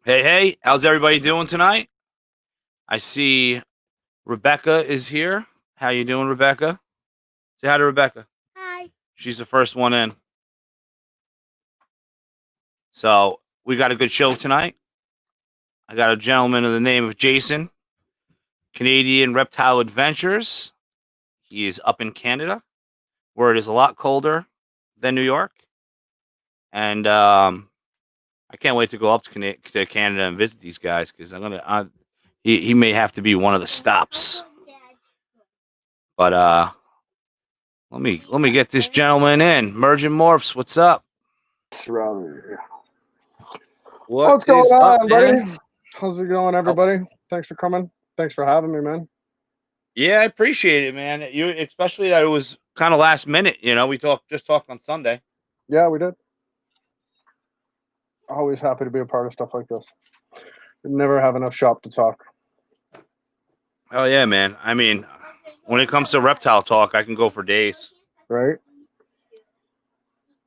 Hey, hey, how's everybody doing tonight? I see Rebecca is here. How you doing, Rebecca? Say hi to Rebecca. Hi. She's the first one in. So we got a good show tonight. I got a gentleman of the name of Jason, Canadian Reptile Adventures. He is up in Canada, where it is a lot colder than New York. And I can't wait to go up to Canada and visit these guys because he may have to be one of the stops. But let me get this gentleman in. Merging Morphs, what's up? What's going is up, on, buddy? man? How's it going, everybody? Thanks for coming. Thanks for having me, man. Yeah, I appreciate it, man. You especially that it was kind of last minute. You know, we just talked on Sunday. Yeah, we did. Always happy to be a part of stuff like this. Never have enough shop to talk. Oh yeah, man. I mean, when it comes to reptile talk, I can go for days. Right?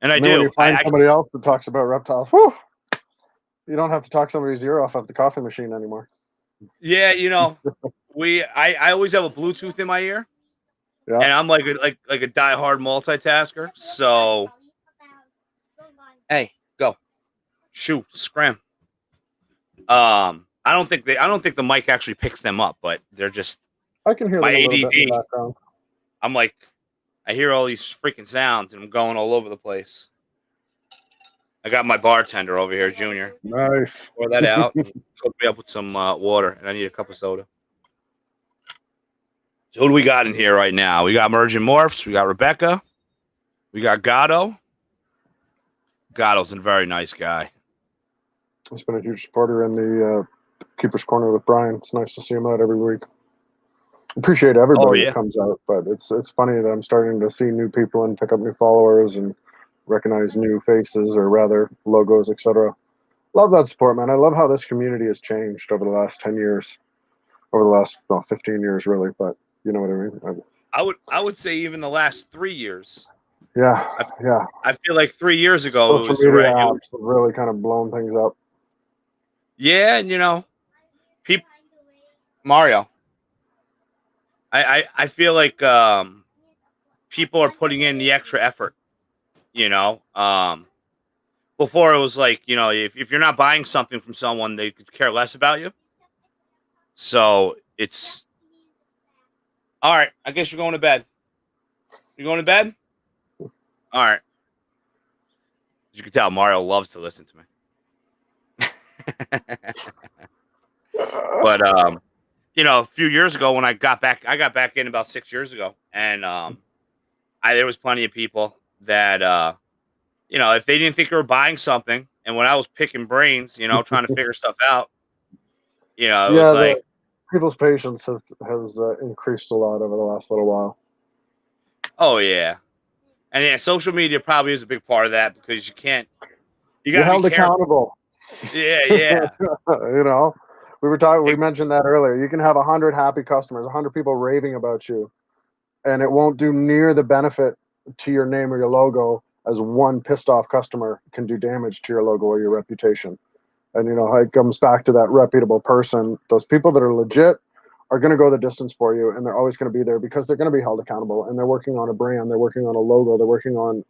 And I then when do. you find somebody else that talks about reptiles, whew, you don't have to talk somebody's ear off of the coffee machine anymore. Yeah, you know, I always have a Bluetooth in my ear. Yeah. And I'm like a diehard multitasker. So hey, go. Shoot, scram. I don't think the mic actually picks them up, but they're just I can hear my them a little ADD. bit in the background. I'm like, I hear all these freaking sounds and I'm going all over the place. I got my bartender over here, Junior. Nice. Pour that out and hook me up with some water, and I need a cup of soda. So who do we got in here right now? We got Merging Morphs. We got Rebecca. We got Gatto. Gatto's a very nice guy. He's been a huge supporter in the Keeper's Corner with Brian. It's nice to see him out every week. Appreciate everybody that comes out, but it's funny that I'm starting to see new people and pick up new followers and recognize new faces, or rather logos, etc. Love that support, man. I love how this community has changed over the last 10 years, over the last 15 years, really. But you know what I mean. I would say even the last 3 years. Yeah, yeah. I feel like 3 years ago social media apps have really kind of blown things up. Yeah, and you know, people. Mario. I feel like people are putting in the extra effort. You know, before it was like, you know, if you're not buying something from someone, they could care less about you. So it's all right. I guess you're going to bed. You going to bed? All right. As you can tell, Mario loves to listen to me. But you know, a few years ago when I got back in about 6 years ago, and there was plenty of people that you know, if they didn't think they were buying something, and when I was picking brains, you know, trying to figure stuff out, you know, it was like people's patience has increased a lot over the last little while. Oh yeah, and yeah, social media probably is a big part of that because you can't. You're held accountable. Yeah, yeah. You know, we mentioned that earlier. You can have 100 happy customers, 100 people raving about you, and it won't do near the benefit to your name or your logo as one pissed off customer can do damage to your logo or your reputation. And you know, it comes back to that reputable person. Those people that are legit are going to go the distance for you, and they're always going to be there because they're going to be held accountable, and they're working on a brand, they're working on a logo, they're working on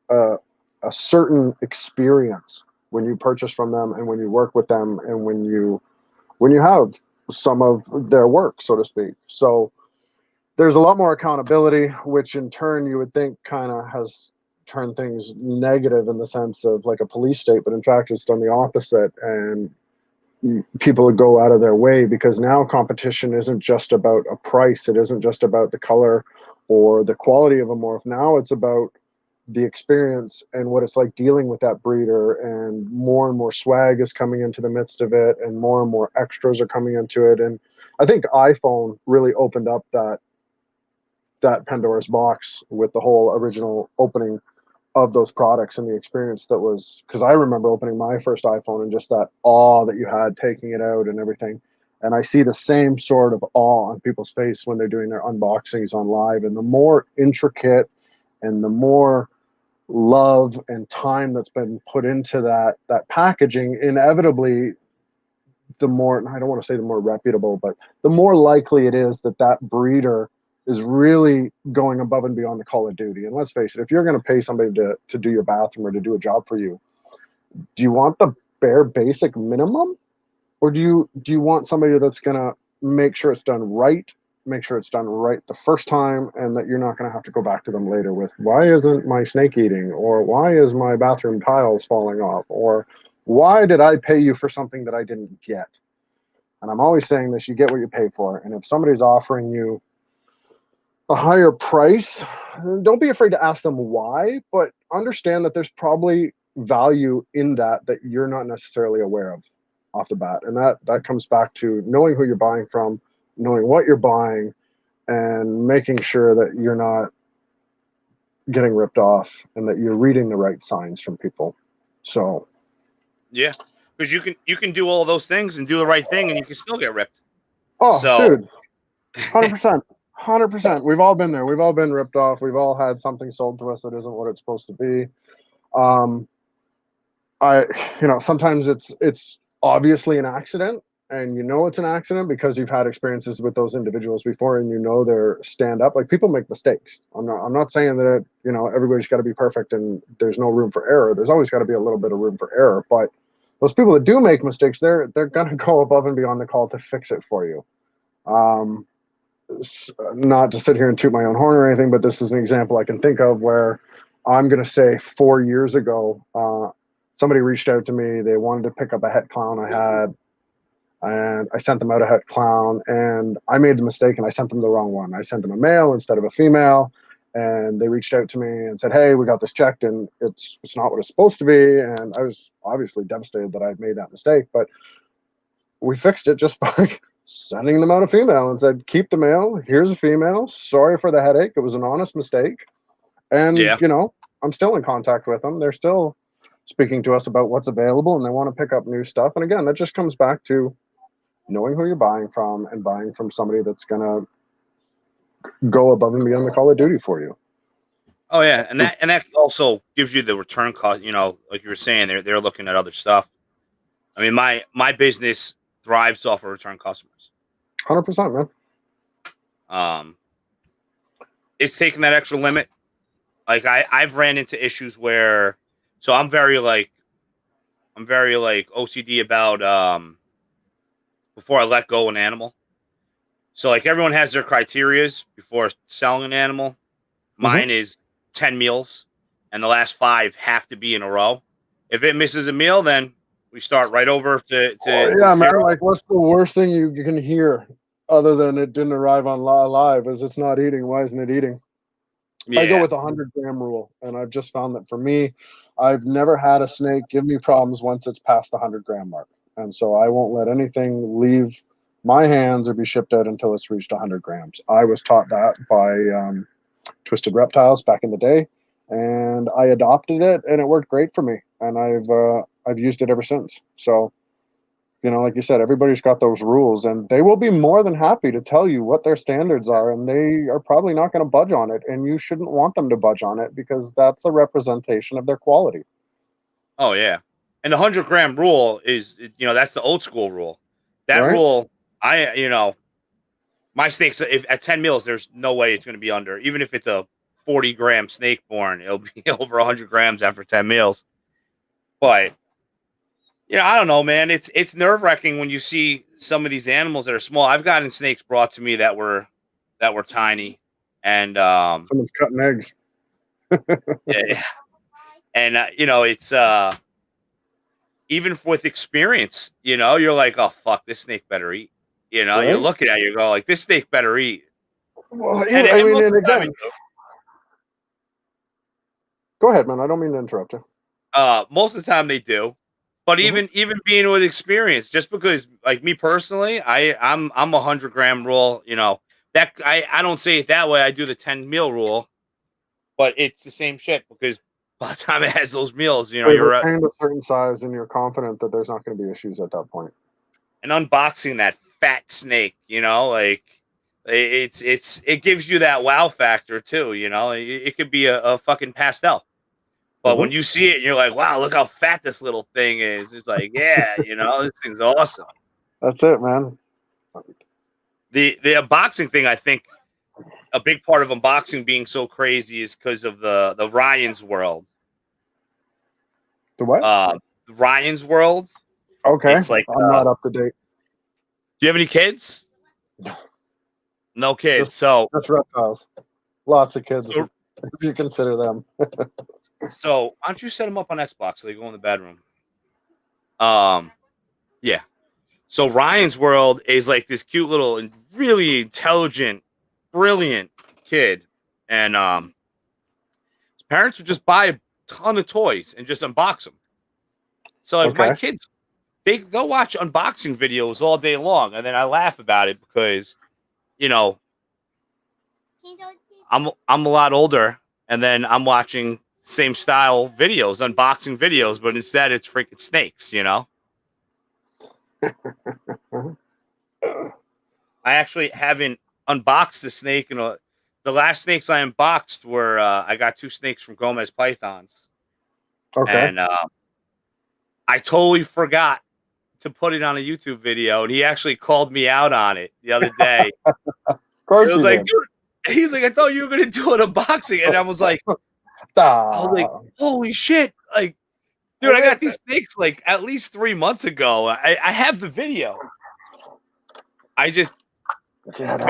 a certain experience when you purchase from them and when you work with them and when you have some of their work, so to speak. So there's a lot more accountability, which in turn you would think kind of has turned things negative in the sense of like a police state, but in fact it's done the opposite, and people would go out of their way because now competition isn't just about a price. It isn't just about the color or the quality of a morph. Now it's about the experience and what it's like dealing with that breeder, and more swag is coming into the midst of it, and more extras are coming into it. And I think iPhone really opened up that Pandora's box with the whole original opening of those products and the experience that was, because I remember opening my first iPhone and just that awe that you had taking it out and everything. And I see the same sort of awe on people's face when they're doing their unboxings on live. And the more intricate and the more love and time that's been put into that packaging, inevitably the more, I don't want to say the more reputable, but the more likely it is that that breeder is really going above and beyond the call of duty. And let's face it, if you're going to pay somebody to do your bathroom or to do a job for you, do you want the bare basic minimum, or do you want somebody that's going to make sure it's done right, make sure it's done right the first time, and that you're not going to have to go back to them later with, why isn't my snake eating, or why is my bathroom tiles falling off, or why did I pay you for something that I didn't get? And I'm always saying this, you get what you pay for. And if somebody's offering you a higher price, don't be afraid to ask them why, but understand that there's probably value in that you're not necessarily aware of off the bat. And that comes back to knowing who you're buying from, knowing what you're buying, and making sure that you're not getting ripped off and that you're reading the right signs from people. So Yeah, because you can do all those things and do the right thing, and you can still get ripped. oh So, dude, 100%. 100%. We've all been there. We've all been ripped off. We've all had something sold to us that isn't what it's supposed to be. I, sometimes it's obviously an accident, and it's an accident because you've had experiences with those individuals before, and they're stand up. Like, people make mistakes. I'm not saying that everybody's got to be perfect and there's no room for error. There's always got to be a little bit of room for error. But those people that do make mistakes, they're gonna go above and beyond the call to fix it for you. Not to sit here and toot my own horn or anything, but this is an example I can think of where I'm going to say 4 years ago, somebody reached out to me. They wanted to pick up a het clown I had, and I sent them out a het clown, and I made the mistake and I sent them the wrong one. I sent them a male instead of a female, and they reached out to me and said, hey, we got this checked and it's not what it's supposed to be. And I was obviously devastated that I'd made that mistake, but we fixed it just by sending them out a female and said, keep the male, here's a female, sorry for the headache, it was an honest mistake. And yeah. I'm still in contact with them. They're still speaking to us about what's available, and they want to pick up new stuff. And again, that just comes back to knowing who you're buying from and buying from somebody that's going to go above and beyond the call of duty for you. Oh yeah, and that also gives you the return cost. Like you were saying, they're looking at other stuff. I mean, my business thrives off of return customers. 100%, man. It's taking that extra limit. Like I've ran into issues where, so I'm very OCD about before I let go an animal. So like everyone has their criterias before selling an animal. Mine is 10 meals, and the last 5 have to be in a row. If it misses a meal, then we start right over to man. zero. Like, what's the worst thing you can hear other than it didn't arrive on alive? Is it's not eating? Why isn't it eating? Yeah. I go with 100-gram rule, and I've just found that for me, I've never had a snake give me problems once it's past the 100-gram mark, and so I won't let anything leave my hands or be shipped out until it's reached 100 grams. I was taught that by Twisted Reptiles back in the day, and I adopted it, and it worked great for me, and I've used it ever since. So, like you said, everybody's got those rules, and they will be more than happy to tell you what their standards are, and they are probably not going to budge on it, and you shouldn't want them to budge on it because that's a representation of their quality. Oh yeah, and the 100-gram rule is that's the old school rule. That Right? rule, my snakes, if at 10 meals, there's no way it's going to be under. Even if it's a 40-gram snake born, it'll be over 100 grams after 10 meals. But I don't know, man. It's nerve wracking when you see some of these animals that are small. I've gotten snakes brought to me that were tiny, and Someone's cutting eggs. yeah, and it's even with experience, you're like, oh fuck, this snake better eat. Right? You're looking at it, you go like, this snake better eat. Well, And and again, go ahead, man. I don't mean to interrupt you. Most of the time they do, but even being with experience, just because, like me personally, I'm a 100-gram rule. That I don't say it that way. I do the 10 meal rule, but it's the same shit because by the time it has those meals, you're retained a certain size, and you're confident that there's not going to be issues at that point. and unboxing that fat snake. Like it gives you that wow factor too. It could be a fucking pastel. But when you see it, you're like, wow, look how fat this little thing is. It's like, yeah, this thing's awesome. That's it, man. The unboxing thing, I think a big part of unboxing being so crazy is because of the Ryan's World. The what? Ryan's World. Okay. It's like, I'm not up to date. do you have any kids? No kids. Just reptiles. Lots of kids, So, if you consider them. so why don't you set them up on Xbox so they go in the bedroom? Yeah. So Ryan's World is like this cute little and really intelligent, brilliant kid, and his parents would just buy a ton of toys and just unbox them. So like my Okay. kids, they'll watch unboxing videos all day long, and then I laugh about it because, you know, I'm a lot older, and then I'm watching same style videos, unboxing videos, but instead it's freaking snakes, you know. I actually haven't unboxed the snake, and the last snakes I unboxed were I got 2 snakes from Gomez Pythons, Okay. and I totally forgot to put it on a YouTube video, and he actually called me out on it the other day. Of course It was he like, did. dude, he's like, I thought you were gonna do an unboxing, and I was like, holy shit, like, dude, I got these snakes like at least 3 months ago. I have the video. I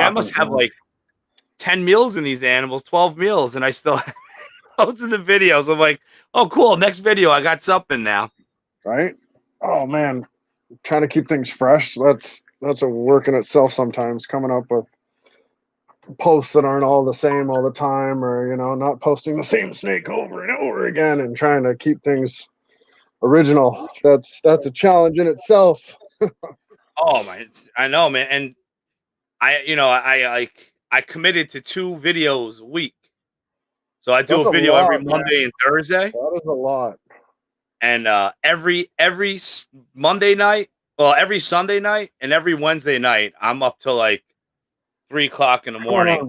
must have like 10 meals in these animals, 12 meals, and I still have most of the videos. I'm like, oh, cool. Next video, I got something now. Right? Oh man, trying to keep things fresh. That's a work in itself sometimes. Coming up with posts that aren't all the same all the time, or not posting the same snake over and over again, and trying to keep things original. That's a challenge in itself. Oh my, I know, man. And I committed to 2 videos a week. So I do That's a a video every lot, man. Monday and Thursday. That is a lot. And every Monday night, well, every Sunday night and every Wednesday night, I'm up till like 3 o'clock in the What's going morning. on,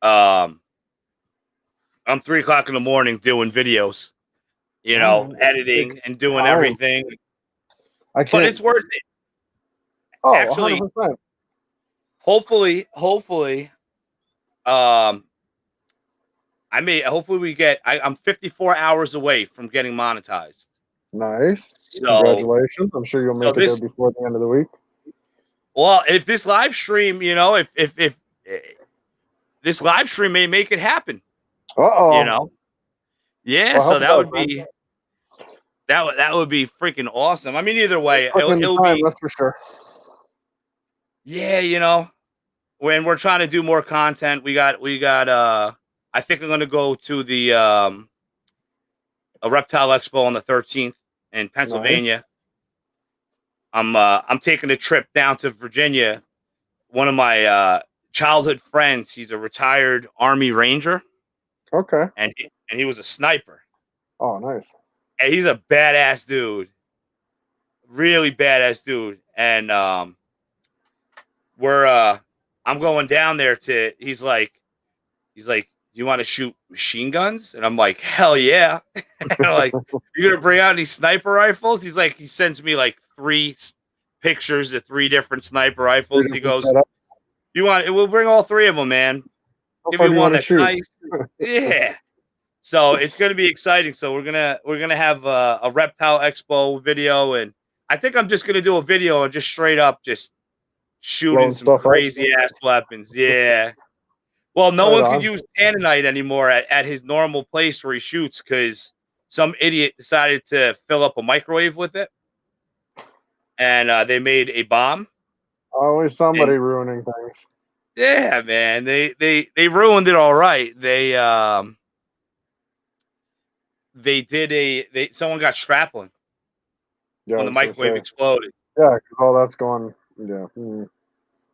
bro? I'm 3 o'clock in the morning doing videos, Man, editing and doing time. everything. I can't. But it's worth it. Oh, Actually, 100%. hopefully, hopefully we get. I'm 54 hours away from getting monetized. Nice. So, congratulations. I'm sure you'll make it there before the end of the week. Well, if this live stream, if this live stream may make it happen. Uh-oh. Yeah, well, so that would be that would be freaking awesome. I mean, either way, it'll be, that's for sure. Yeah, when we're trying to do more content, we got I think I'm gonna go to the a Reptile Expo on the 13th in Pennsylvania. Nice. I'm taking a trip down to Virginia. One of my childhood friends, he's a retired Army Ranger. Okay. And he was a sniper. Oh, nice. And he's a badass dude. Really badass dude. And I'm going down there he's like, do you want to shoot machine guns? And I'm like, hell yeah. And I'm like, you're gonna bring out any sniper rifles? He's like, he sends me like 3 pictures of 3 different sniper rifles. He goes, we'll bring all 3 of them, man. Give you one that's nice. Yeah. So it's gonna be exciting. So we're gonna have a Reptile Expo video, and I think I'm just gonna do a video and just straight up just shooting some crazy ass weapons. Yeah. Well, no one can use Tanninite anymore at his normal place where he shoots because some idiot decided to fill up a microwave with it, and they made a bomb. Always somebody ruining things. Yeah, man. They ruined it all right. Someone got shrapnel when the microwave exploded. Yeah, because all that's gone. Yeah. So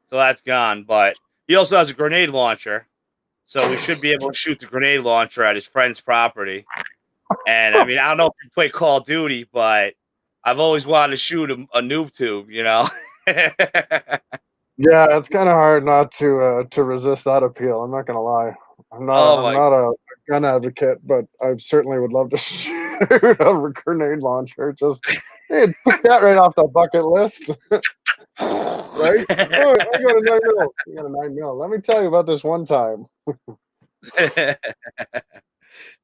that's gone. But he also has a grenade launcher. So we should be able to shoot the grenade launcher at his friend's property. And I mean, I don't know if you play Call of Duty, but I've always wanted to shoot a noob tube, Yeah, it's kind of hard not to resist that appeal. I'm not gonna lie. I'm not a gun advocate, but I certainly would love to shoot a grenade launcher. Just hey, took that right off the bucket list, right? Oh, I got a 9mm. You got a 9mm. Let me tell you about this one time.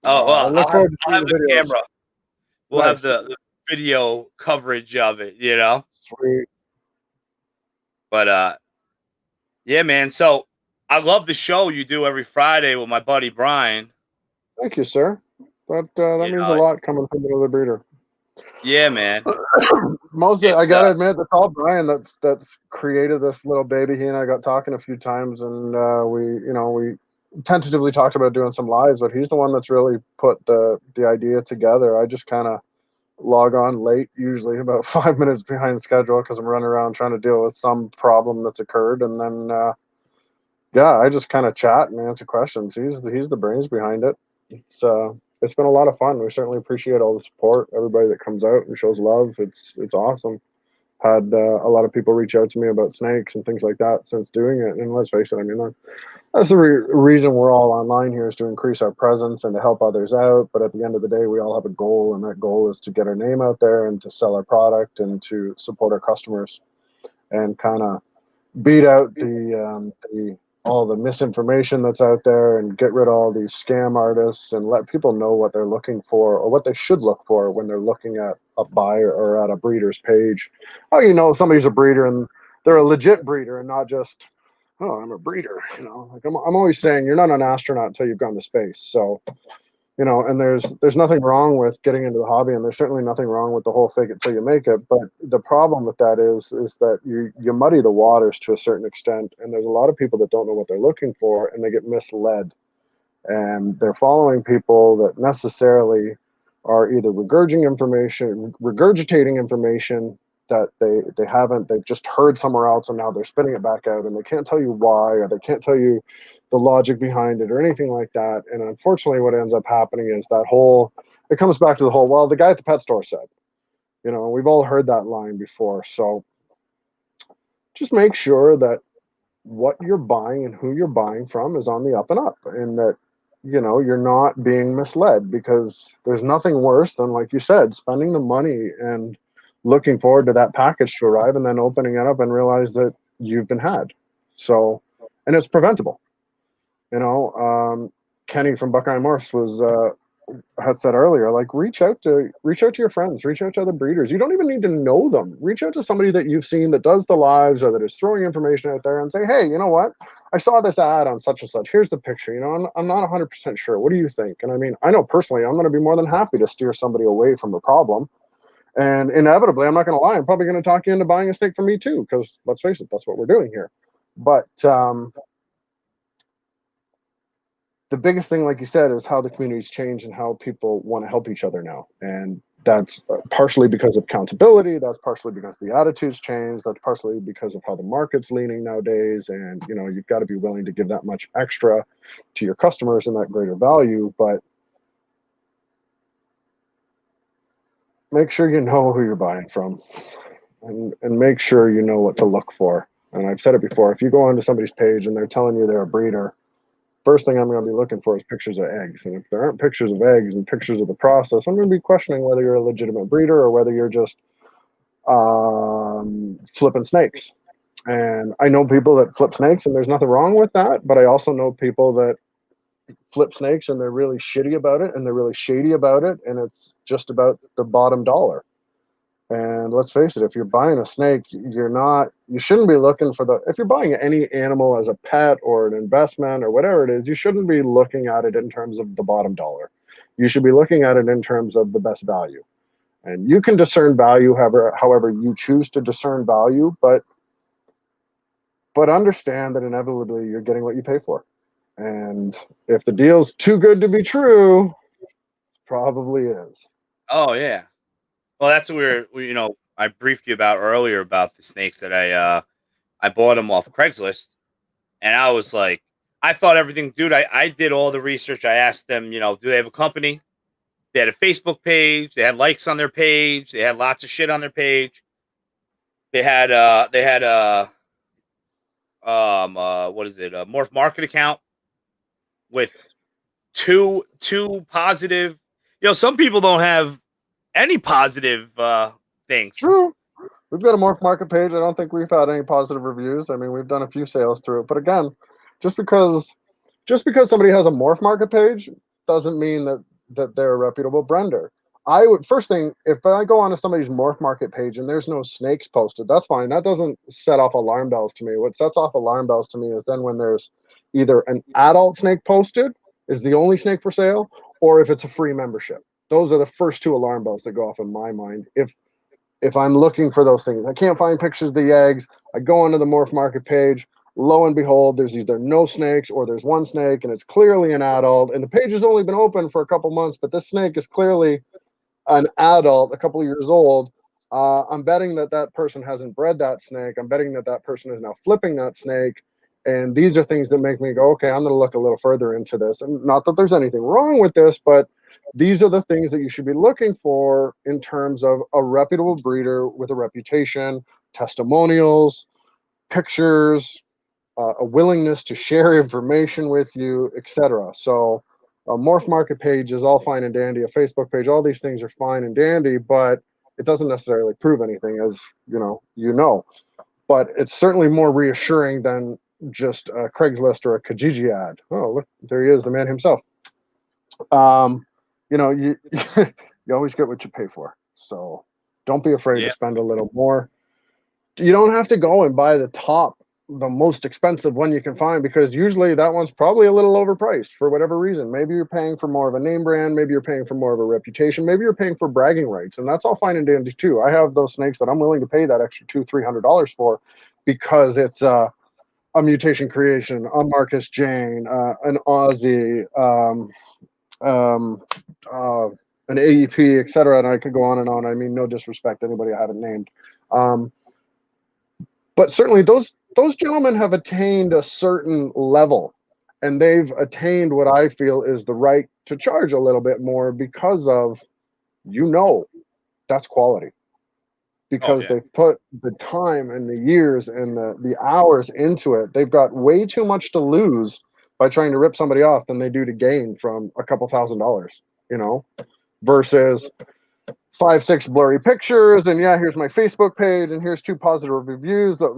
Oh I well, look forward to I'll seeing have the the videos. camera. We'll have Nice, the video coverage of it, you know. sweet. But yeah, man. So I love the show you do every Friday with my buddy Brian. Thank you, sir. That You means a know, lot coming from another breeder. yeah, man. Mostly, I It's gotta admit, that's all Brian. That's created this little baby. He and I got talking a few times, and we tentatively talked about doing some lives. But he's the one that's really put the idea together. I just kind of log on late, usually about 5 minutes behind schedule, because I'm running around trying to deal with some problem that's occurred, and then yeah, I just kind of chat and answer questions. He's the brains behind it. It's been a lot of fun. We certainly appreciate all the support, everybody that comes out and shows love. It's awesome. Had a lot of people reach out to me about snakes and things like that since doing it. And let's face it, I mean, that's the reason we're all online here, is to increase our presence and to help others out. But at the end of the day, we all have a goal, and that goal is to get our name out there and to sell our product and to support our customers and kind of beat out the all the misinformation that's out there and get rid of all these scam artists and let people know what they're looking for or what they should look for when they're looking at a buyer or at a breeder's page. How you know somebody's a breeder and they're a legit breeder and not just, oh, I'm a breeder. Like I'm always saying, you're not an astronaut until you've gone to space. So and there's nothing wrong with getting into the hobby, and there's certainly nothing wrong with the whole fake it till you make it. But the problem with that is that you muddy the waters to a certain extent, and there's a lot of people that don't know what they're looking for, and they get misled, and they're following people that necessarily are either regurgitating information that they haven't, they've just heard somewhere else, and now they're spitting it back out, and they can't tell you why, or they can't tell you the logic behind it or anything like that. And unfortunately, what ends up happening is it comes back to the whole, well, the guy at the pet store said, we've all heard that line before. So just make sure that what you're buying and who you're buying from is on the up and up, and that you're not being misled, because there's nothing worse than, like you said, spending the money and looking forward to that package to arrive and then opening it up and realize that you've been had. So, and it's preventable. Kenny from Buckeye Morphs had said earlier, like, reach out to your friends, reach out to other breeders. You don't even need to know them. Reach out to somebody that you've seen that does the lives or that is throwing information out there and say, hey, you know what? I saw this ad on such and such. Here's the picture. I'm not 100% sure. What do you think? And I mean, I know personally, I'm going to be more than happy to steer somebody away from a problem. And inevitably, I'm not going to lie, I'm probably going to talk you into buying a snake from me too, because let's face it, that's what we're doing here. But the biggest thing, like you said, is how the community's changed and how people want to help each other now. And that's partially because of accountability. That's partially because the attitudes changed. That's partially because of how the market's leaning nowadays. And, you've got to be willing to give that much extra to your customers and that greater value. But make sure you know who you're buying from, and make sure you know what to look for. And I've said it before, if you go onto somebody's page and they're telling you they're a breeder, first thing I'm going to be looking for is pictures of eggs. And if there aren't pictures of eggs and pictures of the process, I'm going to be questioning whether you're a legitimate breeder or whether you're just flipping snakes. And I know people that flip snakes, and there's nothing wrong with that. But I also know people that flip snakes and they're really shitty about it and they're really shady about it. And it's just about the bottom dollar. And let's face it, if you're buying a snake, you shouldn't be looking for if you're buying any animal as a pet or an investment or whatever it is, you shouldn't be looking at it in terms of the bottom dollar. You should be looking at it in terms of the best value. And you can discern value however you choose to discern value, but understand that inevitably you're getting what you pay for. And if the deal's too good to be true, it probably is. Oh yeah. Well, that's what I briefed you about earlier about the snakes that I bought them off Craigslist, and I was like, I thought everything, dude. I did all the research. I asked them, do they have a company? They had a Facebook page. They had likes on their page. They had lots of shit on their page. They had what is it? A Morph Market account with too positive. Some people don't have any positive things. True. We've got a Morph Market page. I don't think we've had any positive reviews. I mean, we've done a few sales through it, but again, just because somebody has a Morph Market page doesn't mean that they're a reputable brender. I would first thing, if I go onto somebody's Morph Market page and there's no snakes posted, that's fine. That doesn't set off alarm bells to me. What sets off alarm bells to me is then when there's either an adult snake posted is the only snake for sale, or if it's a free membership. Those are the first two alarm bells that go off in my mind. If I'm looking for those things, I can't find pictures of the eggs. I go onto the Morph Market page. Lo and behold, there's either no snakes or there's one snake and it's clearly an adult. And the page has only been open for a couple months, but this snake is clearly an adult, a couple of years old. I'm betting that person hasn't bred that snake. I'm betting that person is now flipping that snake. And these are things that make me go, okay, I'm going to look a little further into this. And not that there's anything wrong with this, but these are the things that you should be looking for in terms of a reputable breeder with a reputation, testimonials, pictures, a willingness to share information with you, etc. So a Morph Market page is all fine and dandy. A Facebook page, all these things are fine and dandy, but it doesn't necessarily prove anything, as you know. But it's certainly more reassuring than just a Craigslist or a Kijiji ad. Oh, look, there he is, the man himself. You you always get what you pay for. So don't be afraid to spend a little more. You don't have to go and buy the most expensive one you can find, because usually that one's probably a little overpriced for whatever reason. Maybe you're paying for more of a name brand, maybe you're paying for more of a reputation, maybe you're paying for bragging rights, and that's all fine and dandy too. I have those snakes that I'm willing to pay that extra $200-300 for because it's a mutation creation, a Marcus Jane, an Aussie, an AEP, etc. And I could go on and on. I mean, no disrespect to anybody I haven't named. But certainly those gentlemen have attained a certain level, and they've attained what I feel is the right to charge a little bit more because of, that's quality. Because they've put the time and the years and the hours into it. They've got way too much to lose by trying to rip somebody off than they do to gain from a couple $1,000s, versus 5-6 blurry pictures, and here's my Facebook page, and here's 2 positive reviews that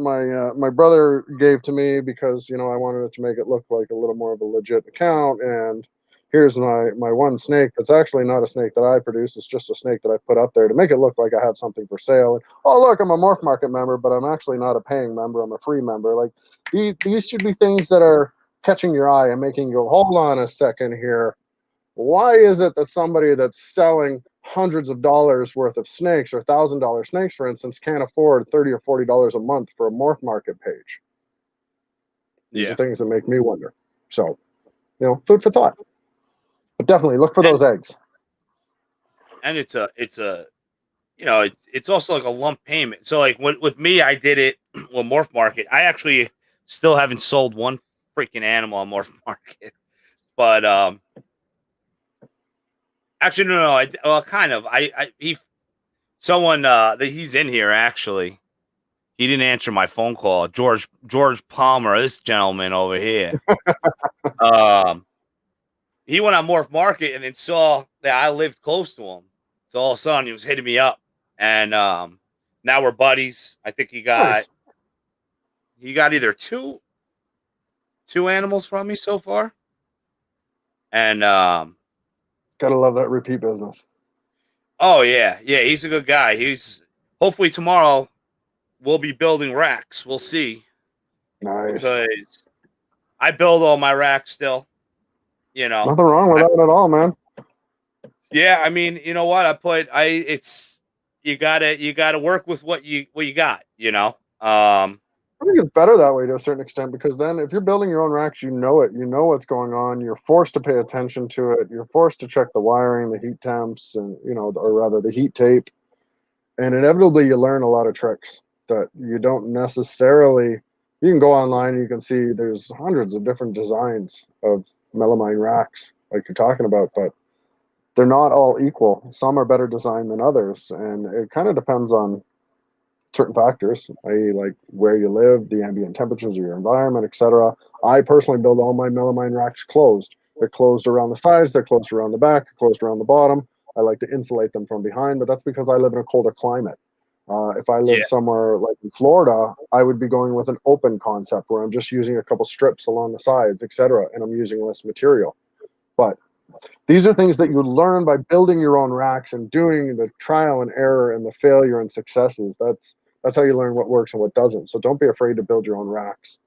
my brother gave to me because I wanted it to make it look like a little more of a legit account, and here's my one snake that's actually not a snake that I produce. It's just a snake that I put up there to make it look like I had something for sale. And, oh, look, I'm a Morph Market member, but I'm actually not a paying member. I'm a free member. Like these should be things that are catching your eye and making you go, hold on a second here. Why is it that somebody that's selling hundreds of dollars worth of snakes or $1,000 snakes, for instance, can't afford $30 or $40 a month for a Morph Market page? These are things that make me wonder. So, food for thought. But definitely look for those eggs. And it's also like a lump payment. So like with me, I did it with Morph Market. I actually still haven't sold one freaking animal on Morph Market, but actually no, kind of. Someone that he's in here actually. He didn't answer my phone call. George Palmer, this gentleman over here. He went on Morph Market and then saw that I lived close to him. So all of a sudden he was hitting me up, and now we're buddies. I think he got either two animals from me so far, and gotta love that repeat business. Oh yeah, he's a good guy. He's hopefully tomorrow we'll be building racks. We'll see. Nice. Because I build all my racks still. Nothing wrong with that at all, man. Yeah, I mean, you know what? You gotta work with what you got, I think it's better that way to a certain extent, because then if you're building your own racks, you know what's going on. You're forced to pay attention to it. You're forced to check the wiring, the heat temps, and or rather the heat tape. And inevitably you learn a lot of tricks that you don't necessarily. You can go online and you can see there's hundreds of different designs of melamine racks like you're talking about, but they're not all equal. Some are better designed than others, and it kind of depends on certain factors, i.e. like where you live, the ambient temperatures of your environment, etc. I personally build all my melamine racks closed. They're closed around the sides, they're closed around the back, they're closed around the bottom. I like to insulate them from behind, but that's because I live in a colder climate. If I Yeah. lived somewhere like in Florida, I would be going with an open concept where I'm just using a couple strips along the sides, etc., and I'm using less material. But these are things that you learn by building your own racks and doing the trial and error and the failure and successes. That's how you learn what works and what doesn't. So don't be afraid to build your own racks.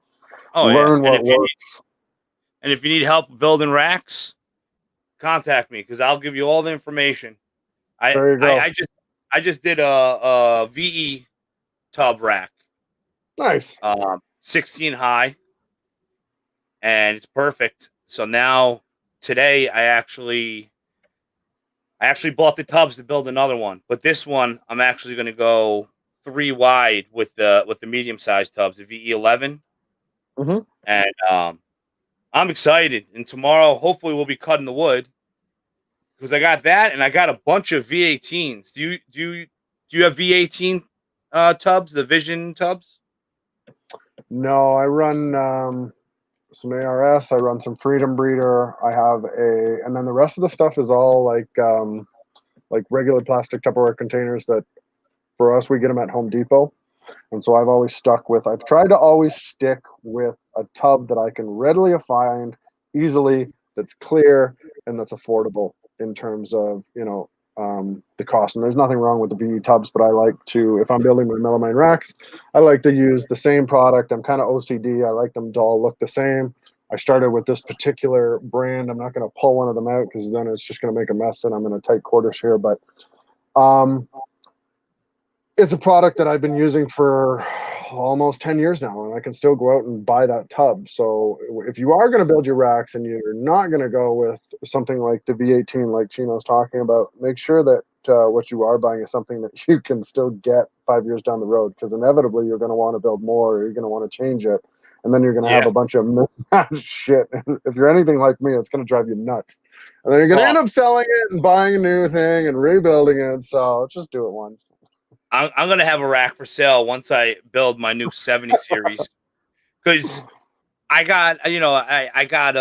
Oh yeah. Learn what works. And if you need help building racks, contact me because I'll give you all the information. There you go. I just did a VE tub rack, Nice. 16 high, and it's perfect. So now today I actually bought the tubs to build another one, but this one I'm actually going to go 3 wide with the medium sized tubs, the VE11, and I'm excited. And tomorrow, hopefully, we'll be cutting the wood because I got that, and I got a bunch of V18s. Do you have V18 tubs, the Vision tubs? No, I run some ARS. I run some Freedom Breeder. I have and then the rest of the stuff is all like regular plastic Tupperware containers that for us we get them at Home Depot. And so I've tried to always stick with a tub that I can readily find easily, that's clear, and that's affordable in terms of, the cost. And there's nothing wrong with the VE tubs, but I like to, if I'm building my melamine racks, I like to use the same product. I'm kind of OCD. I like them to all look the same. I started with this particular brand. I'm not going to pull one of them out because then it's just going to make a mess and I'm in a tight quarters here. But it's a product that I've been using for almost 10 years now, and I can still go out and buy that tub. So if you are going to build your racks and you're not going to go with something like the V18, like Chino's talking about, make sure that what you are buying is something that you can still get 5 years down the road, because inevitably you're going to want to build more, or you're going to want to change it, and then you're going to have a bunch of mismatched shit. If you're anything like me, it's going to drive you nuts. And then you're going to end up selling it and buying a new thing and rebuilding it. So just do it once. I'm gonna have a rack for sale once I build my new 70 series, because I got I got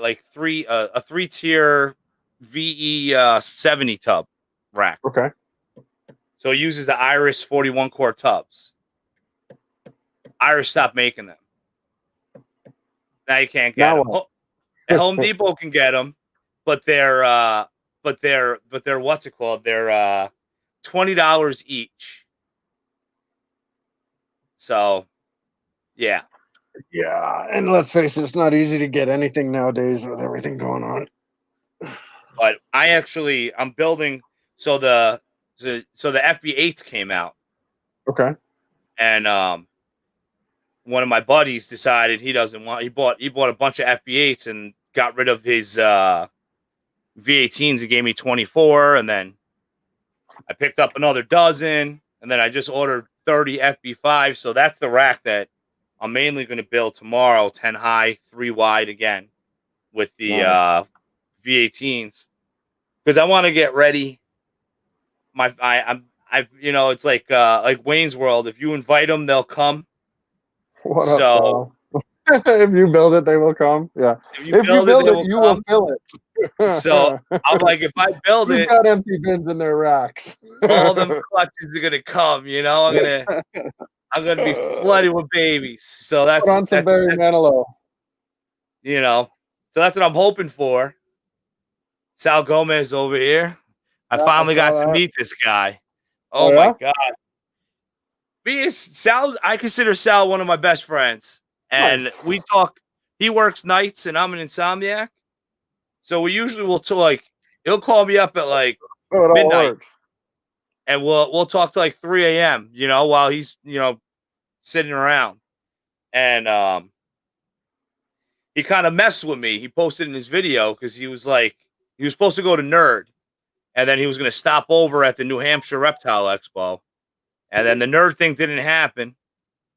like a 3-tier VE 70 tub rack. Okay. So it uses the Iris 41 core tubs. Iris stopped making them. Now you can't get them. Home Depot can get them, but they're what's it called? They're $20 each. So, yeah. Yeah, and let's face it, it's not easy to get anything nowadays with everything going on. But I'm building. So the FB8s came out. Okay. And one of my buddies decided he doesn't want. He bought a bunch of FB8s and got rid of his V18s and gave me 24, and then I picked up another dozen, and then I just ordered 30 FB5s. So that's the rack that I'm mainly going to build tomorrow, 10 high, 3 wide again with the V18s, because I want to get ready. It's like Wayne's World. If you invite them, they'll come. What up, Sal? If you build it, they will come. Yeah. If you build it, you will fill it. So I'm like, if I build it, you've got empty bins in their racks. all them clutches are gonna come. I'm gonna be flooded with babies. So put on some Barry Manilow. So that's what I'm hoping for. Sal Gomez over here. I finally got to meet this guy. Oh my God. Sal, I consider Sal one of my best friends. And we talk. He works nights and I'm an insomniac. So we usually will he'll call me up at like midnight. And we'll talk to like 3 a.m., while he's, sitting around. And he kind of messed with me. He posted in his video because he was supposed to go to Nerd, and then he was going to stop over at the New Hampshire Reptile Expo. And then the Nerd thing didn't happen.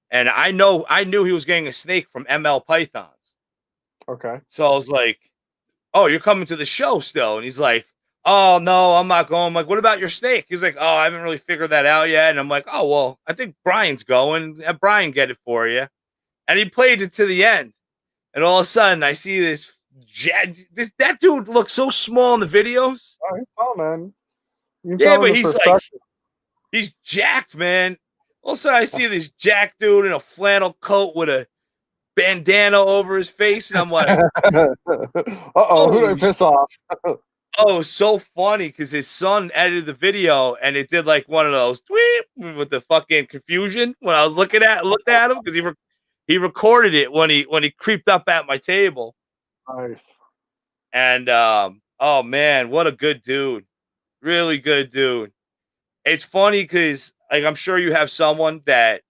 And I knew he was getting a snake from ML Pythons. Okay. So I was like, "Oh, you're coming to the show still?" And he's like, "Oh, no, I'm not going." I'm like, "What about your snake?" He's like, "Oh, I haven't really figured that out yet." And I'm like, "Oh, well, I think Brian's going. Have Brian get it for you." And he played it to the end. And all of a sudden, I see this that dude looks so small in the videos. Oh, he's tall, man. You Yeah, tell him but the he's like, perspective. he's jacked, man. Also, I see this jacked dude in a flannel coat with a bandana over his face, and I'm like, Uh-oh, who did I oh, piss off? oh, so funny because his son edited the video and it did like one of those tweet with the fucking confusion when I was looked at him because he recorded it when he creeped up at my table. Nice. And oh man, what a good dude. Really good dude. It's funny because like I'm sure you have someone that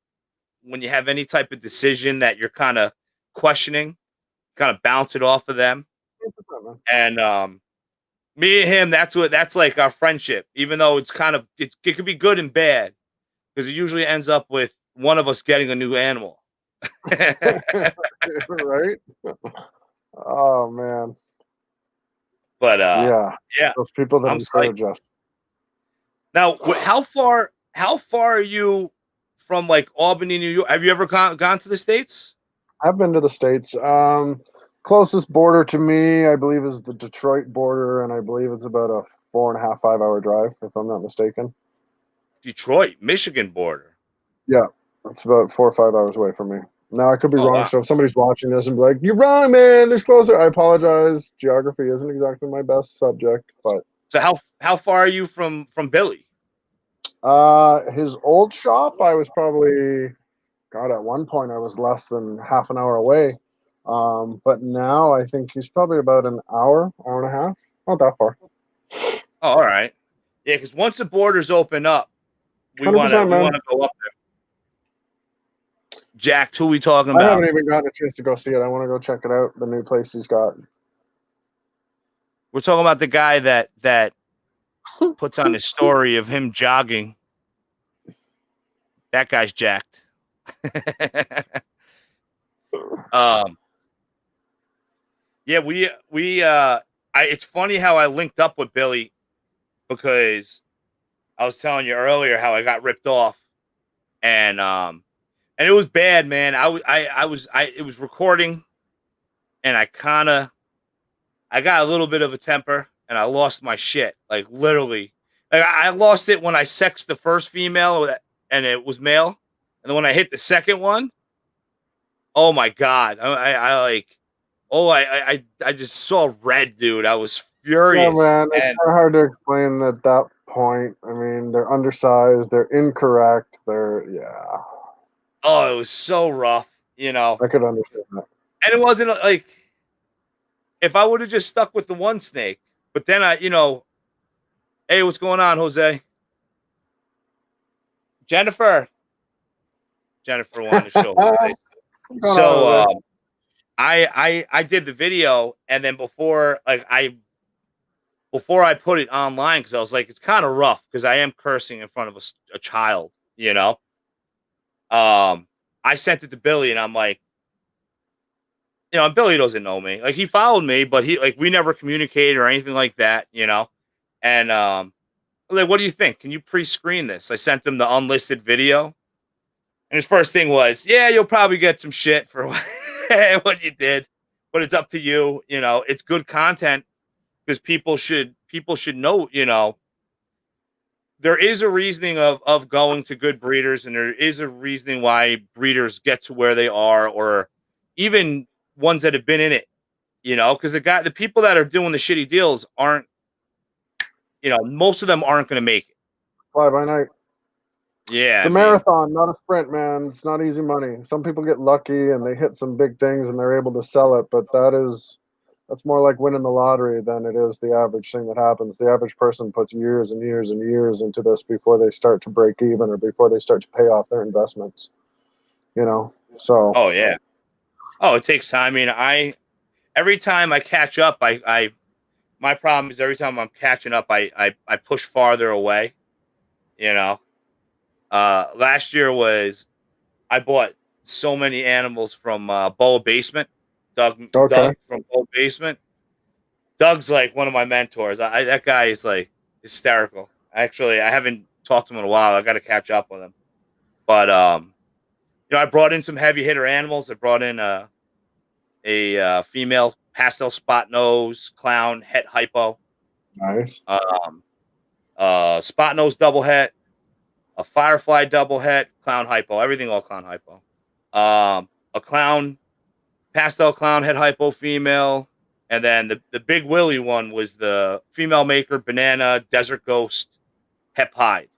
when you have any type of decision that you're kind of questioning, kind of bounce it off of them. 100%, man. And me and him, that's like our friendship, even though it could be good and bad because it usually ends up with one of us getting a new animal. Right? Oh man. But Yeah. yeah, Those people that I'm psyched. encourage us. Now, how far are you from like Albany, New York? Have you ever gone to the States? I've been to the States. Closest border to me, I believe, is the Detroit border, and I believe it's about a 4.5, 5 hour drive, if I'm not mistaken. Detroit, Michigan border. Yeah, it's about 4 or 5 hours away from me. Now I could be Oh wrong, wow. so if somebody's watching this and be like, "You're wrong, man. There's closer." I apologize. Geography isn't exactly my best subject, but So how far are you from Billy? his old shop, I was probably, God, at one point I was less than half an hour away. But now I think he's probably about an hour, hour and a half. Not that far. Oh, all right. Yeah, because once the borders open up, we wanna 100%, we man. wanna go up there. Jack, who we talking I haven't about? even gotten a chance to go see it. I want to go check it out. The new place he's got. We're talking about the guy that puts on his story of him jogging. That guy's jacked. um, yeah, it's funny how I linked up with Billy because I was telling you earlier how I got ripped off, and and it was bad, man. It was recording, and I got a little bit of a temper, and I lost my shit, like literally. Like I lost it when I sexed the first female, and it was male, and then when I hit the second one, oh my god, I like, oh I just saw red, dude. I was Yeah, furious, man. It's and kind of hard to explain at that point. I mean, they're undersized. They're incorrect. Yeah. oh, it was so rough, you know. I could understand that. And it wasn't like if I would have just stuck with the one snake, but then hey, what's going on, Jose? Jennifer. Jennifer wanted to show Jose. What's going on So over I did the video, and then before I put it online because I was like, it's kind of rough because I am cursing in front of a child, you know. I sent it to Billy, and I'm like, Billy doesn't know me. Like he followed me, but we never communicated or anything like that, you know. And like, what do you think? Can you pre-screen this? I sent him the unlisted video, and his first thing was, yeah, you'll probably get some shit for what you did, but it's up to you. You know, it's good content because people should know. You know, there is a reasoning of going to good breeders, and there is a reasoning why breeders get to where they are, or even ones that have been in it. You know, because the people that are doing the shitty deals aren't. Most of them aren't going to make it. Fly by night. Yeah, It's I a mean, marathon, not a sprint, man. It's not easy money. Some people get lucky and they hit some big things and they're able to sell it, but that's more like winning the lottery than it is the average thing that happens. The average person puts years and years and years into this before they start to break even or before they start to pay off their investments. So oh yeah, oh, it takes time. I mean, every time I catch up, I my problem is every time I'm catching up, I push farther away. You know, last year was I bought so many animals from Boa Basement, okay. Doug from Boa Basement. Doug's like one of my mentors. That guy is like hysterical. Actually, I haven't talked to him in a while. I got to catch up with him. But I brought in some heavy hitter animals. I brought in a female pastel spot nose, clown, het hypo, Nice. spot nose double het, a firefly double het, clown hypo, everything all clown hypo. A clown, pastel clown het hypo female, and then the big Willy one was the female maker banana desert ghost het hide.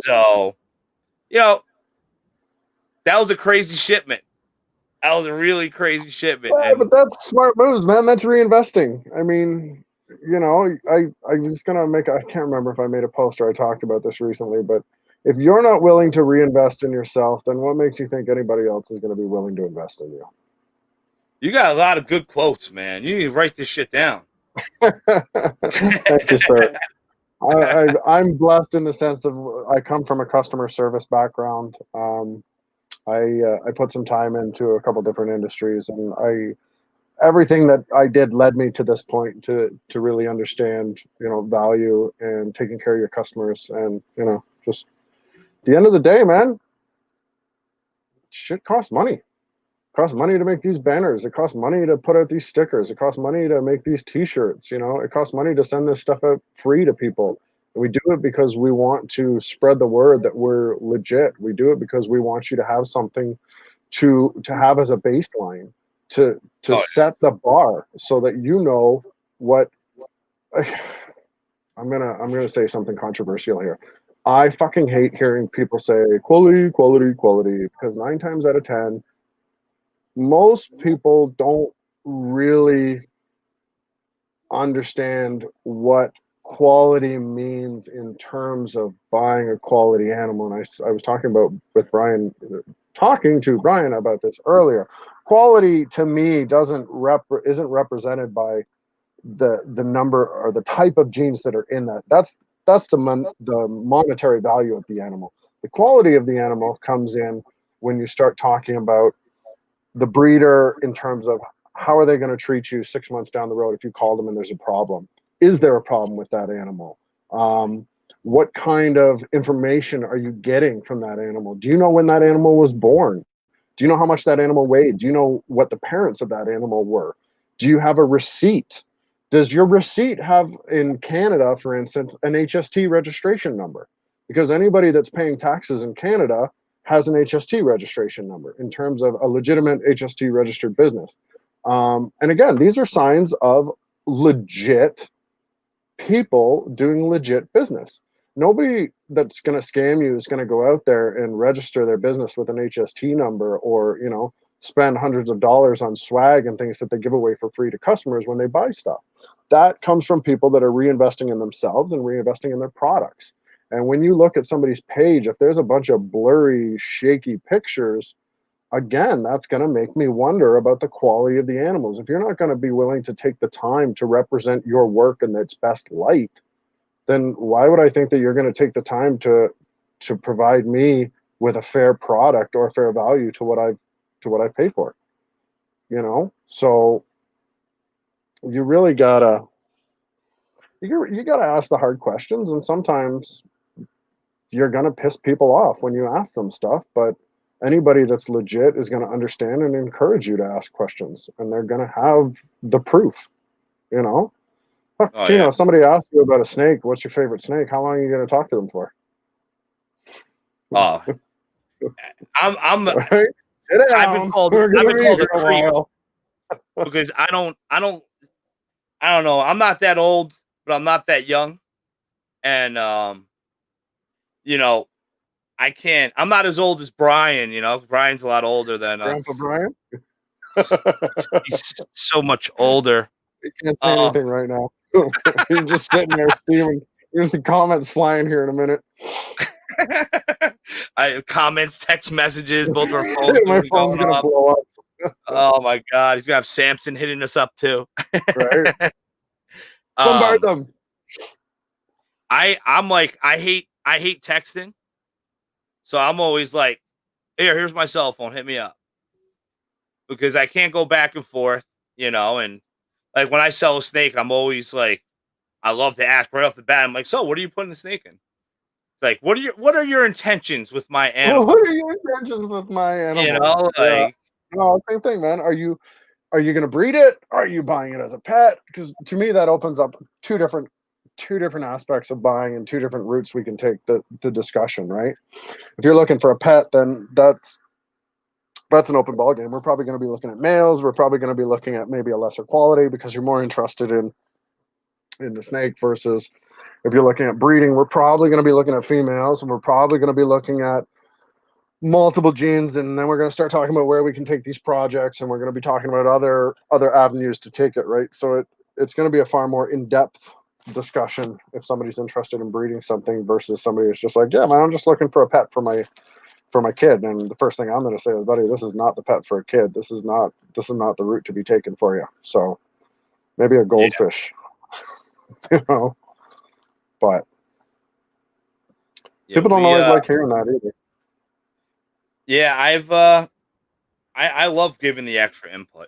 So, that was a crazy shipment. That was a really crazy shipment. Yeah, but that's smart moves, man. That's reinvesting. I mean, I'm just gonna I can't remember if I made a post or I talked about this recently, but if you're not willing to reinvest in yourself, then what makes you think anybody else is going to be willing to invest in you? You got a lot of good quotes, man. You need to write this shit down. Thank you, sir. I'm blessed in the sense of I come from a customer service background. I put some time into a couple different industries, and everything that I did led me to this point to really understand, value and taking care of your customers, and just at the end of the day, man, shit costs money. It costs money to make these banners. It costs money to put out these stickers. It costs money to make these T-shirts. It costs money to send this stuff out free to people. And we do it because we want to spread the word that we're legit. We do it because we want you to have something to have as a baseline to set the bar so that what. I'm gonna say something controversial here. I fucking hate hearing people say quality, quality, quality, because 9 times out of 10, most people don't really understand what quality means in terms of buying a quality animal. And I was talking to Brian about this earlier. Quality to me isn't represented by the number or the type of genes that are in that. That's the monetary value of the animal. The quality of the animal comes in when you start talking about the breeder in terms of how are they going to treat you 6 months down the road if you call them and there's a problem. Is there a problem with that animal? What kind of information are you getting from that animal? Do you know when that animal was born? Do you know how much that animal weighed? Do you know what the parents of that animal were? Do you have a receipt? Does your receipt have, in Canada, for instance, an HST registration number? Because anybody that's paying taxes in Canada has an HST registration number in terms of a legitimate HST registered business. And again, these are signs of legit people doing legit business. Nobody that's going to scam you is going to go out there and register their business with an HST number or, spend hundreds of dollars on swag and things that they give away for free to customers when they buy stuff. That comes from people that are reinvesting in themselves and reinvesting in their products. And when you look at somebody's page, if there's a bunch of blurry, shaky pictures, again, that's going to make me wonder about the quality of the animals. If you're not going to be willing to take the time to represent your work in its best light, then why would I think that you're going to take the time to provide me with a fair product or fair value to what I pay for? So you really gotta ask the hard questions, and sometimes you're gonna piss people off when you ask them stuff, but anybody that's legit is going to understand and encourage you to ask questions, and they're going to have the proof. If somebody asks you about a snake, what's your favorite snake? How long are you going to talk to them for? I'm right? Sit down. I've been called a creep because I don't know. I'm not that old, but I'm not that young, and I can't. I'm not as old as Brian. Brian's a lot older than Grandpa Brian. He's so much older. He can't say anything right now. He's just sitting there steaming. There's the comments flying here in a minute. Comments, text messages, both our phones. My phone's gonna blow up. Oh my god, he's gonna have Samson hitting us up too. Right. Bombard them. I'm like, I hate texting. So I'm always like, here's my cell phone, hit me up. Because I can't go back and forth, and like when I sell a snake, I'm always like, I love to ask right off the bat. I'm like, so what are you putting the snake in? It's like, what are your intentions with my animal? What are your intentions with my animal? No, same thing, man. Are you are you going to breed it? Are you buying it as a pet? Because to me, that opens up two different aspects of buying and two different routes we can take the discussion, right? If you're looking for a pet, then that's an open ball game. We're probably going to be looking at males. We're probably going to be looking at maybe a lesser quality because you're more interested in the snake versus if you're looking at breeding, we're probably going to be looking at females, and we're probably going to be looking at multiple genes, and then we're going to start talking about where we can take these projects, and we're going to be talking about other avenues to take it, right? So it's going to be a far more in-depth discussion if somebody's interested in breeding something versus somebody who's just like, yeah, man, I'm just looking for a pet for my kid. And the first thing I'm going to say is, buddy, this is not the pet for a kid. This is not the route to be taken for you. So maybe a goldfish, you know, but people don't always like hearing that either. Yeah, I love giving the extra input.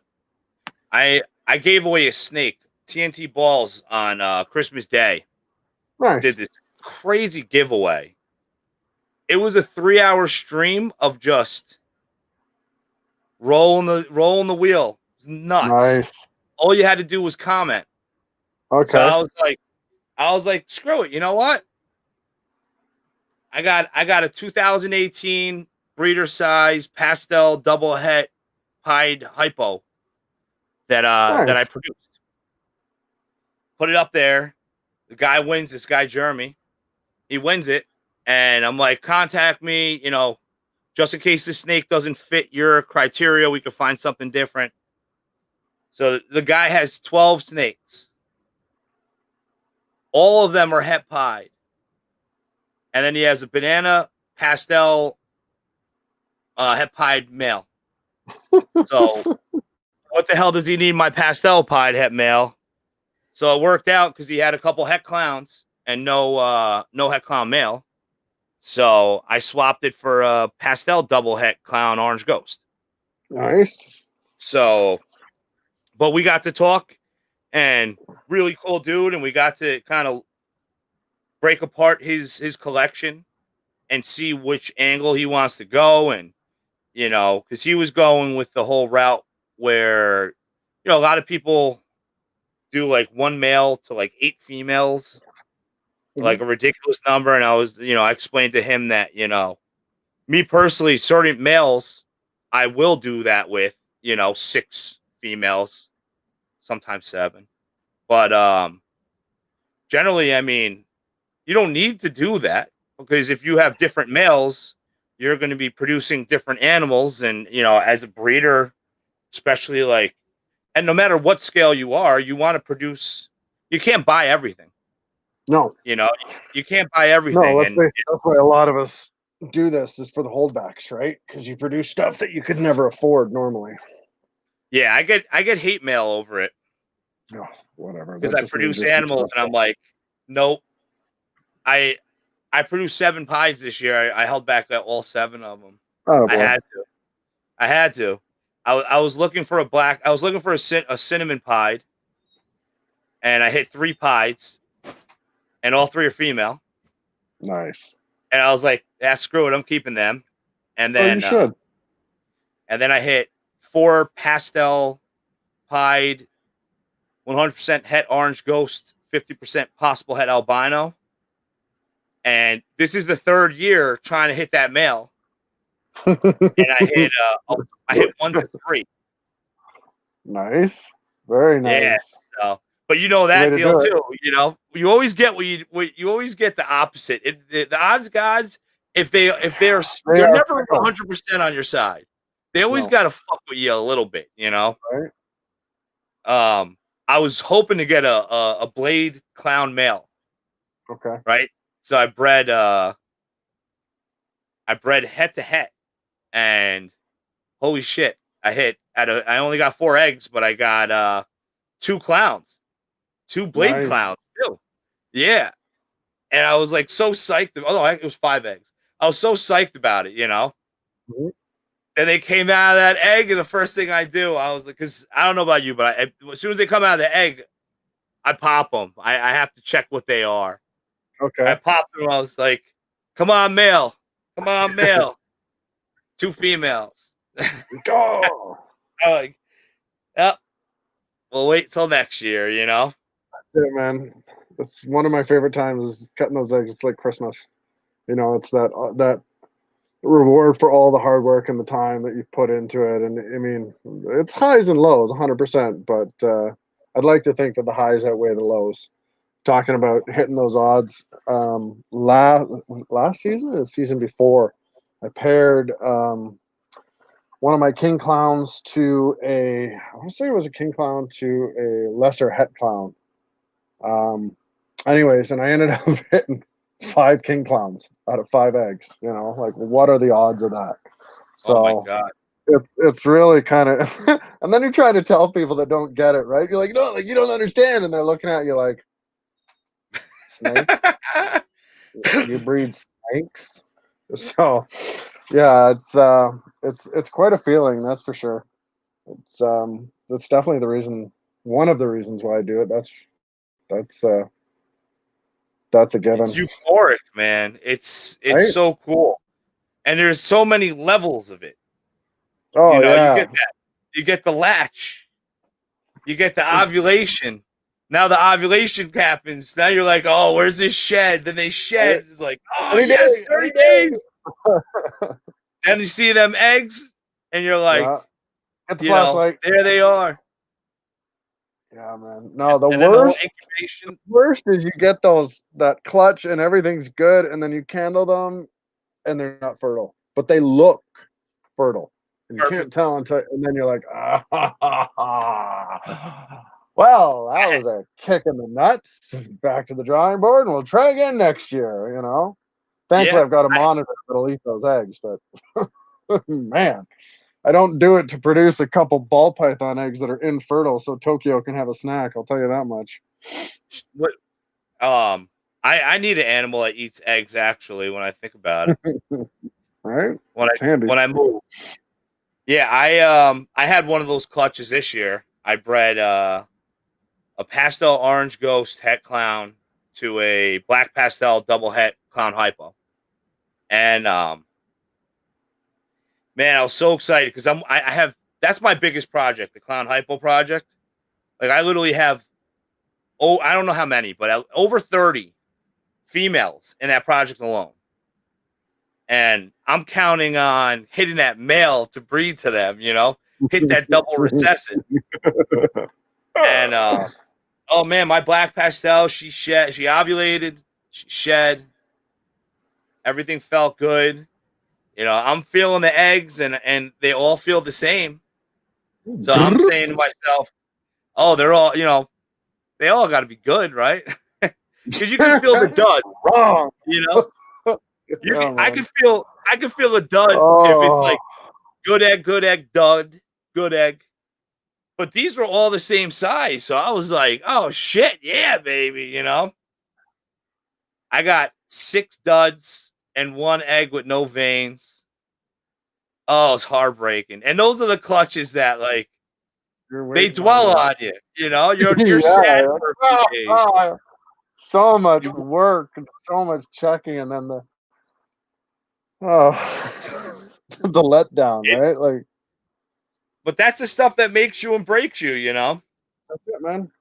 I gave away a snake, TNT balls, on Christmas Day. Nice. Did this crazy giveaway. It was a 3-hour stream of just rolling the wheel. It was nuts. Nice. All you had to do was comment. Okay. So I was like, screw it. You know what? I got a 2018 breeder size pastel double het pied hypo that I produced. Put it up there. The guy wins. This guy Jeremy, he wins it, and I'm like, contact me. You know, just in case the snake doesn't fit your criteria, we could find something different. So the guy has 12 snakes. All of them are het pied. And then he has a banana pastel het pied male. So what the hell does he need my pastel pied het male? So it worked out because he had a couple het clowns and no het clown male. So I swapped it for a pastel double het clown orange ghost. Nice. So, but we got to talk, and really cool dude, and we got to kind of break apart his collection and see which angle he wants to go. And, you know, because he was going with the whole route where, you know, a lot of people do like 1 male to like 8 females, like a ridiculous number. And I was, you know, I explained to him that, you know, me personally, certain males, I will do that with, you know, 6 females, sometimes 7. But generally, I mean, you don't need to do that, because if you have different males, you're going to be producing different animals. And, you know, as a breeder, especially like, and no matter what scale you are, you want to produce, you can't buy everything. No. You know, you can't buy everything. No, And that's why a lot of us do this, is for the holdbacks, right? Because you produce stuff that you could never afford normally. yeah, I get hate mail over it. No, whatever. Because I produce animals, and I'm like, nope. I produced 7 pies this year. I held back all 7 of them. Oh, I had to. I was looking for a cinnamon pied, and I hit 3 pies, and all 3 are female. Nice. And I was like, yeah, screw it, I'm keeping them. And then you should. And then I hit 4 pastel pied, 100% het orange ghost, 50% possible het albino. And this is the 3rd year trying to hit that male. And I hit 1 to 3. Nice. Very nice. Yeah. So, but you know that deal too. You know, you always get you always get the opposite. The odds gods, they're never 100% on your side. They always got to fuck with you a little bit, you know. Right. I was hoping to get a blade clown male. Okay. Right. So I bred het to het, and holy shit, I only got 4 eggs, but I got 2 clowns, 2 blade clowns too. Yeah. And I was like so psyched. Oh no, it was 5 eggs. I was so psyched about it, you know. Mm-hmm. And they came out of that egg, and the first thing I do, I was like, because I don't know about you, but as soon as they come out of the egg, I pop them. I have to check what they are. Okay. I popped them. I was like, come on, male. Come on, male. 2 females. Go. Yep. We'll wait till next year, you know? Yeah, man. It's one of my favorite times is cutting those eggs. It's like Christmas. It's that reward for all the hard work and the time that you've put into it. And I mean, it's highs and lows, 100%. But I'd like to think that the highs outweigh the lows. Talking about hitting those odds, last season, or the season before, I paired one of my king clowns to I want to say it was a king clown to a lesser het clown. Um, Anyways, and I ended up hitting 5 king clowns out of 5 eggs. Like what are the odds of that? Oh my So god. it's really kind of, and then you try to tell people that don't get it, right? You're like, no, like you don't understand, and they're looking at you like, snakes? You breed snakes? So yeah, it's quite a feeling, that's for sure. That's definitely one of the reasons why I do it. That's uh that's a It's given, euphoric, man. It's right? so cool. And there's so many levels of it. You Oh know, you yeah. get that. You get the latch. You get the ovulation. Now the ovulation happens. Now you're like, oh, where's this shed? Then they Right? shed. It's like, oh Any yes, day, 30 any day. days. Then you see them eggs, and you're like, Yeah. Get the flashlight. there they are. Yeah, man. No, the And then the whole worst incubation. worst is you get that clutch and everything's good, and then you candle them and they're not fertile, but they look fertile, and you Perfect. can't tell and then you're like, well, that was a kick in the nuts. Back to the drawing board, and we'll try again next year. Thankfully, Yeah. I've got a monitor that'll eat those eggs, but man, I don't do it to produce a couple ball python eggs that are infertile so Tokyo can have a snack. I'll tell you that much. What I need an animal that eats eggs actually when I think about it. Right? When I It's handy. when I move. Yeah, I had one of those clutches this year. I bred a pastel orange ghost het clown to a black pastel double het clown hypo. And man, I was so excited because I have that's my biggest project, the clown hypo project. Like I literally have I don't know how many, but over 30 females in that project alone. And I'm counting on hitting that male to breed to them, hit that double recessive. And oh man, my black pastel, she ovulated, she shed, everything felt good. I'm feeling the eggs and they all feel the same. So I'm saying to myself, oh, they're all, they all got to be good, right? Because you can feel the dud, Wrong. you know. Yeah, man. I can feel a dud if it's Oh, like good egg, dud, good egg. But these were all the same size, so I was like, oh shit, yeah, baby. I got 6 duds and 1 egg with no veins. Oh, it's heartbreaking. And those are the clutches that like you're they waiting on, dwell right? on you. You're sad Yeah. for a few days. So much You, work and so much checking, and then oh, the letdown, it, right? Like but that's the stuff that makes you and breaks you. that's it, man.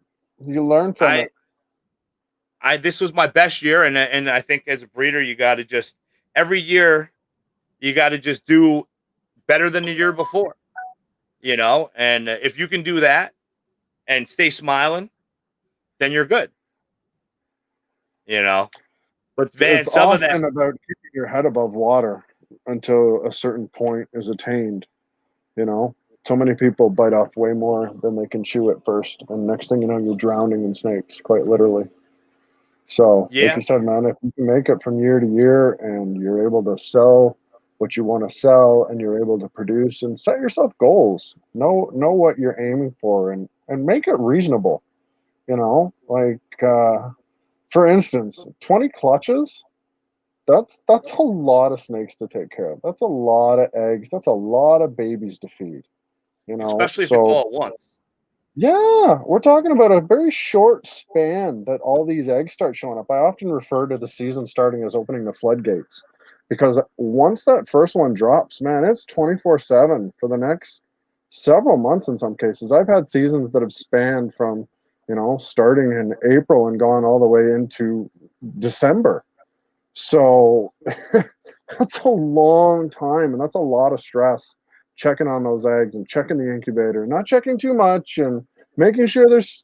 You learn from I it. this was my best year, and I think as a breeder, you got to just every year you got to just do better than the year before. And if you can do that and stay smiling, then you're good. You know, but man, It's some of them, often about keeping your head above water until a certain point is attained. You know, so many people bite off way more than they can chew at first, and next thing you know, you're drowning in snakes, quite literally. So, like yeah, you said, man, if you can make it from year to year and you're able to sell what you want to sell and you're able to produce and set yourself goals, know what you're aiming for and make it reasonable. Like for instance, 20 clutches. That's a lot of snakes to take care of. That's a lot of eggs. That's a lot of babies to feed. especially if it's So all at once. yeah, we're talking about a very short span that all these eggs start showing up. I often refer to the season starting as opening the floodgates because once that first one drops, man, it's 24/7 for the next several months in some cases. I've had seasons that have spanned from, starting in April and gone all the way into December. So that's a long time, and that's a lot of stress checking on those eggs and checking the incubator, not checking too much, and making sure there's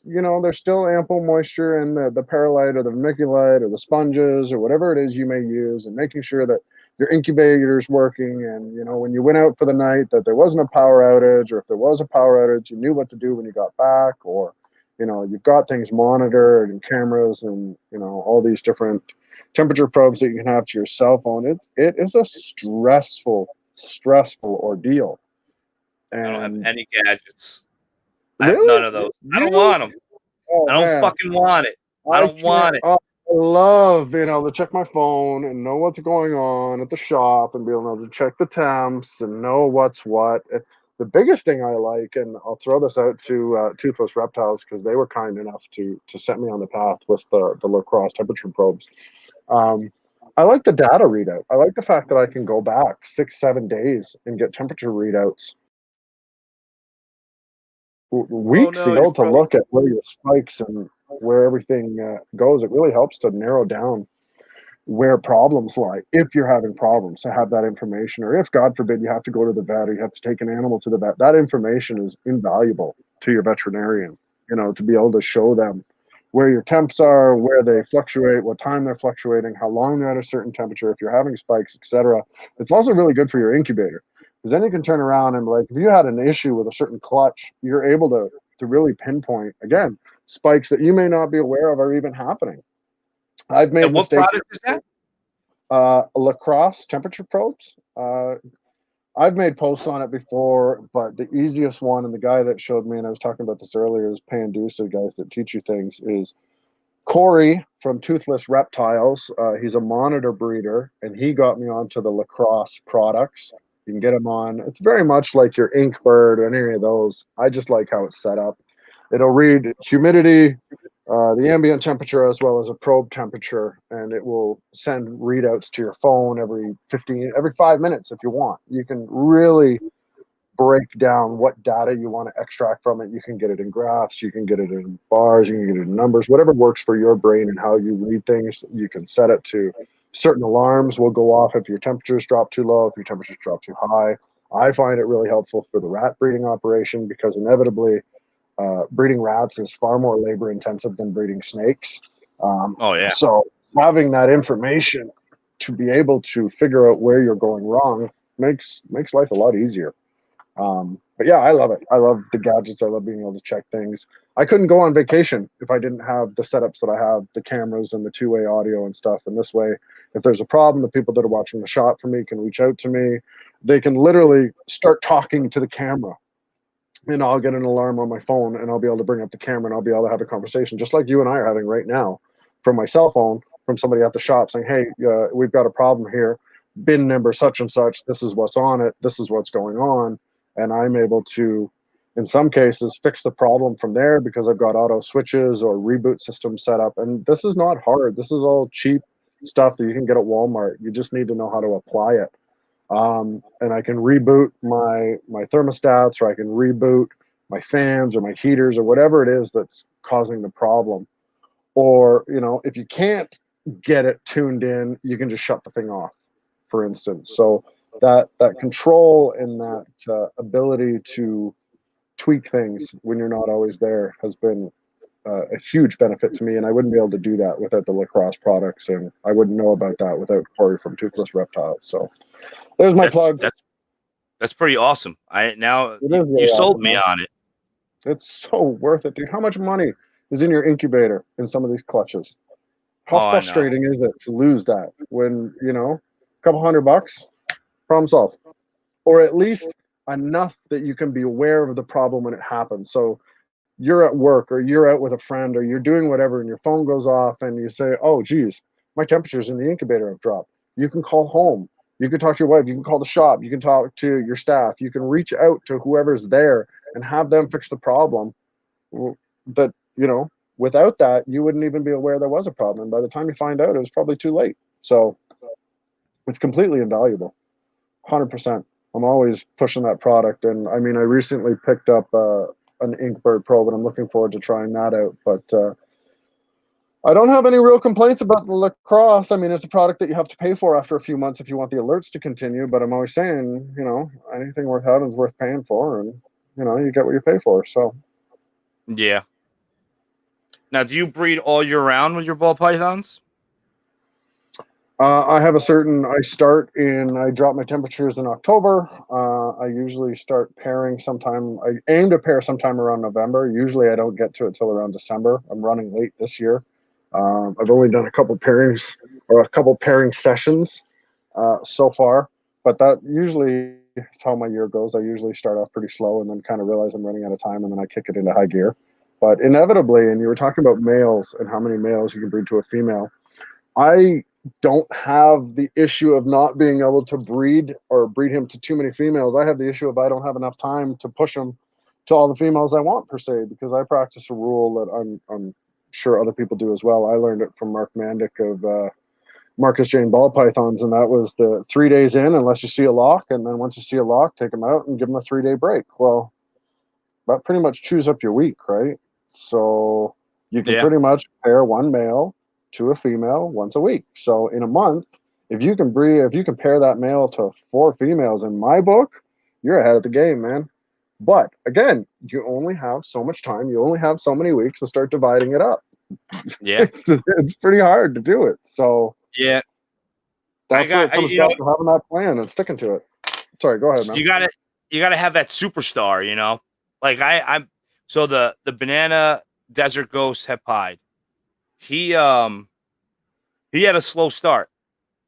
still ample moisture in the perlite or the vermiculite or the sponges or whatever it is you may use, and making sure that your incubator's working, and when you went out for the night that there wasn't a power outage, or if there was a power outage, you knew what to do when you got back, or you've got things monitored and cameras and all these different temperature probes that you can have to your cell phone. It is a stressful ordeal. I don't have And any gadgets. I have none really, of those. I don't you want them. oh I don't man, fucking want it. I I don't can't. want it. I love being able to check my phone and know what's going on at the shop, and being able to check the temps and know what's what. The biggest thing I like, and I'll throw this out to Toothless Reptiles, because they were kind enough to set me on the path with the lacrosse temperature probes. Um, I like the data readout. I like the fact that I can go back 6, 7 days and get temperature readouts Oh weeks no, you ago to froze. look at where your spikes and where everything goes. It really helps to narrow down where problems lie, if you're having problems, to have that information. Or if, God forbid, you have to go to the vet or you have to take an animal to the vet, that information is invaluable to your veterinarian, to be able to show them where your temps are, where they fluctuate, what time they're fluctuating, how long they're at a certain temperature, if you're having spikes, etc. It's also really good for your incubator, because then you can turn around and, like, if you had an issue with a certain clutch, you're able to really pinpoint, again, spikes that you may not be aware of are even happening. I've made And what mistakes. product is that? Lacrosse temperature probes. I've made posts on it before, but the easiest one, and the guy that showed me, and I was talking about this earlier, is Pandusa, guys that teach you things, is Corey from Toothless Reptiles. He's a monitor breeder, and he got me onto the Lacrosse products. You can get them on. It's very much like your Inkbird or any of those. I just like how it's set up. It'll read humidity, the ambient temperature, as well as a probe temperature, and it will send readouts to your phone every 5 minutes if you want. You can really break down what data you want to extract from it. You can get it in graphs, you can get it in bars, you can get it in numbers, whatever works for your brain and how you read things. You can set it to certain alarms will go off if your temperatures drop too low, if your temperatures drop too high. I find it really helpful for the rat breeding operation, because inevitably breeding rats is far more labor intensive than breeding snakes. Oh yeah. So having that information to be able to figure out where you're going wrong makes life a lot easier. But yeah, I love it. I love the gadgets. I love being able to check things. I couldn't go on vacation if I didn't have the setups that I have, the cameras and the two-way audio and stuff. And this way, if there's a problem, the people that are watching the shot for me can reach out to me. They can literally start talking to the camera, and I'll get an alarm on my phone, and I'll be able to bring up the camera, and I'll be able to have a conversation just like you and I are having right now from my cell phone, from somebody at the shop saying, hey, we've got a problem here. Bin number such and such. This is what's on it. This is what's going on. And I'm able to, in some cases, fix the problem from there, because I've got auto switches or reboot systems set up. And this is not hard. This is all cheap stuff that you can get at Walmart. You just need to know how to apply it. And I can reboot my thermostats, or I can reboot my fans or my heaters or whatever it is that's causing the problem. Or, if you can't get it tuned in, you can just shut the thing off, for instance. So that control and that ability to tweak things when you're not always there has been a huge benefit to me, and I wouldn't be able to do that without the Lacrosse products, and I wouldn't know about that without Corey from Toothless Reptiles. So there's my That's plug. that's that's pretty awesome. I now It you, is you really sold awesome, me man. on it. It's so worth it, dude. How much money is in your incubator in some of these clutches? How Oh, I know. frustrating is it to lose that when, a couple $100, problem solved. Or at least enough that you can be aware of the problem when it happens. So you're at work, or you're out with a friend, or you're doing whatever, and your phone goes off, and you say, oh, geez, my temperatures in the incubator have dropped. You can call home. You can talk to your wife. You can call the shop. You can talk to your staff. You can reach out to whoever's there and have them fix the problem. That, without that, you wouldn't even be aware there was a problem. And by the time you find out, it was probably too late. So it's completely invaluable. 100%. I'm always pushing that product. And I mean, I recently picked up an Inkbird Pro, but I'm looking forward to trying that out. But I don't have any real complaints about the lacrosse. I mean, it's a product that you have to pay for after a few months if you want the alerts to continue. But I'm always saying, you know, anything worth having is worth paying for, and you know, you get what you pay for. So Yeah. Now, do you breed all year round with your ball pythons? I have a certain. I drop my temperatures in October. I usually start pairing sometime. I aim to pair sometime around November. Usually, I don't get to it till around December. I'm running late this year. I've only done a couple pairings or a couple pairing sessions so far, but that usually is how my year goes. I usually start off pretty slow and then kind of realize I'm running out of time, and then I kick it into high gear. But inevitably, and you were talking about males and how many males you can breed to a female. I don't have the issue of not being able to breed or breed him to too many females. I have the issue of I don't have enough time to push him to all the females I want per se, because I practice a rule that I'm sure other people do as well. I learned it from Mark Mandick of Marcus Jane Ball Pythons, and that was the 3 days in unless you see a lock, and then once you see a lock, take them out and give them a 3-day break. Well, that pretty much chews up your week, right? So you can Yeah. pretty much pair one male to a female once a week. So in a month, if you can pair that male to 4 females in my book, you're ahead of the game, man. But again, you only have so much time. You only have so many weeks to start dividing it up. Yeah. It's pretty hard to do it. So Yeah. that's where it comes You know, down to having that plan and sticking to it. Sorry, go ahead, man. you gotta have that superstar, you know. Like I'm so the banana desert ghost het pied. He had a slow start.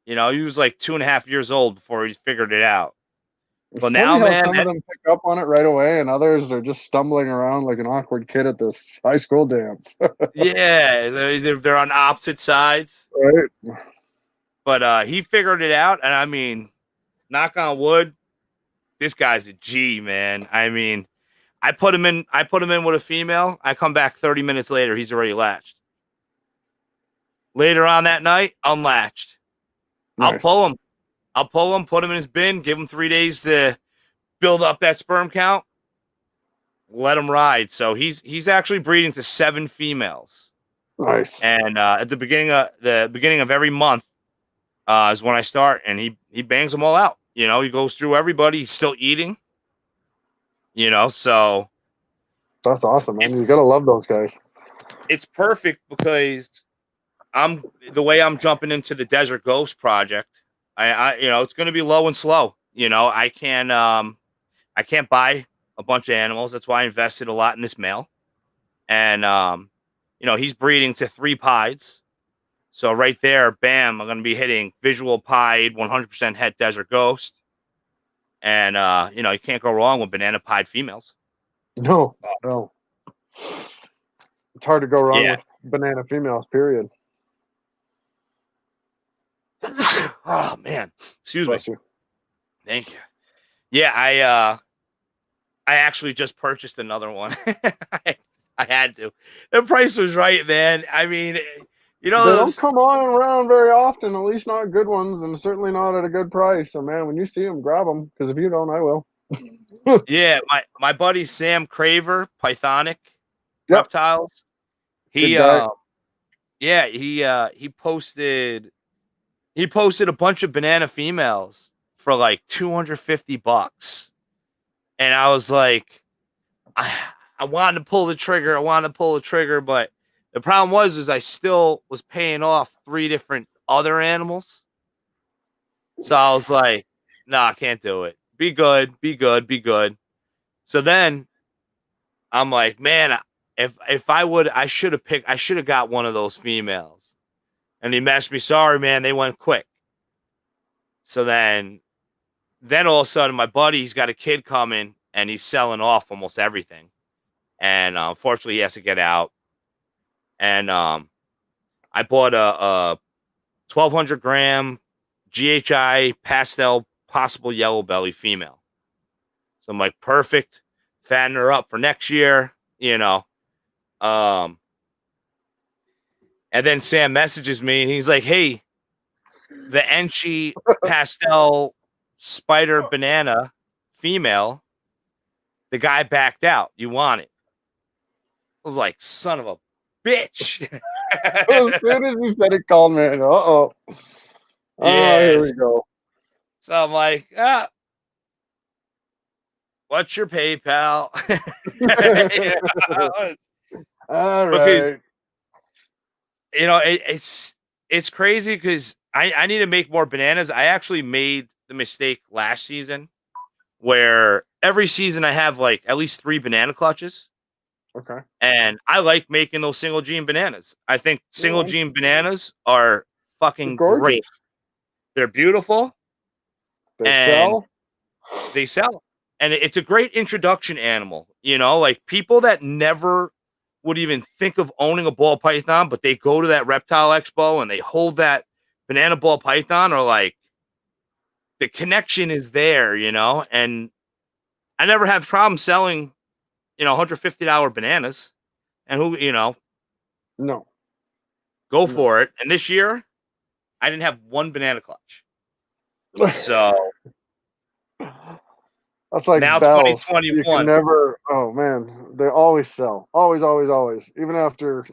You know, he was like 2.5 years old before he figured it out. It's But funny now, how man, some of them pick up on it right away, and others are just stumbling around like an awkward kid at this high school dance. yeah, they're on opposite sides. Right? But he figured it out, and I mean, knock on wood, this guy's a G, man. I mean, I put him in with a female. I come back 30 minutes later, he's already latched. Later on that night, unlatched. I'll Nice. pull him. Put him in his bin, give him 3 days to build up that sperm count, let him ride. So he's actually breeding to 7 females. Nice. And at the beginning of every month is when I start, and he bangs them all out. You know, he goes through everybody. He's still eating. You know, so That's awesome, man. You gotta love those guys. it's perfect because the way I'm jumping into the Desert Ghost project. I you know, it's going to be low and slow. You know, I can't buy a bunch of animals. That's why I invested a lot in this male. And you know, he's breeding to 3 pieds. So right there, bam, I'm going to be hitting visual pied, 100% het Desert Ghost. And you know, you can't go wrong with banana pied females. No. It's hard to go wrong Yeah. with banana females, period. Oh man, excuse Bless me. you. Thank you. Yeah, I actually just purchased another one. I had to. The price was right, man. I mean, you know, They don't come on around very often, at least not good ones, and certainly not at a good price. So, man, when you see them, grab them, because if you don't, I will. yeah, my buddy Sam Craver, Pythonic Yep. Reptiles. Good guy. Yeah, he posted a bunch of banana females for like $250. And I was like, I wanted to pull the trigger, but the problem was I still was paying off 3 different other animals. So I was like, no, I can't do it. Be good, be good, be good. So then I'm like, man, if I should have got one of those females. And he messaged me, sorry, man, they went quick. So then all of a sudden my buddy, he's got a kid coming and he's selling off almost everything. And unfortunately he has to get out. And I bought a 1,200 gram GHI pastel possible yellow belly female. So I'm like, perfect. Fatten her up for next year, you know. And then Sam messages me and he's like, hey, the Enchi pastel spider banana female. The guy backed out. You want it? I was like, son of a bitch. As soon as you said it, called me. Uh-oh. Oh, here we Yes. go. So I'm like, what's your PayPal? You know, All because right. it's crazy because I need to make more bananas. I actually made the mistake last season where every season I have like at least 3 banana clutches. Okay. And I like making those single gene bananas. I think single Well, gene bananas are they're fucking great. gorgeous. They're beautiful They and sell. they sell. And it's a great introduction animal. Like people that never would even think of owning a ball python, but they go to that reptile expo and they hold that banana ball python, or like the connection is there, and I never have problem selling, $150 bananas, and who, No. go No. for it. And this year I didn't have one banana clutch. So That's like now bells. You can 2021. never. Oh man, they always sell. Always, always, always. Even after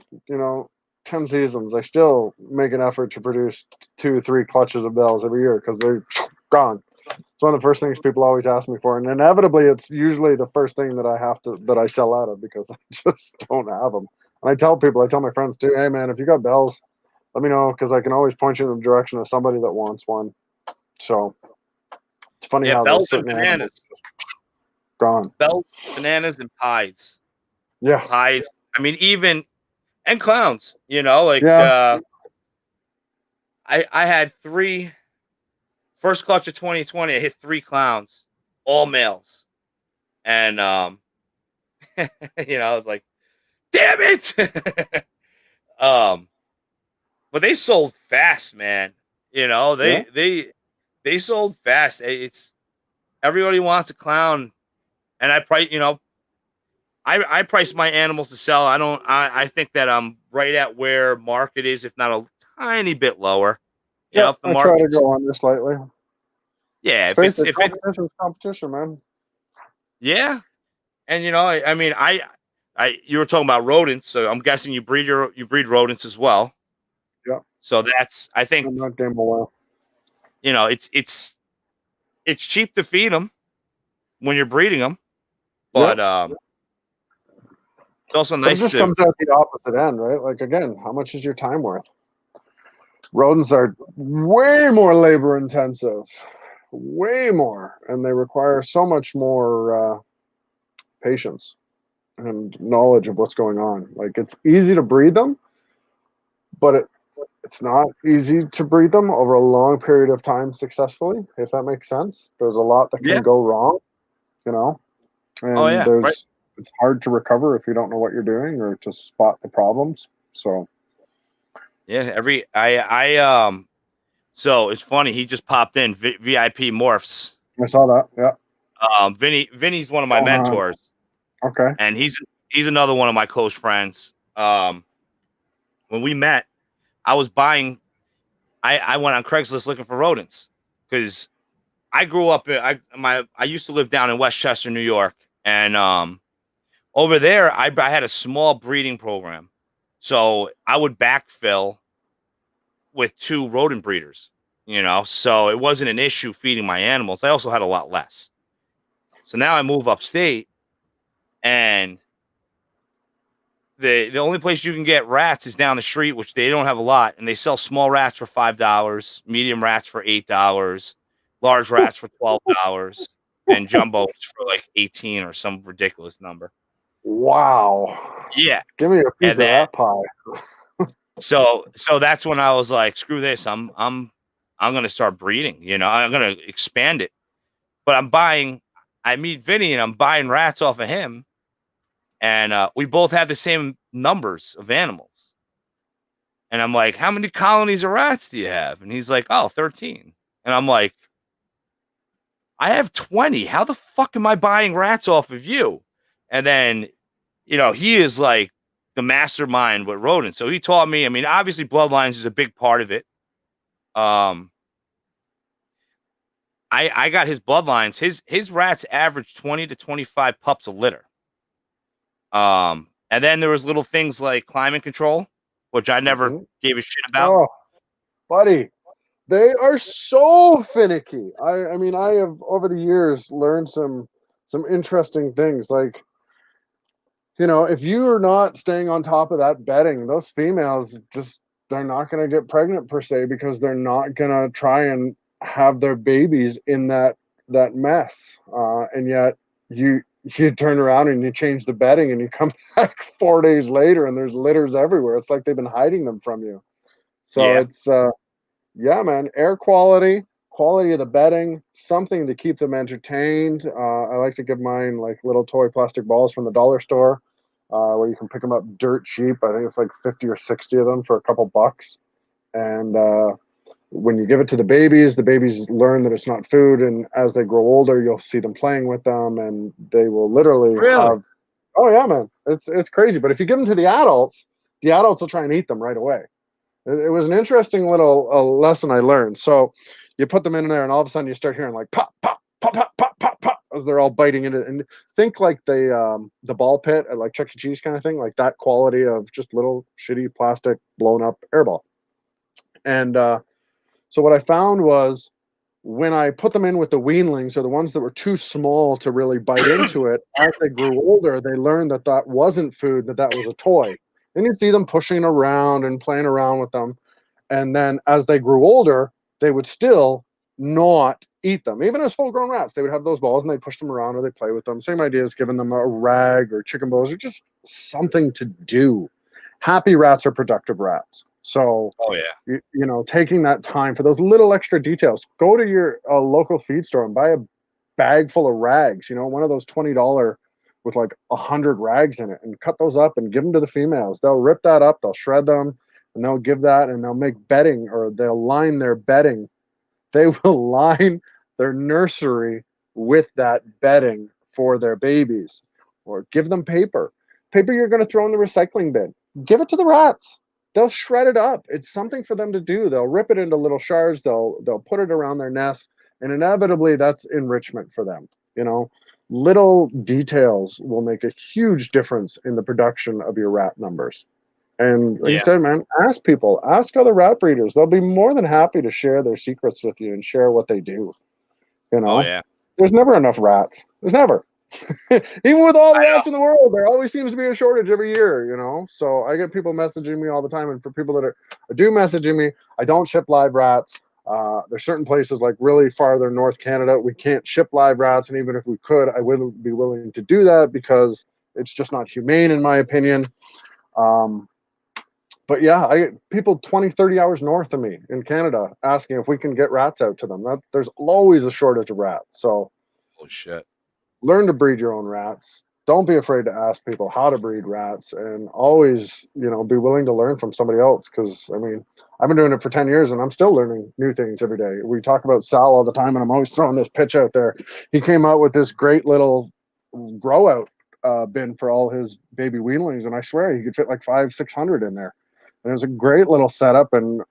10 seasons, I still make an effort to produce 2, 3 clutches of bells every year because they're gone. It's one of the first things people always ask me for, and inevitably, it's usually the first thing that I sell out of because I just don't have them. And I tell my friends too, hey man, if you got bells, let me know because I can always point you in the direction of somebody that wants one. So it's funny Yeah, how bells those and certain animals bananas. gone. Bells, bananas, and pies. Yeah, Pies. I mean, even and clowns, like yeah. I had 3 first clutch of 2020, I hit 3 clowns, all males. And I was like, damn it. um, but they sold fast, man. Yeah. They sold fast. It's everybody wants a clown, and I price my animals to sell. I think that I'm right at where market is, if not a tiny bit lower. Yeah, If the I try to market's, go under slightly. yeah, Let's if face it's it, if it's competition's competition, man. yeah. And I mean, you were talking about rodents, so I'm guessing you breed rodents as well. Yeah, So that's, I think, I'm not damn well. it's cheap to feed them when you're breeding them, Yep. but it's also But it nice just to. comes out the opposite end, right? Like again, how much is your time worth? Rodents are way more labor intensive, way more, and they require so much more patience and knowledge of what's going on. Like it's easy to breed them, but it's not easy to breed them over a long period of time successfully, if that makes sense. There's a lot that Yeah. can go wrong, you know, Oh and yeah. Right. it's hard to recover if you don't know what you're doing or to spot the problems. So Yeah. So it's funny. He just popped in. VIP Morphs. I saw that. Yeah. Vinny's one of my Going on. mentors, Okay. and he's another one of my close friends. When we met, I was buying. I went on Craigslist looking for rodents because I grew up. I used to live down in Westchester, New York, and over there I had a small breeding program, so I would backfill with 2 rodent breeders. So it wasn't an issue feeding my animals. I also had a lot less. So now I move upstate, and the only place you can get rats is down the street, which they don't have a lot, and they sell small rats for $5, medium rats for $8, large rats for $12, and jumbos for like 18 or some ridiculous number. Wow. Yeah, Give me a piece and of then that pie. so that's when I was like, screw this, I'm gonna start breeding. I'm gonna expand it. But I meet Vinny and I'm buying rats off of him, and we both have the same numbers of animals. And I'm like, how many colonies of rats do you have? And he's like, oh, 13. And I'm like, I have 20. How the fuck am I buying rats off of you? And then, he is like the mastermind with rodents. So he taught me, I mean, obviously bloodlines is a big part of it. I I got his bloodlines. His rats average 20 to 25 pups a litter. And then there was little things like climate control, which I never gave a shit about. Oh, buddy, they are so finicky. I mean, I have over the years learned some interesting things. Like, you know, if you are not staying on top of that bedding, those females just they're not going to get pregnant per se because they're not going to try and have their babies in that mess. And yet you turn around and you change the bedding and you come back 4 days later and there's litters everywhere. It's like they've been hiding them from you. So Yeah. it's yeah, man, air quality, quality of the bedding, something to keep them entertained. I like to give mine like little toy plastic balls from the dollar store, where you can pick them up dirt cheap. I think it's like 50 or 60 of them for a couple bucks. And when you give it to the babies learn that it's not food. And as they grow older, you'll see them playing with them, and they will literally Really? have. Oh yeah, man, it's crazy. But if you give them to the adults will try and eat them right away. It was an interesting little lesson I learned. So you put them in there, and all of a sudden you start hearing like pop, pop, pop, pop, pop, pop, pop, as they're all biting into it. And think like the ball pit at like Chuck E. Cheese kind of thing, like that quality of just little shitty plastic blown up airball. And so what I found was when I put them in with the weanlings, or the ones that were too small to really bite into it, as they grew older, they learned that that wasn't food, that was a toy. And you'd see them pushing around and playing around with them. And then as they grew older, they would still not eat them. Even as full grown rats, they would have those balls and they push them around or they play with them. Same idea as giving them a rag or chicken balls or just something to do. Happy rats are productive rats. So, Oh yeah. you know, taking that time for those little extra details. Go to your local feed store and buy a bag full of rags, you know, one of those $20 with like 100 rags in it, and cut those up and give them to the females. They'll rip that up, they'll shred them, and they'll give that, and they'll make bedding, or they'll line their bedding. They will line their nursery with that bedding for their babies, or give them paper you're going to throw in the recycling bin. Give it to the rats. They'll shred it up. It's something for them to do. They'll rip it into little shards. They'll put it around their nest, and inevitably that's enrichment for them. You know, little details will make a huge difference in the production of your rat numbers. And like I Yeah. said, man, ask people, ask other rat breeders. They'll be more than happy to share their secrets with you and share what they do. You Oh know, yeah. there's never enough rats. There's never. Even with all the I know. rats in the world, there always seems to be a shortage every year, you know. So I get people messaging me all the time, and for people that do messaging me, I don't ship live rats. There's certain places like really farther north Canada we can't ship live rats, and even if we could, I wouldn't be willing to do that because it's just not humane in my opinion. But yeah, I get people 20, 30 hours north of me in Canada asking if we can get rats out to them. There's always a shortage of rats. So Holy shit. learn to breed your own rats. Don't be afraid to ask people how to breed rats, and always, you know, be willing to learn from somebody else. Because I mean, I've been doing it for 10 years and I'm still learning new things every day. We talk about Sal all the time, and I'm always throwing this pitch out there. He came out with this great little grow out bin for all his baby weanlings, and I swear he could fit like 500-600 in there. And it was a great little setup, and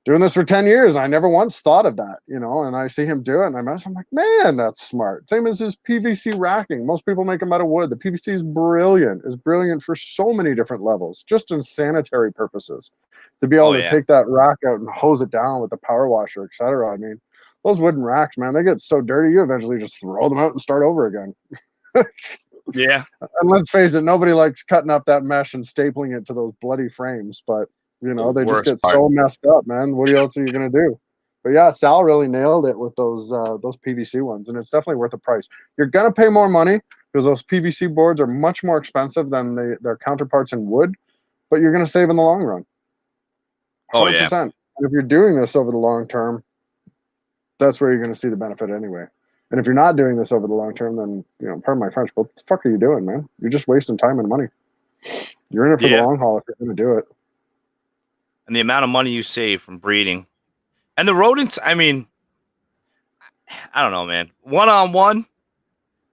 doing this for 10 years, I never once thought of that, you know, and I see him do it, and I'm like, man, that's smart. Same as his PVC racking. Most people make them out of wood. The PVC is brilliant for so many different levels, just in sanitary purposes. To be able Oh to yeah. take that rack out and hose it down with the power washer, etc. I mean, those wooden racks, man, they get so dirty, you eventually just throw them out and start over again. Yeah. And let's face it, nobody likes cutting up that mesh and stapling it to those bloody frames, but you The know, they just worst get part. so messed up, man. What else are you gonna do? But yeah, Sal really nailed it with those PVC ones, and it's definitely worth the price. You're gonna pay more money because those PVC boards are much more expensive than their counterparts in wood, but you're gonna save in the long run. Oh yeah. 100%. And if you're doing this over the long term, that's where you're gonna see the benefit anyway. And if you're not doing this over the long term, then you know, pardon my French, but what the fuck are you doing, man? You're just wasting time and money. You're in it for the Yeah. long haul if you're gonna do it. And the amount of money you save from breeding. And the rodents, I mean, I don't know, man. One on one,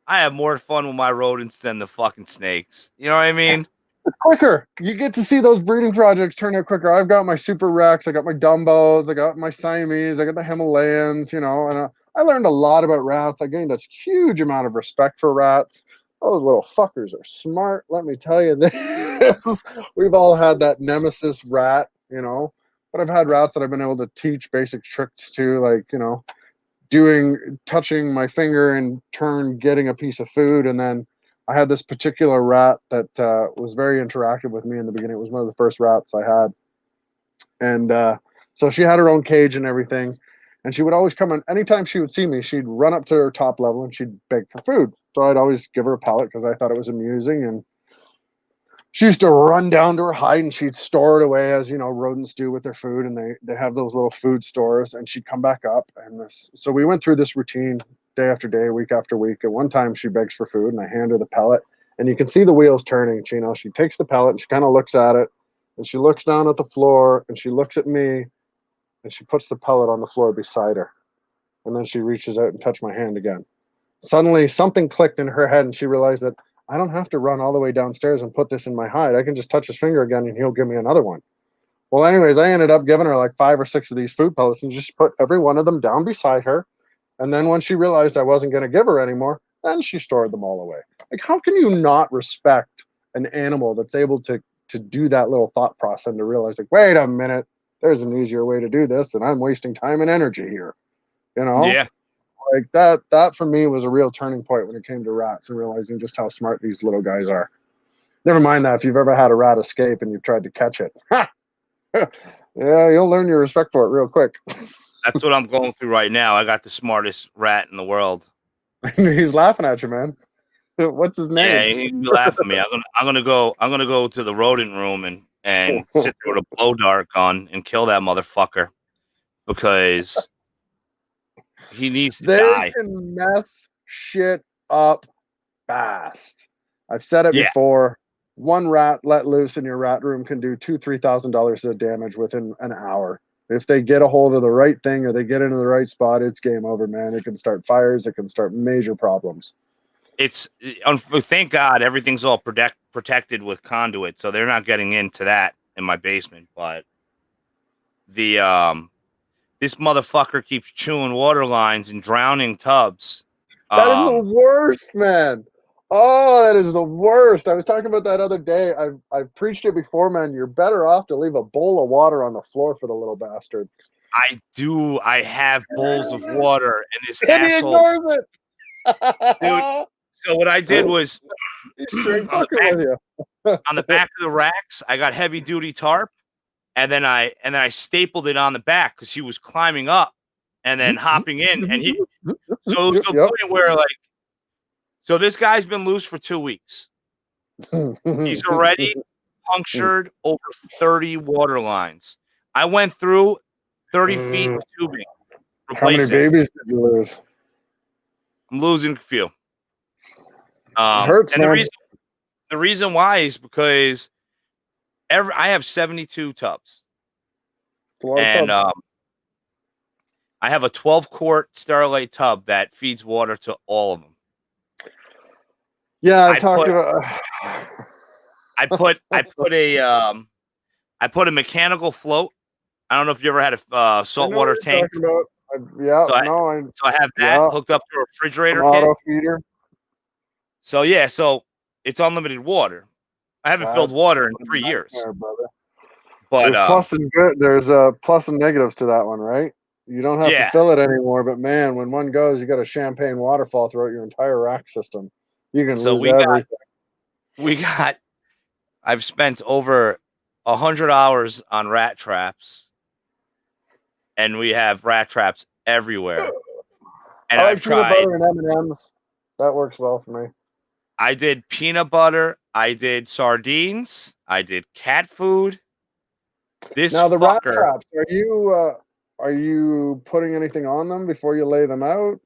I have more fun with my rodents than the fucking snakes. You know what I mean? It's quicker. You get to see those breeding projects turn out quicker. I've got my super Rex, I got my Dumbos, I got my Siamese, I got the Himalayans, you know, and I learned a lot about rats. I gained a huge amount of respect for rats. Those little fuckers are smart. Let me tell you this. We've all had that nemesis rat, you know, but I've had rats that I've been able to teach basic tricks to, like, you know, touching my finger and getting a piece of food. And then I had this particular rat that was very interactive with me in the beginning. It was one of the first rats I had. And so she had her own cage and everything. And she would always come in. Anytime she would see me, she'd run up to her top level and she'd beg for food. So I'd always give her a pellet because I thought it was amusing. And she used to run down to her hide and she'd store it away, as you know rodents do with their food, and they have those little food stores, and she'd come back up. And so we went through this routine day after day, week after week. And one time she begs for food and I hand her the pellet, and you can see the wheels turning. She, you know, she takes the pellet and she kind of looks at it, and she looks down at the floor and she looks at me, and she puts the pellet on the floor beside her, and then she reaches out and touches my hand again. Suddenly something clicked in her head and she realized that I don't have to run all the way downstairs and put this in my hide. I can just touch his finger again and he'll give me another one. Well, anyways, I ended up giving her like 5 or 6 of these food pellets and just put every one of them down beside her. And then when she realized I wasn't going to give her anymore, then she stored them all away. Like, how can you not respect an animal that's able to do that little thought process and to realize, like, wait a minute, there's an easier way to do this, and I'm wasting time and energy here. You know? Yeah. Like that for me was a real turning point when it came to rats and realizing just how smart these little guys are. Never mind that if you've ever had a rat escape and you've tried to catch it. Yeah, you'll learn your respect for it real quick. That's what I'm going through right now. I got the smartest rat in the world. He's laughing at you, man. What's his Yeah, name? he laugh at me. I'm gonna go to the rodent room and sit there with a blow dart gun and kill that motherfucker because he needs to They die. can mess shit up fast. I've said it Yeah, before. One rat let loose in your rat room can do $2,000-3,000 of damage within an hour. If they get a hold of the right thing or they get into the right spot, it's game over, man. It can start fires. It can start major problems. thank God everything's all protected with conduit, so they're not getting into that in my basement. But the this motherfucker keeps chewing water lines and drowning tubs. That is the worst, man. Oh, that is the worst. I was talking about that other day. I've preached it before, man. You're better off to leave a bowl of water on the floor for the little bastard. I do. I have bowls of water, and this And he asshole, ignores dude. it. So what I did was He's straight on the fucking back with you. on the back of the racks, I got heavy duty tarp, and then I stapled it on the back because he was climbing up and then hopping in, and he so it was to the point where so this guy's been loose for 2 weeks. He's already punctured over 30 water lines. I went through 30 feet of tubing. How many babies did you lose? I'm losing a few. It hurts, and man. the reason why is because I have 72 tubs. And I have a 12-quart Sterilite tub that feeds water to all of them. Yeah, I've talked about. I put a mechanical float. I don't know if you ever had a saltwater tank. So I have that hooked up to a refrigerator kit. Auto feeder. So yeah, so it's unlimited water. I haven't filled water in 3 years. Brother. But there's plus and negatives to that one, right? You don't have to fill it anymore, but man, when one goes, you got a champagne waterfall throughout your entire rack system. You can lose everything. I've spent over 100 hours on rat traps, and we have rat traps everywhere. And I've tried peanut butter and M&Ms. That works well for me. I did peanut butter. I did sardines. I did cat food. Now the rat traps, are you putting anything on them before you lay them out?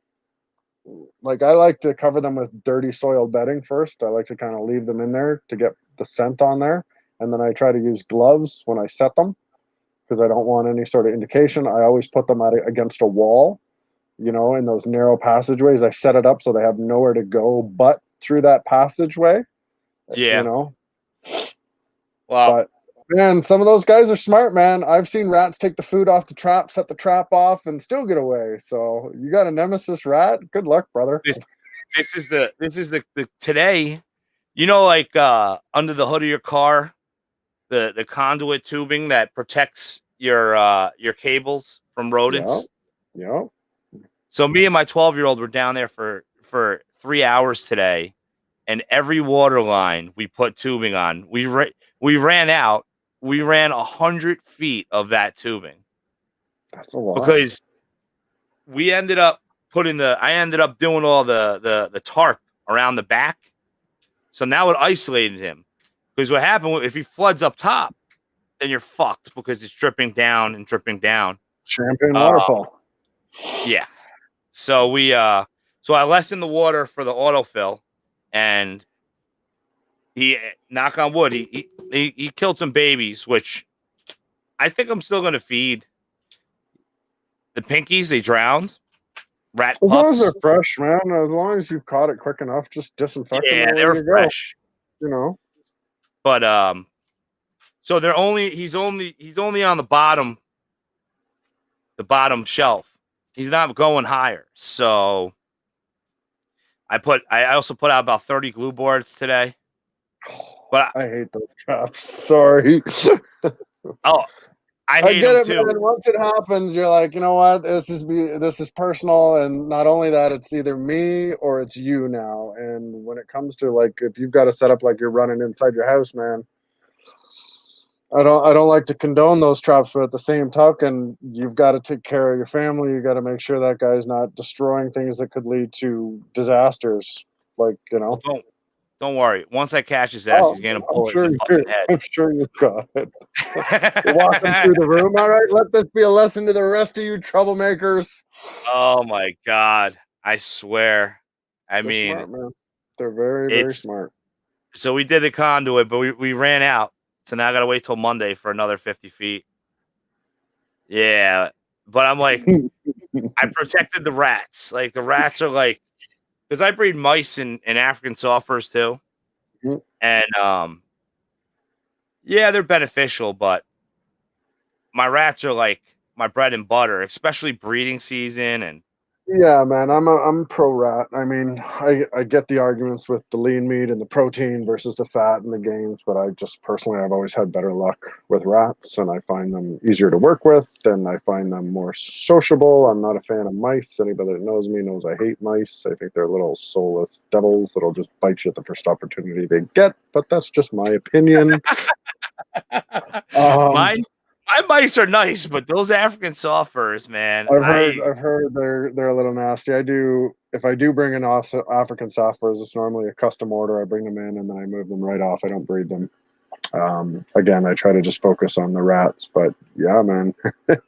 Like, I like to cover them with dirty soil bedding first. I like to kind of leave them in there to get the scent on there, and then I try to use gloves when I set them because I don't want any sort of indication. I always put them against a wall, you know, in those narrow passageways. I set it up so they have nowhere to go but through that passageway. Yeah. You know. Well, Man, some of those guys are smart, man. I've seen rats take the food off the trap, set the trap off, and still get away. So you got a nemesis rat? Good luck, brother. This this is the today. You know, like under the hood of your car, the conduit tubing that protects your cables from Yeah, rodents. yeah. So me and my 12-year-old were down there for 3 hours today, and every water line we put tubing on, we ran out. We ran 100 feet of that tubing That's a lot. because we ended up I ended up doing all the tarp around the back. So now it isolated him. Because what happened if he floods up top, then you're fucked because it's dripping down and dripping down. Champion Uh, waterfall. yeah. So so I lessened the water for the autofill, and he, knock on wood, he killed some babies, which I think I'm still gonna feed. The pinkies, they drowned. Rat As long as they're pups. fresh, man. As long as you've caught it quick enough, just disinfect them Yeah, and they away were you go. fresh. You know. But so he's only on the bottom shelf. He's not going higher. So I also put out about 30 glue boards today. But I hate those traps. Sorry. oh, I I hate get them it, too. man. Once it happens, you're like, you know what? This is personal, and not only that, it's either me or it's you now. And when it comes to like, if you've got to set up like you're running inside your house, man, I don't like to condone those traps, but at the same token, you've got to take care of your family. You got to make sure that guy's not destroying things that could lead to disasters. Like, you Well, know. don't worry. Once I catch his ass, Oh, he's gonna bullet in the I'm sure you got it. fucking Walk him through the head. room. All right, let this be a lesson to the rest of you troublemakers. Oh my god! I swear. I They're mean, smart, man. They're very, very it's smart. so we did the conduit, but we ran out. So now I gotta wait till Monday for another 50 feet. Yeah, but I'm like, I protected the rats. Like the rats are like, because I breed mice and African softers too, and yeah, they're beneficial, but my rats are like my bread and butter, especially breeding season. And Yeah, man, I'm pro rat. I mean, I get the arguments with the lean meat and the protein versus the fat and the gains, but I just personally I've always had better luck with rats, and I find them easier to work with, and I find them more sociable. I'm not a fan of mice. Anybody that knows me knows I hate mice. I think they're little soulless devils that'll just bite you at the first opportunity they get. But that's just my opinion. Um, mine, my mice are nice, but those African softers, man, I've heard they're a little nasty. If I do bring in African softwares, it's normally a custom order. I bring them in and then I move them right off. I don't breed them. Again, I try to just focus on the rats. But yeah, man. The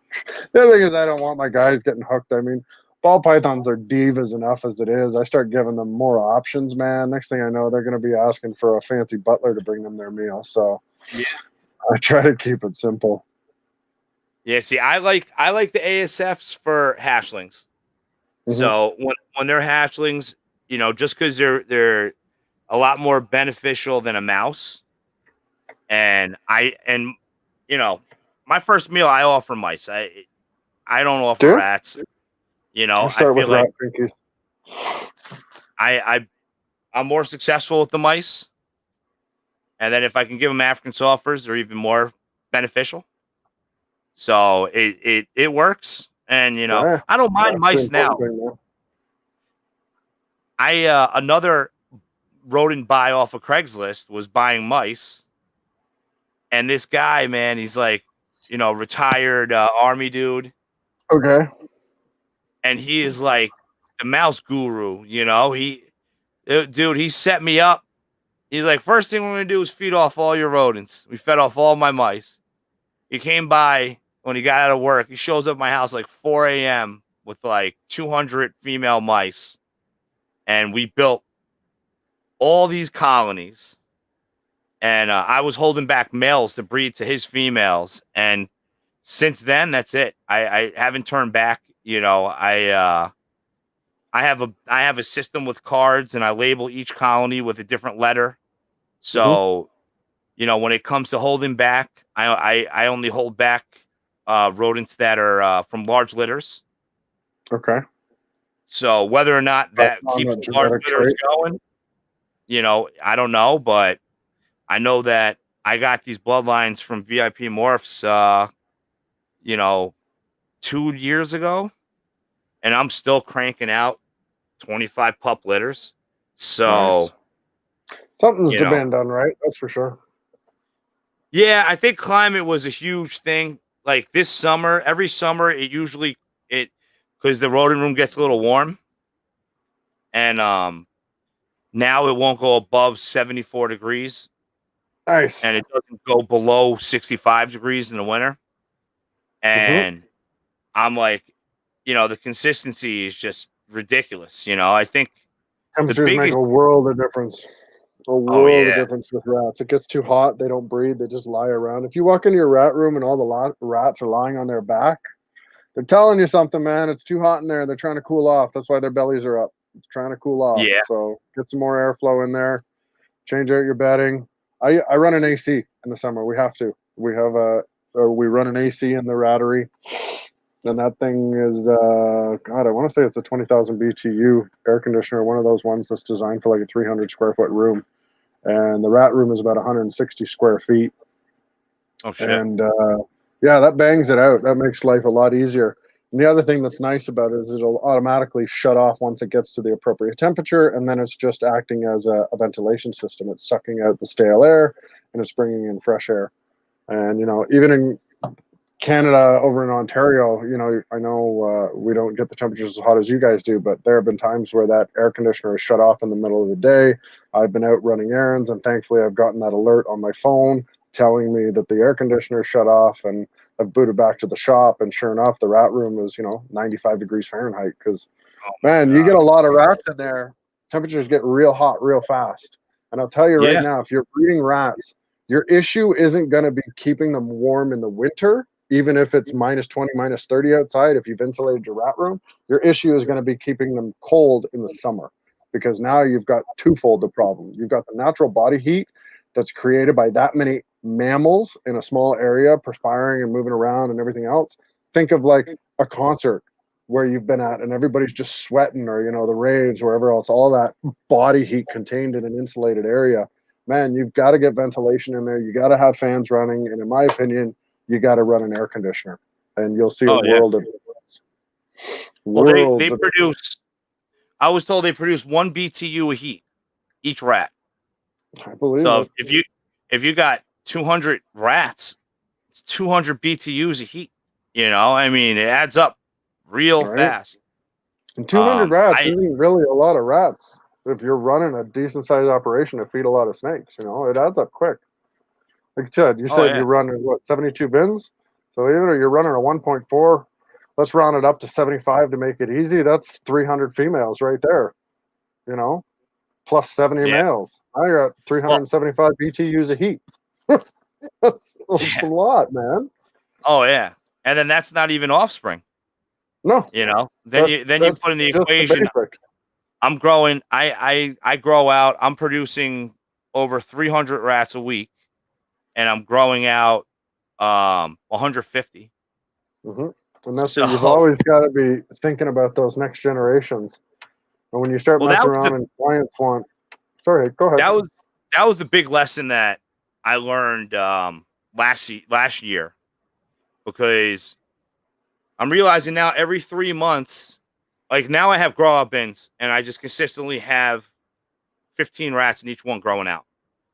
other thing is I don't want my guys getting hooked. I mean, ball pythons are divas enough as it is. I start giving them more options, man. Next thing I know, they're going to be asking for a fancy butler to bring them their meal. So yeah, I try to keep it simple. yeah. See, I like the ASFs for hatchlings. Hmm. So when they're hatchlings, just because they're a lot more beneficial than a mouse, and you know, my first meal I offer mice. I don't offer Do rats. I I start with feel like rat pinkies? I, I I'm more successful with the mice, and then if I can give them African softers, they're even more beneficial. So it works, and Yeah, I don't mind that's the mice important now. thing, man. I another rodent buy off of Craigslist was buying mice, and this guy, man, he's like, retired army dude, Okay. and he is like the mouse guru. Dude, he set me up. He's like, first thing we're gonna do is feed off all your rodents. We fed off all my mice. He came by when he got out of work. He shows up at my house like 4 a.m. with like 200 female mice, and we built all these colonies. And I was holding back males to breed to his females, and since then, that's it. I haven't turned back. I have a system with cards, and I label each colony with a different letter. Hmm. So when it comes to holding back, I only hold back rodents that are from large litters. Okay. So whether or not That's that on keeps a the large genetic litters trait. going, I don't know, but I know that I got these bloodlines from VIP morphs, you know, 2 years ago, and I'm still cranking out 25 pup litters. So, Nice. Something's you know, been done right. That's for sure. yeah, I think climate was a huge thing. Like this summer, every summer, it because the rodent room gets a little warm, and now it won't go above 74 degrees, Nice. and it doesn't go below 65 degrees in the winter. Mm-hmm. And I'm like, the consistency is just ridiculous. I think the Temperatures make a biggest. world of difference. A Oh world of yeah, difference with rats. It gets too hot, they don't breathe, they just lie around. If you walk into your rat room and all the rats are lying on their back, they're telling you something, man. It's too hot in there. They're trying to cool off. That's why their bellies are up. It's trying to cool off. yeah. So get some more airflow in there. Change out your bedding. I run an AC in the summer. We have to. We run an AC in the rattery, and that thing is God. I want to say it's a 20,000 BTU air conditioner. One of those ones that's designed for like a 300 square foot room, and the rat room is about 160 square feet. Oh shit. And yeah, that bangs it out. That makes life a lot easier. And the other thing that's nice about it is it'll automatically shut off once it gets to the appropriate temperature, and then it's just acting as a ventilation system. It's sucking out the stale air and it's bringing in fresh air. And even in Canada, over in Ontario, I know we don't get the temperatures as hot as you guys do, but there have been times where that air conditioner is shut off in the middle of the day. I've been out running errands, and thankfully, I've gotten that alert on my phone telling me that the air conditioner is shut off, and I've booted back to the shop, and sure enough, the rat room is 95 degrees Fahrenheit. Because Oh my man, you get god. a lot of rats in there, temperatures get real hot real fast. And I'll tell you right Yeah. now, if you're breeding rats, your issue isn't going to be keeping them warm in the winter, even if it's minus 20, minus 30 outside. If you've insulated your rat room, your issue is going to be keeping them cold in the summer, because now you've got twofold the problem. You've got the natural body heat that's created by that many mammals in a small area, perspiring and moving around and everything else. Think of like a concert where you've been at and everybody's just sweating, or the raves, wherever else, all that body heat contained in an insulated area. Man, you've got to get ventilation in there. You got to have fans running, and in my opinion, you got to run an air conditioner, and you'll see a Oh yeah. world of difference. Well, they Worlds of produce. I was told they produce 1 BTU of heat each rat. I believe So it. if you got 200 rats, it's 200 BTUs of heat. I mean, it adds up real Right? fast. And 200 rats I isn't really a lot of rats if you're running a decent sized operation to feed a lot of snakes. It adds up quick. Like you Oh said yeah. you're running what, 72 bins? So even if you're running a 1.4, let's round it up to 75 to make it easy. That's 300 females right there, you know, plus 70 Yeah. males. I got Well, 375 BTUs of heat. That's a yeah. lot, man. Oh yeah. And then that's not even offspring. No, Then you that's put in the just the equation. basics. I'm growing. I grow out. I'm producing over 300 rats a week, and I'm growing out 150. hmm And that's it. You've So, always got to be thinking about those next generations. And when you start well, messing around and clients want, sorry, go ahead. that was that was the big lesson that I learned last year, because I'm realizing now every 3 months, like now I have grow out bins, and I just consistently have 15 rats in each one growing out.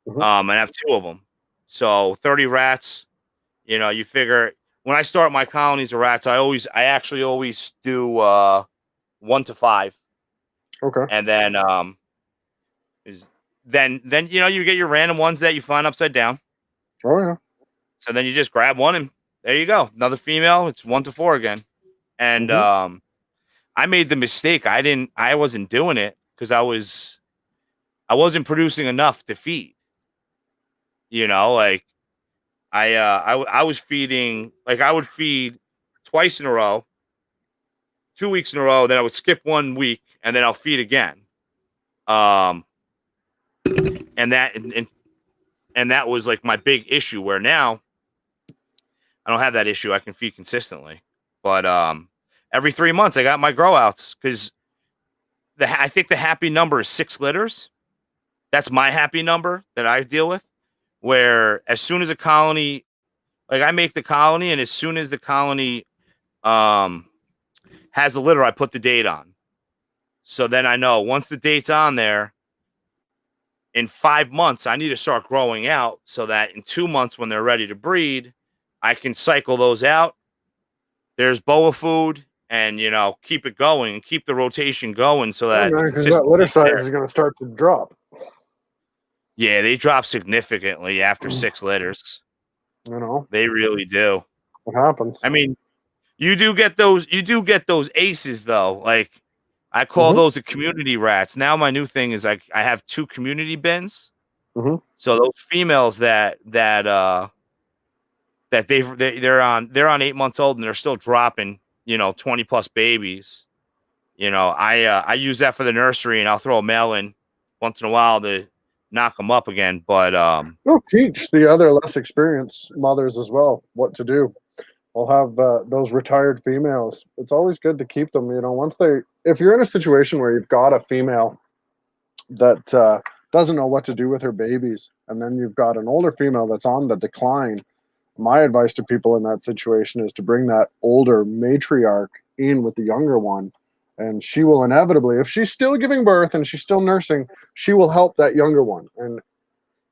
hmm And I have two of them, so 30 rats. You figure when I start my colonies of rats, I actually always do 1 to 5, Okay. and then is then you get your random ones that you find upside down. Oh yeah. So then you just grab one, and there you go, another female. It's 1 to 4 again, and hmm I made the mistake. I wasn't doing it because I wasn't producing enough to feed. Like I was feeding, like I would feed twice in a row, 2 weeks in a row, then I would skip 1 week, and then I'll feed again. Um, and that was like my big issue. Where now I don't have that issue. I can feed consistently, but every 3 months I got my grow outs because I think the happy number is 6 litters. That's my happy number that I deal with. Where as soon as a colony, like I make the colony, and as soon as the colony um, has a litter, I put the date on. So then I know once the date's on there, in 5 months, I need to start growing out so that in 2 months, when they're ready to breed, I can cycle those out. There's boa food, and keep it going and keep the rotation going so Yeah, that the man, because that consistency litter is size there. is going to start to drop. Yeah, they drop significantly after 6 litters. You know They really do. what happens. I mean, you do get those. You do get those aces though. Like I call Mm-hmm. those the community rats. Now my new thing is I have 2 community bins. Mm-hmm. So those females that they're on 8 months old and they're still dropping 20 plus babies. I use that for the nursery, and I'll throw a male in once in a while to knock them up again. But We'll teach the other less experienced mothers as well what to do. We'll have those retired females. It's always good to keep them. If you're in a situation where you've got a female that doesn't know what to do with her babies, and then you've got an older female that's on the decline, my advice to people in that situation is to bring that older matriarch in with the younger one, and she will inevitably, if she's still giving birth and she's still nursing, she will help that younger one. And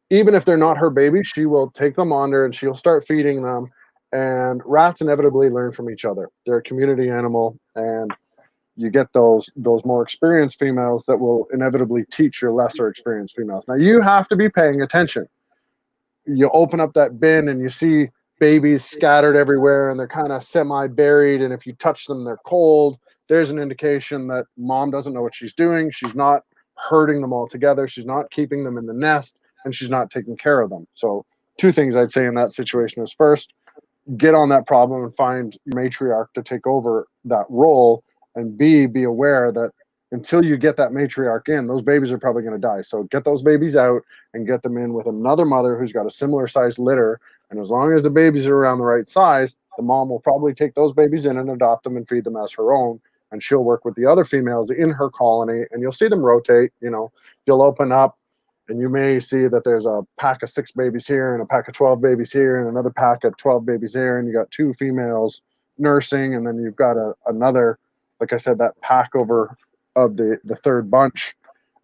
even if they're not her baby, she will take them under and she'll start feeding them. And rats inevitably learn from each other. They're a community animal, and you get those more experienced females that will inevitably teach your lesser experienced females. Now you have to be paying attention. You open up that bin and you see babies scattered everywhere and they're kind of semi-buried, and if you touch them they're cold. There's an indication that mom doesn't know what she's doing. She's not herding them all together, she's not keeping them in the nest, and she's not taking care of them. So 2 things I'd say in that situation is, first, get on that problem and find matriarch to take over that role, and B, be aware that until you get that matriarch in, those babies are probably going to die. So get those babies out and get them in with another mother who's got a similar size litter, and as long as the babies are around the right size, the mom will probably take those babies in and adopt them and feed them as her own, and she'll work with the other females in her colony, and you'll see them rotate. You'll open up and you may see that there's a pack of 6 babies here and a pack of 12 babies here and another pack of 12 babies here, and you got 2 females nursing, and then you've got another, like I said, that pack over of the third bunch,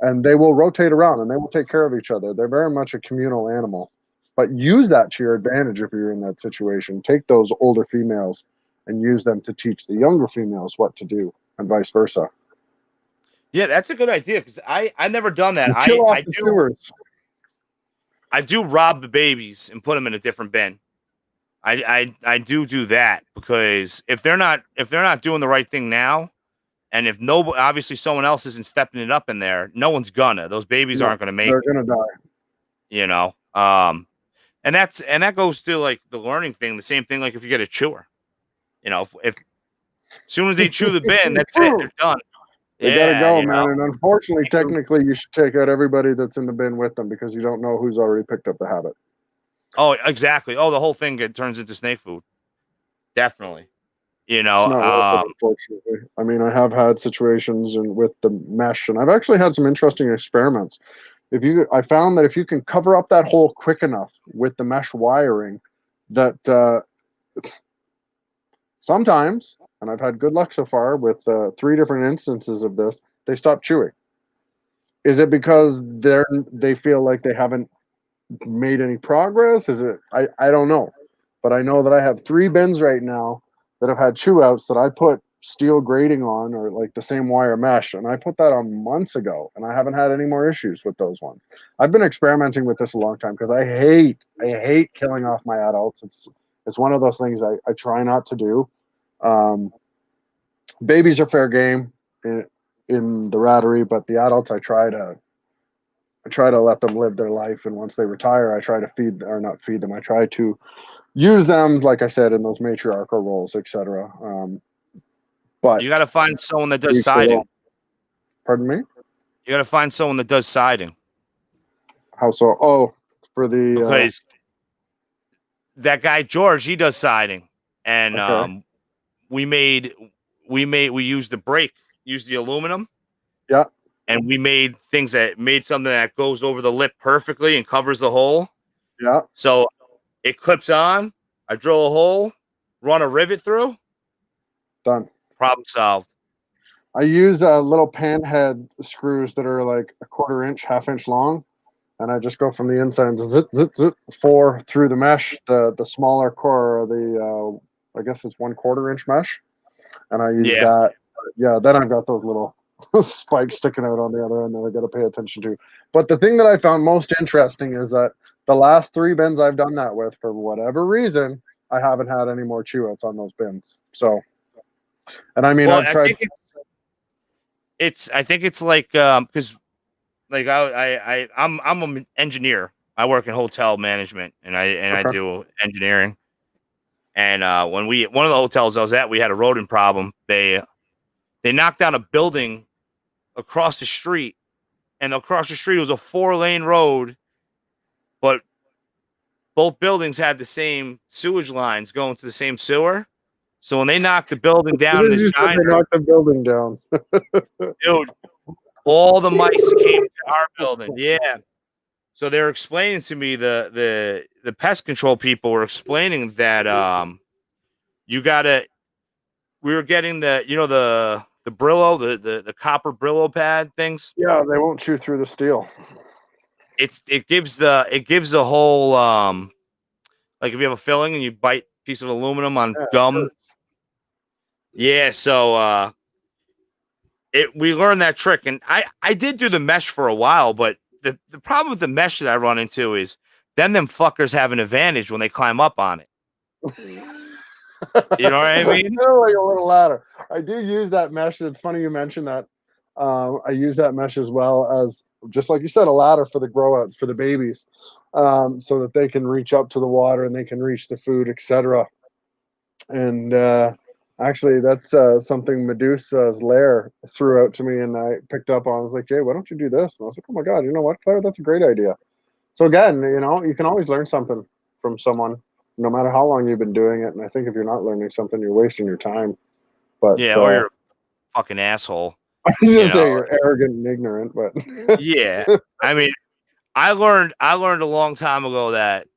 and they will rotate around and they will take care of each other. They're very much a communal animal, but use that to your advantage if you're in that situation. Take those older females and use them to teach the younger females what to do, and vice versa. yeah, that's a good idea because I never done that. You kill off I the do stewards. I do rob the babies and put them in a different bin. I do that because if they're not doing the right thing now, and if obviously someone else isn't stepping it up in there, no one's gonna. Those babies No, aren't gonna make they're it. gonna die. You know, um, and that goes to like the learning thing. The same thing, like if you get a chewer, if as soon as they chew the bin, that's it. They're done. They gotta Yeah, go, man. And unfortunately, True. technically, you should take out everybody that's in the bin with them, because you don't know who's already picked up the habit. Oh, exactly. Oh, the whole thing turns into snake food. Definitely. It's not worth it, unfortunately. I mean, I have had situations and with the mesh, and I've actually had some interesting experiments. I found that if you can cover up that hole quick enough with the mesh wiring, that sometimes, and I've had good luck so far with 3 different instances of this, they stop chewing. Is it because they feel like they haven't made any progress? Is it? I don't know, but I know that I have 3 bins right now that have had chew outs that I put steel grating on, or like the same wire mesh, and I put that on months ago, and I haven't had any more issues with those ones. I've been experimenting with this a long time because I hate killing off my adults. It's one of those things I try not to do. Babies are fair game in the rattery, but the adults I try to let them live their life, and once they retire, I try to feed, or not feed them, I try to use them, like I said, in those matriarchal roles, etc. But you got to find someone that does each their siding. own. Pardon me? You got to find someone that does siding How so? Oh, for the because that guy George, he does siding, and Okay. we used the brake, used the aluminum, Yeah. and we made something that goes over the lip perfectly and covers the hole. Yeah. So it clips on. I drill a hole, run a rivet through. Done. Problem solved. I use little pan head screws that are like a quarter inch, half inch long, and I just go from the inside and zip, zip, zip, 4 through the mesh, the smaller core, the I guess it's 1/4 inch mesh, and I use Yeah. that. Yeah, then I've got those little spikes sticking out on the other end that I got to pay attention to. But the thing that I found most interesting is that the last 3 bins I've done that with, for whatever reason, I haven't had any more chew outs on those bins. So, and I mean, Well, I've tried. I think it's like because like I'm an engineer. I work in hotel management and I Okay. do engineering. And when one of the hotels I was at, we had a rodent problem. They knocked down a building across the street, and across the street was a 4-lane road, but both buildings had the same sewage lines going to the same sewer. So when they knocked the building down, You this said diner, they knocked the building down. dude, all the mice came to our building. Yeah. So they're explaining to me the pest control people were explaining that you gotta we were getting the Brillo, the copper Brillo pad things. Yeah, they won't chew through the steel. It gives the whole like if you have a filling and you bite a piece of aluminum on Yeah, it gum. hurts. Yeah, so we learned that trick, and I did do the mesh for a while, but the problem with the mesh that I run into is then them fuckers have an advantage when they climb up on it. You know what I mean? Kinda like a little ladder. I do use that mesh. It's funny you mentioned that. I use that mesh as well as, just like you said, a ladder for the grow outs for the babies, so that they can reach up to the water and they can reach the food, etc. And actually, that's something Medusa's lair threw out to me, and I picked up on. I was like, Jay, why don't you do this? And I was like, oh my god, you know what, Claire? That's a great idea. So again, you can always learn something from someone, no matter how long you've been doing it. And I think if you're not learning something, you're wasting your time. But Yeah, or you're a fucking asshole. I was You gonna say know? you're arrogant and ignorant, but Yeah. I mean, I learned a long time ago that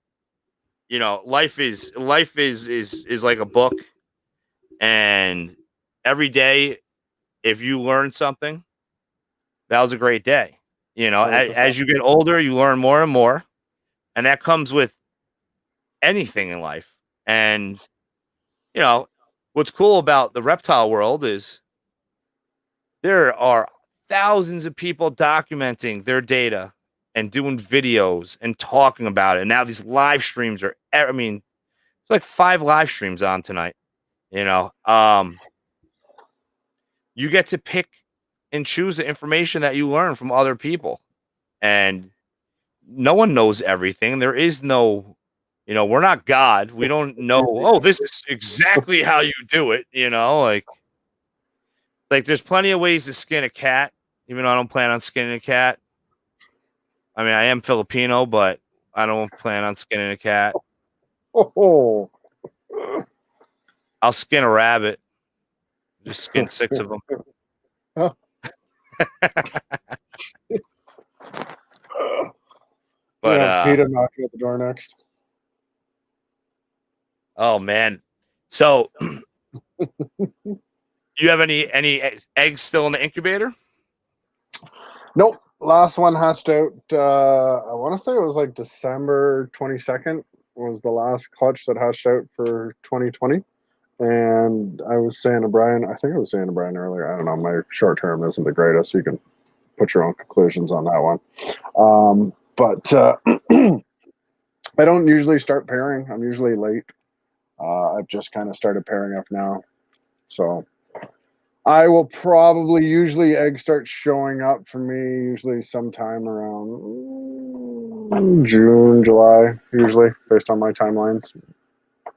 life is like a book, and every day if you learn something, that was a great day. 100%. As you get older, you learn more and more, and that comes with anything in life. And you know what's cool about the reptile world is there are thousands of people documenting their data and doing videos and talking about it. And now these live streams are, I mean, it's like 5 live streams on tonight. You know, you get to pick and choose the information that you learn from other people, and no one knows everything. There is no, we're not God. We don't know. Oh, this is exactly how you do it. Like there's plenty of ways to skin a cat, even though I don't plan on skinning a cat. I mean, I am Filipino, but I don't plan on skinning a cat. Oh, I'll skin a rabbit. Just skin 6 of them. But yeah, Peter knocking at the door next. oh man. So you have any eggs still in the incubator? Nope. Last one hatched out. I want to say it was like December 22nd was the last clutch that hatched out for 2020. And I was saying to Brian, I think I was saying to Brian earlier, I don't know, my short term isn't the greatest. You can put your own conclusions on that one. But I don't usually start pairing. I'm usually late. I've just kind of started pairing up now. So I will probably, usually eggs start showing up for me usually sometime around June, July, usually based on my timelines.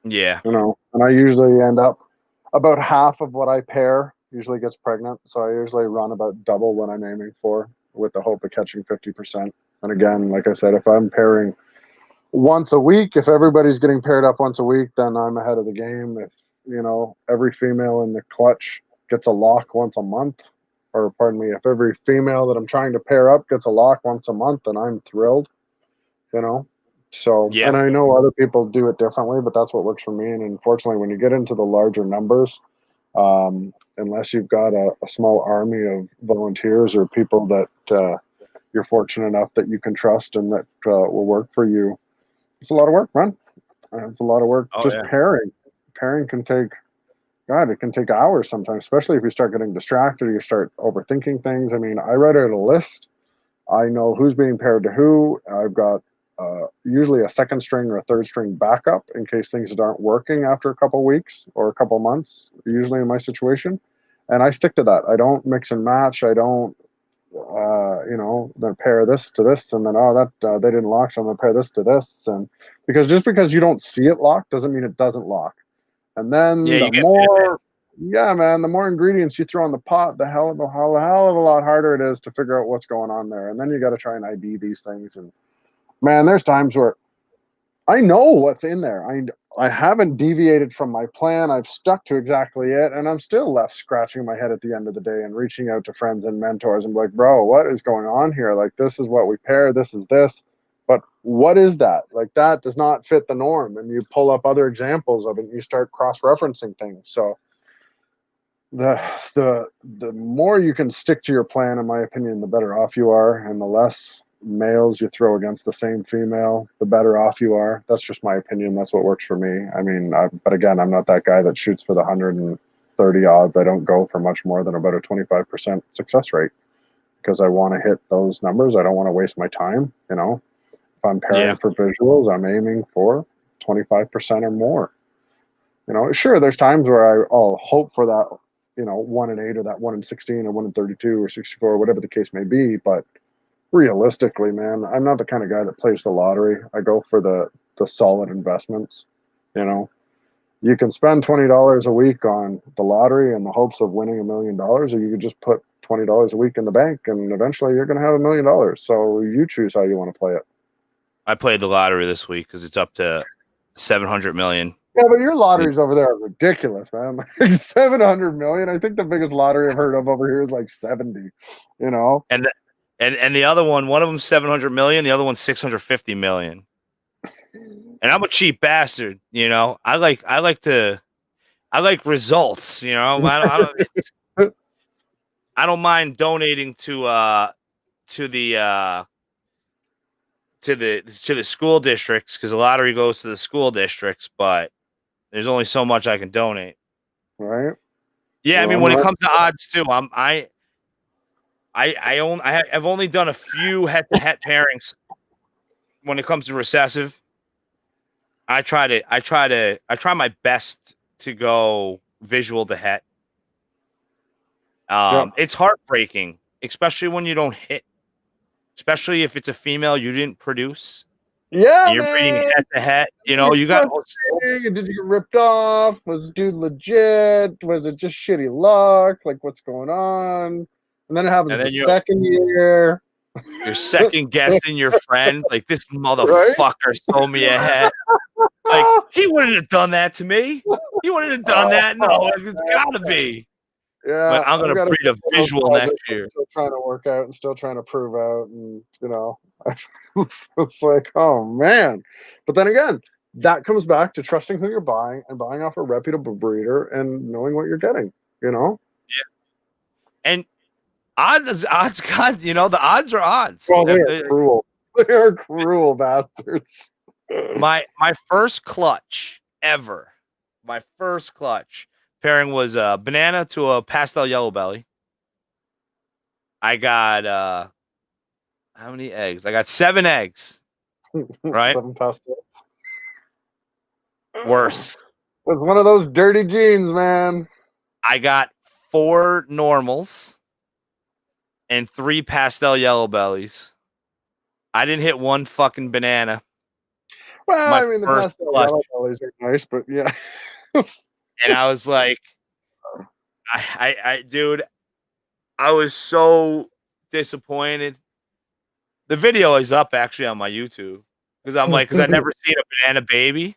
Yeah. And I usually end up about half of what I pair usually gets pregnant. So I usually run about double what I'm aiming for with the hope of catching 50%. And again, like I said, if I'm pairing once a week. If everybody's getting paired up once a week, then I'm ahead of the game. If every female in the clutch gets a lock once a month, or pardon me, if every female that I'm trying to pair up gets a lock once a month, then I'm thrilled. So, Yeah. and I know other people do it differently, but that's what works for me. And unfortunately, when you get into the larger numbers, unless you've got a small army of volunteers or people that you're fortunate enough that you can trust and that will work for you, it's a lot of work, man. It's a lot of work. Oh Just yeah. pairing can take, God, it can take hours sometimes, especially if you start getting distracted or you start overthinking things. I mean, I write out a list. I know who's being paired to who. I've got usually a second string or a third string backup in case things aren't working after a couple weeks or a couple months, usually in my situation. And I stick to that. I don't mix and match. I don't, then pair this to this and then, they didn't lock, so I'm going to pair this to this. And because you don't see it locked doesn't mean it doesn't lock. And Yeah, then you get bit. yeah, man, the more ingredients you throw in the pot, the hell of a lot harder it is to figure out what's going on there. And then you got to try and ID these things. And man, there's times where I know what's in there. I haven't deviated from my plan. I've stuck to exactly it, and I'm still left scratching my head at the end of the day and reaching out to friends and mentors and be like, bro, what is going on here? Like, this is what we pair. This is this. But what is that? Like, that does not fit the norm. And you pull up other examples of it and you start cross-referencing things. So the more you can stick to your plan, in my opinion, the better off you are, and the less males you throw against the same female, the better off you are. That's just my opinion. That's what works for me. I mean, but again, I'm not that guy that shoots for the 130 odds. I don't go for much more than about a 25% success rate because I want to hit those numbers. I don't want to waste my time. If I'm pairing Yeah. for visuals, I'm aiming for 25% or more. Sure, there's times where I'll hope for that, 1 in 8 or that 1 in 16 or 1 in 32 or 64, whatever the case may be. But realistically, man, I'm not the kind of guy that plays the lottery. I go for the solid investments. You can spend $20 a week on the lottery in the hopes of winning $1 million, or you could just put $20 a week in the bank, and eventually you're going to have $1 million. So you choose how you want to play it. I played the lottery this week because it's up to 700 million. Yeah, but your lotteries over there are ridiculous, man. Like 700 million. I think the biggest lottery I've heard of over here is like 70. And the other one of them 700 million, the other one's 650 million. And I'm a cheap bastard, I like results, I don't mind donating to the school districts because the lottery goes to the school districts, but there's only so much I can donate. Right. Yeah, I Well, mean I'm when it right. comes to odds too, I've only done a few head-to-head pairings when it comes to recessive. I try my best to go visual to het. Yeah. It's heartbreaking, especially when you don't hit, especially if it's a female you didn't produce Yeah, and you're breeding man. head to head. You're You got questioning, did you get ripped off? Was the dude legit? Was it just shitty luck? Like, what's going on? And then it happens and the then second year. you're second guessing your friend. Like this Right? motherfucker sold me a hat. Like he wouldn't have done that to me. He wouldn't have done that. No, it's gotta be. But Yeah, I'm I've gonna got a breed a couple of those visual next projects I'm year. still trying to work out and still trying to prove out, and it's like, oh man. But then again, that comes back to trusting who you're buying and buying off a reputable breeder and knowing what you're getting. You know. And odds, God, the odds are odds. Well, they are cruel. They are cruel bastards. My first clutch ever, my first clutch pairing was a banana to a pastel yellow belly. I got how many eggs? I got 7 eggs. Right? 7 pastels. Worse. It's one of those dirty genes, man. I got 4 normals and 3 pastel yellow bellies. I didn't hit one fucking banana. Well, My I mean, the first pastel clutch. yellow bellies are nice, but yeah. And I was like, dude, I was so disappointed. The video is up actually on my YouTube. because I'm like, because I never seen a banana baby,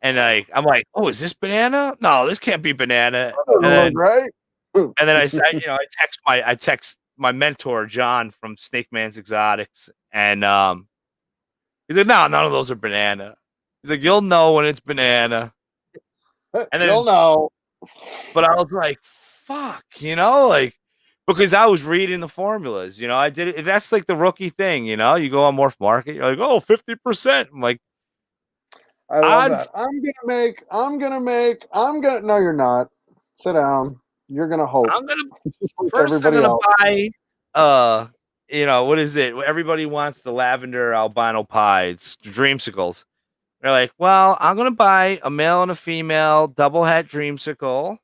and like I'm like, oh, is this banana? No, this can't be banana. And then Right? I text my mentor John from Snake Man's Exotics, and he's like, no, none of those are banana. He's like, you'll know when it's banana. And then You'll know. But I was like, fuck, like because I was reading the formulas, I did it. That's like the rookie thing, you go on Morph Market, you're like, oh, 50%. I'm like, I love odds, that. No, you're not. Sit down. You're gonna hope. I'm gonna Just like first I'm everybody gonna else. buy what is it? Everybody wants the lavender albino pie. It's dreamsicles. They're like, well, I'm gonna buy a male and a female double het dreamsicle.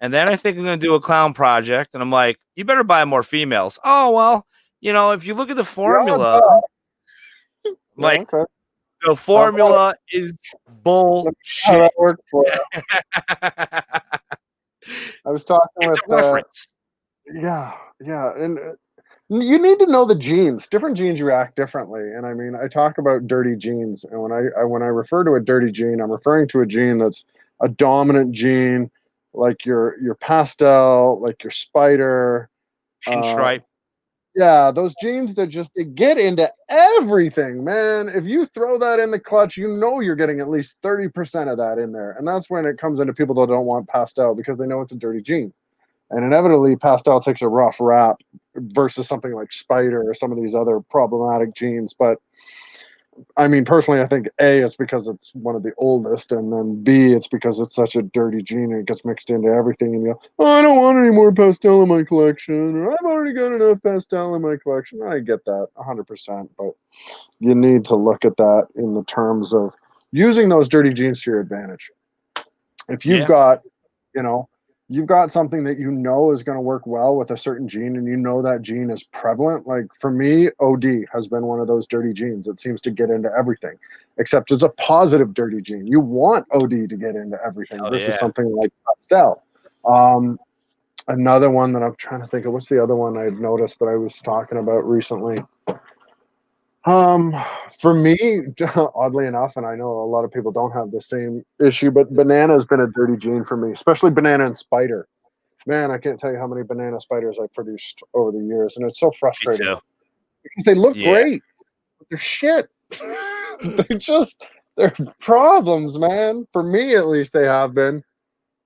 And then I think I'm going to do a clown project. And I'm like, you better buy more females. Oh, well, if you look at the formula, Yeah, like okay. the formula is bullshit. How that worked for you. I was talking It's with a reference. yeah, and you need to know the genes. Different genes react differently, and I mean, I talk about dirty genes, and when I refer to a dirty gene, I'm referring to a gene that's a dominant gene, like your pastel, like your spider, Pinstripe. yeah, those genes that just they get into everything, man. If you throw that in the clutch, you're getting at least 30% of that in there, and that's when it comes into people that don't want pastel because they know it's a dirty gene. And inevitably, pastel takes a rough rap versus something like spider or some of these other problematic genes. But I mean, personally, I think A, it's because it's one of the oldest, and then B, it's because it's such a dirty gene and it gets mixed into everything. And you go, oh, I don't want any more pastel in my collection, or I've already got enough pastel in my collection. I get that 100%, but you need to look at that in the terms of using those dirty genes to your advantage. If you've Yeah. got, you know, you've got something that is going to work well with a certain gene and that gene is prevalent. Like for me, OD has been one of those dirty genes that seems to get into everything, except it's a positive dirty gene. You want OD to get into everything versus something like pastel. Another one that I'm trying to think of, what's the other one I'd noticed that I was talking about recently? For me, oddly enough, and I know a lot of people don't have the same issue, but banana has been a dirty gene for me, especially banana and spider. Man, I can't tell you how many banana spiders I've produced over the years, and it's so frustrating Me too. because they look Yeah. great, but they're shit. They're problems, man. For me, at least, they have been.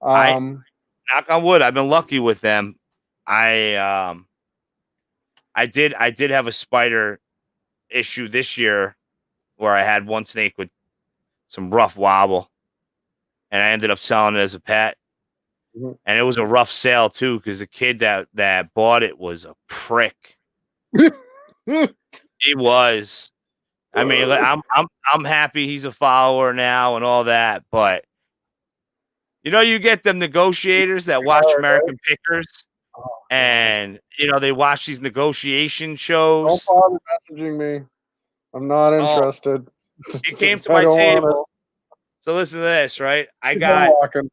Knock on wood, I've been lucky with them. I did have a spider issue this year where I had one snake with some rough wobble, and I ended up selling it as a pet. Mhm. And it was a rough sale too because the kid that bought it was a prick. He was. I mean, I'm happy he's a follower now and all that, but you get them negotiators that watch American Pickers, and they watch these negotiation Don't shows. bother messaging me. I'm not Oh, interested. he came to I my don't want table. So listen to this, right? walking.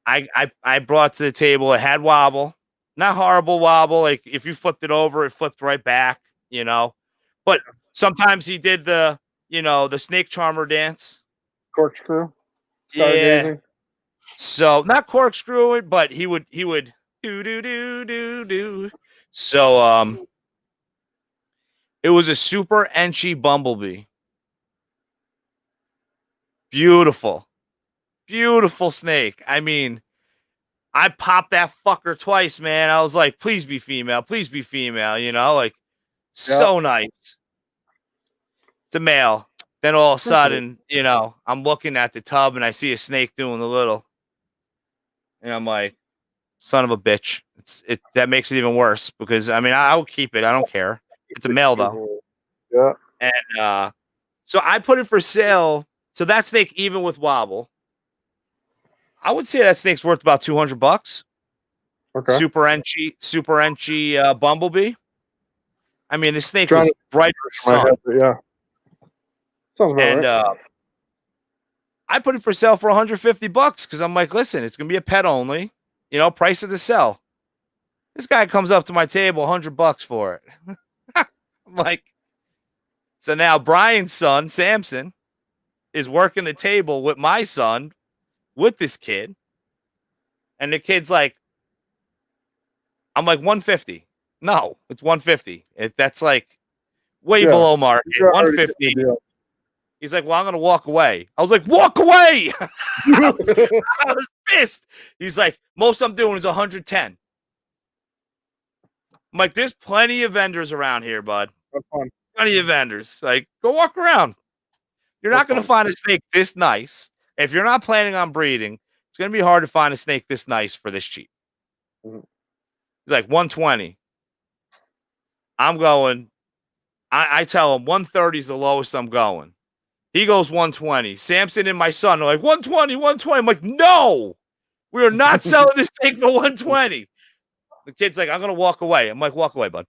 I brought to the table. It had wobble, not horrible wobble. Like if you flipped it over, it flipped right back. But sometimes he did the snake charmer dance. Corkscrew. Yeah. Stargazing. So not corkscrewing, but he would do. So it was a super enchy bumblebee. Beautiful snake. I mean, I popped that fucker twice, man. I was like, please be female, like so nice. It's a male. Then all of a sudden, I'm looking at the tub and I see a snake doing the little, and I'm like, son of a bitch. That makes it even worse because I mean I'll keep it. I don't care. It's a male though. Yeah. And so I put it for sale. So that snake, even with wobble, I would say that snake's worth about $200. Okay. Super enchy bumblebee. I mean, the snake was bright as the sun. Yeah. Sounds about And right. I put it for sale for $150 because I'm like, listen, it's gonna be a pet only. Price of the sell. This guy comes up to my table, $100 for it. I'm like, So now Brian's son, Samson, is working the table with my son, with this kid. And the kid's like, I'm like 150. No, it's 150. That's like way Yeah, below market. you're already getting 150. the deal. He's like, well, I'm going to walk away. I was like, walk away. I was pissed. He's like, most I'm doing is 110. I'm like, there's plenty of vendors around here, bud. Have fun. Plenty of vendors. Like, go walk around. You're not going to find a snake this nice. If you're not planning on breeding, it's going to be hard to find a snake this nice for this cheap. Mhm. He's like 120. I'm going. I tell him 130 is the lowest I'm going. He goes 120. Samson and my son are like 120, 120. I'm like, no, we are not selling this thing for 120. The kid's like, I'm going to walk away. I'm like, walk away, bud.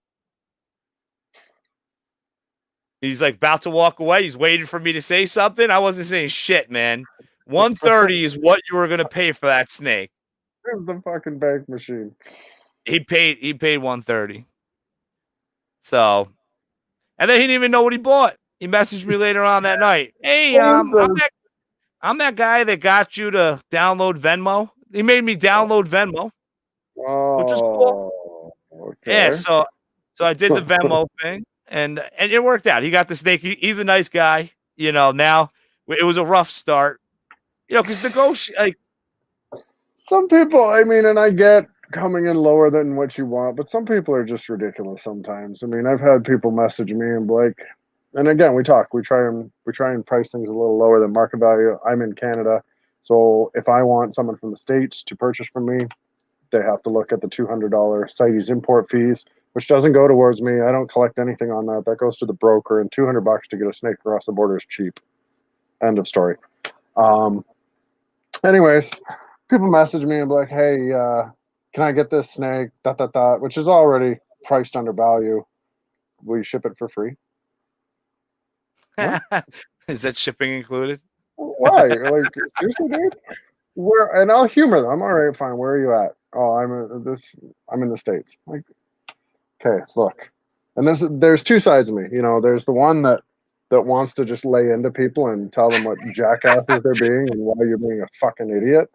He's like about to walk away. He's waiting for me to say something. I wasn't saying shit, man. 130 is what you were going to pay for that snake. Here's the fucking bank machine. He paid 130. So, and then he didn't even know what he bought. He messaged me later on that night. Hey, I'm that guy that got you to download Venmo. He made me download Venmo, which is cool. Okay. Yeah, so I did the Venmo thing, and it worked out. He got the snake. He's a nice guy. You know, now it was a rough start. You know, because like Some people, I mean, and I get coming in lower than what you want, but some people are just ridiculous sometimes. I mean, I've had people message me and be like, and again, we try and price things a little lower than market value. I'm in Canada, so if I want someone from the States to purchase from me, they have to look at the $200 CITES import fees, which doesn't go towards me. I don't collect anything on that. That goes to the broker, and $200 to get a snake across the border is cheap. End of story. Anyways, people message me and be like, hey, can I get this snake, which is already priced under value. Will you ship it for free? Is that shipping included? Why? Like, seriously, dude? And I'll humor them. All right, fine. Where are you at? Oh, I'm in the States. Like, okay, look. And there's two sides of me. You know, there's the one that wants to just lay into people and tell them what jackasses they're being and why you're being a fucking idiot.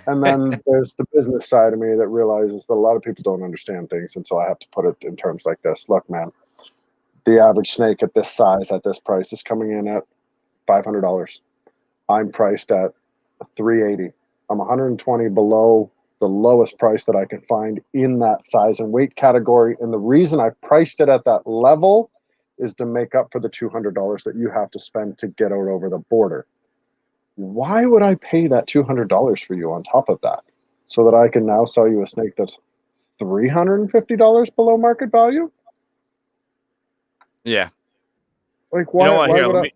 And then there's the business side of me that realizes that a lot of people don't understand things, and so I have to put it in terms like this. Look, man, the average snake at this size, at this price, is coming in at $500. I'm priced at $380. I'm 120 below the lowest price that I can find in that size and weight category. And the reason I priced it at that level is to make up for the $200 that you have to spend to get out over the border. Why would I pay that $200 for you on top of that so that I can now sell you a snake that's $350 below market value? Yeah. Like, why? You know what?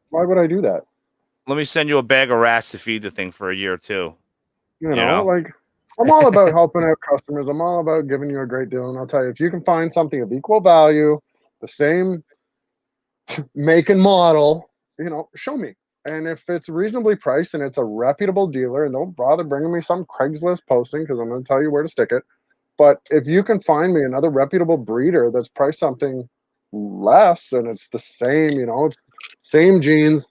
Why would I do that? Let me send you a bag of rats to feed the thing for a year or two. You know, like, I'm all about helping out customers. I'm all about giving you a great deal. And I'll tell you, if you can find something of equal value, the same make and model, you know, show me. And if it's reasonably priced and it's a reputable dealer, and don't bother bringing me some Craigslist posting because I'm going to tell you where to stick it. But if you can find me another reputable breeder that's priced something less and it's the same, you know, it's same genes,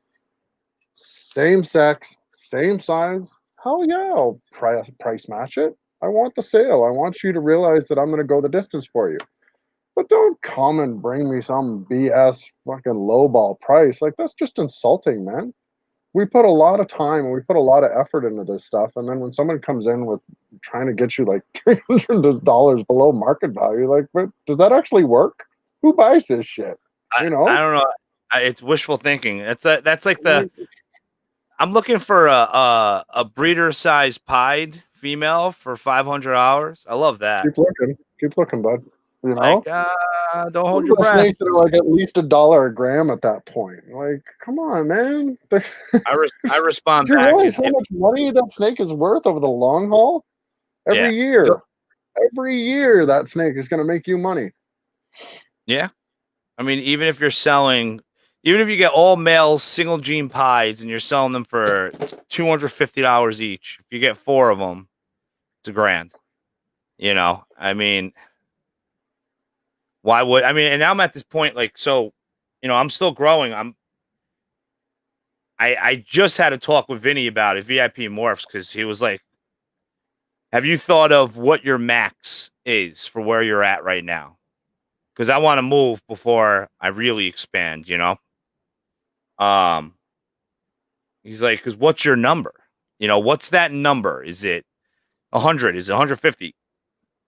same sex, same size, hell yeah, I'll price match it. I want the sale. I want you to realize that I'm going to go the distance for you. But don't come and bring me some BS fucking lowball price. Like, that's just insulting, man. We put a lot of time and we put a lot of effort into this stuff. And then when someone comes in with trying to get you like $300 below market value, like, but does that actually work? Who buys this shit? You know? I don't know. It's wishful thinking. That's like I'm looking for a breeder size pied female for $500. I love that. Keep looking, bud. You know, like don't hold your breath. Snakes that are like at least $1 a gram at that point. Like, come on, man. I respond Do you back. realize how much money that snake is worth over the long haul? Every year that snake is going to make you money. Yeah, I mean, even if you get all male single gene pies and you're selling them for $250 each, if you get 4 of them, it's $1,000. You know, I mean, why would I mean? And now I'm at this point, like, so I'm still growing. I just had a talk with Vinny about it, VIP Morphs, because he was like, have you thought of what your max is for where you're at right now? Because I want to move before I really expand, Um, he's like, because what's your number? What's that number? Is it 100? Is it 150?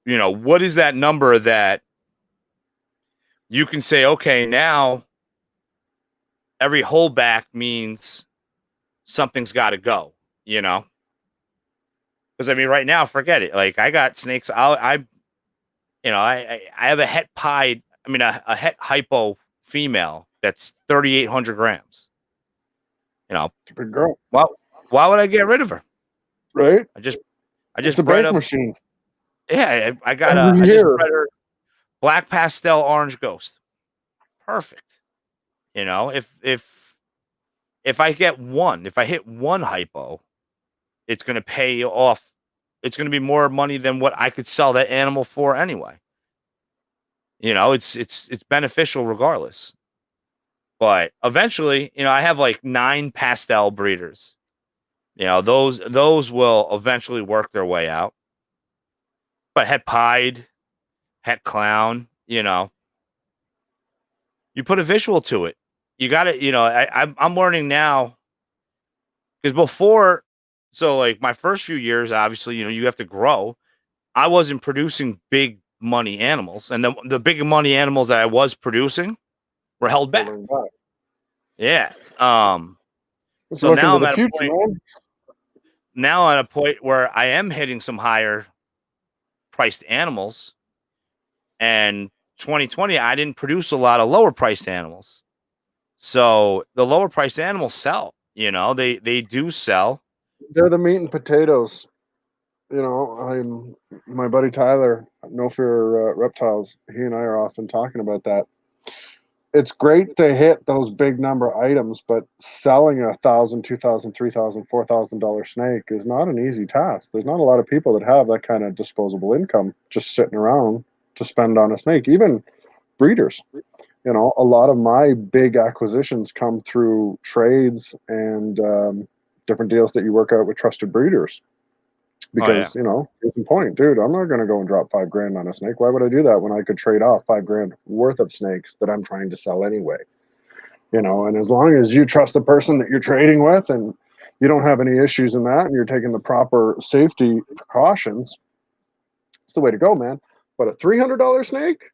What is that number that you can say, okay, now every holdback means something's got to go, Because I mean, right now, forget it. Like I got snakes. I have a het pied. I mean, a het hypo female that's 3,800 grams. Big girl, Why would I get rid of her? right? I just It's a bred bank up. machine. Yeah, I Every just year. bred her black pastel orange ghost. Perfect. If I get one, if I hit one hypo, it's going to pay off. It's going to be more money than what I could sell that animal for anyway. It's beneficial regardless. But eventually, I have like 9 pastel breeders. Those will eventually work their way out. But het pied, het clown, you put a visual to it. You got to, I'm learning now because before, so like my first few years, obviously, you have to grow. I wasn't producing big money animals, and the big money animals that I was producing were held back. Yeah. Let's So look now into I'm the at future, a point. man. Now at a point where I am hitting some higher priced animals, and 2020 I didn't produce a lot of lower priced animals. So the lower priced animals sell. They do sell. They're the meat and potatoes. My buddy Tyler, No Fear Reptiles. He and I are often talking about that. It's great to hit those big number items, but selling $1,000, $2,000, $3,000, $4,000 snake is not an easy task. There's not a lot of people that have that kind of disposable income just sitting around to spend on a snake. Even breeders. A lot of my big acquisitions come through trades and different deals that you work out with trusted breeders. Because, Oh, yeah. Case in point, dude, I'm not going to go and drop $5,000 on a snake. Why would I do that when I could trade off $5,000 worth of snakes that I'm trying to sell anyway? And as long as you trust the person that you're trading with and you don't have any issues in that and you're taking the proper safety precautions, it's the way to go, man. But a $300 snake,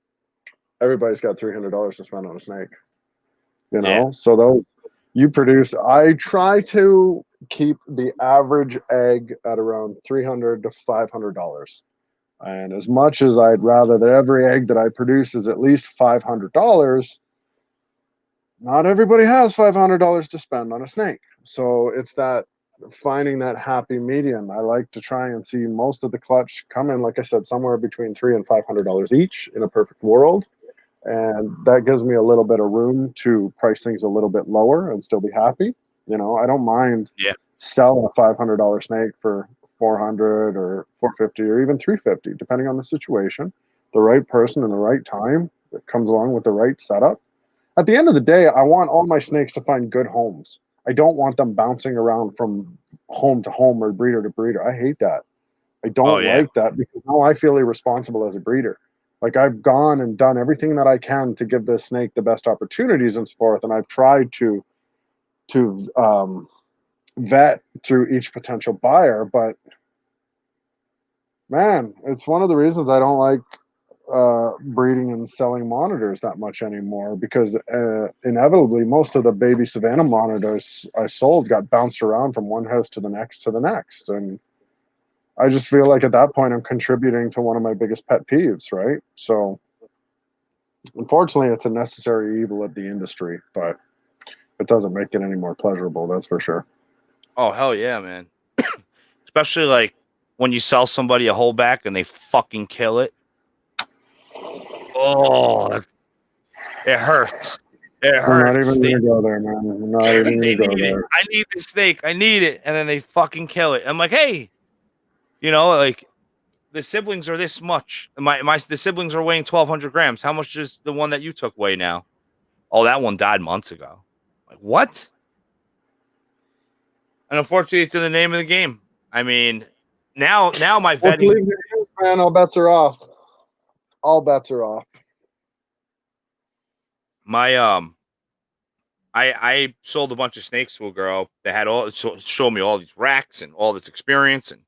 everybody's got $300 to spend on a snake. Yeah. So those you produce. I try to keep the average egg at around $300 to $500. And as much as I'd rather that every egg that I produce is at least $500, not everybody has $500 to spend on a snake. So it's that finding that happy medium. I like to try and see most of the clutch come in, like I said, somewhere between $300 and $500 each in a perfect world. And that gives me a little bit of room to price things a little bit lower and still be happy. I don't mind selling a $500 snake for 400 or 450 or even 350, depending on the situation. The right person and the right time that comes along with the right setup. At the end of the day, I want all my snakes to find good homes. I don't want them bouncing around from home to home or breeder to breeder. I hate that. I Oh, don't yeah. like that because now I feel irresponsible as a breeder. Like I've gone and done everything that I can to give this snake the best opportunities and so forth, and I've tried to vet through each potential buyer. But man, it's one of the reasons I don't like breeding and selling monitors that much anymore because inevitably most of the baby Savannah monitors I sold got bounced around from one house to the next and I just feel like at that point I'm contributing to one of my biggest pet peeves, right? So unfortunately it's a necessary evil of the industry, but it doesn't make it any more pleasurable, that's for sure. Oh, hell yeah, man. Especially like when you sell somebody a holdback and they fucking kill it. Oh, it hurts. It I'm not hurts. even gonna go there, man. I'm not even They gonna go need it. there. I need this snake. I need it. And then they fucking kill it. I'm like, hey, like the siblings are this much. The siblings are weighing 1,200 grams. How much does the one that you took weigh now? Oh, that one died months ago. Like, what? And unfortunately, it's in the name of the game. I mean, now my Well, to vetting, leave the news, man, all bets are off. All bets are off. my I sold a bunch of snakes to a girl that had showed me all these racks and all this experience, and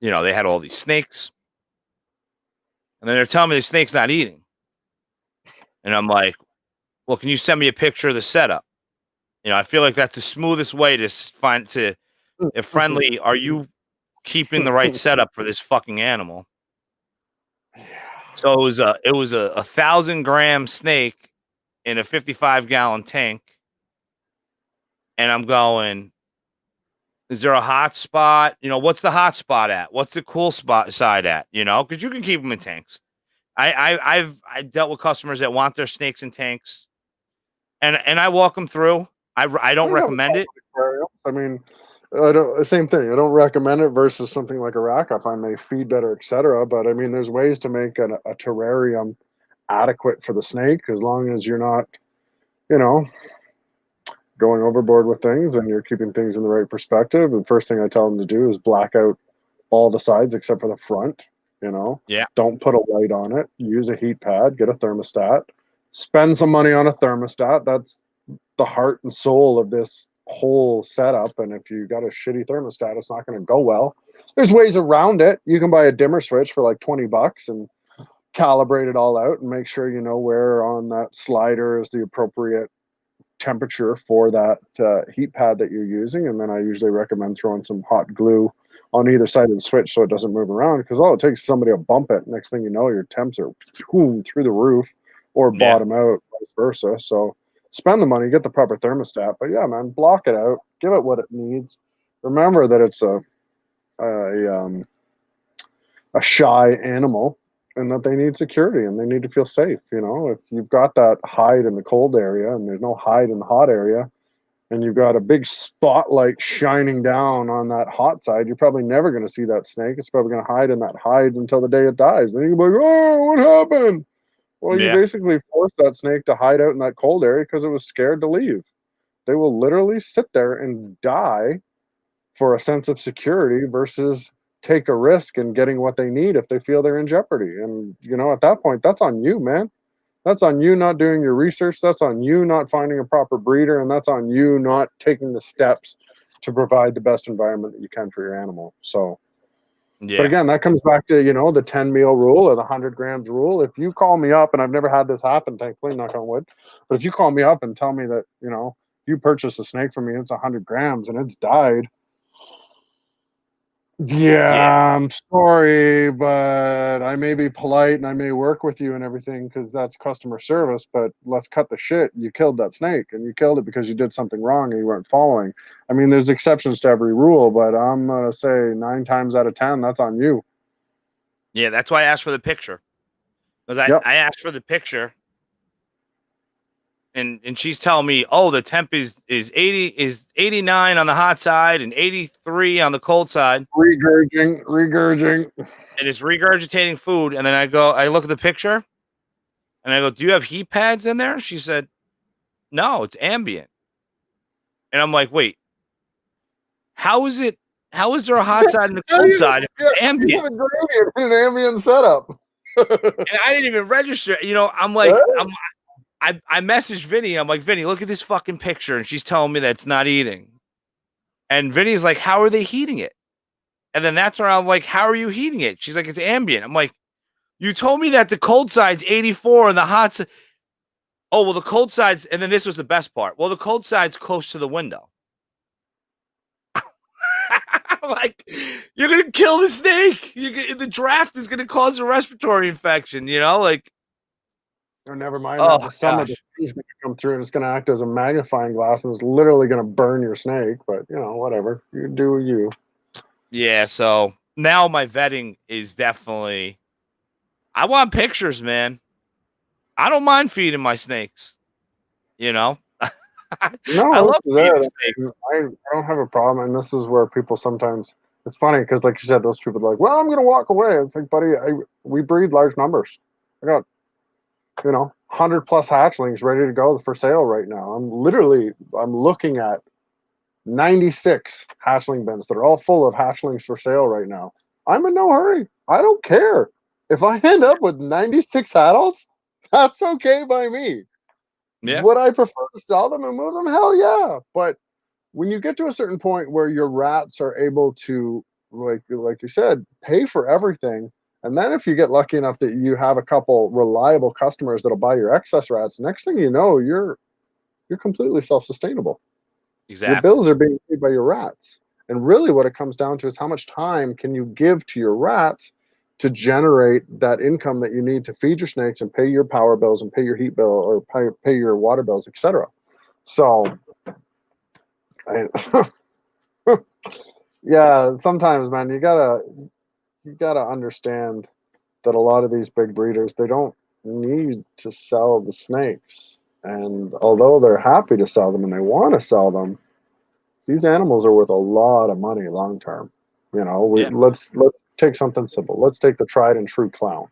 they had all these snakes, and then they're telling me the snake's not eating, and I'm like, well, can you send me a picture of the setup? I feel like that's the smoothest way to find to if friendly. Are you keeping the right setup for this fucking animal? So it was a 1,000-gram snake in a 55-gallon tank, and I'm going. Is there a hot spot? What's the hot spot at? What's the cool spot side at? Because you can keep them in tanks. I dealt with customers that want their snakes in tanks, and I walk them through. I don't recommend it. I mean, I don't. Same thing. I don't recommend it versus something like a rack. I find they feed better, etc. But I mean, there's ways to make a terrarium adequate for the snake as long as you're not, you know, going overboard with things and you're keeping things in the right perspective. The first thing I tell them to do is black out all the sides except for the front. Yeah, Don't put a light on it. Use a heat pad. Get a thermostat. Spend some money on a thermostat. That's the heart and soul of this whole setup. And if you got a shitty thermostat, it's not going to go well. There's ways around it. You can buy a dimmer switch for like $20 and calibrate it all out and make sure you know where on that slider is the appropriate temperature for that heat pad that you're using. And then I usually recommend throwing some hot glue on either side of the switch so it doesn't move around, because all it takes is somebody to bump it. Next thing you know, your temps are through the roof or yeah, bottom out, vice versa. So spend the money, get the proper thermostat. But yeah, man, block it out, give it what it needs. Remember that it's a shy animal and that they need security and they need to feel safe. If you've got that hide in the cold area and there's no hide in the hot area, and you've got a big spotlight shining down on that hot side, you're probably never going to see that snake. It's probably going to hide in that hide until the day it dies. Then you'll be like, oh, what happened? Well, you yeah, basically forced that snake to hide out in that cold area because it was scared to leave. They will literally sit there and die for a sense of security versus take a risk in getting what they need if they feel they're in jeopardy. And, at that point, that's on you, man. That's on you not doing your research. That's on you not finding a proper breeder. And that's on you not taking the steps to provide the best environment that you can for your animal. So, but yeah, again, that comes back to, the 10 meal rule or the 100 grams rule. If you call me up, and I've never had this happen, thankfully, knock on wood, but if you call me up and tell me that, you purchased a snake from me, it's 100 grams and it's died. yeah, Yeah, I'm sorry, but I may be polite and I may work with you and everything because that's customer service, but let's cut the shit. You killed that snake and you killed it because you did something wrong and you weren't following. I mean, there's exceptions to every rule, but I'm going to say 9 times out of 10, that's on you. yeah. That's why I asked for the picture, because I Yep. I asked for the picture, and she's telling me, oh, the temp is 89 on the hot side and 83 on the cold side, Regurging. and it's regurgitating food. And then I look at the picture, and I go, do you have heat pads in there? She said, no, it's ambient. And I'm like, wait, how is it? How is there a hot side and a Yeah, cold side if you it's ambient? have a gradient in an ambient setup. And I didn't even register. I'm like, I messaged Vinny. I'm like, Vinny, look at this fucking picture, and she's telling me that it's not eating. And Vinny's like, how are they heating it? And then that's where I'm like, how are you heating it? She's like, it's ambient. I'm like, you told me that the cold side's 84 and the hot side. Oh, well, the cold side's, and then this was the best part. Well, the cold side's close to the window. I'm like, you're going to kill the snake. The draft is going to cause a respiratory infection, like, Or never mind that. oh, The summer, the gosh. sun's going to come through and it's going to act as a magnifying glass and it's literally going to burn your snake. But, whatever. You do you. Yeah, so now my vetting is definitely, I want pictures, man. I don't mind feeding my snakes, you know? I No, love this is feeding it. snakes. I don't have a problem. And this is where people sometimes, it's funny because, like you said, those people are like, well, I'm going to walk away. It's like, buddy, we breed large numbers. I got, 100+ hatchlings ready to go for sale right now. I'm looking at 96 hatchling bins that are all full of hatchlings for sale right now. I'm in no hurry. I don't care. If I end up with 96 adults, that's okay by me. Yeah. Would I prefer to sell them and move them? Hell yeah. But when you get to a certain point where your rats are able to, like you said, pay for everything, and then if you get lucky enough that you have a couple reliable customers that'll buy your excess rats, next thing you know, you're completely self-sustainable. Your Exactly. bills are being paid by your rats. And really what it comes down to is how much time can you give to your rats to generate that income that you need to feed your snakes and pay your power bills and pay your heat bill or pay your water bills, etc. So I, yeah, sometimes, man, you gotta understand that a lot of these big breeders, they don't need to sell the snakes. And although they're happy to sell them and they want to sell them, these animals are worth a lot of money long term. Yeah. Let's take something simple. Let's take the tried and true clown.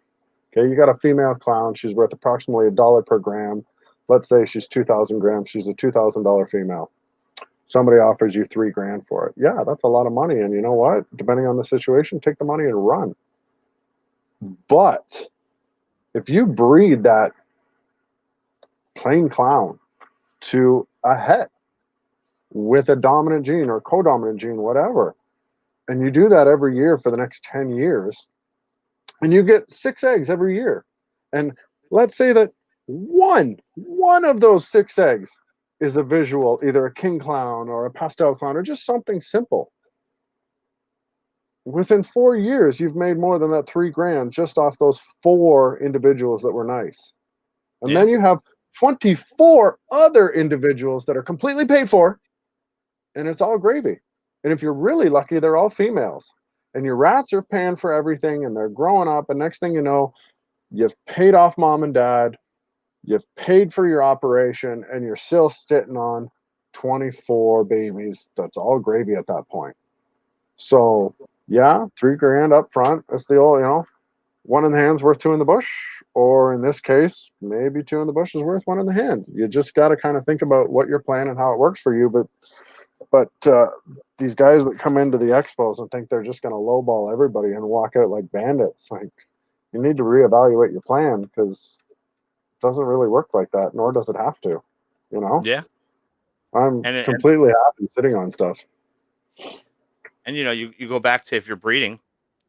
Okay, you got a female clown. She's worth approximately $1 per gram. Let's say she's 2,000 grams. She's a $2,000 female. Somebody offers you 3 grand for it. Yeah, that's a lot of money. And you know what? Depending on the situation, take the money and run. But if you breed that plain clown to a het with a dominant gene or co-dominant gene, whatever, and you do that every year for the next 10 years, and you get 6 eggs every year, and let's say that one of those 6 eggs is a visual, either a king clown or a pastel clown or just something simple. Within 4 years, you've made more than that 3 grand just off those 4 individuals that were nice. And Yeah. then you have 24 other individuals that are completely paid for, and it's all gravy. And if you're really lucky, they're all females. And your rats are paying for everything and they're growing up. And next thing you know, you've paid off mom and dad, you've paid for your operation, and you're still sitting on 24 babies. That's all gravy at that point. So, yeah, 3 grand up front. That's the old, one in the hand's worth two in the bush. Or in this case, maybe two in the bush is worth one in the hand. You just got to kind of think about what your plan and how it works for you. But these guys that come into the expos and think they're just going to lowball everybody and walk out like bandits, like, you need to reevaluate your plan, because it doesn't really work like that, nor does it have to. Yeah. I'm And completely happy sitting on stuff. you go back to if you're breeding.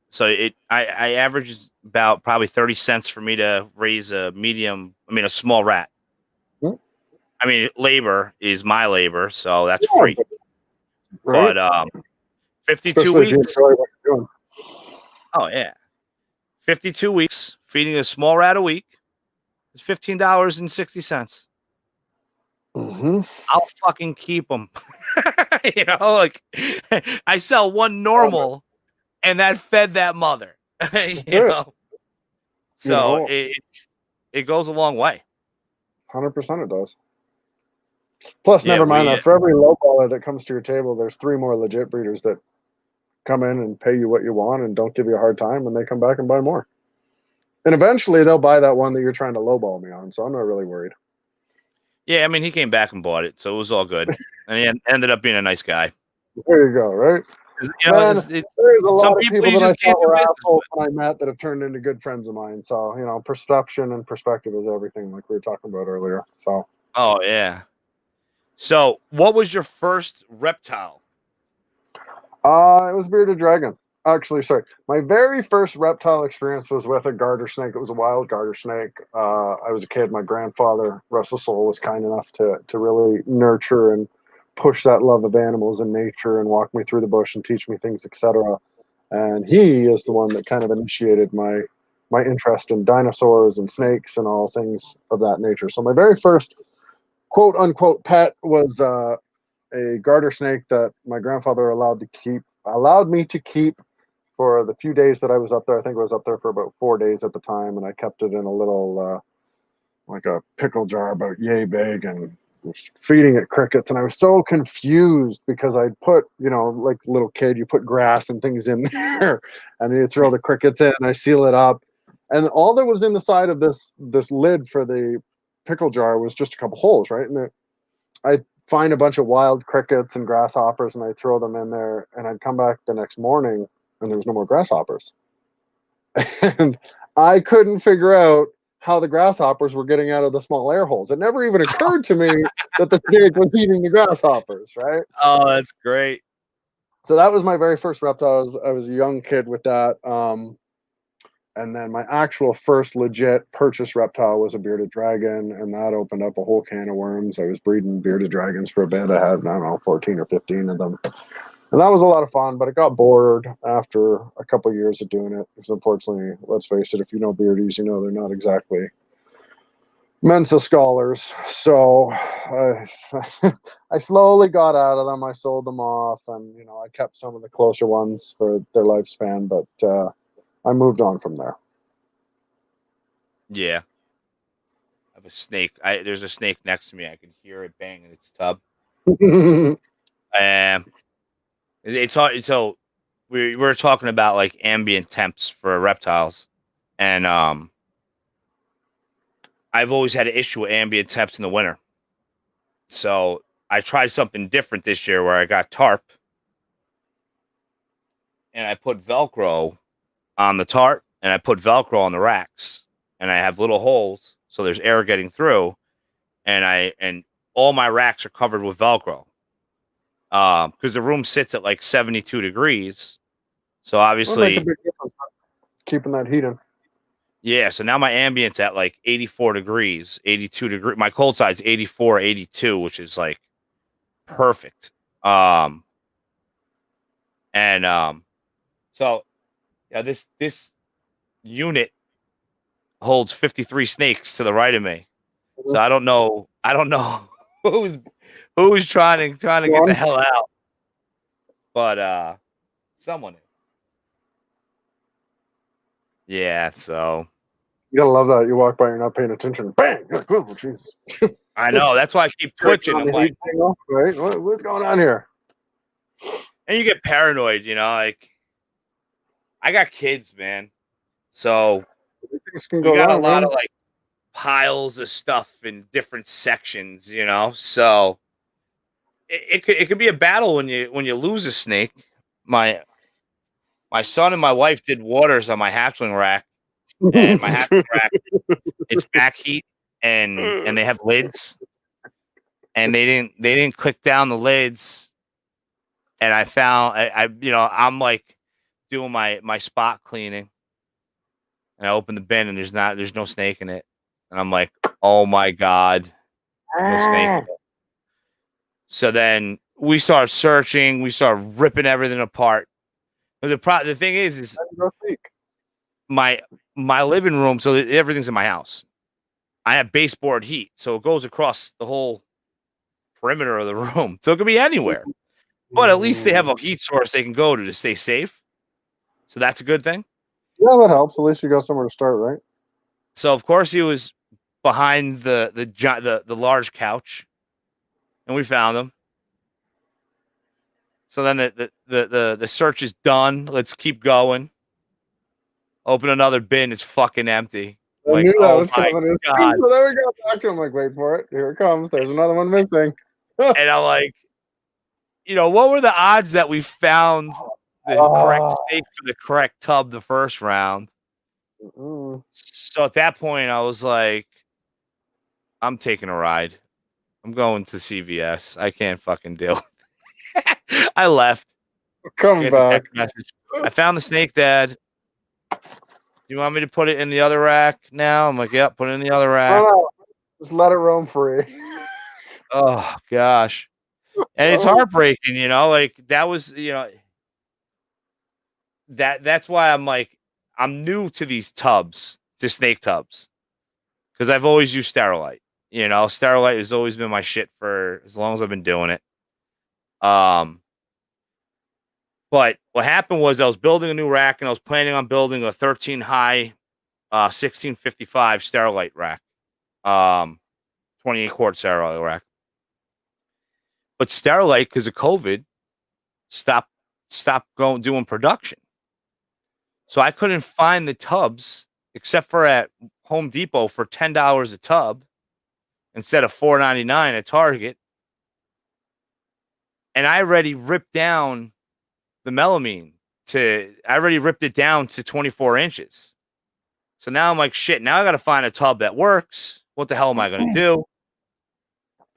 So I average about probably 30 cents for me to raise a small rat. Hmm. I mean, labor is my labor, so that's Yeah, free. right? But 52 Especially if you weeks. enjoy what you're doing. Oh yeah. 52 weeks feeding a small rat a week is $15.60. Mm-hmm. I'll fucking keep them. Like I sell one normal and that fed that mother. That's it. You So know, it goes a long way. 100% it does. Plus, Yeah, never mind we that. For every lowballer that comes to your table, there's 3 more legit breeders that come in and pay you what you want and don't give you a hard time when they come back and buy more. And eventually, they'll buy that one that you're trying to lowball me on. So I'm not really worried. Yeah, I mean, he came back and bought it, so it was all good. And he ended up being a nice guy. There you go, right? 'Cause, Man, there's a some lot of people people you that I just can't thought do were business assholes with. when I met that have turned into good friends of mine. So, perception and perspective is everything, like we were talking about earlier. So, Oh yeah. So, what was your first reptile? it was bearded dragon. Actually, sorry. My very first reptile experience was with a garter snake. It was a wild garter snake. I was a kid. My grandfather, rest his soul, was kind enough to really nurture and push that love of animals and nature and walk me through the bush and teach me things, etc. And he is the one that kind of initiated my interest in dinosaurs and snakes and all things of that nature. So my very first quote unquote pet was a garter snake that my grandfather allowed me to keep for the few days that I was up there. I think I was up there for about 4 days at the time, and I kept it in a little like a pickle jar about yay big, and was feeding it crickets. And I was so confused because I'd put, like little kid, you put grass and things in there, and you throw the crickets in, and I seal it up, and all that was in the side of this lid for the pickle jar was just a couple holes, right? And I find a bunch of wild crickets and grasshoppers, and I throw them in there, and I'd come back the next morning, and there's no more grasshoppers. And I couldn't figure out how the grasshoppers were getting out of the small air holes. It never even occurred to me that the snake was eating the grasshoppers, right? Oh, that's great. So that was my very first reptile. I was a young kid with that. And then my actual first legit purchase reptile was a bearded dragon, and that opened up a whole can of worms. I was breeding bearded dragons for a bit. I had, I don't know, 14 or 15 of them. And that was a lot of fun, but it got bored after a couple of years of doing it. Because unfortunately, let's face it, if you know beardies, you know they're not exactly Mensa scholars. So I slowly got out of them. I sold them off, and I kept some of the closer ones for their lifespan, but I moved on from there. Yeah. I have a snake. There's a snake next to me. I can hear it bang in its tub. It's hard. So we were talking about like ambient temps for reptiles, and I've always had an issue with ambient temps in the winter. So I tried something different this year where I got tarp and I put Velcro on the tarp and I put Velcro on the racks, and I have little holes so there's air getting through, and all my racks are covered with Velcro. Because the room sits at like 72 degrees. So Well, make a obviously, big difference keeping that heat in. yeah. So now my ambient's at like 84 degrees, 82 degrees. My cold side's 84, 82, which is like perfect. And so yeah, this unit holds 53 snakes to the right of me. So I don't know who's trying to get the hell out. But someone is. Yeah, so You gotta love that. You walk by, you're not paying attention. Bang! You're like, oh, Jesus. I know. That's why I keep twitching. I'm like, right? What's going on here? and you get paranoid, like I got kids, man. So Things can we go got a wrong, lot man. of like piles of stuff in different sections, So it could be a battle when you lose a snake. My son and my wife did waters on my hatchling rack, and my hatchling rack, it's back heat, and they have lids, and they didn't click down the lids, and I found I'm like doing my spot cleaning, and I open the bin, and there's no snake in it, and I'm like, oh my god, no snake. So then we start searching, we start ripping everything apart. But the thing is my living room, so everything's in my house. I have baseboard heat, so it goes across the whole perimeter of the room, so it could be anywhere. But at least they have a heat source they can go to stay safe. So that's a good thing. Yeah, that helps. At least you got somewhere to start, right? So of course he was behind the large couch, and we found him. So then the search is done. Let's keep going. Open another bin. It's fucking empty. I Like, knew that oh was my coming. god! So there we go. Back. I'm like, wait for it. Here it comes. There's another one missing. And I'm like, what were the odds that we found the correct snake for the correct tub the first round? So at that point, I was like, I'm taking a ride. I'm going to CVS. I can't fucking deal. I left. Come back. Message. I found the snake, Dad. Do you want me to put it in the other rack now? I'm like, yep, put it in the other rack. No. Just let it roam free. Oh gosh. And it's heartbreaking, like that was, that's why I'm like, I'm new to these tubs, to snake tubs, because I've always used Sterilite. Sterilite has always been my shit for as long as I've been doing it. But what happened was I was building a new rack, and I was planning on building a 13 high, 1655 Sterilite rack, 28 quart Sterilite rack. But Sterilite, because of COVID, stopped doing production. So I couldn't find the tubs except for at Home Depot for $10 a tub. instead of $4.99 at Target. And I already ripped down the melamine I already ripped it down to 24 inches. So now I'm like, shit, now I got to find a tub that works. What the hell am I going to do?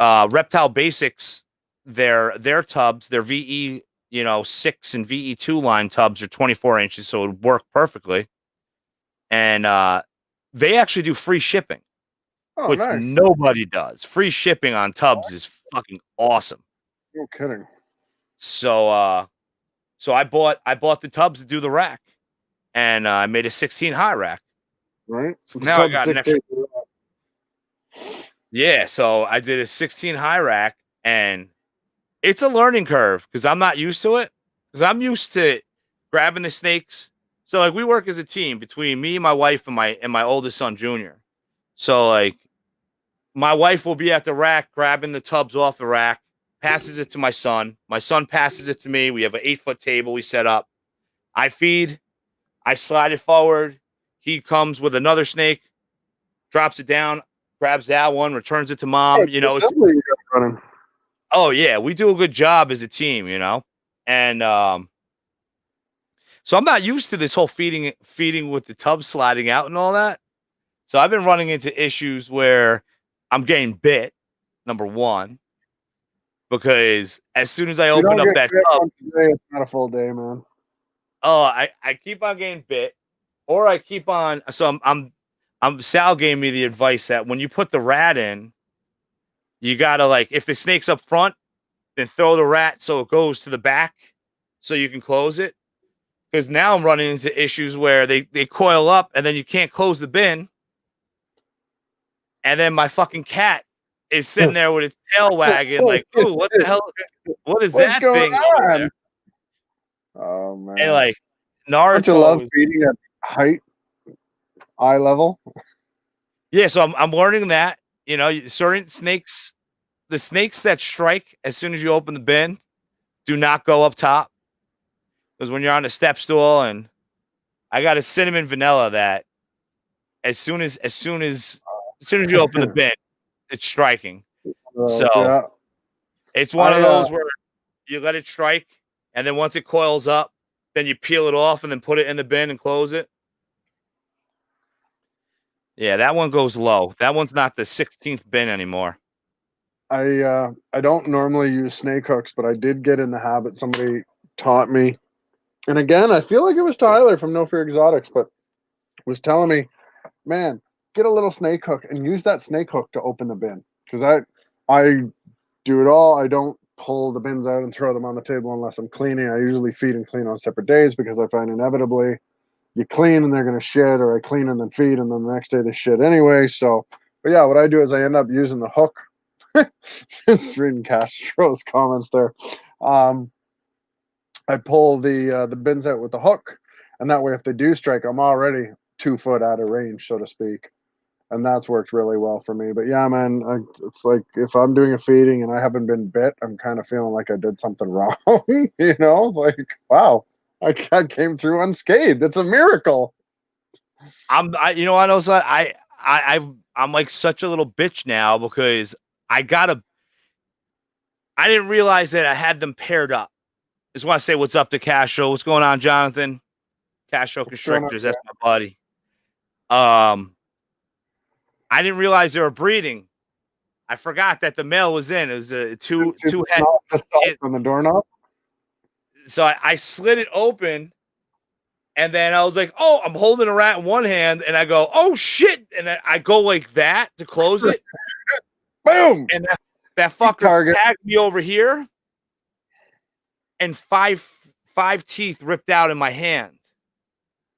Reptile Basics, their tubs, their VE, 6 and VE2 line tubs are 24 inches, so it would work perfectly. And they actually do free shipping, which nice. nobody does. Free shipping on tubs is fucking awesome. No kidding. So I bought the tubs to do the rack, and I made a 16 high rack. Right. So now I got an extra. Yeah, so I did a 16 high rack, and it's a learning curve because I'm not used to it. Because I'm used to grabbing the snakes. So like we work as a team between me, my wife, and my oldest son, Junior. So like my wife will be at the rack grabbing the tubs off the rack, passes it to my son. My son passes it to me. We have an 8-foot table we set up. I feed, I slide it forward. He comes with another snake, drops it down, grabs that one, returns it to mom. It's running. Oh yeah, we do a good job as a team, and so I'm not used to this whole feeding with the tub sliding out and all that. So I've been running into issues where I'm getting bit. Number one, because as soon as I open up that tub, today, it's not a full day, man. Oh, I keep on getting bit, or I keep on. So Sal gave me the advice that when you put the rat in, you gotta if the snake's up front, then throw the rat so it goes to the back, so you can close it. Because now I'm running into issues where they coil up and then you can't close the bin, and then my fucking cat is sitting there with its tail wagging, like, "Ooh, what the hell? What is that thing over there?" Oh man! And Naruto. Don't you love feeding at height, eye level? Yeah, so I'm learning that certain snakes, the snakes that strike as soon as you open the bin, do not go up top, because when you're on a step stool, and I got a cinnamon vanilla that as soon as you open the bin, it's striking. So yeah. it's one of those where you let it strike, and then once it coils up, then you peel it off and then put it in the bin and close it. Yeah, that one goes low. That one's not the 16th bin anymore. I don't normally use snake hooks, but I did get in the habit. Somebody taught me, and again, I feel like it was Tyler from No Fear Exotics, but was telling me, man, get a little snake hook and use that snake hook to open the bin, because I do it all. I don't pull the bins out and throw them on the table unless I'm cleaning. I usually feed and clean on separate days, because I find inevitably you clean and they're going to shit, or I clean and then feed, and then the next day they shit anyway. So, but yeah, what I do is I end up using the hook. Just reading Castro's comments there. I pull the bins out with the hook, and that way if they do strike, I'm already 2 foot out of range, so to speak. And that's worked really well for me. But yeah, man, it's like if I'm doing a feeding and I haven't been bit, I'm kind of feeling like I did something wrong. Like, wow, I came through unscathed. It's a miracle. I'm like such a little bitch now, because I didn't realize that I had them paired up. Just want to say what's up to Castro. What's going on, Jonathan? Castro Constrictors, that's my buddy. I didn't realize they were breeding. I forgot that the male was in. It was a two head on the doorknob. So I slid it open, and then I was like, "Oh, I'm holding a rat in one hand," and I go, "Oh shit!" And then I go like that to close it. Boom! And that fucker tagged me over here, and five teeth ripped out in my hand.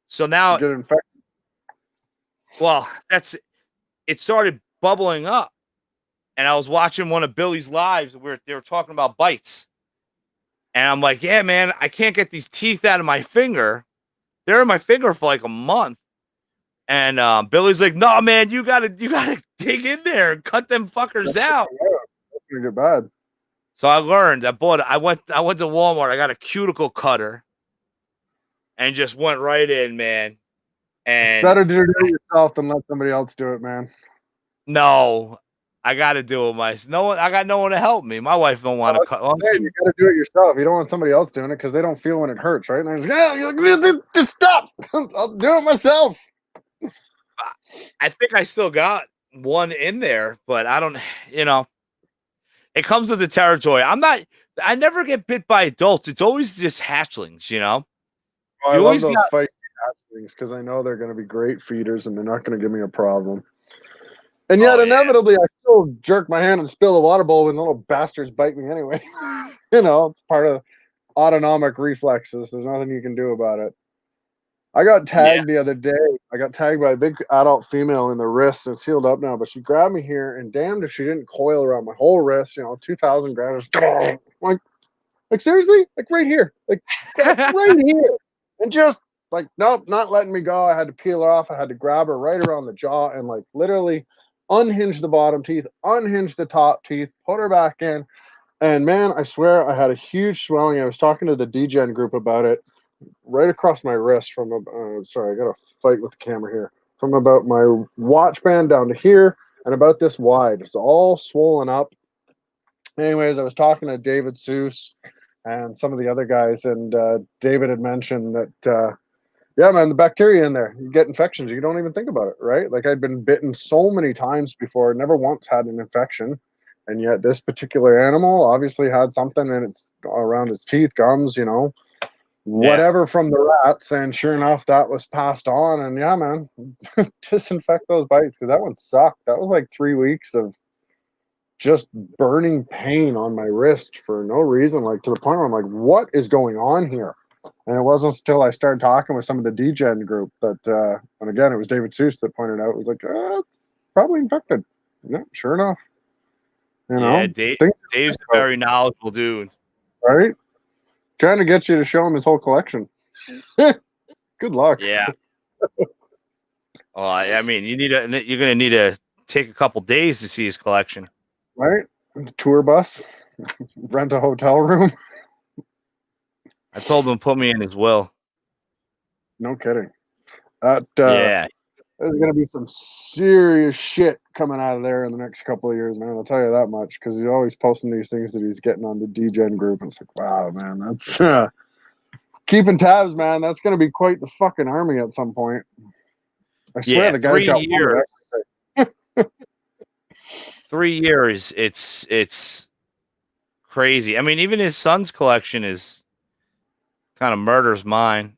So now, get infected. Well, it started bubbling up, and I was watching one of Billy's lives where they were talking about bites, and I'm like, "Yeah, man, I can't get these teeth out of my finger. They're in my finger for like a month." And Billy's like, "No, man, you gotta dig in there and cut them fuckers out." That's gonna get bad. So I learned. I went to Walmart. I got a cuticle cutter, and just went right in, man. And better to do it yourself than let somebody else do it, man. No, I got to do it myself. No one, I got no one to help me. My wife don't want to cut. Well, Hey, you got to do it yourself. You don't want somebody else doing it because they don't feel when it hurts, right? And they're just, yeah, you're like, just stop. I'll do it myself. I think I still got one in there, but I don't. You know, it comes with the territory. I'm not. I never get bit by adults. It's always just hatchlings. You know, Oh, I you love always those got. fight things because I know they're going to be great feeders and they're not going to give me a problem. And yet, Oh yeah, inevitably, I still jerk my hand and spill a water bowl when the little bastards bite me anyway. You know, it's part of autonomic reflexes. There's nothing you can do about it. I got yeah. tagged the other day. I got tagged by a big adult female in the wrist. It's healed up now, but she grabbed me here, and damned if she didn't coil around my whole wrist. You know, 2,000 grams. Like seriously, like right here, like right here, and just like nope, not letting me go. I had to peel her off. I had to grab her right around the jaw and like literally unhinge the bottom teeth, unhinge the top teeth, put her back in. And man, I swear I had a huge swelling. I was talking to the DGen group about it right across my wrist from sorry, I got to fight with the camera here. From about my watch band down to here and about this wide. It's all swollen up. Anyways, I was talking to David Seuss and some of the other guys, and David had mentioned that yeah, man, the bacteria in there, you get infections, you don't even think about it, right? Like I'd been bitten so many times before, never once had an infection, and yet this particular animal obviously had something in its around its teeth, gums, you know, Yeah. whatever from the rats, and sure enough, that was passed on. And yeah, man, disinfect those bites because that one sucked. That was like 3 weeks of just burning pain on my wrist for no reason, like to the point where I'm like, what is going on here? And it wasn't until I started talking with some of the DGen group that, and again, it was David Seuss that pointed out, it was like, it's probably infected. Yeah, sure enough. You Yeah, know, Dave's a very knowledgeable dude. right? Trying to get you to show him his whole collection. Good luck. Yeah. Well, I mean, you're gonna need to take a couple days to see his collection. Right? Tour bus, rent a hotel room. I told him to put me in his will. No kidding. That Yeah. there's gonna be some serious shit coming out of there in the next couple of years, man. I'll tell you that much because he's always posting these things that he's getting on the DGen group, and it's like, wow, man, that's keeping tabs, man. That's gonna be quite the fucking army at some point. I swear Yeah, the guy's got one of 3 years. It's crazy. I mean, even his son's collection is kind of murders mine.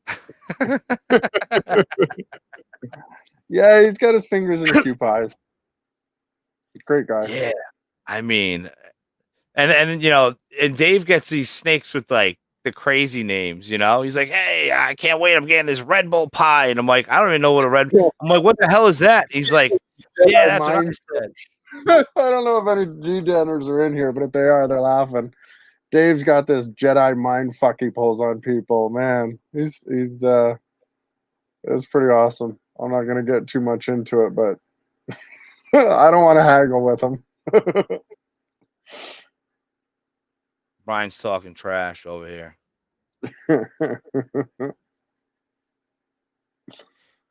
Yeah, he's got his fingers in a few pies. Great guy. Yeah. I mean, and you know, and Dave gets these snakes with like the crazy names, you know. He's like, "Hey, I can't wait. I'm getting this Red Bull pie." And I'm like, "I don't even know what a red." Yeah. I'm like, "What the hell is that?" He's like, "Yeah, that's what I said." I don't know if any G-Denners are in here, but if they are, they're laughing. Dave's got this Jedi mind fuck he pulls on people. Man, he's it's pretty awesome. I'm not gonna get too much into it, but I don't want to haggle with him. Brian's talking trash over here.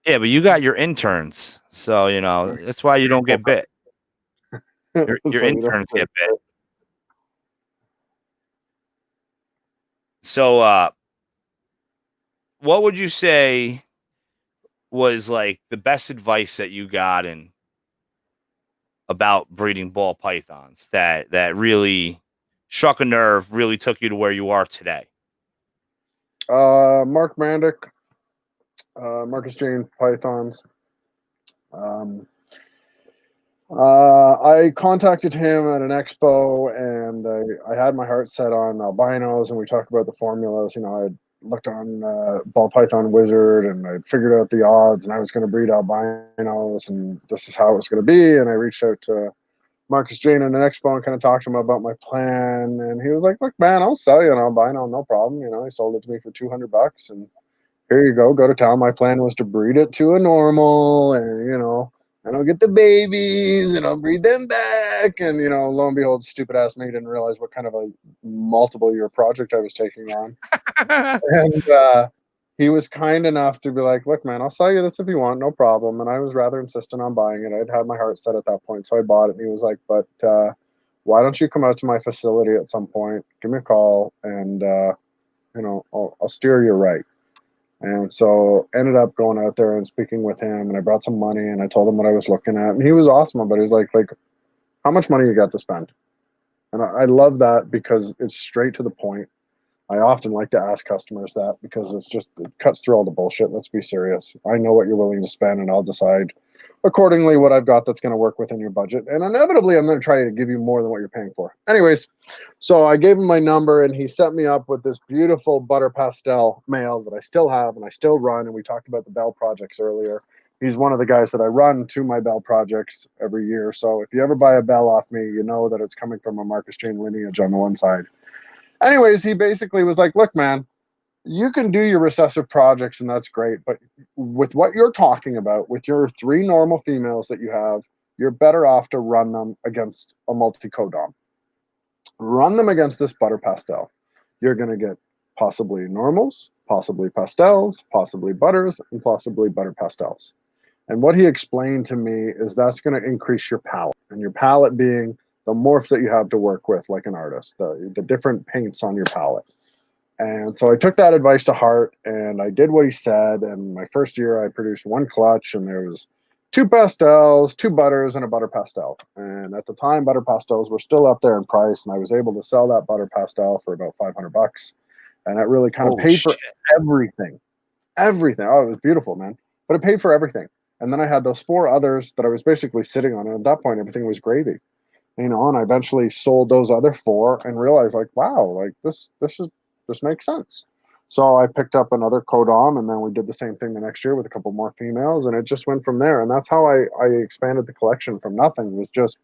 Yeah, but you got your interns, so you know that's why you don't get bit. Your So you don't interns get bit. So, what would you say was like the best advice that you got in about breeding ball pythons that really struck a nerve, really took you to where you are today? Mark Mandic, Marcus Jane Pythons. Um, I contacted him at an expo, and I had my heart set on albinos, and we talked about the formulas. You know, I looked on Ball Python Wizard, and I figured out the odds, and I was going to breed albinos, and this is how it was going to be. And I reached out to Marcus Jane at an expo and kind of talked to him about my plan, and he was like, "Look, man, I'll sell you an albino, no problem." You know, he sold it to me for $200, and here you go. Go to town. My plan was to breed it to a normal, and you know, and I'll get the babies, and I'll breed them back, and you know, lo and behold, stupid ass me didn't realize what kind of a multiple year project I was taking on, and he was kind enough to be like, "Look, man, I'll sell you this if you want, no problem." And I was rather insistent on buying it. I'd had my heart set at that point, so I bought it. And he was like, "But why don't you come out to my facility at some point? Give me a call, and I'll steer you right." And so ended up going out there and speaking with him, and I brought some money, and I told him what I was looking at, and he was awesome about it. He was like, how much money you got to spend? And I love that because it's straight to the point. I often like to ask customers that because it cuts through all the bullshit. Let's be serious. I know what you're willing to spend, and I'll decide accordingly what I've got that's going to work within your budget. And inevitably, I'm going to try to give you more than what you're paying for. Anyways, so I gave him my number, and he set me up with this beautiful butter pastel male that I still have and I still run. And we talked about the Bell projects earlier. He's one of the guys that I run to my Bell projects every year. So if you ever buy a Bell off me, you know that it's coming from a Marcus Chain lineage on the one side. Anyways, he basically was like, "Look, man, you can do your recessive projects and that's great, but with what you're talking about, with your 3 normal females that you have, you're better off to run them against a multi-codom. Run them against this butter pastel. You're going to get possibly normals, possibly pastels, possibly butters, and possibly butter pastels." And what he explained to me is that's going to increase your palette, and your palette being the morphs that you have to work with like an artist, the different paints on your palette. And so I took that advice to heart, and I did what he said. And my first year, I produced 1 clutch, and there was 2 pastels, 2 butters, and a butter pastel. And at the time, butter pastels were still up there in price, and I was able to sell that butter pastel for about $500, and that really kind of Holy paid for shit. everything. Everything. Oh, it was beautiful, man. But it paid for everything. And then I had those 4 others that I was basically sitting on, and at that point, everything was gravy. And I eventually sold those other 4 and realized, like, wow, like this makes sense. So I picked up another codom, and then we did the same thing the next year with a couple more females, and it just went from there. And that's how I expanded the collection from nothing, was just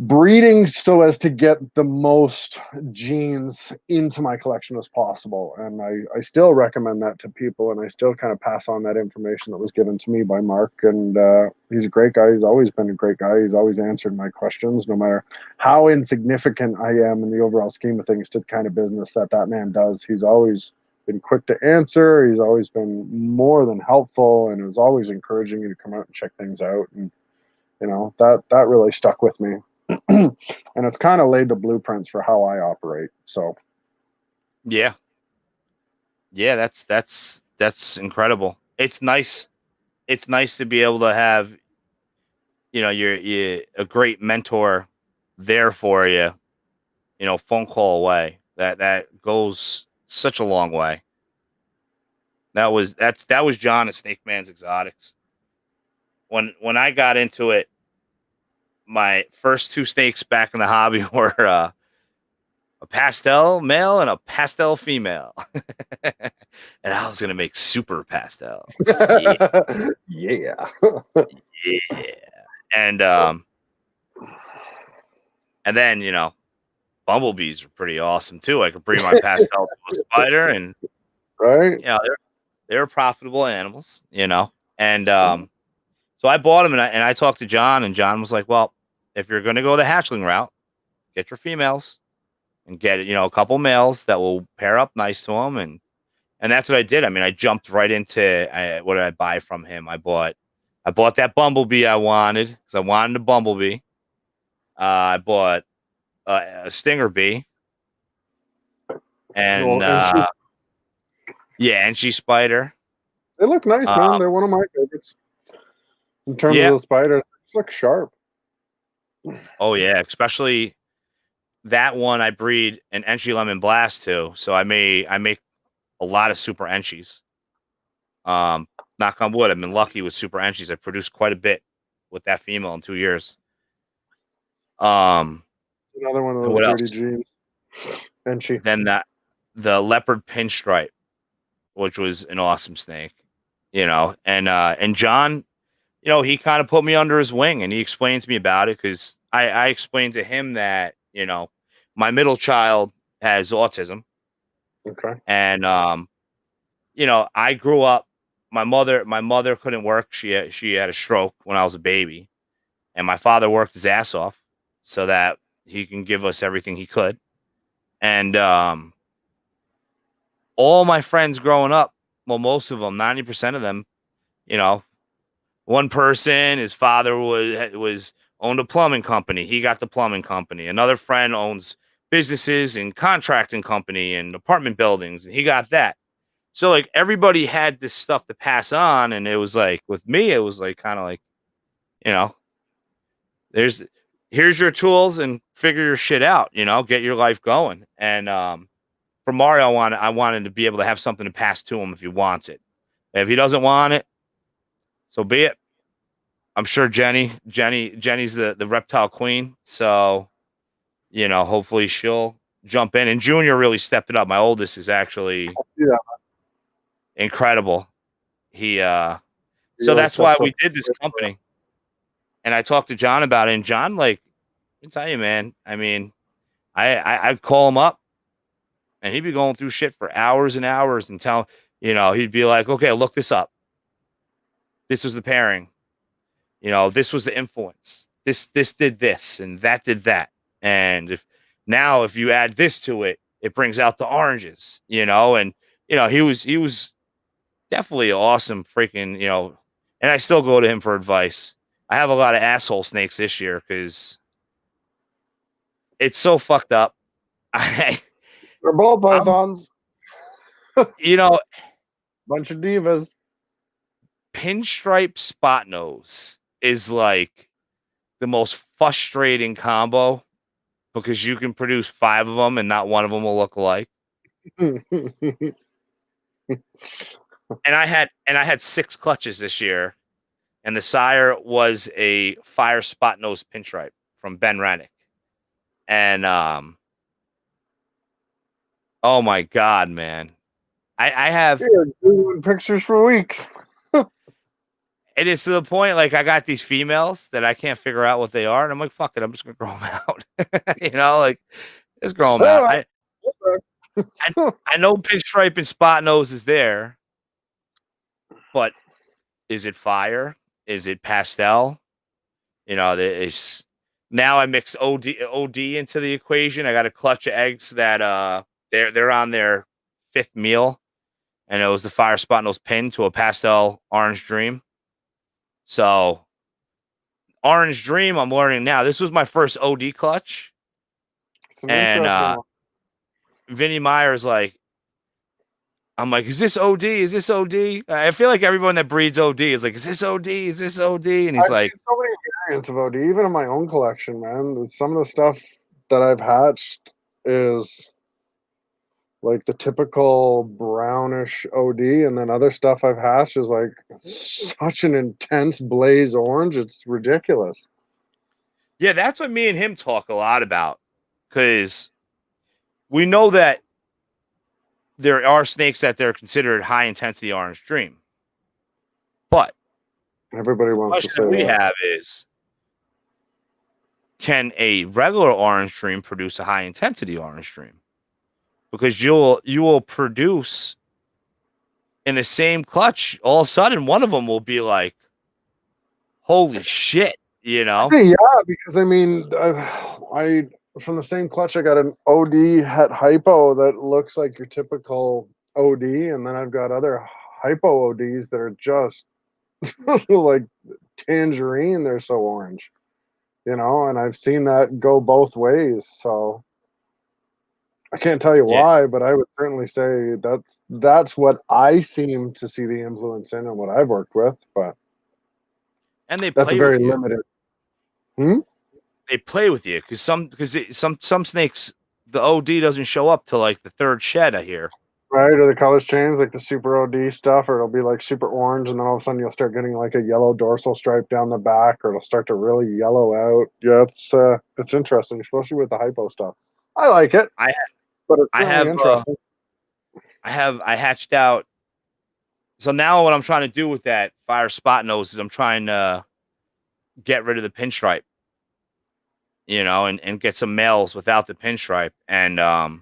breeding so as to get the most genes into my collection as possible. And I still recommend that to people, and I still kind of pass on that information that was given to me by Mark. And he's a great guy. He's always been a great guy. He's always answered my questions, no matter how insignificant I am in the overall scheme of things to the kind of business that man does. He's always been quick to answer. He's always been more than helpful, and is always encouraging you to come out and check things out. And that really stuck with me. And it's kind of laid the blueprints for how I operate. So Yeah. Yeah, that's incredible. It's nice. It's nice to be able to have, you a great mentor there for you, phone call away. That goes such a long way. That was John at Snake Man's Exotics. When I got into it, my first 2 snakes back in the hobby were a pastel male and a pastel female. And I was gonna make super pastels. Yeah. yeah. Yeah. And then, bumblebees are pretty awesome too. I could bring my pastel to a spider, and Right. they're profitable animals. And so I bought them, and I talked to John, and John was like, "Well, if you're gonna go the hatchling route, get your females and get a couple males that will pair up nice to them." And that's what I did. I mean, I jumped right into what did I buy from him? I bought that bumblebee I wanted because I wanted a bumblebee. I bought a stinger bee, and Well, and yeah, and she spider. they look nice, Uh, man. They're one of my favorites in terms of yeah. the spiders. They just look sharp. Oh yeah, especially that one I breed an Enchi Lemon Blast to, so I make a lot of super Enchies. Um, Knock on wood, I've been lucky with super Enchies. I produced quite a bit with that female in 2 years. Um, Another one of and those what dirty else? genes. And she. Then the leopard pinstripe, which was an awesome snake, and John, he kind of put me under his wing, and he explained to me about it because I explained to him that my middle child has autism, Okay. and I grew up. My mother couldn't work. She had a stroke when I was a baby, and my father worked his ass off so that he can give us everything he could. And all my friends growing up, well, most of them, 90% of them, you know, one person, his father was owned a plumbing company. He got the plumbing company. Another friend owns businesses and contracting company and apartment buildings, and he got that. So like everybody had this stuff to pass on, and it was like with me, it was like kind of like, you know, there's here's your tools and figure your shit out, get your life going. And for Mario, I wanted to be able to have something to pass to him if he wants it. If he doesn't want it, so be it. I'm sure Jenny's the reptile queen. So, hopefully she'll jump in. And Junior really stepped it up. My oldest is actually incredible. He so that's why we did this company. And I talked to John about it. And John, like, I can tell you, man, I mean, I'd call him up and he'd be going through shit for hours and hours and he'd be like, okay, look this up. This was the pairing. This was the influence. This did this and that did that. And if you add this to it, it brings out the oranges, and he was definitely awesome freaking, and I still go to him for advice. I have a lot of asshole snakes this year because it's so fucked up. They're ball pythons. Bunch of divas. Pinstripe spot nose is like the most frustrating combo because you can produce 5 of them and not one of them will look alike. And I had 6 clutches this year, and the sire was a fire spot nose pinstripe from Ben Rennick. And oh my god, man. I have doing pictures for weeks. And it's to the point, like, I got these females that I can't figure out what they are. And I'm like, fuck it. I'm just going to grow them out. Like, just grow them out. I know pinstripe and spot nose is there. But is it fire? Is it pastel? It's now I mix OD into the equation. I got a clutch of eggs that they're on their 5th meal. And it was the fire spot nose pin to a pastel orange dream. So, Orange Dream, I'm learning now. This was my first OD clutch. And Vinny Meyer's like, I'm like, is this OD? Is this OD? I feel like everyone that breeds OD is like, is this OD? Is this OD? And he's like, so many variants of OD, even in my own collection, man. Some of the stuff that I've hatched is like the typical brownish OD, and then other stuff I've hatched is like such an intense blaze orange. It's ridiculous. Yeah, that's what me and him talk a lot about, because we know that there are snakes that they're considered high intensity orange dream. But everybody wants to say we have is, can a regular orange dream produce a high intensity orange dream? Because you will produce in the same clutch, all of a sudden one of them will be like, holy shit, Yeah, because I mean, I from the same clutch, I got an OD het hypo that looks like your typical OD, and then I've got other hypo ODs that are just like tangerine. They're so orange, and I've seen that go both ways. So I can't tell you why, but I would certainly say that's what I seem to see the influence in and what I've worked with. But and that's very limited. They play with you because some snakes, the OD doesn't show up till like the 3rd shed, I hear. Right, or the colors change, like the super OD stuff, or it'll be like super orange, and then all of a sudden you'll start getting like a yellow dorsal stripe down the back, or it'll start to really yellow out. Yeah, it's interesting, especially with the hypo stuff. I like it. But it's really interesting. I hatched out. So now what I'm trying to do with that fire spot nose is I'm trying to get rid of the pinstripe, and get some males without the pinstripe. And I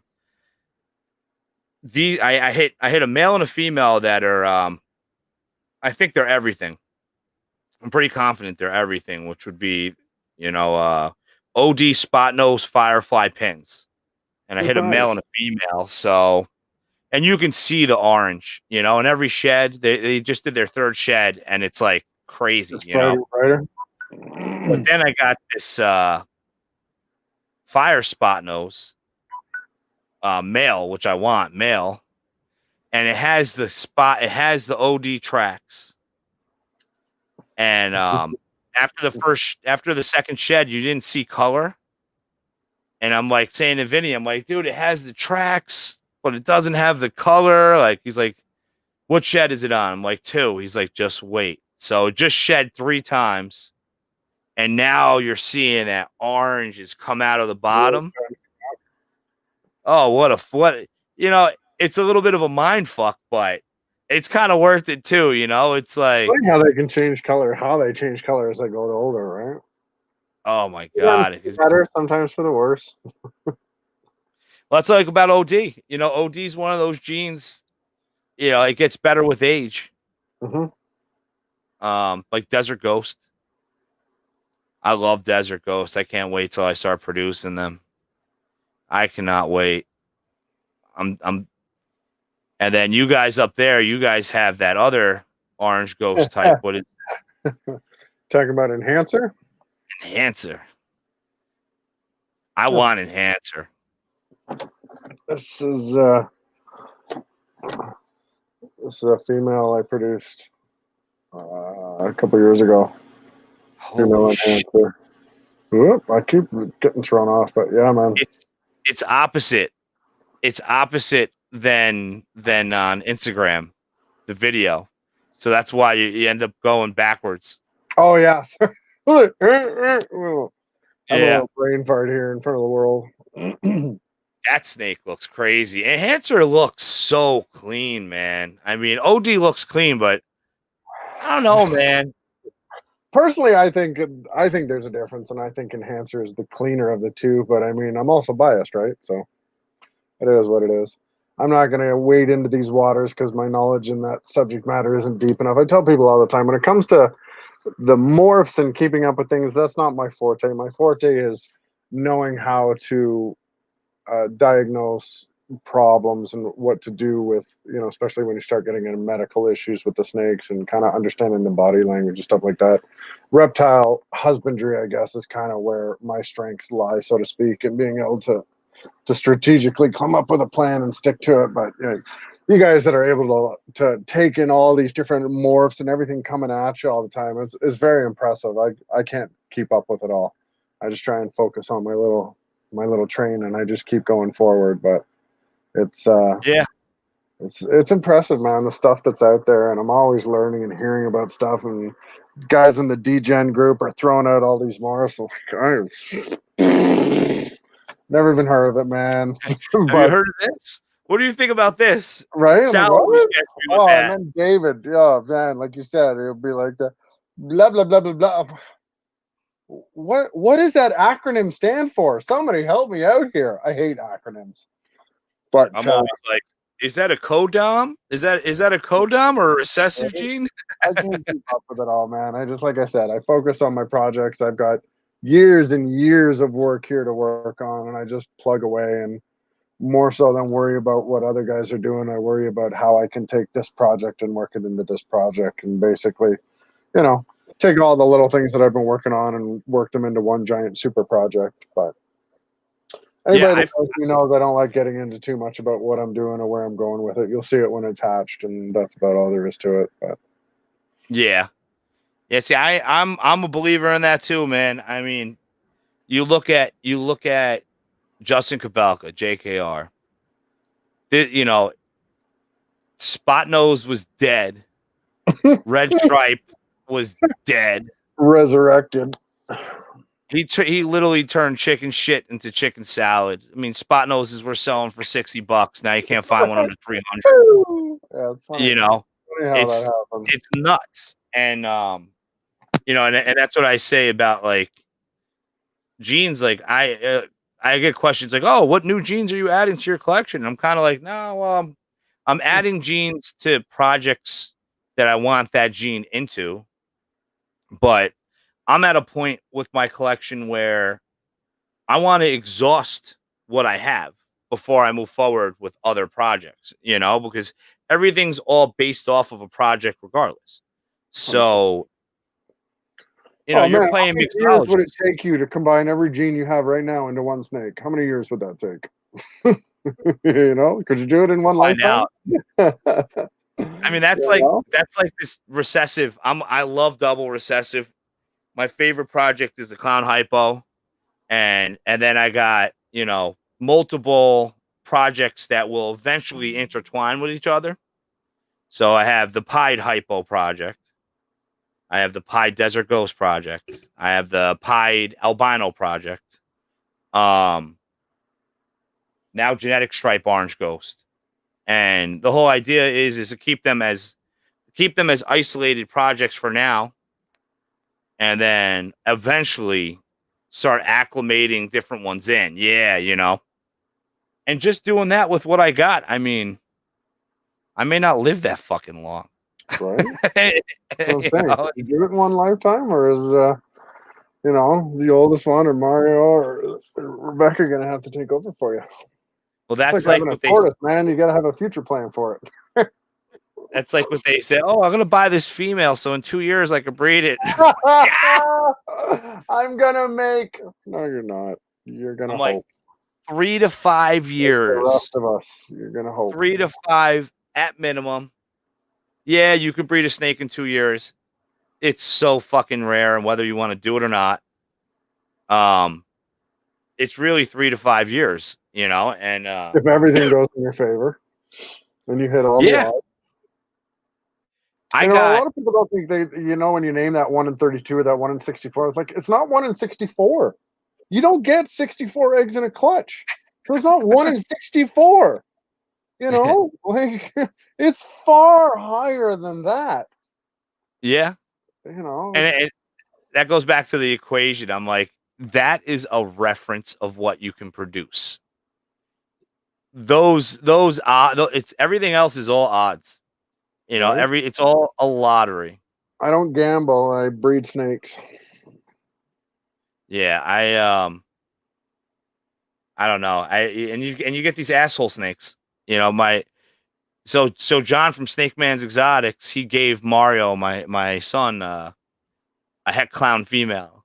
hit a male and a female that are I think they're everything. I'm pretty confident they're everything, which would be, OD spot nose firefly pins. And I hit a male and a female. So, and you can see the orange, you know, in every shed. They just did their third shed, and it's like crazy, It's you know. brighter. But then I got this fire spot nose male, which I want male, and it has the spot. It has the OD tracks, and after the second shed, you didn't see color. And I'm like saying to Vinny, I'm like, dude, it has the tracks, but it doesn't have the color. Like, he's like, what shed is it on? I'm like, 2. He's like, just wait. So it just shed 3 times. And now you're seeing that orange has come out of the bottom. Oh, what, you know, it's a little bit of a mind fuck, but it's kind of worth it too. You know, it's like, Funny how they can change color, how they change color as they go older, right? oh my Sometimes God. for the better, sometimes for the worse. Well, that's like about OD. You know, OD is one of those genes, you know, it gets better with age. Mm-hmm. Like Desert Ghost. I love Desert Ghost. I can't wait till I start producing them. I cannot wait. I'm and then you guys up there, you guys have that other orange ghost type. What is Talking about enhancer? enhancer? I Oh, want enhancer. this is a female I produced a couple years ago. Holy Female shit. enhancer. Whoop, I keep getting thrown off, but yeah, man. It's opposite. It's opposite than on Instagram, the video. So that's why you end up going backwards. Oh yeah. I'm a Yeah. little brain fart here in front of the world. That snake looks crazy. Enhancer looks so clean, man. I mean, OD looks clean, but I don't know, man. Personally, I think there's a difference, and I think enhancer is the cleaner of the two. But I mean, I'm also biased, right? So it is what it is. I'm not going to wade into these waters because my knowledge in that subject matter isn't deep enough. I tell people all the time when it comes to the morphs and keeping up with things, that's not my forte. My forte is knowing how to diagnose problems and what to do with, especially when you start getting into medical issues with the snakes and kind of understanding the body language and stuff like that. Reptile husbandry, I guess, is kind of where my strengths lie, so to speak, and being able to strategically come up with a plan and stick to it. But you guys that are able to take in all these different morphs and everything coming at you all the time, it's very impressive. I can't keep up with it all. I just try and focus on my little train, and I just keep going forward. But it's Yeah. it's impressive, man, the stuff that's out there, and I'm always learning and hearing about stuff. And guys in the DGen group are throwing out all these morphs. Like, I've never even heard of it, man. Have you But heard of this? What do you think about this? right, I'm like, Sal always what? gets me with Oh, and that. then David, oh man, like you said, it'll be like the blah blah blah blah blah. What does that acronym stand for? Somebody help me out here. I hate acronyms. But I'm always like, is that a codom? Is that a codom or a recessive gene? I can't keep up with it all, man. Like I said, I focus on my projects. I've got years and years of work here to work on, and I just plug away. And more so than worry about what other guys are doing, I worry about how I can take this project and work it into this project, and basically, take all the little things that I've been working on and work them into one giant super project. But Yeah, anybody that knows me knows I don't like getting into too much about what I'm doing or where I'm going with it. You'll see it when it's hatched, and that's about all there is to it. But yeah. See, I'm a believer in that too, man. I mean, you look at Justin Kabelka, JKR. You know, Spot Nose was dead. Red Stripe was dead. resurrected. He literally turned chicken shit into chicken salad. I mean, Spot Noses were selling for $60. Now you can't find one under 300. Yeah, it's funny. You know, Funny how it's that happens. it's nuts. And and that's what I say about like jeans. Like I get questions like, "Oh, what new jeans are you adding to your collection?" And I'm kind of like, "No, I'm adding jeans to projects that I want that gene into." But I'm at a point with my collection where I want to exhaust what I have. before I move forward with other projects, because everything's all based off of a project regardless. 100%. So, Oh you're man, how playing many years would it mixologist. take you to combine every gene you have right now into one snake? How many years would that take? Could you do it in We'll one find lifetime? out. I mean, that's You like know? that's like this recessive. I love double recessive. My favorite project is the clown hypo, and then I got multiple projects that will eventually intertwine with each other. So I have the Pied Hypo project. I have the Pied Desert Ghost project. I have the Pied Albino project. Um, Now Genetic Stripe Orange Ghost. And the whole idea is to keep them as isolated projects for now, and then eventually start acclimating different ones in. Yeah, and just doing that with what I got. I mean, I may not live that fucking long. Right? That's what I'm you saying. know, Could you do it in one lifetime, or is the oldest one, or Mario, or Rebecca gonna have to take over for you? well, It's like that's like having a what they tortoise, man. You gotta have a future plan for it. that's like what they say. Oh, I'm gonna buy this female, so in 2 years I could breed it. I'm gonna make. No, you're not. You're gonna I'm like hope. 3 to 5 Like the years, rest of us, you're gonna hope. 3 to 5 at minimum. Yeah, you could breed a snake in 2 years. It's so fucking rare, and whether you want to do it or not, um, it's really 3 to 5 years, and If everything goes in your favor, and you hit all the yeah, odds. I A got lot of people don't think when you name that 1 in 32 or that 1 in 64, it's like, it's not 1 in 64. You don't get 64 eggs in a clutch. So it's not 1 in 64. Like, it's far higher than that. yeah, You know, and that goes back to the equation. I'm like, that is a reference of what you can produce. Those it's everything else is all odds. right? It's all a lottery. I don't gamble. I breed snakes. Yeah, I don't know. And you get these asshole snakes. My so John from Snake Man's Exotics, he gave Mario, my son, a heck clown female.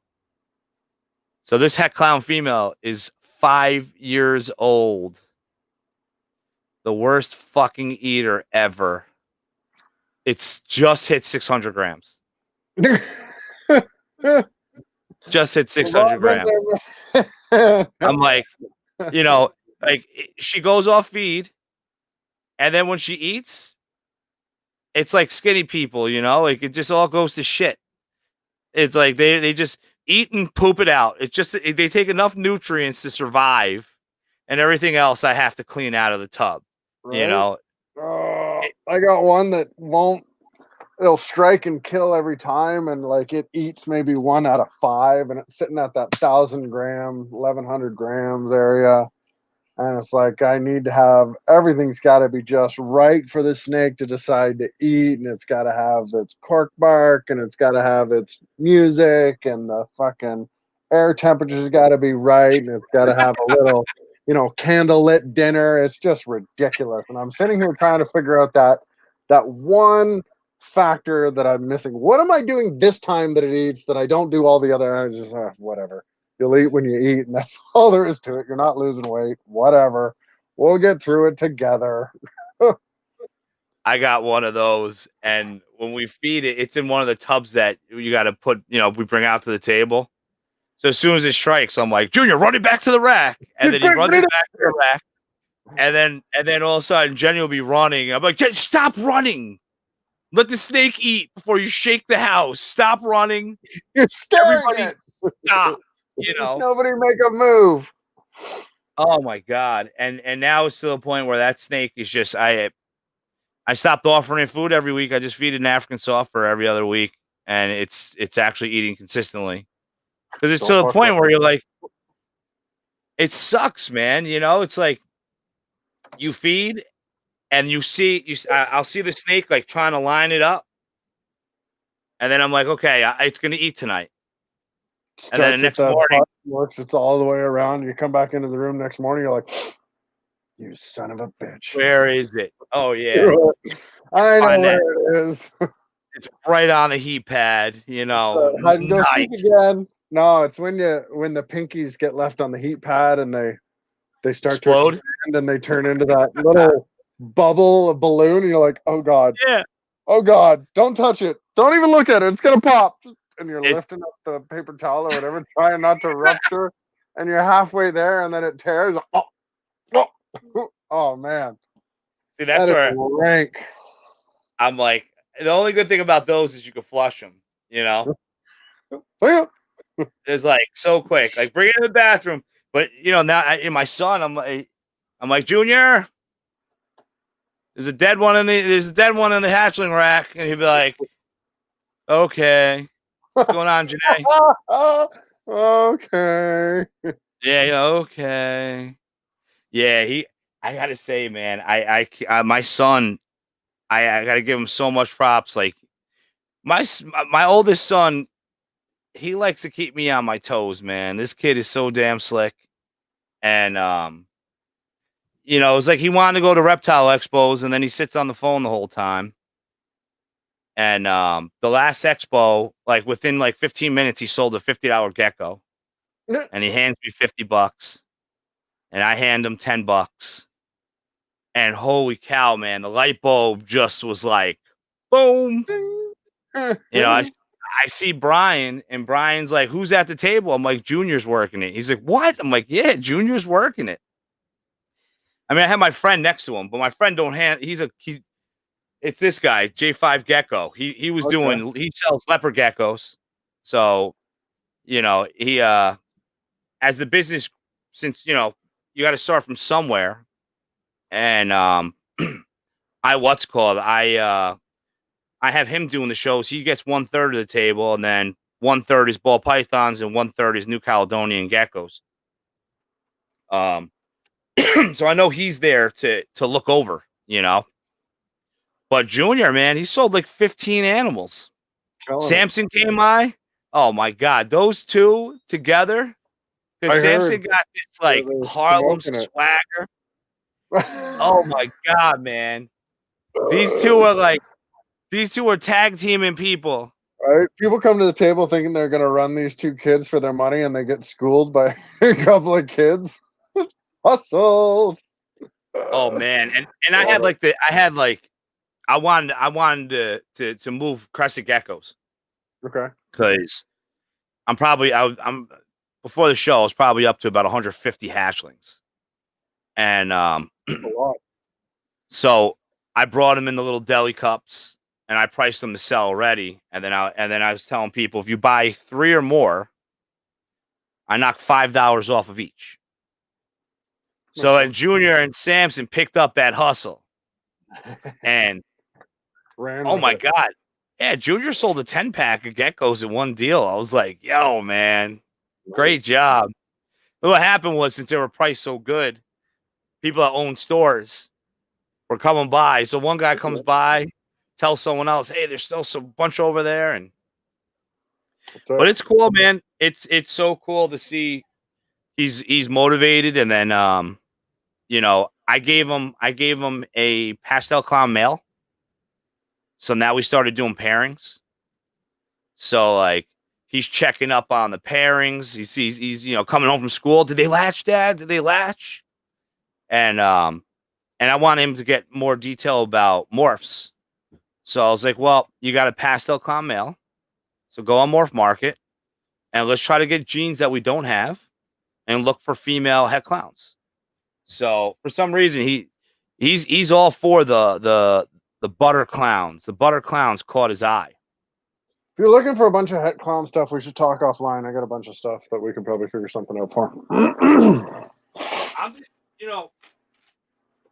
So this heck clown female is 5 years old. The worst fucking eater ever. It's just hit 600 grams. Just hit 600 grams. I'm like, like she goes off feed, and then when she eats, it's like skinny people, like it just all goes to shit. It's like they just eat and poop it out. It's just they take enough nutrients to survive, and everything else I have to clean out of the tub. You Right? know, It- I got one that won't. It'll strike and kill every time, and like it eats maybe 1 out of 5, and it's sitting at that 1,000 gram, 1,100 grams area. And it's like, I need to have everything's got to be just right for the snake to decide to eat, and it's got to have its cork bark, and it's got to have its music, and the fucking air temperature's got to be right, and it's got to have a little, candlelit dinner. It's just ridiculous, and I'm sitting here trying to figure out that one factor that I'm missing. What am I doing this time that it eats that I don't do all the other? I just whatever. You'll eat when you eat, and that's all there is to it. You're not losing weight. Whatever. We'll get through it together. I got one of those, and when we feed it, it's in one of the tubs that you got to put, we bring out to the table. So as soon as it strikes, I'm like, Junior, run it back to the rack, and then he runs it back to the rack, and then all of a sudden Jenny will be running. I'm like, stop running. Let the snake eat before you shake the house. Stop running. You're scaring Everybody it. stop. Nobody make a move. Oh my God. And now it's to the point where that snake is just I stopped offering it food every week. I just feed it an African soft fur every other week, and it's actually eating consistently. Because it's Don't to the fuck point with where it. you're like, it sucks, man. It's like you feed and I'll see the snake like trying to line it up, and then I'm like, okay, it's gonna eat tonight. And then the Starts at next the morning, butt, works it's all the way around. You come back into the room next morning, you're like, You son of a bitch. Where is it? Oh yeah, I know find where that. it is. It's right on the heat pad. You know, Hide and go seek nice. again. No, it's when the pinkies get left on the heat pad and they start to Explode. expand and they turn into that little bubble, a balloon, and you're like, oh god, Yeah. oh god, don't touch it, don't even look at it, it's gonna pop. And you're It, lifting up the paper towel or whatever, trying not to rupture, and you're halfway there, and then it tears. Oh, oh, oh man, see, that that's is where rank. I'm like, the only good thing about those is you can flush them. You know, So yeah, it's like so quick. Like bring it in the bathroom. But you know, now my son, I'm like, Junior, there's a dead one in the hatchling rack, and he'd be like, okay, what's going on, Janae? okay. Yeah, okay. Yeah, I gotta say, man, my son, I gotta give him so much props. Like my oldest son, he likes to keep me on my toes, man. This kid is so damn slick, and you know, it's like he wanted to go to reptile expos, and then he sits on the phone the whole time. And the last expo, like within like 15 minutes, he sold a $50 gecko, and he hands me $50, and I hand him $10. And holy cow, man, the light bulb just was like, boom. You know, I see Brian, and Brian's like, who's at the table? I'm like, Junior's working it. He's like, what? I'm like, yeah, Junior's working it. I mean, I have my friend next to him, but my friend don't hand. It's this guy, J5 Gecko. He was doing. He sells leopard geckos, so you know he as the business, since you know you got to start from somewhere, and I have him doing the shows. He gets 1/3 of the table, and then 1/3 is ball pythons, and 1/3 is New Caledonian geckos. So I know he's there to look over, you know. But Junior, man, he sold like 15 animals. Samson came by. Oh my God, those two together. Because Samson got this like Harlem swagger. Oh my God, man. These two are tag teaming people. Right? People come to the table thinking they're going to run these two kids for their money, and they get schooled by a couple of kids. Hustled. Oh man, and I wanted to move crescent geckos. Okay. Because I'm before the show, I was probably up to about 150 hatchlings, and A lot. so I brought them in the little deli cups, and I priced them to sell already. And then I was telling people, if you buy 3 or more, I knock $5 off of each. So then Junior and Samson picked up that hustle, and oh my God, yeah, Junior sold a 10-pack of geckos in one deal. I was like, yo, man, great job. But what happened was, since they were priced so good, people that own stores were coming by. So one guy comes by, tells someone else, hey, there's still some bunch over there. And but it's cool, man. It's so cool to see he's motivated. And then you know, I gave him a pastel clown male. So now we started doing pairings. So like he's checking up on the pairings. He's you know, coming home from school. Did they latch, Dad? Did they latch? And I want him to get more detail about morphs. So I was like, well, you got a pastel clown male. So go on Morph Market and let's try to get genes that we don't have and look for female het clowns. So for some reason he's all for the butter clowns. The butter clowns caught his eye. If you're looking for a bunch of het clown stuff, we should talk offline. I got a bunch of stuff that we could probably figure something out for. I'm just, you know,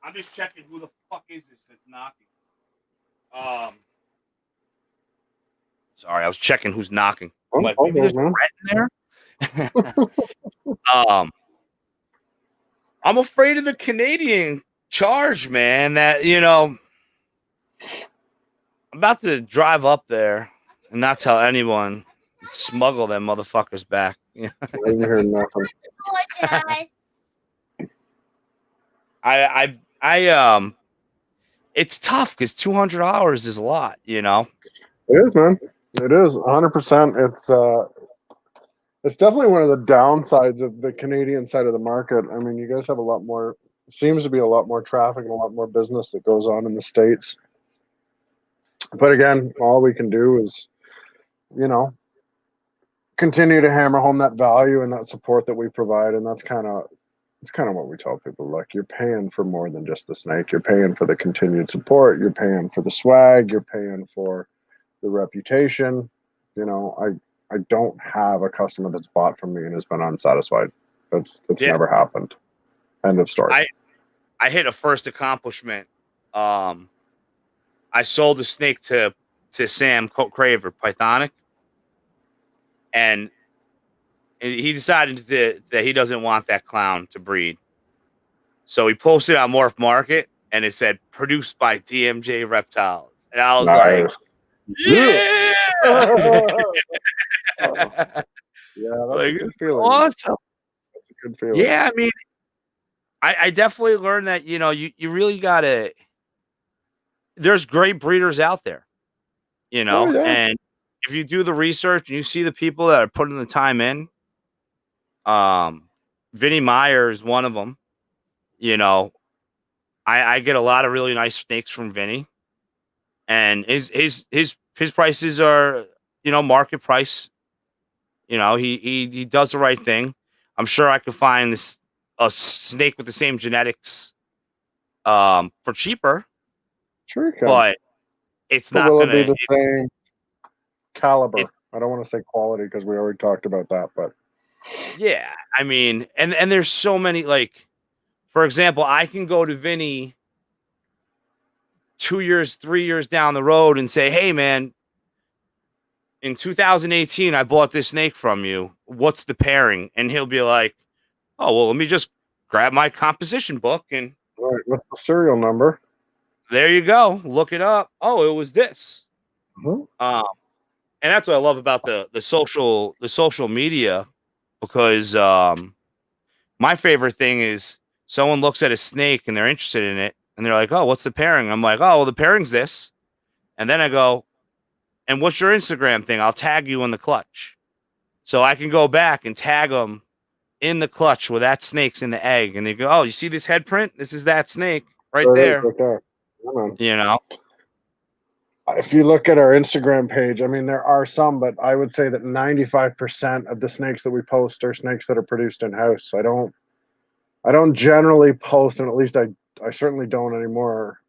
I'm just checking who the fuck is this that's knocking. Sorry, I was checking who's knocking. I'm like, maybe there's a rat in there. I'm afraid of the Canadian charge, man. That, you know, I'm about to drive up there and not tell anyone, and smuggle them motherfuckers back. I didn't hear nothing. it's tough because $200 is a lot, you know. It is, man. It is 100%. It's definitely one of the downsides of the Canadian side of the market. I mean, you guys have a lot more. Seems to be a lot more traffic and a lot more business that goes on in the States. But again, all we can do is, you know, continue to hammer home that value and that support that we provide, and that's kind of what we tell people. Look, you're paying for more than just the snake. You're paying for the continued support. You're paying for the swag. You're paying for the reputation. You know, I don't have a customer that's bought from me and has been unsatisfied. That's Yeah, never happened. End of story. I hit a first accomplishment. I sold a snake to Sam Craver, Pythonic, and he decided that he doesn't want that clown to breed. So he posted on Morph Market, and it said produced by DMJ Reptiles, and I was like, Nice. Yeah. yeah, Yeah, that's a like good it's feeling, man. awesome. That's a good feeling. Yeah, I mean, I definitely learned that you really gotta. There's great breeders out there, Oh yeah. and if you do the research and you see the people that are putting the time in, um, Vinny Meyer is one of them. You know, I get a lot of really nice snakes from Vinny, and his prices are market price. He does the right thing. I'm sure I could find a snake with the same genetics for cheaper, Sure you can. but it's But not will it be gonna. the same It caliber? I don't want to say quality because we already talked about that, but Yeah, I mean, and there's so many, like, for example, I can go to Vinny 2 years, 3 years down the road and say, "Hey, man, in 2018, I bought this snake from you. What's the pairing?" And he'll be like, "Oh, well, let me just grab my composition book and all right, what's the serial number? there you go. Look it up. Oh, it was this." Mhm. Um, and that's what I love about the social media because my favorite thing is someone looks at a snake and they're interested in it and they're like, "Oh, what's the pairing?" I'm like, "Oh, well, the pairing's this." And then I go, "And what's your Instagram thing? I'll tag you in the clutch." So I can go back and tag them in the clutch where that snake's in the egg. And they go, "Oh, you see this head print? This is that snake right There it is, there." right there. Yeah, man. You know? If you look at our Instagram page, I mean, there are some, but I would say that 95% of the snakes that we post are snakes that are produced in house. I don't generally post, and at least I certainly don't anymore,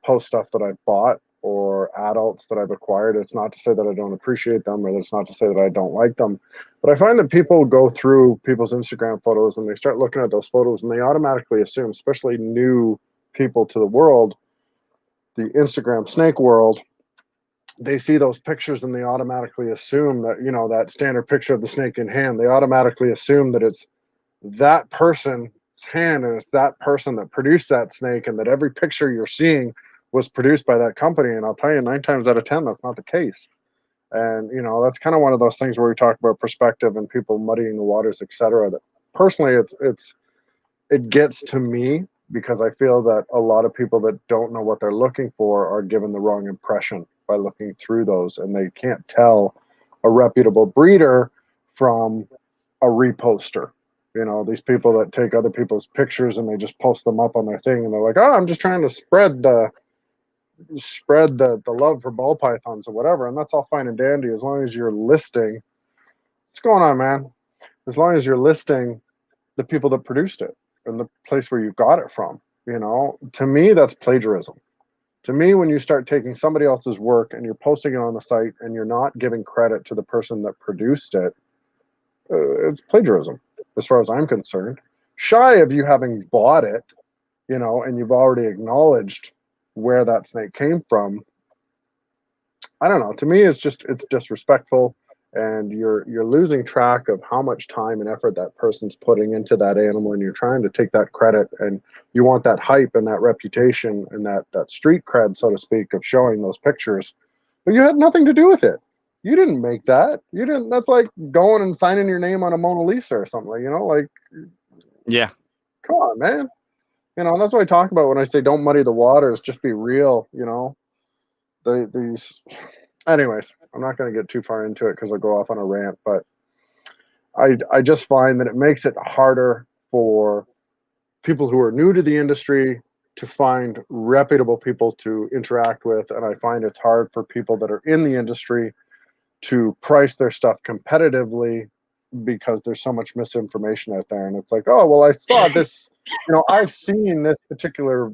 post stuff that I bought or adults that I've acquired. It's not to say that I don't appreciate them, or it's not to say that I don't like them, but I find that people go through people's Instagram photos and they start looking at those photos and they automatically assume, especially new people to the world, the Instagram snake world, they see those pictures and they automatically assume that, that standard picture of the snake in hand, they automatically assume that it's that person's hand and it's that person that produced that snake, and that every picture you're seeing was produced by that company. And I'll tell you, 9 times out of 10, that's not the case. And that's kind of one of those things where we talk about perspective and people muddying the waters, etc. That personally, it gets to me because I feel that a lot of people that don't know what they're looking for are given the wrong impression by looking through those, and they can't tell a reputable breeder from a reposter. These people that take other people's pictures and they just post them up on their thing, and they're like, "Oh, I'm just trying to spread the love for ball pythons or whatever," and that's all fine and dandy as long as you're listing. What's going on, man? As long as you're listing the people that produced it and the place where you got it from. To me, that's plagiarism. To me, when you start taking somebody else's work and you're posting it on the site and you're not giving credit to the person that produced it, it's plagiarism as far as I'm concerned. Shy of you having bought it, and you've already acknowledged where that snake came from. I don't know. To me, it's disrespectful, and you're losing track of how much time and effort that person's putting into that animal, and you're trying to take that credit, and you want that hype and that reputation and that street cred, so to speak, of showing those pictures, but you had nothing to do with it. You didn't make that. You didn't. That's like going and signing your name on a Mona Lisa or something. Like, Yeah. come on, man. You know, and that's what I talk about when I say don't muddy the waters, just be real, you know. These anyways, I'm not going to get too far into it because I'll go off on a rant, but I just find that it makes it harder for people who are new to the industry to find reputable people to interact with, and I find it's hard for people that are in the industry to price their stuff competitively because there's so much misinformation out there. And it's like, oh well, I saw this, you know, I've seen this particular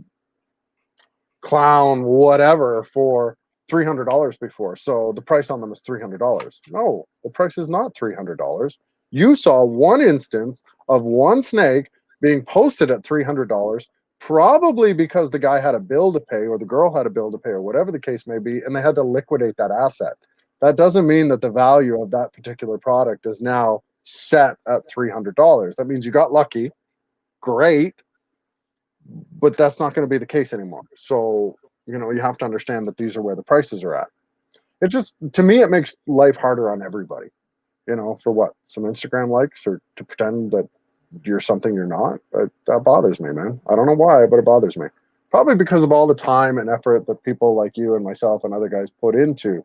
clown whatever for $300 before, so the price on them is $300. No, the price is not $300. You saw one instance of one snake being posted at $300, probably because the guy had a bill to pay or the girl had a bill to pay or whatever the case may be, and they had to liquidate that asset. That doesn't mean that the value of that particular product is now set at $300. That means you got lucky, great, but that's not going to be the case anymore. So, you know, you have to understand that these are where the prices are at. It just, to me, it makes life harder on everybody, you know, for what? Some Instagram likes or to pretend that you're something you're not. That bothers me, man. I don't know why, but it bothers me. Probably because of all the time and effort that people like you and myself and other guys put into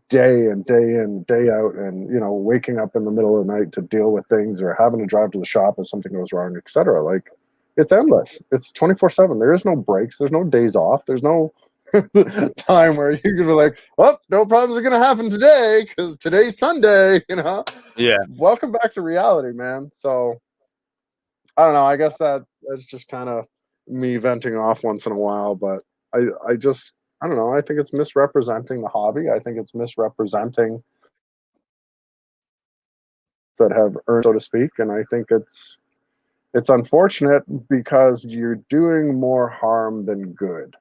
day and day in, day out, and, you know, waking up in the middle of the night to deal with things or having to drive to the shop if something goes wrong, etc. Like, it's endless. It's 24/7. There is no breaks. There's no days off. There's no time where you can be like, "Oh, no problems are gonna happen today because today's Sunday." You know. Yeah. Welcome back to reality, man. So I don't know. I guess that's just kind of me venting off once in a while, but I just I don't know. I think it's misrepresenting the hobby. I think it's misrepresenting that have earned, so to speak, and I think it's unfortunate because you're doing more harm than good.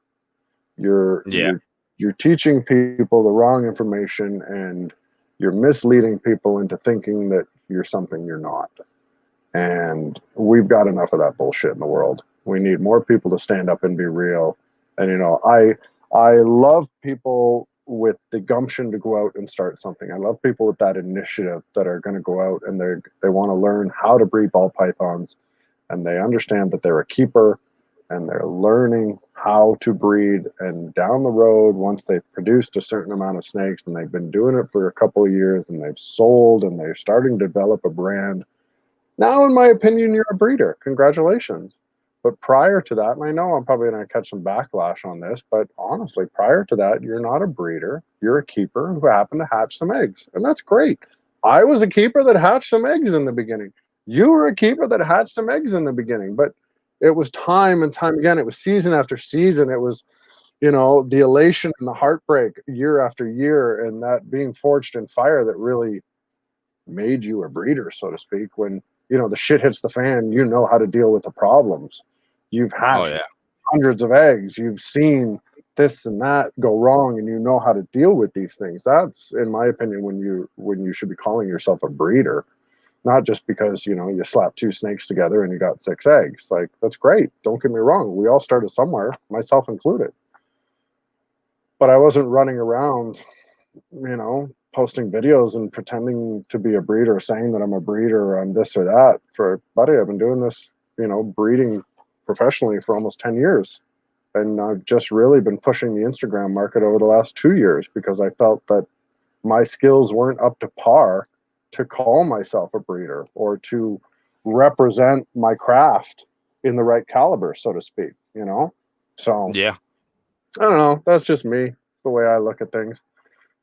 You're Yeah. you're you're teaching people the wrong information and you're misleading people into thinking that you're something you're not. And we've got enough of that bullshit in the world. We need more people to stand up and be real. And you know, I love people with the gumption to go out and start something. I love people with that initiative that are going to go out and they want to learn how to breed ball pythons, and they understand that they're a keeper and they're learning how to breed. And down the road, once they've produced a certain amount of snakes and they've been doing it for a couple of years and they've sold and they're starting to develop a brand, now, in my opinion, you're a breeder. Congratulations. But prior to that, and I know I'm probably going to catch some backlash on this, but honestly, prior to that, you're not a breeder. You're a keeper who happened to hatch some eggs. And that's great. I was a keeper that hatched some eggs in the beginning. You were a keeper that hatched some eggs in the beginning. But it was time and time again. It was season after season. It was, you know, the elation and the heartbreak year after year, and that being forged in fire that really made you a breeder, so to speak. When, you know, the shit hits the fan, you know how to deal with the problems. You've Oh hatched yeah. hundreds of eggs. You've seen this and that go wrong, and you know how to deal with these things. That's, in my opinion, when you should be calling yourself a breeder, not just because, you know, you slap two snakes together and you got six eggs. Like, that's great. Don't get me wrong. We all started somewhere, myself included. But I wasn't running around, you know, posting videos and pretending to be a breeder, saying that I'm a breeder or I'm this or that. For buddy, I've been doing this, you know, breeding professionally for almost 10 years. And I've just really been pushing the Instagram market over the last 2 years because I felt that my skills weren't up to par to call myself a breeder or to represent my craft in the right caliber, so to speak, you know? So Yeah. I don't know. That's just me, the way I look at things.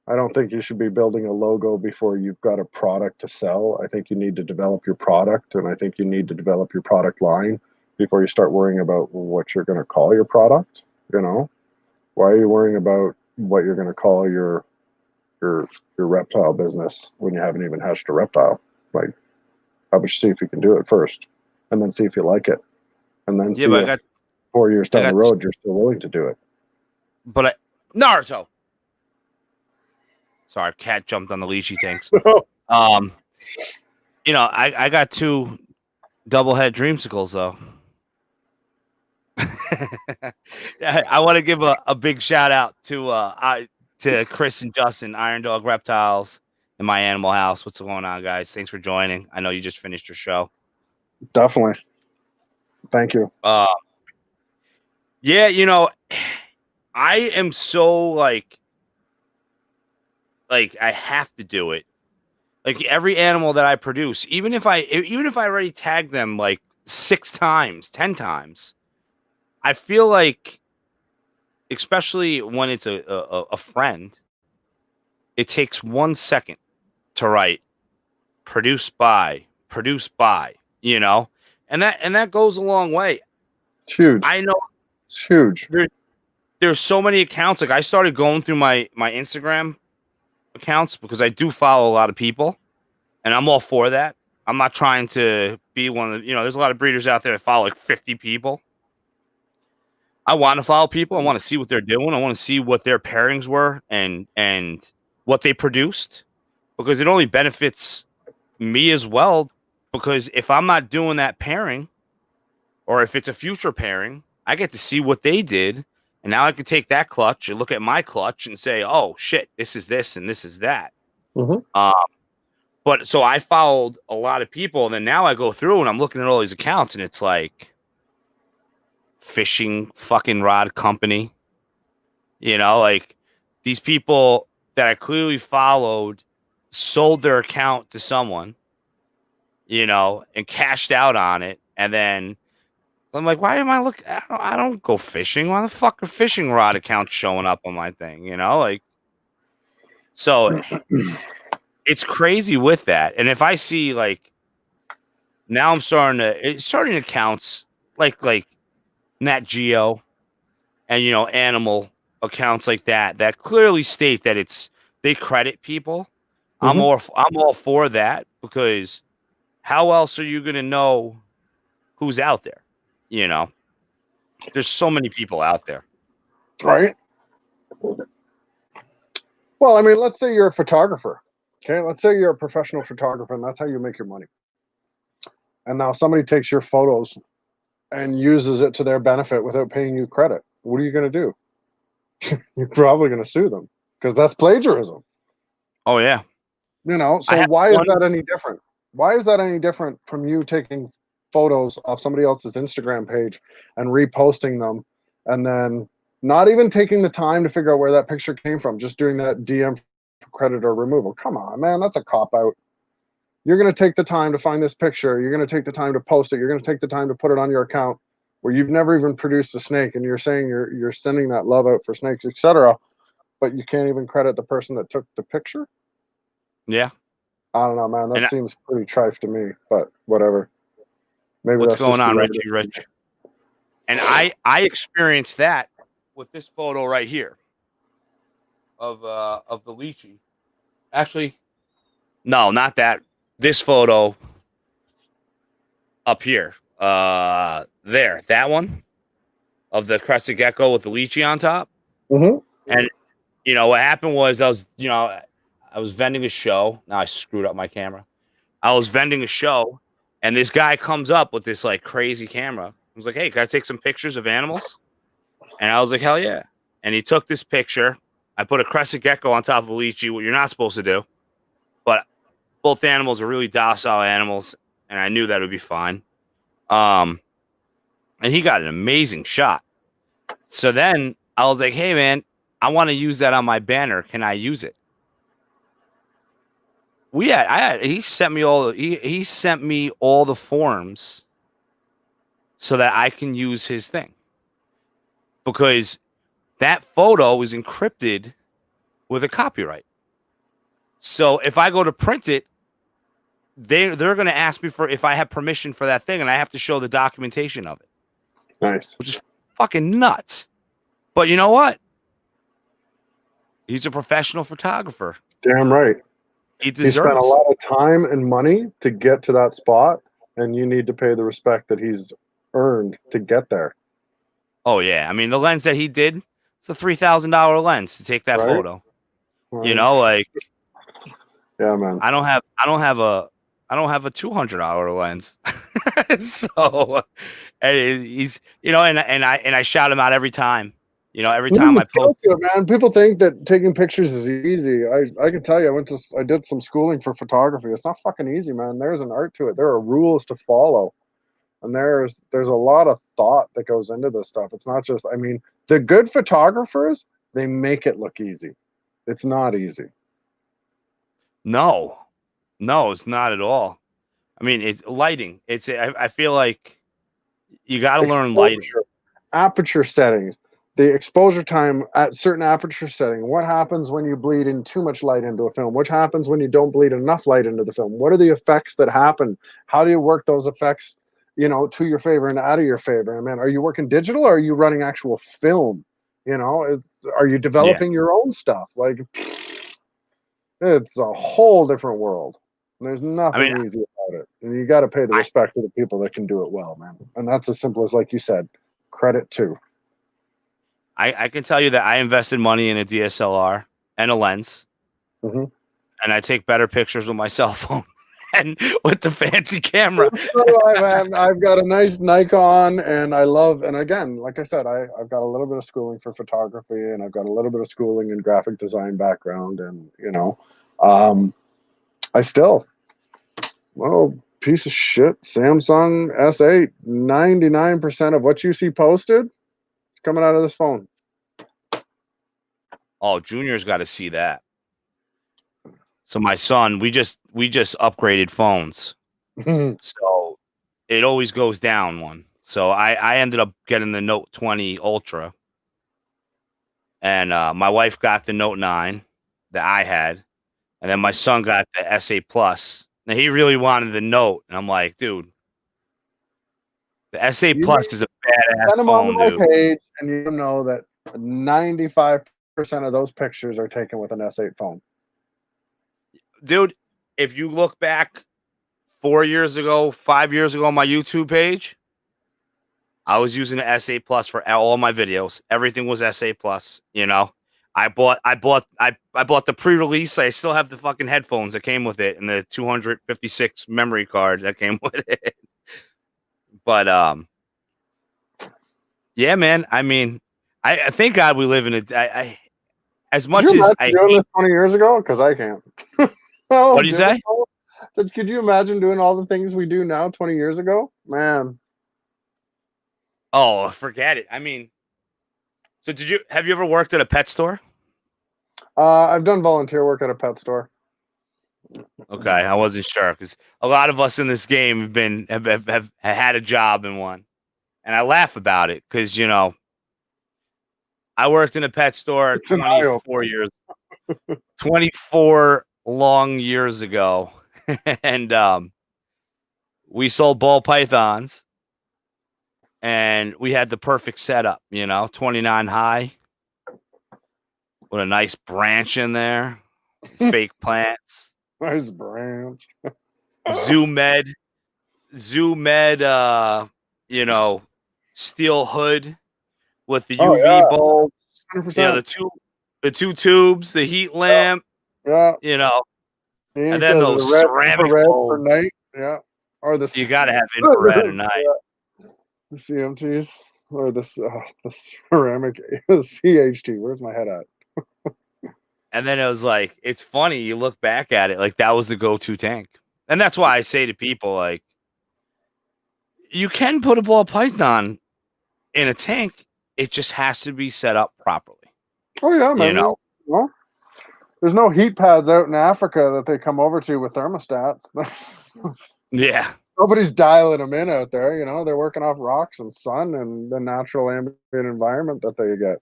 I don't think you should be building a logo before you've got a product to sell. I think you need to develop your product, and I think you need to develop your product line before you start worrying about what you're going to call your product. You know, why are you worrying about what you're going to call your reptile business when you haven't even hatched a reptile? Like, how about you see if you can do it first, and then see if you like it, and then Yeah, see but if 4 years I down the got road you're still willing to do it. but I Naruto. Sorry, cat jumped on the leashy things. Um, you know, I got two double head dreamsicles though. I want to give a big shout out to Chris and Justin, Iron Dog Reptiles, in my animal house. What's going on, guys? Thanks for joining. I know you just finished your show. Definitely. Thank you. Uh, Yeah, I am so like I have to do it. Like every animal that I produce, even if I already tagged them like 6 times, 10 times, I feel like, especially when it's a friend, it takes 1 second to write produced by, and that goes a long way. It's huge. I know It's huge. there's so many accounts. Like I started going through my Instagram accounts because I do follow a lot of people, and I'm all for that. I'm not trying to be one of the, there's a lot of breeders out there that follow like 50 people. I want to follow people. I want to see what they're doing. I want to see what their pairings were and what they produced, because it only benefits me as well. Because if I'm not doing that pairing, or if it's a future pairing, I get to see what they did, and now I can take that clutch and look at my clutch and say, "Oh shit, this is this and this is that." Mm-hmm. But so I followed a lot of people, and then now I go through and I'm looking at all these accounts, and it's like fishing fucking rod company, like these people that I clearly followed sold their account to someone, and cashed out on it, and then I'm like, why am I looking? I don't go fishing. Why the fuck are fishing rod accounts showing up on my thing? Like, so it's crazy with that. And if I see like now, it's starting accounts like Nat Geo and animal accounts like that clearly state that they credit people. Mm-hmm. I'm all for that, because how else are you gonna know who's out there? There's so many people out there. Right. Well, I mean, let's say you're a photographer. Okay, let's say you're a professional photographer, and that's how you make your money. And now somebody takes your photos and uses it to their benefit without paying you credit. What are you going to do? You're probably going to sue them because that's plagiarism. Oh yeah. I So have why is one. that any different? Why is that any different from you taking photos off somebody else's Instagram page and reposting them, and then not even taking the time to figure out where that picture came from, just doing that DM for credit or removal? Come on, man, that's a cop out. You're going to take the time to find this picture. You're going to take the time to post it. You're going to take the time to put it on your account where you've never even produced a snake, and you're saying you're sending that love out for snakes, etc. But you can't even credit the person that took the picture. Yeah. I don't know, man. And That seems pretty trife to me, but whatever. Maybe what's that's going just on, the Richie evidence. Rich? And I experienced that with this photo right here of the lychee. Actually, no, not that. This photo up here. There, that one of the crested gecko with the lychee on top. Mm-hmm. And what happened was I was vending a show. Now I screwed up my camera. I was vending a show, and this guy comes up with this like crazy camera. I was like, "Hey, can I take some pictures of animals?" And I was like, "Hell yeah!" And he took this picture. I put a crested gecko on top of a lychee, what you're not supposed to do, but both animals are really docile animals, and I knew that would be fine. Um, and he got an amazing shot. So then I was like, "Hey, man, I want to use that on my banner. Can I use it?" He sent me he sent me all the forms so that I can use his thing, because that photo is encrypted with a copyright. So if I go to print it, they're going to ask me for if I have permission for that thing, and I have to show the documentation of it, Nice. which is fucking nuts. But you know what? He's a professional photographer. Damn right. He He spent a deserves. lot of time and money to get to that spot, and you need to pay the respect that he's earned to get there. Oh yeah, I mean the lens that he did, it's a $3,000 lens to take that Right? photo. Right. Like Yeah, man. I don't have a $200 lens. So and he's and I shout him out every time. Every time There's I a skill post. to it, man. People think that taking pictures is easy. I can tell you, I did some schooling for photography. It's not fucking easy, man. There's an art to it. There are rules to follow. And there's a lot of thought that goes into this stuff. It's not just, I mean, the good photographers, they make it look easy. It's not easy. No, it's not at all. I mean, it's lighting. I feel like you got to learn lighting. Aperture settings, the exposure time at certain aperture setting. What happens when you bleed in too much light into a film? What happens when you don't bleed enough light into the film? What are the effects that happen? How do you work those effects, to your favor and out of your favor? I mean, are you working digital or are you running actual film? Are you developing your own stuff? Like, it's a whole different world. There's nothing easy about it. And you got to pay the respect to the people that can do it well, man. And that's as simple as, like you said, credit to. I can tell you that I invested money in a DSLR and a lens, and I take better pictures with my cell phone and with the fancy camera. I've got a nice Nikon, and and again, like I said, I've got a little bit of schooling for photography, and I've got a little bit of schooling in graphic design background, and I still, piece of shit, Samsung S8, 99% of what you see posted is coming out of this phone. Oh, Junior's got to see that. So my son, we just upgraded phones. So it always goes down one. So I ended up getting the Note 20 Ultra. And my wife got the Note 9 that I had. And then my son got the S8 Plus. Now he really wanted the Note. And I'm like, dude, the S8 Plus is a badass phone, dude. Page, and you know that 95% of those pictures are taken with an S8 phone. Dude, if you look back 4 years ago, 5 years ago on my YouTube page, I was using the S8 Plus for all my videos. Everything was S8 Plus, I bought the pre-release. I still have the fucking headphones that came with it and the 256 memory card that came with it. But yeah, man. I mean, I thank God we live in a. As much as I doing this 20 years ago, because I can't. What do you say? Could you imagine doing all the things we do now 20 years ago, man? Oh, forget it. I mean, so have you ever worked at a pet store? I've done volunteer work at a pet store. Okay, I wasn't sure because a lot of us in this game have had a job in one, and I laugh about it because I worked in a pet store 24 long years ago, and we sold ball pythons, and we had the perfect setup, 29 high with a nice branch in there, fake plants. Nice branch. Zoo med, steel hood with the UV bulbs. 100%. The two tubes, the heat lamp. Yeah. And then those ceramic for night. Yeah. Or you gotta have infrared at night. Yeah. The CMTs or the ceramic CHT. Where's my head at? And then it was like, it's funny. You look back at it, like that was the go-to tank. And that's why I say to people, like, you can put a ball python in a tank. It just has to be set up properly. Oh, yeah, man. Well, there's no heat pads out in Africa that they come over to with thermostats. Yeah. Nobody's dialing them in out there. They're working off rocks and sun and the natural ambient environment that they get.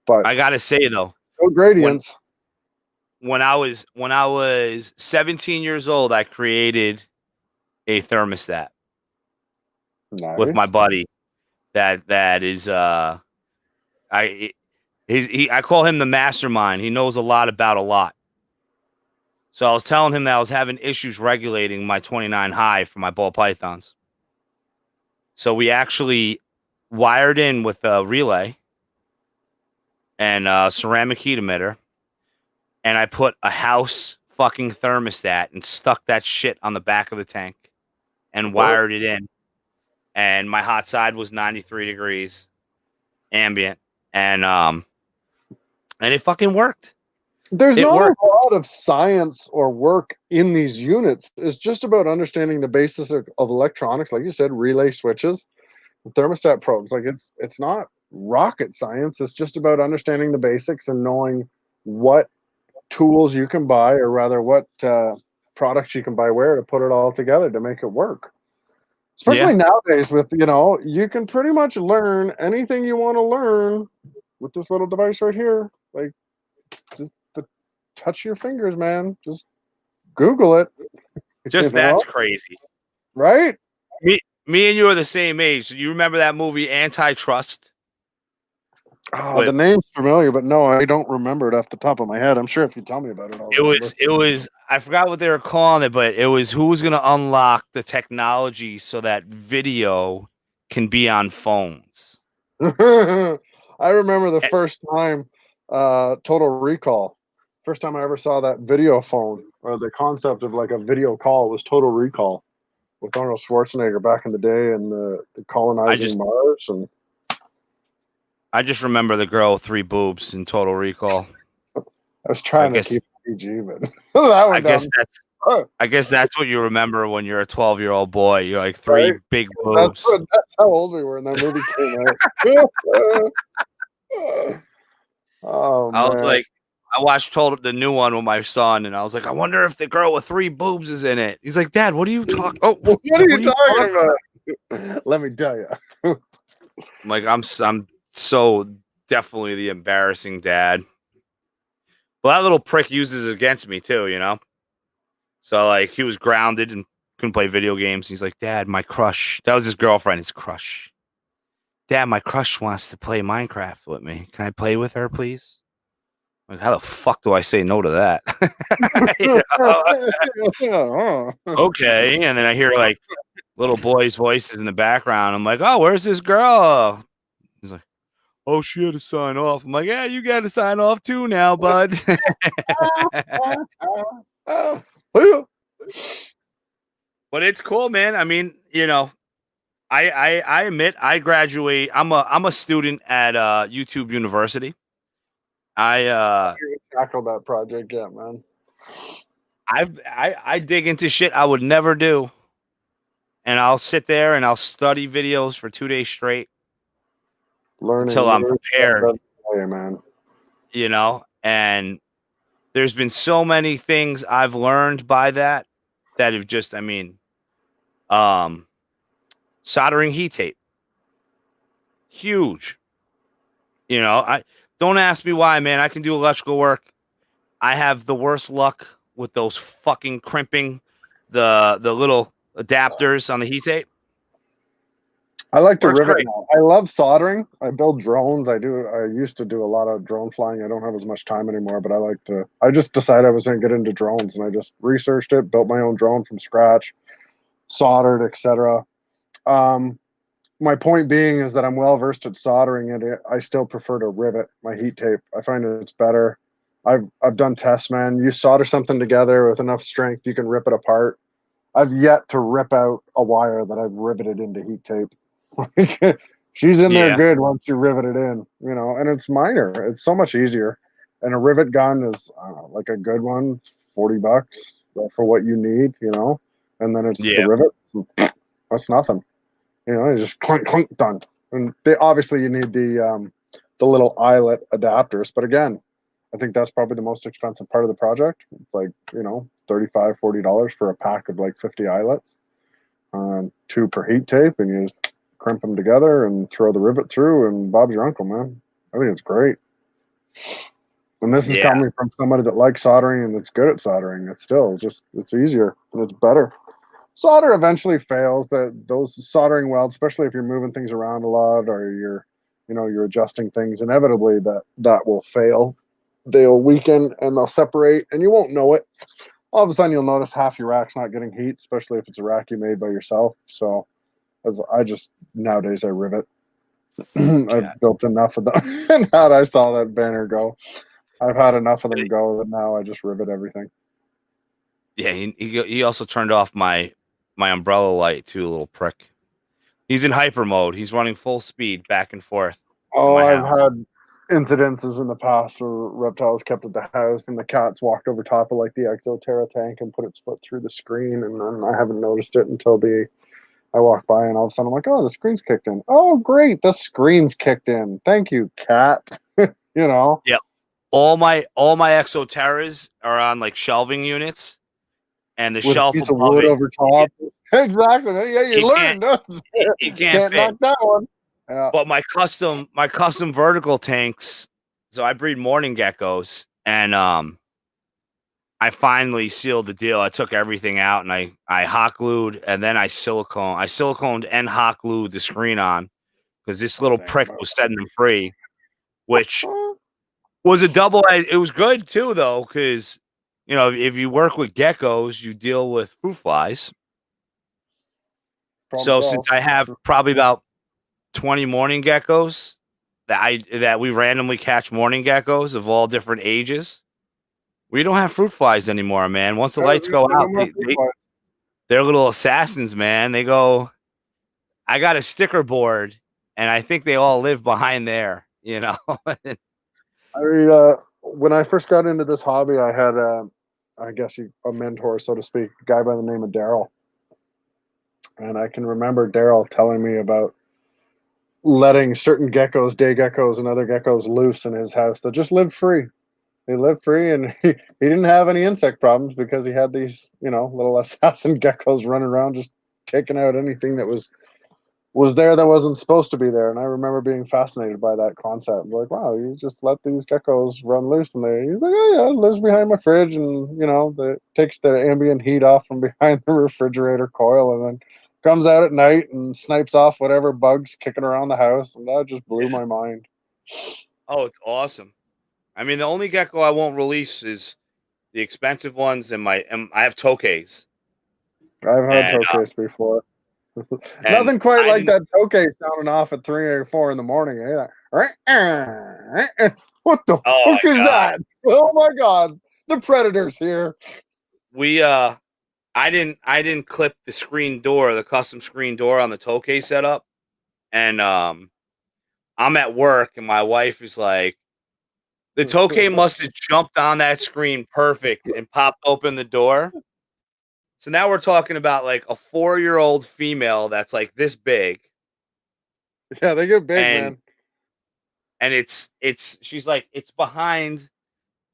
But I got to say, though, no gradients. When I was 17 years old, I created a thermostat with my buddy. That is I call him the mastermind. He knows a lot about a lot. So I was telling him that I was having issues regulating my 29 high for my ball pythons. So we actually wired in with a relay and a ceramic heat emitter. And I put a house fucking thermostat and stuck that shit on the back of the tank and wired it in. And my hot side was 93 degrees ambient. And it fucking worked. There's It not a worked. lot of science or work in these units. It's just about understanding the basis of electronics, like you said, relay switches, thermostat probes. Like it's not rocket science. It's just about understanding the basics and knowing what tools you can buy, or rather, what products you can buy where to put it all together to make it work. Yeah. Especially nowadays, with you can pretty much learn anything you want to learn with this little device right here. Like just the touch of your fingers, man. Just Google it. Just that's crazy. Right? Me and you are the same age. You remember that movie Antitrust? Oh, With the name's familiar, but no, I don't remember it off the top of my head. I'm sure if you tell me about it, I'll remember. it was I forgot what they were calling it, but it was who was going to unlock the technology so that video can be on phones. I remember the Eh, first time, Total Recall. First time I ever saw that video phone, or the concept of like a video call, was Total Recall with Arnold Schwarzenegger back in the day, and the I colonizing just Mars. And I just remember the girl with 3 boobs in Total Recall. I was I trying to guess keep it PG, but that I went guess down. I guess that's what you remember when you're a 12-year-old boy. You're like 3 Right? big boobs. That's how old we were when that movie came out. Oh I was man. like, I watched the new one with my son, and I was like, I wonder if the girl with 3 boobs is in it. He's like, Dad, what are you talking? Oh, What he's are like, you what are you talking talking about? about? Let me tell you. I'm like, I'm so definitely the embarrassing dad. Well, that little prick uses it against me too, you know. So like, he was grounded and couldn't play video games. He's like, Dad, my crush. That was his girlfriend. His crush. Dad, my crush wants to play Minecraft with me. Can I play with her, please? Like, how the fuck do I say no to that? You know? Okay. And then I hear like little boys' voices in the background. I'm like, oh, where's this girl? He's like, oh, she had to sign off. I'm like, yeah, you got to sign off too now, bud. But it's cool, man. I mean, you know, I admit I graduate. I'm a student at YouTube University. I Tackled that project yet, man. I dig into shit I would never do. And I'll sit there and I'll study videos for 2 days straight Learning until I'm new stuff prepared, every day, man. you know? And there's been so many things I've learned by that have just, I mean, um, soldering heat tape, huge. You know, I don't ask me why, man. I can do electrical work. I have the worst luck with those fucking crimping the little adapters on the heat tape. I like to Works rivet great. now. I love soldering. I build drones. I used to do a lot of drone flying. I don't have as much time anymore, but I just decided I was going to get into drones, and I just researched it, built my own drone from scratch, soldered, etc. My point being is that I'm well versed at soldering, and I still prefer to rivet my heat tape. I find it's better. I've done tests, man. You solder something together with enough strength, you can rip it apart. I've yet to rip out a wire that I've riveted into heat tape. She's in there Yeah. good once you rivet it in, and it's minor. It's so much easier. And a rivet gun is, I don't know, like a good one, $40 for what you need, and then it's the Yeah. rivet. That's nothing. You just clunk, clunk, done. And obviously you need the little eyelet adapters. But again, I think that's probably the most expensive part of the project. It's like, $35, $40 for a pack of like 50 eyelets, 2 per heat tape, and you just crimp them together and throw the rivet through, and Bob's your uncle, man. I think it's great. And this is Yeah. coming from somebody that likes soldering and that's good at soldering. It's easier and it's better. Solder eventually fails. Those soldering welds, especially if you're moving things around a lot, or you're adjusting things, inevitably that will fail. They'll weaken and they'll separate, and you won't know it. All of a sudden, you'll notice half your rack's not getting heat, especially if it's a rack you made by yourself. So, nowadays I rivet. Yeah. I've built enough of them, and how I saw that banner go. I've had enough of them go that now I just rivet everything. Yeah. He also turned off my umbrella light too, a little prick. He's in hyper mode. He's running full speed back and forth in Oh, my I've house. had incidences in the past where reptiles kept at the house and the cats walked over top of like the Exoterra tank and put its foot through the screen, and then I haven't noticed it until I walk by and all of a sudden I'm like, oh, the screen's kicked in. Oh, great, the screen's kicked in. Thank you, cat. You know, Yeah. All my Exoterras are on like shelving units, and the with a shelf piece of above wood it, over top. Exactly. Yeah, you it can't learned. it can't Can't knock fit. that one. Yeah. But my custom vertical tanks. So I breed morning geckos, and I finally sealed the deal. I took everything out and I hot glued, and then I siliconed and hot glued the screen on because this little Same. prick was setting them free, which was a double. It was good too though, because if you work with geckos, you deal with fruit flies. Problem So since solved. I have probably about 20 morning geckos that we randomly catch morning geckos of all different ages. We don't have fruit flies anymore, man. Once the lights go No out, more fruit flies. they're little assassins, man. They go. I got a sticker board, and I think they all live behind there. When I first got into this hobby, I had I guess a mentor, so to speak, a guy by the name of Daryl, and I can remember Daryl telling me about letting certain geckos, day geckos, and other geckos loose in his house that just lived free. They lived free, and he didn't have any insect problems because he had these, little assassin geckos running around just taking out anything that was there that wasn't supposed to be there. And I remember being fascinated by that concept. Like, wow, you just let these geckos run loose in there. He's like, oh yeah, it lives behind my fridge, and it takes the ambient heat off from behind the refrigerator coil, and then comes out at night and snipes off whatever bugs kicking around the house. And that just blew Yeah. my mind. Oh, it's awesome. I mean, the only gecko I won't release is the expensive ones, and I have tokays, I've had and toques before. and Nothing quite I like didn't. that toque sounding off at 3 or 4 in the morning. What the Oh fuck my is god, that? Oh my god, the predator's here. we I didn't clip the screen door, the custom screen door on the tokay setup, and I'm at work, and my wife is like, the tokay must have jumped on that screen perfect and popped open the door. So now we're talking about like a 4-year-old female that's like this big, Yeah, they get big, and man. it's she's like it's behind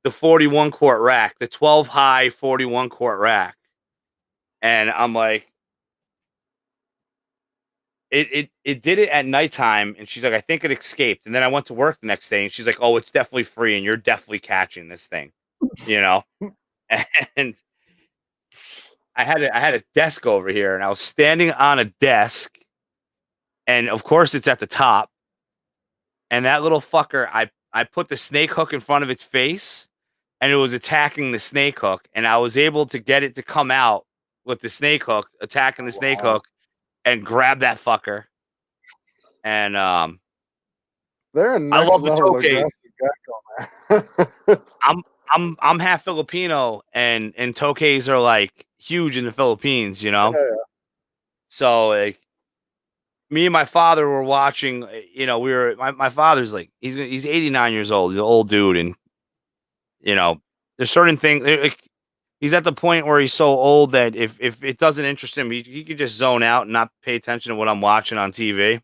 the 41 quart rack, the 12 high 41 quart rack, and I'm like, it did it at nighttime, and she's like, I think it escaped, and then I went to work the next day, and she's like, oh, it's definitely free, and you're definitely catching this thing, you know, and I had a desk over here, and I was standing on a desk, and of course it's at the top. And that little fucker, I put the snake hook in front of its face, and it was attacking the snake hook, and I was able to get it to come out with the snake hook, attacking the snake Wow, hook, and grab that fucker. And they're a I next love the level tokays. aggressive gecko, man. I'm half Filipino, and tokays are like huge in the Philippines, Yeah, So like me and my father were watching, my father's like he's 89 years old, he's an old dude, and there's certain things like he's at the point where he's so old that if it doesn't interest him, he could just zone out and not pay attention to what I'm watching on TV.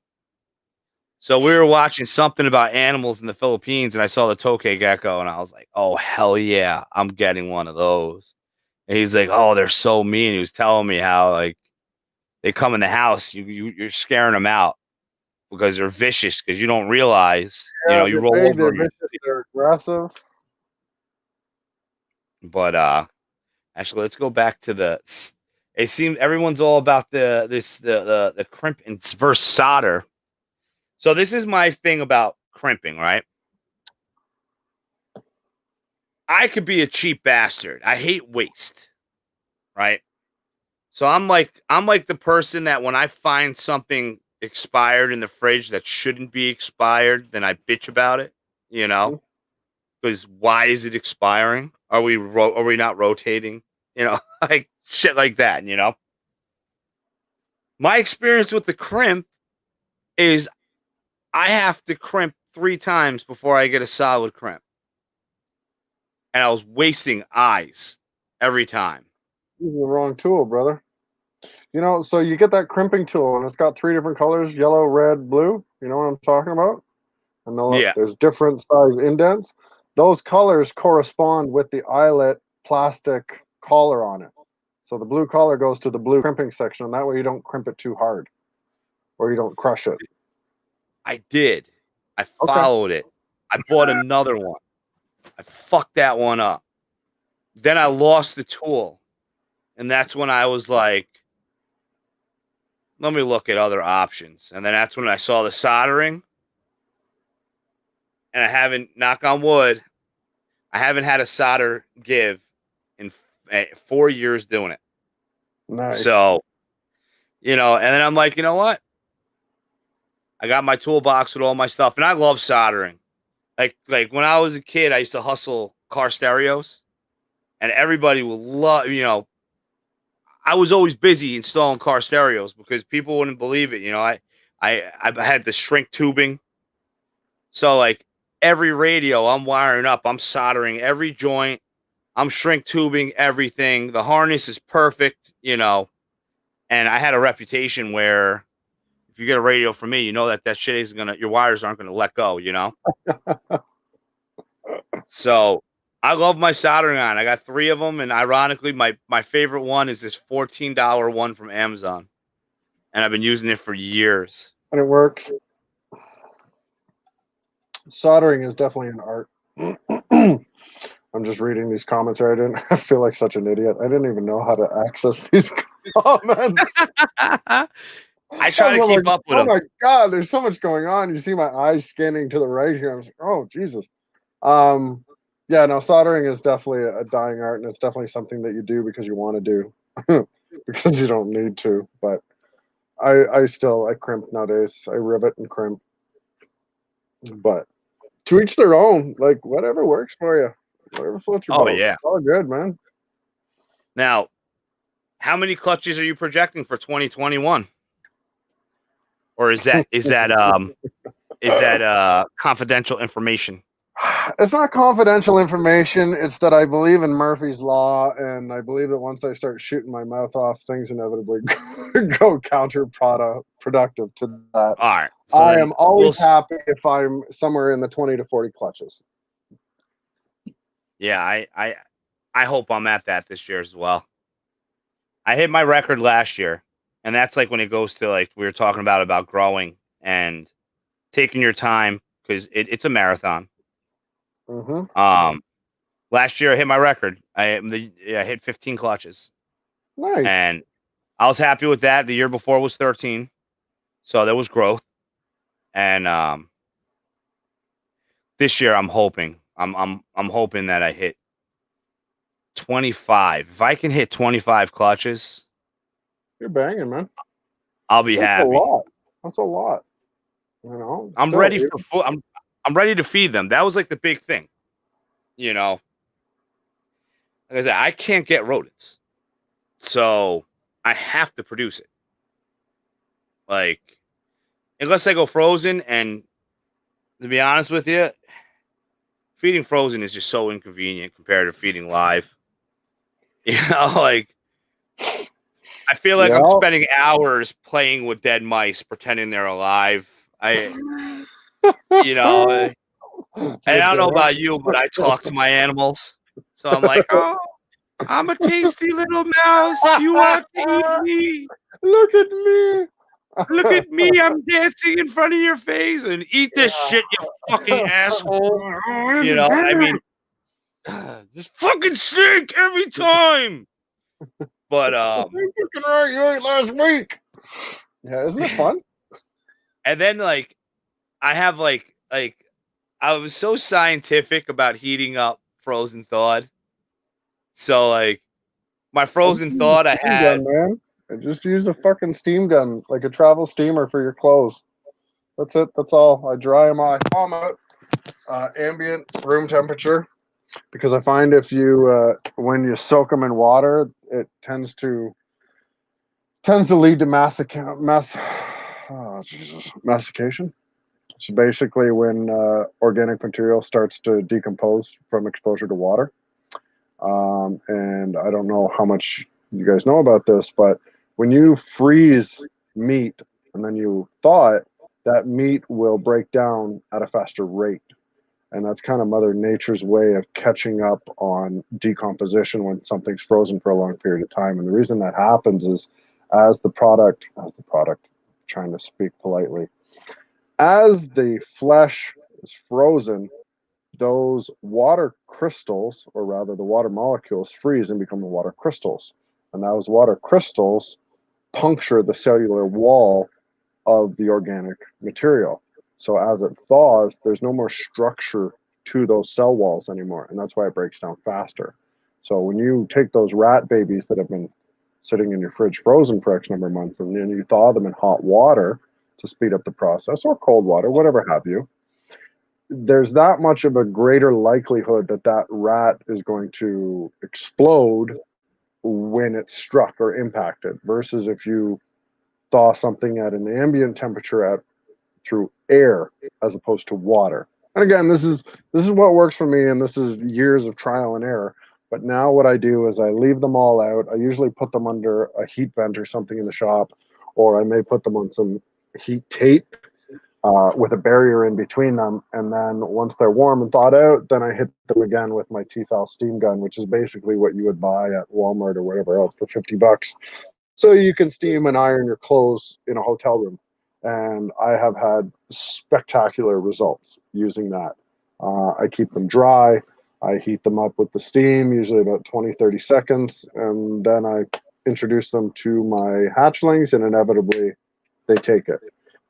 So we were watching something about animals in the Philippines, and I saw the tokay gecko, and I was like, "Oh hell yeah, I'm getting one of those." And he's like, "Oh, they're so mean." He was telling me how like they come in the house, you're scaring them out because they're vicious because you don't realize, yeah, you they're roll big, over they're them. vicious, they're aggressive. But actually, let's go back to it seems everyone's all about the crimp and versus solder. So this is my thing about crimping, right? I could be a cheap bastard. I hate waste, right? So I'm like the person that when I find something expired in the fridge that shouldn't be expired, then I bitch about it, you know? Mhm. Because why is it expiring? Are we not rotating? Like shit like that. My experience with the crimp is I have to crimp 3 times before I get a solid crimp. And I was wasting eyes every time. Using the wrong tool, brother. You know, so you get that crimping tool, and it's got 3 different colors: yellow, red, blue. You know what I'm talking about? And Yeah. there's different size indents. Those colors correspond with the eyelet plastic collar on it. So the blue collar goes to the blue crimping section, and that way you don't crimp it too hard, or you don't crush it. I did. I Okay. followed it. I bought another one. I fucked that one up. Then I lost the tool. And that's when I was like, let me look at other options. And then that's when I saw the soldering. And I haven't, knock on wood, I haven't had a solder give in 4 years doing it. Nice. So, and then I'm like, you know what? I got my toolbox with all my stuff. And I love soldering. Like when I was a kid, I used to hustle car stereos. And everybody would love, I was always busy installing car stereos because people wouldn't believe it. I had the shrink tubing. So like every radio I'm wiring up, I'm soldering every joint. I'm shrink tubing everything. The harness is perfect, and I had a reputation where if you get a radio from me, you know that shit isn't your wires aren't going to let go, So I love my soldering iron. I got 3 of them, and ironically, my favorite one is this $14 one from Amazon, and I've been using it for years. And it works. Soldering is definitely an art. I'm just reading these comments here. I feel like such an idiot. I didn't even know how to access these comments. I try to keep up with them. Oh my god, there's so much going on. You see my eyes scanning to the right here. I'm like, oh Jesus. Yeah, no, soldering is definitely a dying art, and it's definitely something that you do because you want to do, because you don't need to. But I crimp nowadays. I rivet and crimp. But to each their own. Like whatever works for you, whatever floats your boat. Yeah, it's all good, man. Now, how many clutches are you projecting for 2021? Or is that confidential information? It's not confidential information. It's that I believe in Murphy's Law, and I believe that once I start shooting my mouth off, things inevitably go counterproductive to that. All right. So I am always happy if I'm somewhere in the 20 to 40 clutches. Yeah, I hope I'm at that this year as well. I hit my record last year, and that's like when it goes to like we were talking about growing and taking your time because it's a marathon. Mm-hmm. Last year I hit my record. I hit 15 clutches. Nice. And I was happy with that. The year before was 13, so there was growth. And this year I'm hoping that I hit 25. If I can hit 25 clutches, you're banging, man. I'll be happy. That's a lot. I'm ready for I'm ready to feed them. That was like the big thing. Like I said, I can't get rodents, so I have to produce it. Like, unless I go frozen, and to be honest with you, feeding frozen is just so inconvenient compared to feeding live. Like I feel like I'm spending hours playing with dead mice, pretending they're alive. And I don't know about you, but I talk to my animals. So I'm like, oh, I'm a tasty little mouse. You want to eat me? Look at me. Look at me. I'm dancing in front of your face and eat this shit, you fucking asshole. I mean, just fucking stink every time. But you ate last week. Yeah, isn't it fun? And then like I have like I was so scientific about heating up frozen thawed. So like my frozen thawed I had, man. I just use a fucking steam gun, like a travel steamer for your clothes. That's it. That's all. I dry them all. I thaw them out, ambient room temperature, because I find if you when you soak them in water, it tends to lead to massication. So basically, when organic material starts to decompose from exposure to water, and I don't know how much you guys know about this, but when you freeze meat and then you thaw it, that meat will break down at a faster rate. And that's kind of Mother Nature's way of catching up on decomposition when something's frozen for a long period of time. And the reason that happens is as the product, trying to speak politely, as the flesh is frozen, those water crystals, or rather the water molecules, freeze and become the water crystals. And those water crystals puncture the cellular wall of the organic material. So as it thaws, there's no more structure to those cell walls anymore. And that's why it breaks down faster. So when you take those rat babies that have been sitting in your fridge frozen for X number of months, and then you thaw them in hot water to speed up the process, or cold water, whatever have you, there's that much of a greater likelihood that that rat is going to explode when it's struck or impacted, versus if you thaw something at an ambient temperature at through air as opposed to water. And again, this is what works for me, and this is years of trial and error. But now what I do is I leave them all out. I usually put them under a heat vent or something in the shop, or I may put them on some heat tape with a barrier in between them. And then once they're warm and thawed out, then I hit them again with my Tefal steam gun, which is basically what you would buy at Walmart or whatever else for $50. So you can steam and iron your clothes in a hotel room. And I have had spectacular results using that. I keep them dry. I heat them up with the steam, usually about 20, 30 seconds. And then I introduce them to my hatchlings, and inevitably they take it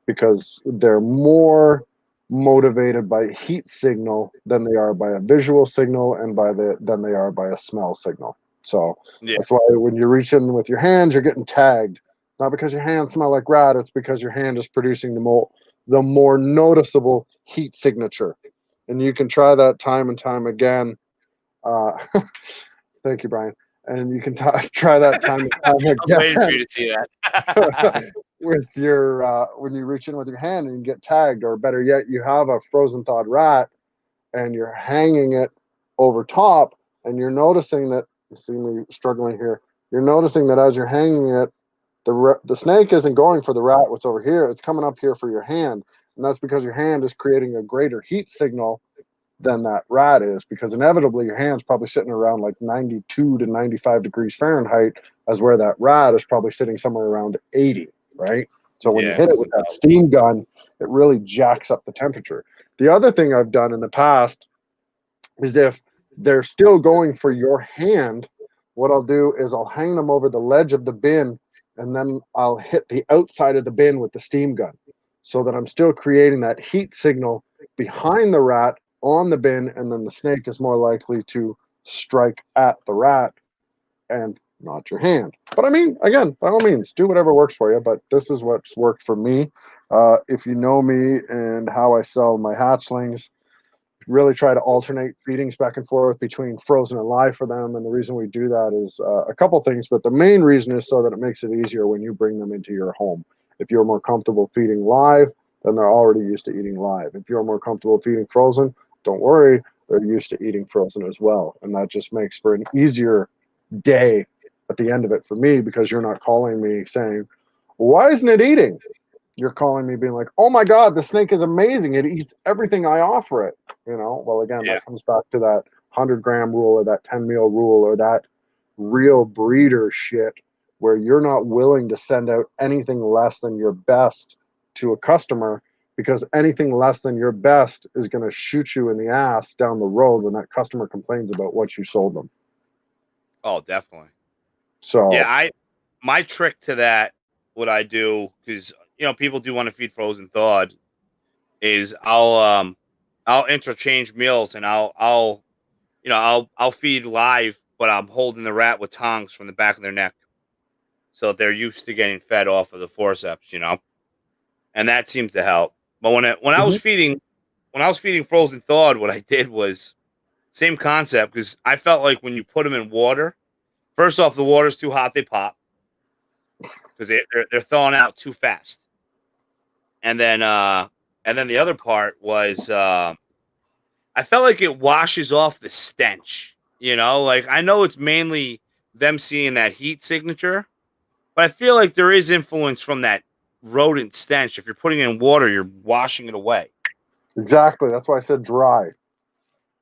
because they're more motivated by heat signal than they are by a visual signal, and than they are by a smell signal. So Yeah. that's why when you reach in with your hands, you're getting tagged. Not because your hands smell like rat, it's because your hand is producing the more noticeable heat signature. And you can try that time and time again. Uh, thank you, Brian. And you can try that time and time I was waiting for again you to see that. with your when you reach in with your hand and you get tagged, or better yet, you have a frozen thawed rat and you're hanging it over top, and you're noticing that, you see me struggling here, you're noticing that as you're hanging it, the snake isn't going for the rat what's over here, it's coming up here for your hand. And that's because your hand is creating a greater heat signal than that rat is, because inevitably your hand's probably sitting around like 92 to 95 degrees Fahrenheit, as where that rat is probably sitting somewhere around 80, right? So when you Yeah, hit it with that steam gun, it really jacks up the temperature. The other thing I've done in the past is, if they're still going for your hand, what I'll do is I'll hang them over the ledge of the bin, and then I'll hit the outside of the bin with the steam gun, so that I'm still creating that heat signal behind the rat on the bin, and then the snake is more likely to strike at the rat and not your hand. But I mean, again, by all means, do whatever works for you. But this is what's worked for me. If you know me and how I sell my hatchlings, really try to alternate feedings back and forth between frozen and live for them. And the reason we do that is a couple things, but the main reason is so that it makes it easier when you bring them into your home. If you're more comfortable feeding live, then they're already used to eating live. If you're more comfortable feeding frozen, don't worry, they're used to eating frozen as well. And that just makes for an easier day at the end of it for me, because you're not calling me saying, why isn't it eating? You're calling me being like, oh my God, the snake is amazing. It eats everything I offer it. Well, again, Yeah. that comes back to that 100-gram rule, or that 10-meal rule, or that real breeder shit where you're not willing to send out anything less than your best to a customer, because anything less than your best is going to shoot you in the ass down the road when that customer complains about what you sold them. Oh, definitely. So, Yeah, my trick to that, what I do, because people do want to feed frozen thawed, is I'll interchange meals, and I'll feed live, but I'm holding the rat with tongs from the back of their neck, so they're used to getting fed off of the forceps, and that seems to help. But when I was feeding frozen thawed, what I did was same concept, because I felt like when you put them in water, first off, the water's too hot, they pop because they're thawing out too fast, and then And then the other part was I felt like it washes off the stench. Like I know it's mainly them seeing that heat signature, but I feel like there is influence from that rodent stench. If you're putting it in water, you're washing it away. Exactly. That's why I said dry.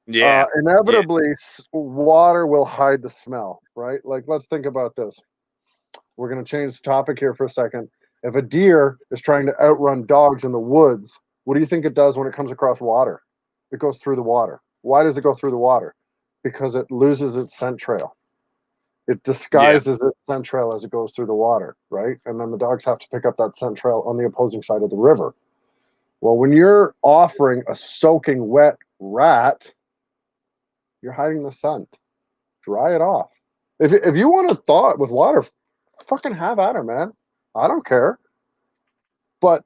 Yeah. Yeah. Inevitably, water will hide the smell, right? Like, let's think about this. We're going to change the topic here for a second. If a deer is trying to outrun dogs in the woods, what do you think it does when it comes across water? It goes through the water. Why does it go through the water? Because it loses its scent trail. It Yeah. disguises its scent trail as it goes through the water, right? And then the dogs have to pick up that scent trail on the opposing side of the river. Well, when you're offering a soaking wet rat, you're hiding the scent. Dry it off. If you want to thaw it with water, fucking have at her, man. I don't care. But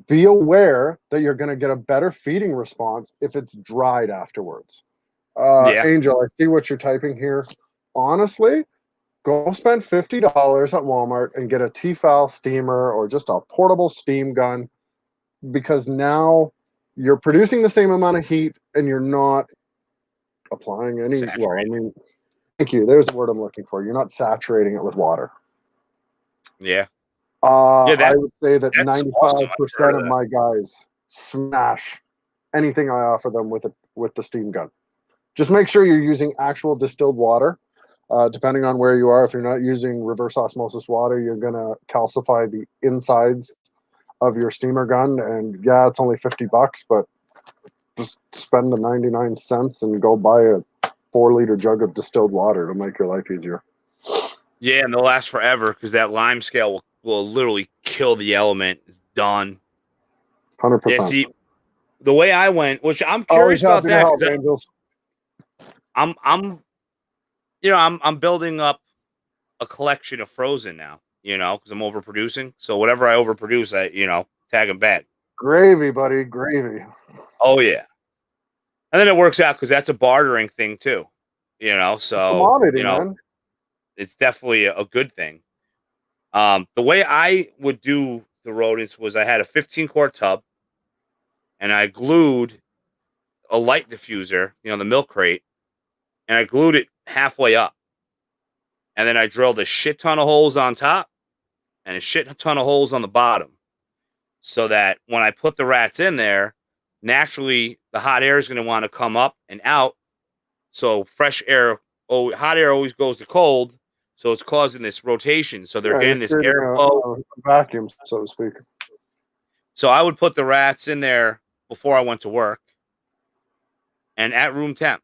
be aware that you're going to get a better feeding response if it's dried afterwards. Yeah. Angel, I see what you're typing here. Honestly, go spend $50 at Walmart and get a Tefal steamer or just a portable steam gun, because now you're producing the same amount of heat and you're not applying any. Well, I Saturated. mean, thank you. There's the word I'm looking for. You're not saturating it with water. Yeah. Yeah. I would say that That's awesome. I never heard 95% of of that. my guys smash anything I offer them with the steam gun. Just make sure you're using actual distilled water. Depending on where you are, if you're not using reverse osmosis water, you're gonna calcify the insides of your steamer gun. And yeah, it's only $50, but just spend the 99 cents and go buy a 4-liter jug of distilled water to make your life easier. Yeah, and they'll last forever because that lime scale will literally kill the element. It's done. Yeah, 100%. see, the way I went, which I'm Always curious about happy to that help, because Angels. I'm building up a collection of frozen now, because I'm overproducing. So whatever I overproduce, tag them back. Gravy, buddy, gravy. Oh yeah, and then it works out because that's a bartering thing too, So Commodity, man. it's definitely a good thing. The way I would do the rodents was I had a 15-quart tub, and I glued a light diffuser, the milk crate, and I glued it halfway up, and then I drilled a shit ton of holes on top and a shit ton of holes on the bottom, so that when I put the rats in there, naturally the hot air is going to want to come up and out. So fresh air, hot air always goes to cold. So it's causing this rotation. So they're Yeah, you're getting this creating airflow. a vacuum, so to speak. So I would put the rats in there before I went to work and at room temp.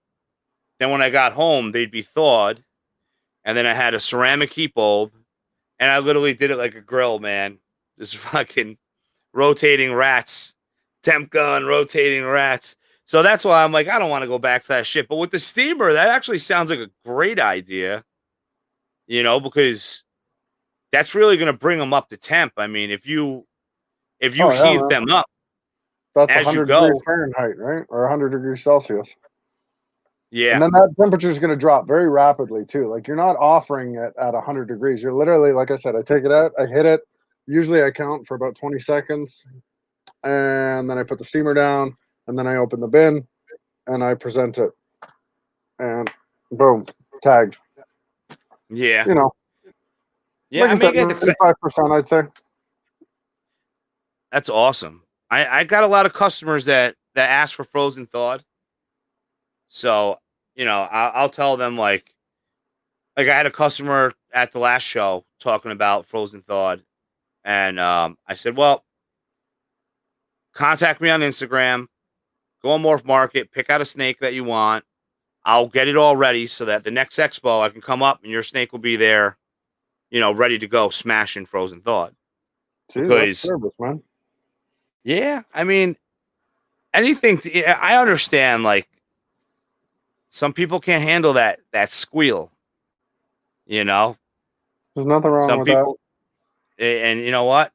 Then when I got home, they'd be thawed. And then I had a ceramic heat bulb, and I literally did it like a grill, man. Just fucking rotating rats, temp gun, rotating rats. So that's why I'm like, I don't want to go back to that shit. But with the steamer, that actually sounds like a great idea, because that's really going to bring them up to temp. I mean, if you Oh yeah, heat man. them up That's as you 100 degrees go, Fahrenheit, right? Or 100 degrees Celsius. And yeah, then that temperature is going to drop very rapidly too. Like, you're not offering it at 100 degrees. You're literally, like I said, I take it out, I hit it. Usually I count for about 20 seconds, and then I put the steamer down, and then I open the bin and I present it, and boom, tagged. yeah, You know, yeah. like I I mean, said, again, 95%, I'd say. that's awesome. I got a lot of customers that ask for frozen thawed. So, I'll tell them like I had a customer at the last show talking about frozen thawed, and I said, well, contact me on Instagram, go on Morph Market, pick out a snake that you want. I'll get it all ready so that the next expo I can come up and your snake will be there, ready to go, smashing frozen thawed. See, that's Because service, man. yeah, I mean, I understand, like, some people can't handle that squeal, you know. There's nothing wrong Some with that. people, and you know what?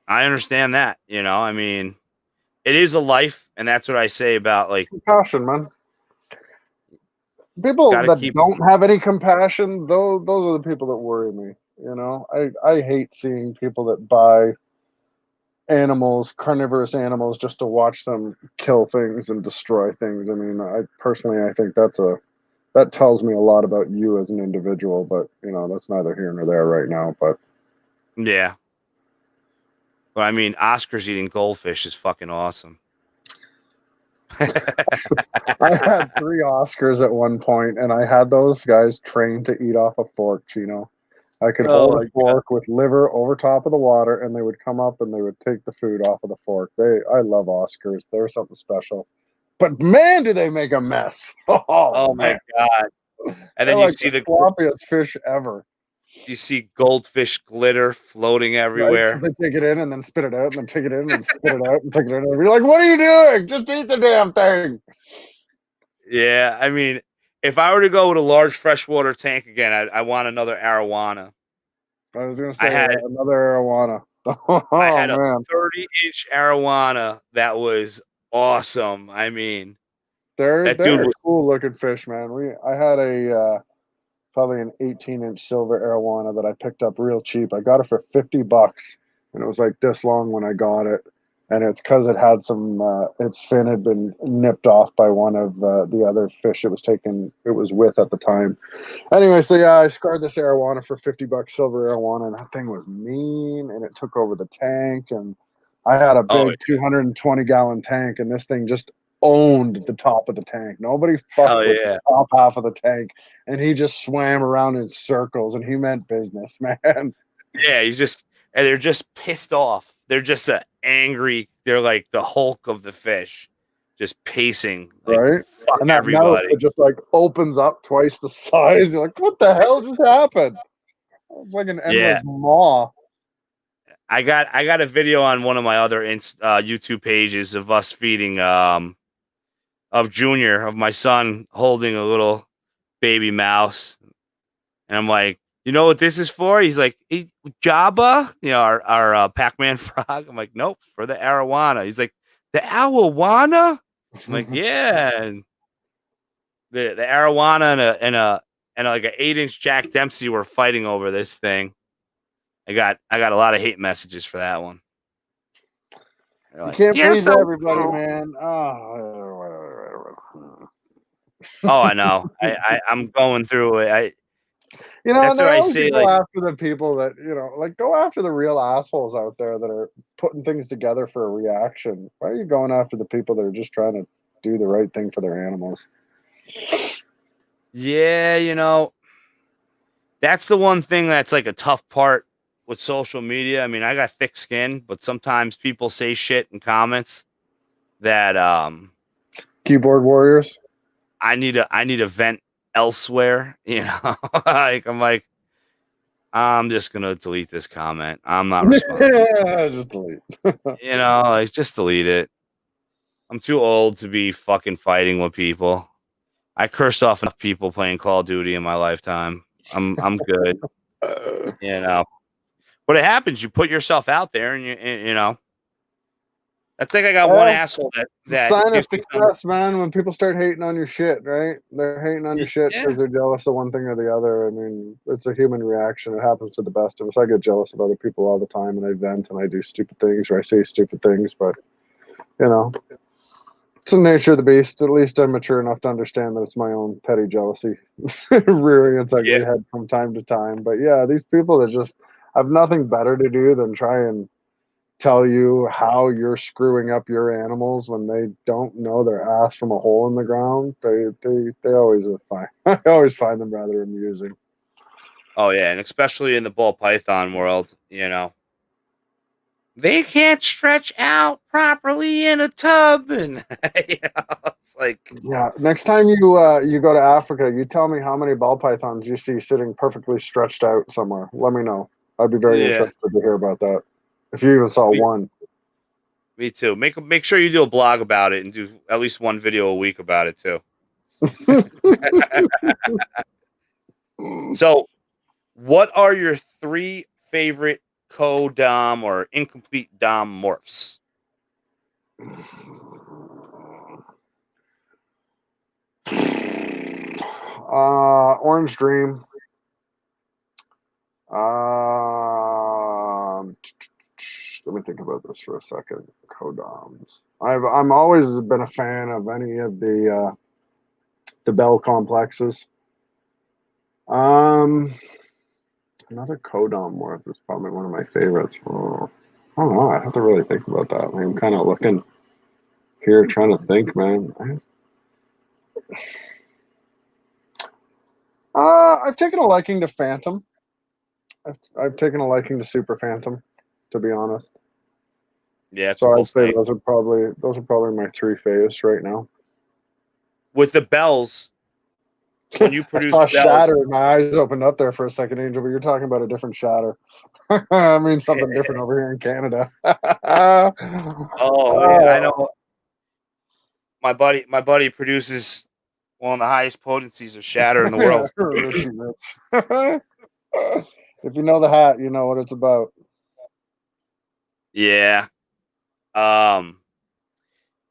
I understand that. I mean, it is a life, and that's what I say about, like, Compassion, man. People gotta that keep. don't have any compassion, those are the people that worry me. I hate seeing people that buy animals, carnivorous animals, just to watch them kill things and destroy things. I mean, I think that tells me a lot about you as an individual, but that's neither here nor there right now. But Yeah. But I mean, Oscar's eating goldfish is fucking awesome. I had 3 Oscars at one point, and I had those guys trained to eat off a fork, Chino. I could Oh hold my a fork with liver over top of the water, and they would come up and they would take the food off of the fork. I love Oscars. They're something special. But man, do they make a mess. Oh, Oh my man. god! And They're then you like see the sloppiest fish ever. you see goldfish glitter floating Right? 'Cause everywhere. they take it in and then spit it out, and then take it in and spit it out, and take it in. And you're like, what are you doing? Just eat the damn thing. Yeah, I mean, if I were to go with a large freshwater tank again, I want another arowana. I was gonna I say had another arowana. I Oh had a man, 30-inch arowana that was awesome. I mean, that dude they're a was cool looking fish, man. I had a probably an 18-inch silver arowana that I picked up real cheap. I got it for $50, and it was like this long when I got it. And it's because it had some its fin had been nipped off by one of the other fish it was with at the time. Anyway, so yeah, I scarred this arowana for $50, silver arowana, and that thing was mean, and it took over the tank, and I had a oh big 220-gallon tank, and this thing just owned the top of the tank. Nobody fucked hell with the yeah. top half of the tank, and he just swam around in circles, and he meant business, man. Yeah, and they're just pissed off. They're just they're like the Hulk of the fish, just pacing like Right? fuck And that mouth everybody. that just like opens up twice the size. You're like, what the hell just happened? It's like an Yeah, endless maw. I got a video on one of my other YouTube pages of us feeding of Junior, of my son holding a little baby mouse, and I'm like, you know what this is for? He's like, hey, Jabba, our Pac-Man frog. I'm like, nope, for the arowana. He's like, the arowana. I'm like, yeah. And the arowana and like an 8-inch Jack Dempsey were fighting over this thing. I got a lot of hate messages for that one. They're You like, can't you're please so everybody, cool. man. Oh, Oh, I know. I'm going through it. and That's they what I always say. go Like, after the people that, like go after the real assholes out there that are putting things together for a reaction. Why are you going after the people that are just trying to do the right thing for their animals? yeah, that's the one thing that's like a tough part with social media. I mean, I got thick skin, but sometimes people say shit in comments that Keyboard warriors. I need a vent elsewhere. I'm just gonna delete this comment. I'm not responding. Yeah, just delete. Like just delete it. I'm too old to be fucking fighting with people. I cursed off enough people playing Call of Duty in my lifetime. I'm good. You know. But it happens. You put yourself out there, and you. That's like I got one Well, asshole that it's a that sign of gives me some. success, man. When people start hating on your shit, right? They're hating on your shit because Yeah. they're jealous of one thing or the other. I mean, it's a human reaction. It happens to the best of us. I get jealous of other people all the time, and I vent and I do stupid things or I say stupid things. But you know, it's the nature of the beast. At least I'm mature enough to understand that it's my own petty jealousy rearing its Yeah. ugly head from time to time. But yeah, these people that just have nothing better to do than try and tell you how you're screwing up your animals when they don't know their ass from a hole in the ground. They always are fine. I always find them rather amusing. Oh yeah, and especially in the ball python world, they can't stretch out properly in a tub, and it's like, Yeah. Next time you go to Africa, you tell me how many ball pythons you see sitting perfectly stretched out somewhere. Let me know. I'd be very yeah, interested to hear about that. If you even saw me, one. me too. Make sure you do a blog about it and do at least one video a week about it too. So, what are your 3 favorite co-dom or incomplete dom morphs? Orange Dream. Um, Let me think about this for a second. Codoms. I'm always been a fan of any of the Bell complexes. Another Codom morph is probably one of my favorites. Oh, I don't know. I have to really think about that. I'm kind of looking here, trying to think, man. I've taken a liking to Phantom. I've taken a liking to Super Phantom, to be honest. Yeah, it's a So cool I'd say snake. those are probably my three faves right now. With the bells, when you I produce saw bells, Shatter. My eyes opened up there for a second, Angel. But you're talking about a different Shatter. I mean something different over here in Canada. oh yeah, I know. My buddy produces one of the highest potencies of shatter in the world. Richie Rich. If you know the hat, you know what it's about. Yeah. Um,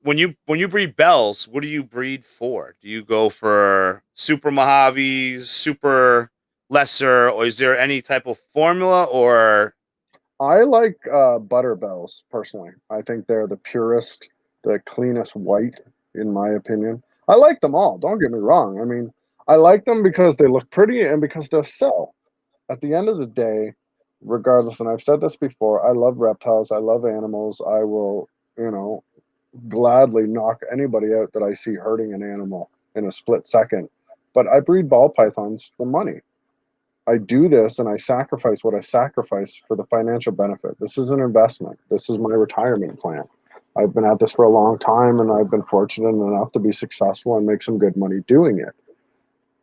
when you breed bells, what do you breed for? Do you go for super Mojaves, super lesser, or is there any type of formula? Or I like butter bells personally. I think they're the purest, the cleanest white, in my opinion. I like them all. Don't get me wrong. I mean, I like them because they look pretty and because they'll sell. At the end of the day, regardless, and I've said this before, I love reptiles. I love animals. I will, you know, gladly knock anybody out that I see hurting an animal in a split second. But I breed ball pythons for money. I do this and I sacrifice what I sacrifice for the financial benefit. This is an investment. This is my retirement plan. I've been at this for a long time and I've been fortunate enough to be successful and make some good money doing it.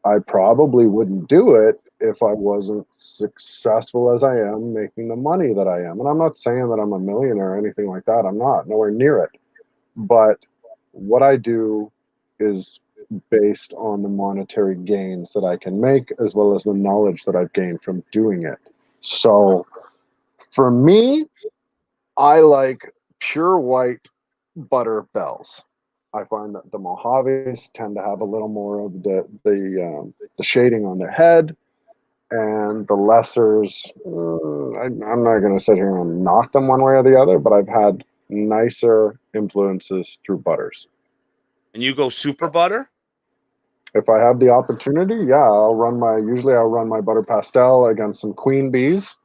I probably wouldn't do it if I wasn't successful as I am making the money that I am. And I'm not saying that I'm a millionaire or anything like that. I'm not, nowhere near it. But what I do is based on the monetary gains that I can make, as well as the knowledge that I've gained from doing it. So for me, I like pure white butter bells. I find that the Mojaves tend to have a little more of the shading on their head, and the lessers. I'm not going to sit here and knock them one way or the other, but I've had nicer influences through butters. and you go super butter? If I have the opportunity, yeah, I'll run my butter pastel against some queen bees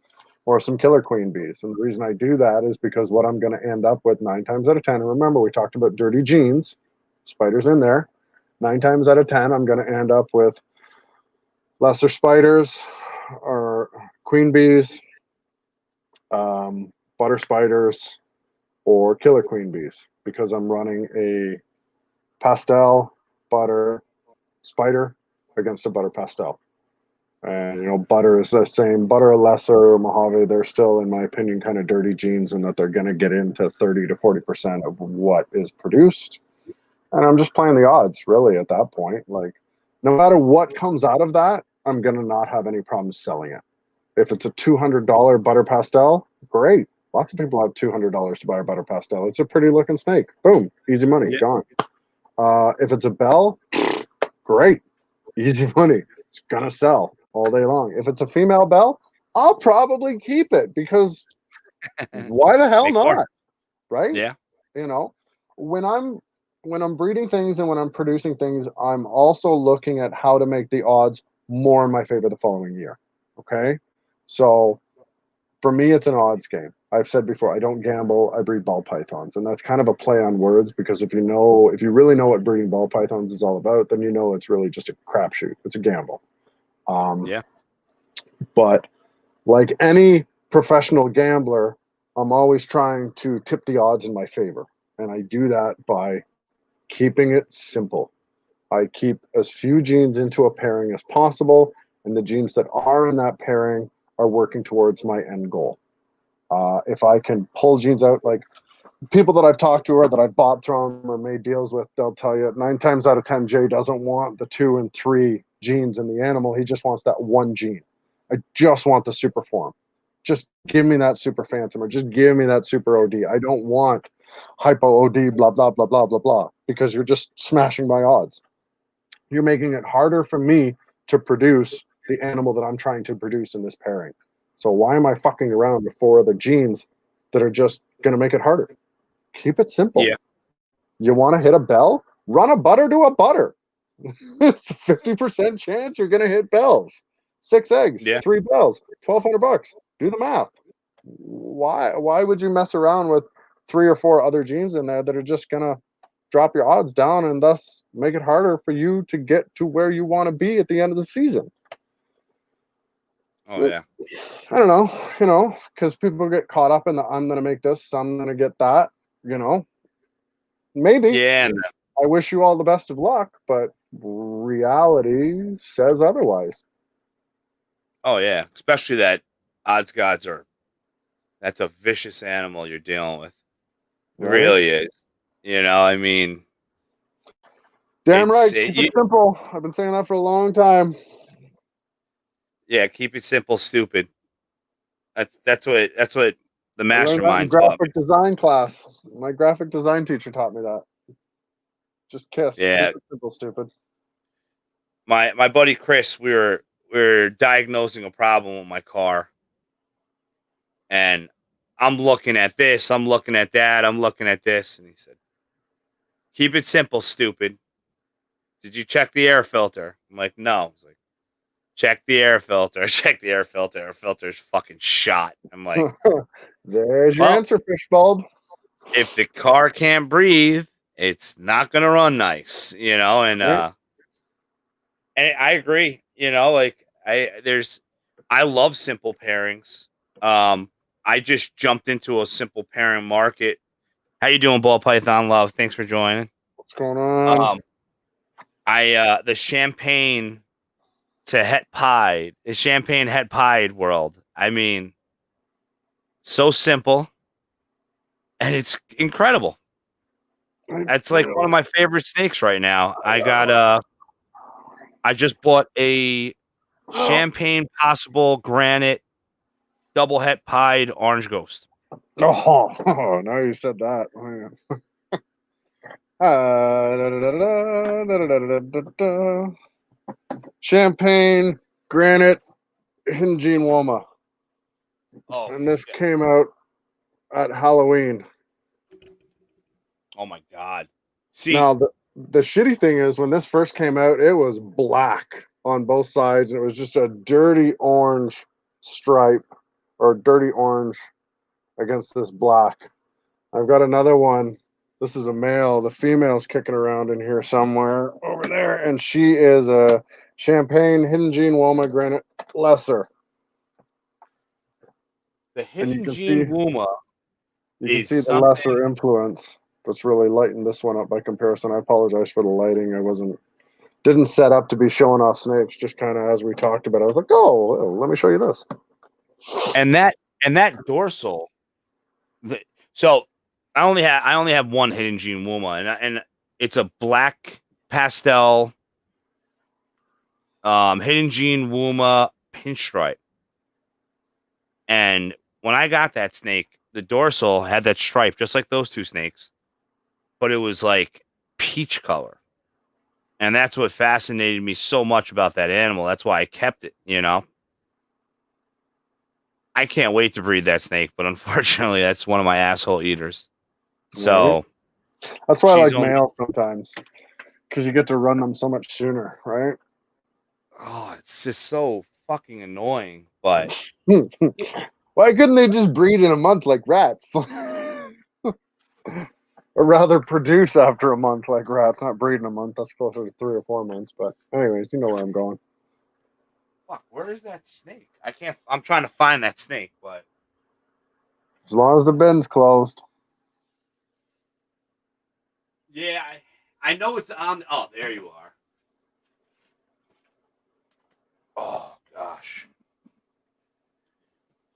or some killer queen bees. And the reason I do that is because what I'm going to end up with 9 times out of 10, and remember, we talked about dirty genes, spiders in there. 9 times out of 10, I'm going to end up with lesser spiders or queen bees, butter spiders, or killer queen bees because I'm running a pastel butter spider against a butter pastel. And butter is the same. Butter, lesser, Mojave, they're still, in my opinion, kind of dirty genes in that they're going to get into 30 to 40% of what is produced. And I'm just playing the odds, really, at that point. Like, no matter what comes out of that, I'm going to not have any problems selling it. If it's a $200 butter pastel, great. Lots of people have $200 to buy a butter pastel. It's a pretty looking snake. Boom, easy money, Yeah. gone. If it's a bell, great, easy money. It's gonna sell all day long. If it's a female bell, I'll probably keep it because why the hell Make more. not? Right? Yeah. You know, when I'm breeding things and when I'm producing things, I'm also looking at how to make the odds more in my favor the following year. Okay, so for me, it's an odds game. I've said before, I don't gamble. I breed ball pythons, and that's kind of a play on words because if you really know what breeding ball pythons is all about, then you know it's really just a crapshoot. It's a gamble. Um, Yeah. but like any professional gambler, I'm always trying to tip the odds in my favor, and I do that by keeping it simple. I keep as few genes into a pairing as possible, and the genes that are in that pairing are working towards my end goal. If I can pull genes out, like people that I've talked to or that I've bought from or made deals with, they'll tell you 9 times out of 10, Jay doesn't want the 2 and 3 genes in the animal. He just wants that one gene. I just want the super form. Just give me that super phantom or just give me that super OD. I don't want hypo OD, blah, blah, blah, blah, blah, blah, because you're just smashing my odds. You're making it harder for me to produce the animal that I'm trying to produce in this pairing. So why am I fucking around with 4 other genes that are just going to make it harder. Keep it simple. Yeah. You want to hit a bell? Run a butter to a butter. It's a 50% chance you're going to hit bells. 6 eggs, Yeah. 3 bells, $1,200. Do the math. Why would you mess around with 3 or 4 other genes in there that are just going to drop your odds down and thus make it harder for you to get to where you want to be at the end of the season? Oh yeah. I don't know, because people get caught up in the I'm going to make this, I'm going to get that, maybe. Yeah. And, I wish you all the best of luck, but reality says otherwise. oh yeah. Especially that odds gods are. That's a vicious animal you're dealing with. It Right? really is. I mean, Damn it's right. Keep it simple. I've been saying that for a long time. yeah. Keep it simple, stupid. That's what the I learned that in mastermind taught me. graphic design class. My graphic design teacher taught me that. Just kiss. Keep Yeah. it simple, stupid. My buddy Chris, we were diagnosing a problem with my car, and I'm looking at this, I'm looking at that, I'm looking at this, and he said, "Keep it simple, stupid. Did you check the air filter?" I'm like, "No." He's like, "Check the air filter. Check the air filter. Air filter's fucking shot." I'm like, There's your "Well, answer, fishbulb. if the car can't breathe, it's not gonna run nice, Right? And I agree, like I love simple pairings. I just jumped into a simple pairing market. How you doing, Ball Python Love? Thanks for joining. What's going on? Um, the champagne to het pied, the champagne het pied world. I mean, so simple and it's incredible. That's like one of my favorite snakes right now. I just bought a champagne possible granite double het pied orange ghost. Oh, now you said that. Champagne, granite, Hidden Gene Woma. Oh, And this shit. came out at Halloween. Oh my god. See, Now, the shitty thing is, when this first came out, it was black on both sides, and it was just a dirty orange stripe or dirty orange against this black. I've got another one. This is a male. The female's kicking around in here somewhere over there, and she is a Champagne Hidden Gene Woma Granite Lesser. the And you hidden can see gene Wuma is the something. lesser influence that's really lightened this one up by comparison. I apologize for the lighting. Didn't set up to be showing off snakes. Just kind of as we talked about, I was like, oh, let me show you this. And that dorsal. So I only have one hidden gene Wuma, and it's a black pastel hidden gene Wuma pinstripe. And when I got that snake, the dorsal had that stripe just like those two snakes, but it was like peach color. And that's what fascinated me so much about that animal. That's why I kept it. I can't wait to breed that snake, but unfortunately, that's one of my asshole eaters. So That's why I she's like only. males sometimes, because you get to run them so much sooner, right? Oh, it's just so fucking annoying. But Why couldn't they just breed in a month like rats? Or rather produce after a month like rats, not breed in a month. That's closer to 3 or 4 months. But anyways, you know where I'm going. fuck, where is that snake? I can't. I'm trying to find that snake, but As long as the bin's closed. yeah, I know it's on. Oh, there you are. Oh gosh.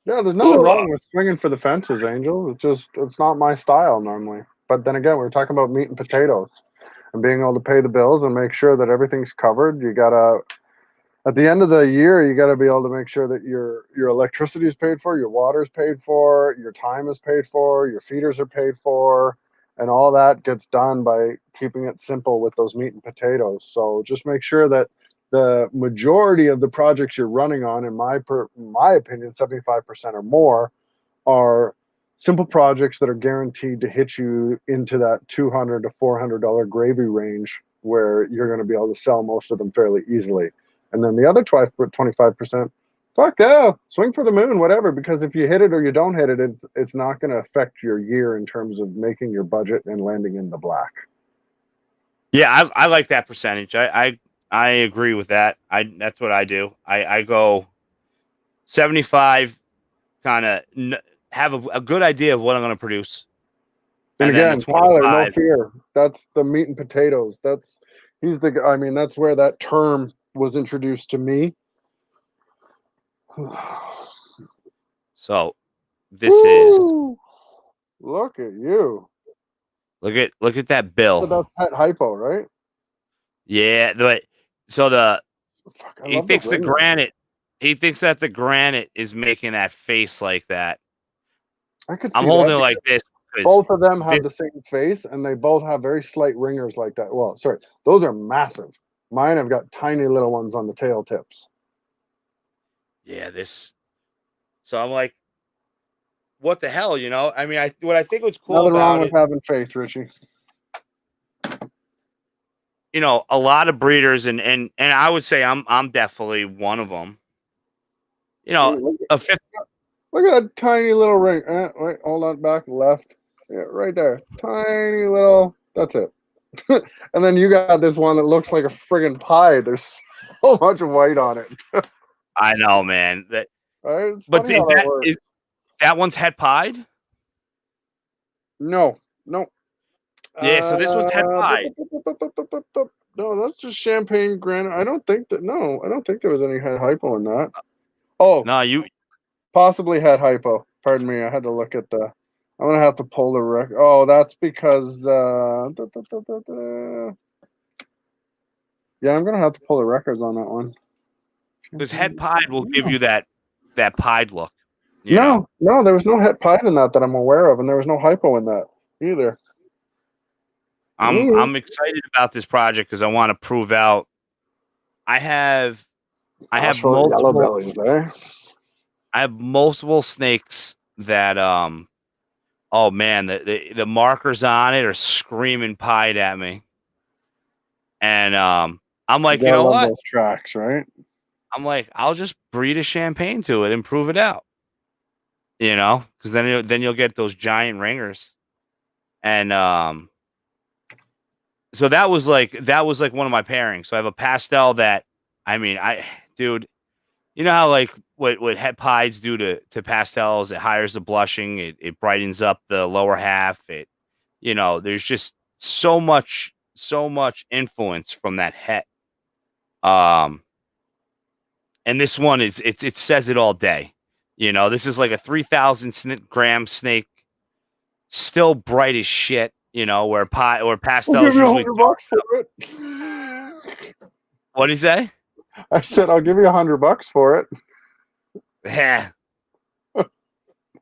Yeah, there's nothing wrong with swinging for the fences, Angel. It's not my style normally. But then again, we're talking about meat and potatoes and being able to pay the bills and make sure that everything's covered. You gotta At the end of the year, you gotta be able to make sure that your electricity is paid for, your water is paid for, your time is paid for, your feeders are paid for, and all that gets done by keeping it simple with those meat and potatoes. So just make sure that the majority of the projects you're running on, in my opinion, 75% or more, are simple projects that are guaranteed to hit you into that $200 to $400 gravy range, where you're going to be able to sell most of them fairly easily. And then the other 25%, fuck yeah, swing for the moon, whatever. Because if you hit it or you don't hit it, it's not going to affect your year in terms of making your budget and landing in the black. Yeah, I like that percentage. I agree with that. That's what I do. I go 75, kind of have a good idea of what I'm going to produce, And then the again, Tyler, no 25. fear. That's the meat and potatoes. That's where that term was introduced to me. So this is Look at you. look at that So bill. that's pet hypo, right? Yeah, Fuck, I he love the thinks the ringer. granite. He thinks that the granite is making that face like that. I could I'm see holding that. it like this. Both of them have This, the same face, and they both have very slight ringers like that. Well, sorry, those are massive. Mine have got tiny little ones on the tail tips. yeah, this. So I'm like, what the hell, you know? I mean, what I think what's cool Nothing wrong about with it, having faith, Richie. you know, a lot of breeders, and I would say I'm definitely one of them. You know, Look a 50. at that tiny little ring. Wait, hold on, back left. Yeah, right there. Tiny little. That's it. And then you got this one that looks like a friggin' pie. There's so much white on it. I know, man. Right? It's But funny how that works. is that one's het pied? No, no. Yeah, so this one's het pied. No, that's just champagne granite. I don't think there was any head hypo in that. Oh, No, you. possibly head hypo. Pardon me. I had to look at the. I'm gonna have to pull the record. Oh, that's because. Yeah, I'm gonna have to pull the records on that one. Because het pied will give you that pied look. You No, know, no, there was no het pied in that I'm aware of, and there was no hypo in that either. I'm excited about this project because I want to prove out. I have Asheville yellow multiple. bellies, eh? I have multiple snakes that oh man, the markers on it are screaming pied at me. And I'm like, You you gotta know love what? those tracks, right? I'm like, I'll just breed a champagne to it and prove it out. You know, because then you'll get those giant ringers. And so that was like one of my pairings. So I have a pastel that, I mean, dude, you know how like what het pieds do to pastels, it hires the blushing, it brightens up the lower half. It, you know, there's just so much influence from that het. And this one it says it all day. You know, this is like a 3,000 gram snake, still bright as shit. You know, where I'll pastels give you usually dark. $100 for it. What do you say? I said I'll give you $100 for it. Yeah.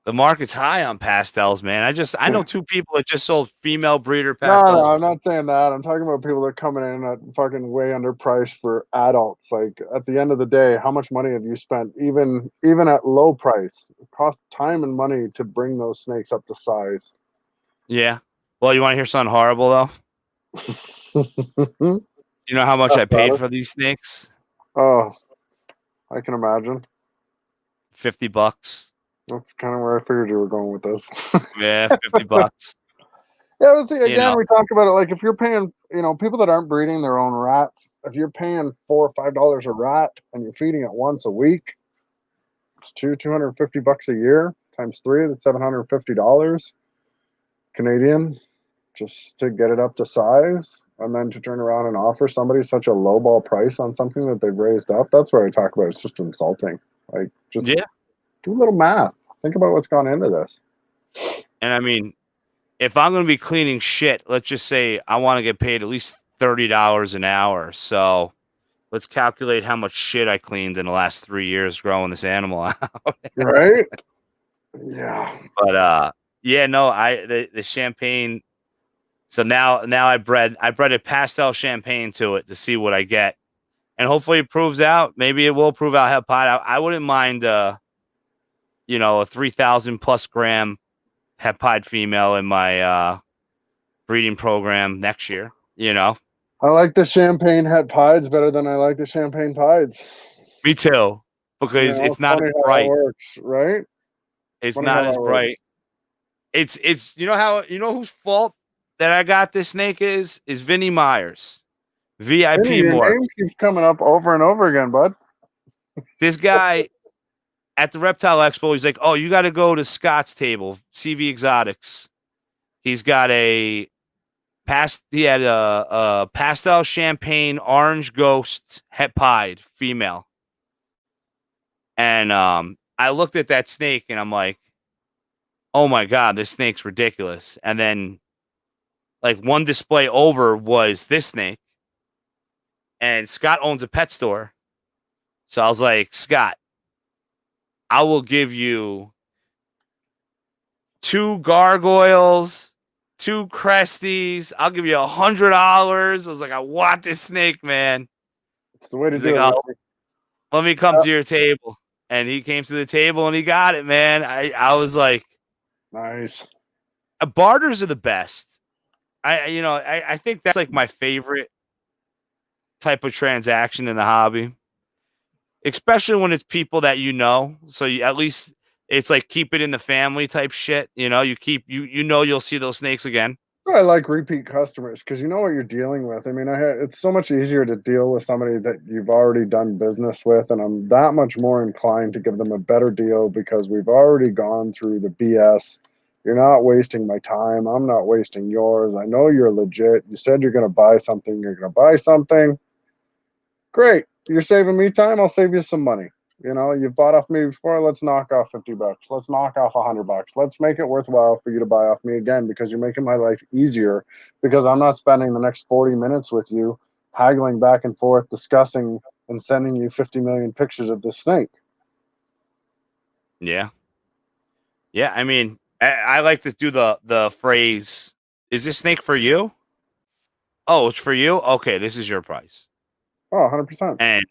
The market's high on pastels, man. I know two people that just sold female breeder pastels. No, I'm not saying that. I'm talking about people that are coming in at fucking way underpriced for adults. Like at the end of the day, how much money have you spent? Even at low price, it costs time and money to bring those snakes up to size. Yeah. Well, you want to hear something horrible though? You know how much I paid for these snakes? Oh, I can imagine. $50. That's kind of where I figured you were going with this. Yeah, $50. Yeah, but see, again, You know. we talk about it like if you're paying, people that aren't breeding their own rats, if you're paying $4 or $5 a rat and you're feeding it once a week, it's $250 a year times 3. That's $750 Canadian, just to get it up to size, and then to turn around and offer somebody such a lowball price on something that they've raised up. That's what I talk about. It's just insulting. Like, just Yeah. do a little math. Think about what's gone into this. And I mean, if I'm going to be cleaning shit, let's just say I want to get paid at least $30 an hour. So let's calculate how much shit I cleaned in the last 3 years growing this animal out. Right? Yeah. But yeah, no, the champagne. So now I bred a pastel champagne to it to see what I get, and hopefully it proves out. Maybe it will prove out how I wouldn't mind, a 3,000+ gram hepide female in my breeding program next year. You know, I like the champagne het pieds better than I like the champagne pieds. me too, because You know, it's it's not as funny how that bright. works, right? It's Funny how not as that works. bright. It's you know whose fault that I got this snake is Vinny Myers, VIP Vinny, your Mark. name keeps coming up over and over again, bud. This guy at the Reptile Expo, he's like, "Oh, you got to go to Scott's table, CV Exotics." He's got he had a pastel champagne orange ghost het pied female, and I looked at that snake and I'm like, "Oh my god, this snake's ridiculous." And then like one display over was this snake, and Scott owns a pet store, so I was like, "Scott, I will give you 2 gargoyles, 2 cresties. I'll give you $100." I was like, "I want this snake, man." It's the way to He's do like, it. "Oh, Ricky. let me come to your table." And he came to the table and he got it, man. I was like, Nice. barters are the best. I think that's like my favorite type of transaction in the hobby, especially when it's people that you know. So at least it's like keep it in the family type shit. You know, you know you'll see those snakes again. I like repeat customers because you know what you're dealing with. I mean, it's so much easier to deal with somebody that you've already done business with, and I'm that much more inclined to give them a better deal because we've already gone through the BS. You're not wasting my time. I'm not wasting yours. I know you're legit. You said you're going to buy something. You're going to buy something. Great. You're saving me time. I'll save you some money. You know, you've bought off me before. Let's knock off $50. Let's knock off $100. Let's make it worthwhile for you to buy off me again because you're making my life easier because I'm not spending the next 40 minutes with you haggling back and forth, discussing and sending you 50 million pictures of this snake. Yeah. Yeah. I mean, I like to do the phrase, "Is this snake for you?" "Oh, it's for you? Okay, this is your price." Oh, 100%.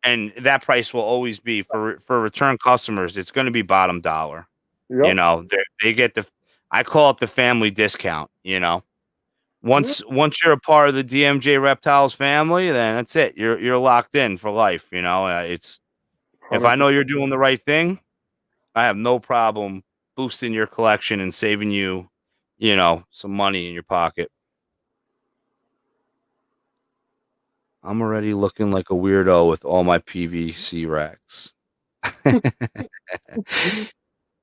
And that price will always be for return customers. It's going to be bottom dollar. You Yep. know, they get I call it the family discount. You know, Yep. once you're a part of the DMJ Reptiles family, then that's it. You're locked in for life. You know, it's if I know 100%. you're doing the right thing, I have no problem boosting your collection and saving you, you know, some money in your pocket. I'm already looking like a weirdo with all my PVC racks.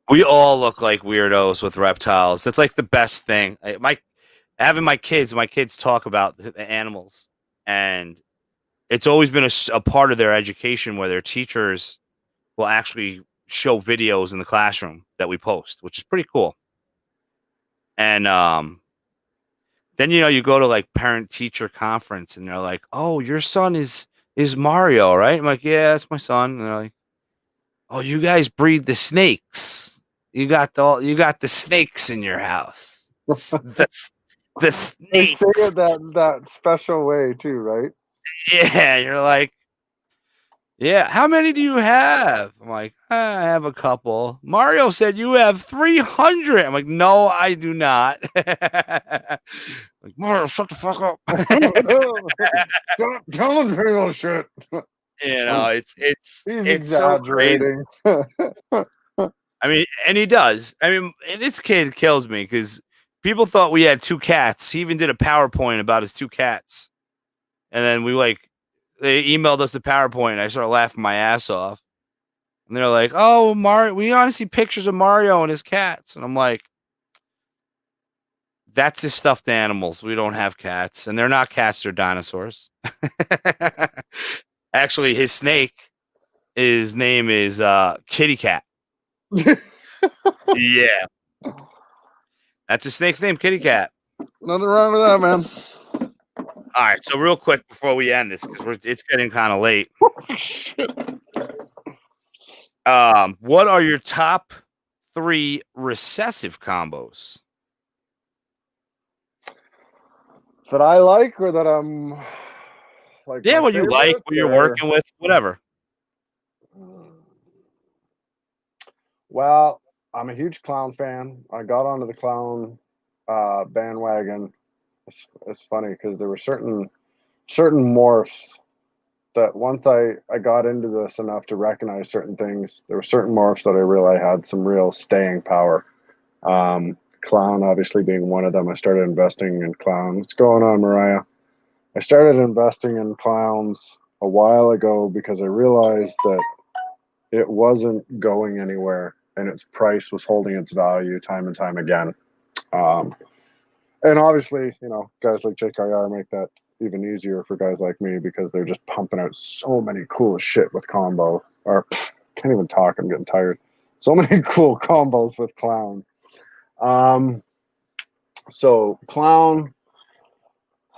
We all look like weirdos with reptiles. That's like the best thing. Having my kids talk about the animals, and it's always been a part of their education where their teachers will actually show videos in the classroom that we post, which is pretty cool. And then you go to like parent teacher conference, and they're like, "Oh, your son is Mario, right?" I'm like, "Yeah, that's my son." And they're like, "Oh, you guys breed the snakes. You got the snakes in your house. The They say snakes." it that special way too, right? Yeah, you're like, "Yeah, how many do you have?" I'm like, "I have a couple." "Mario said you have 300." I'm like, "No, I do not." Like, "Mario, shut the fuck up." Don't tell him real shit. You know, He's it's so crazy. exaggerating. I mean, and he does. I mean, this kid kills me because people thought we had 2 cats. He even did a PowerPoint about his 2 cats. And then they emailed us the PowerPoint, and I started laughing my ass off. And they're like, "Oh, Mario, we want to see pictures of Mario and his cats." And I'm like, "That's his stuffed animals. We don't have cats. And they're not cats, they're dinosaurs." Actually, his name is Kitty Cat. Yeah. That's a snake's name, Kitty Cat. Nothing wrong with that, man. All right, so real quick before we end this, because it's getting kind of late. What are your top 3 recessive combos? That I like or that I'm like Yeah, my what you like, favorite what you're or working with, whatever. well, I'm a huge clown fan. I got onto the clown bandwagon. It's funny because there were certain morphs that once I got into this enough to recognize certain things, there were certain morphs that I realized had some real staying power. Clown obviously being one of them. I started investing in clown. What's going on, Mariah? I started investing in clowns a while ago because I realized that it wasn't going anywhere and its price was holding its value time and time again. Um, and obviously, guys like JKR make that even easier for guys like me because they're just pumping out so many cool shit with combo. Or can't even talk. I'm getting tired. So many cool combos with clown. So clown,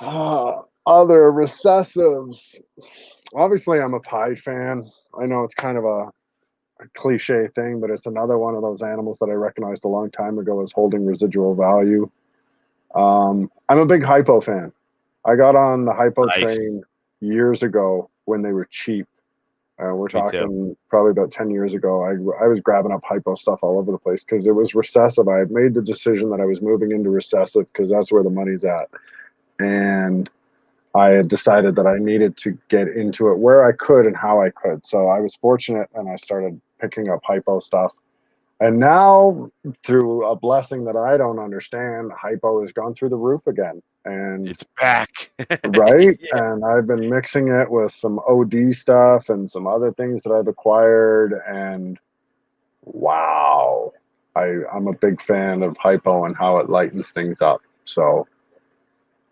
other recessives. Obviously, I'm a pie fan. I know it's kind of a cliche thing, but it's another one of those animals that I recognized a long time ago as holding residual value. I'm a big hypo fan. I got on the hypo Nice. train years ago when they were cheap. We're Me too. talking probably about 10 years ago. I was grabbing up hypo stuff all over the place because it was recessive. I had made the decision that I was moving into recessive because that's where the money's at. And I had decided that I needed to get into it where I could and how I could. So I was fortunate and I started picking up hypo stuff. And now, through a blessing that I don't understand, hypo has gone through the roof again. And It's back. right, Yeah. and I've been mixing it with some OD stuff and some other things that I've acquired. And wow, I'm a big fan of hypo and how it lightens things up. So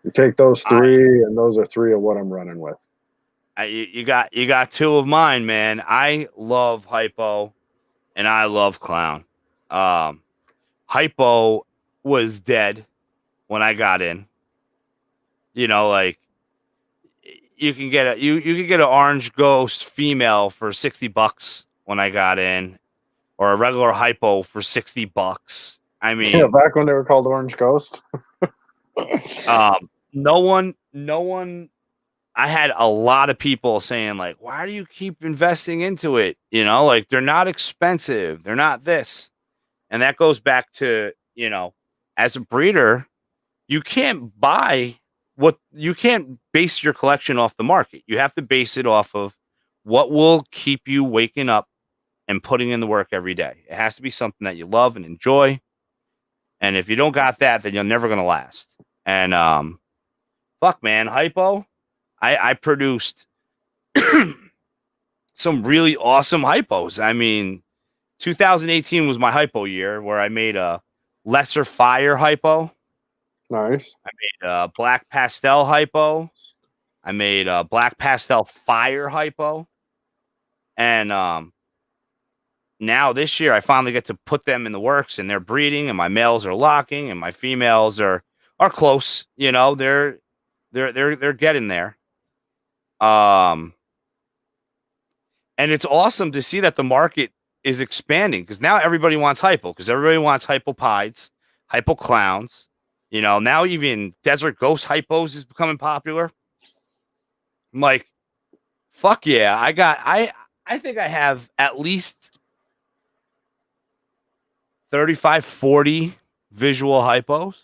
you take those three, and those are three of what I'm running with. You got two of mine, man. I love hypo and I love clown. Hypo was dead when I got in. Like you can get you can get an orange ghost female for $60 when I got in, or a regular hypo for $60. I Yeah, mean, back when they were called Orange Ghost. no one. I had a lot of people saying like, "Why do you keep investing into it?" Like they're not expensive, they're not this, and that goes back to as a breeder, you can't base your collection off the market. You have to base it off of what will keep you waking up and putting in the work every day. It has to be something that you love and enjoy. And if you don't got that, then you're never gonna last. And fuck man, hypo. I produced some really awesome hypos. I mean, 2018 was my hypo year where I made a lesser fire hypo. Nice. I made a black pastel hypo. I made a black pastel fire hypo. And now this year I finally get to put them in the works and they're breeding and my males are locking and my females are close. They're getting there. And it's awesome to see that the market is expanding because now everybody wants hypo because everybody wants hypopides, hypo clowns. Now even desert ghost hypos is becoming popular. I'm like, fuck yeah. I think I have at least 35, 40 visual hypos.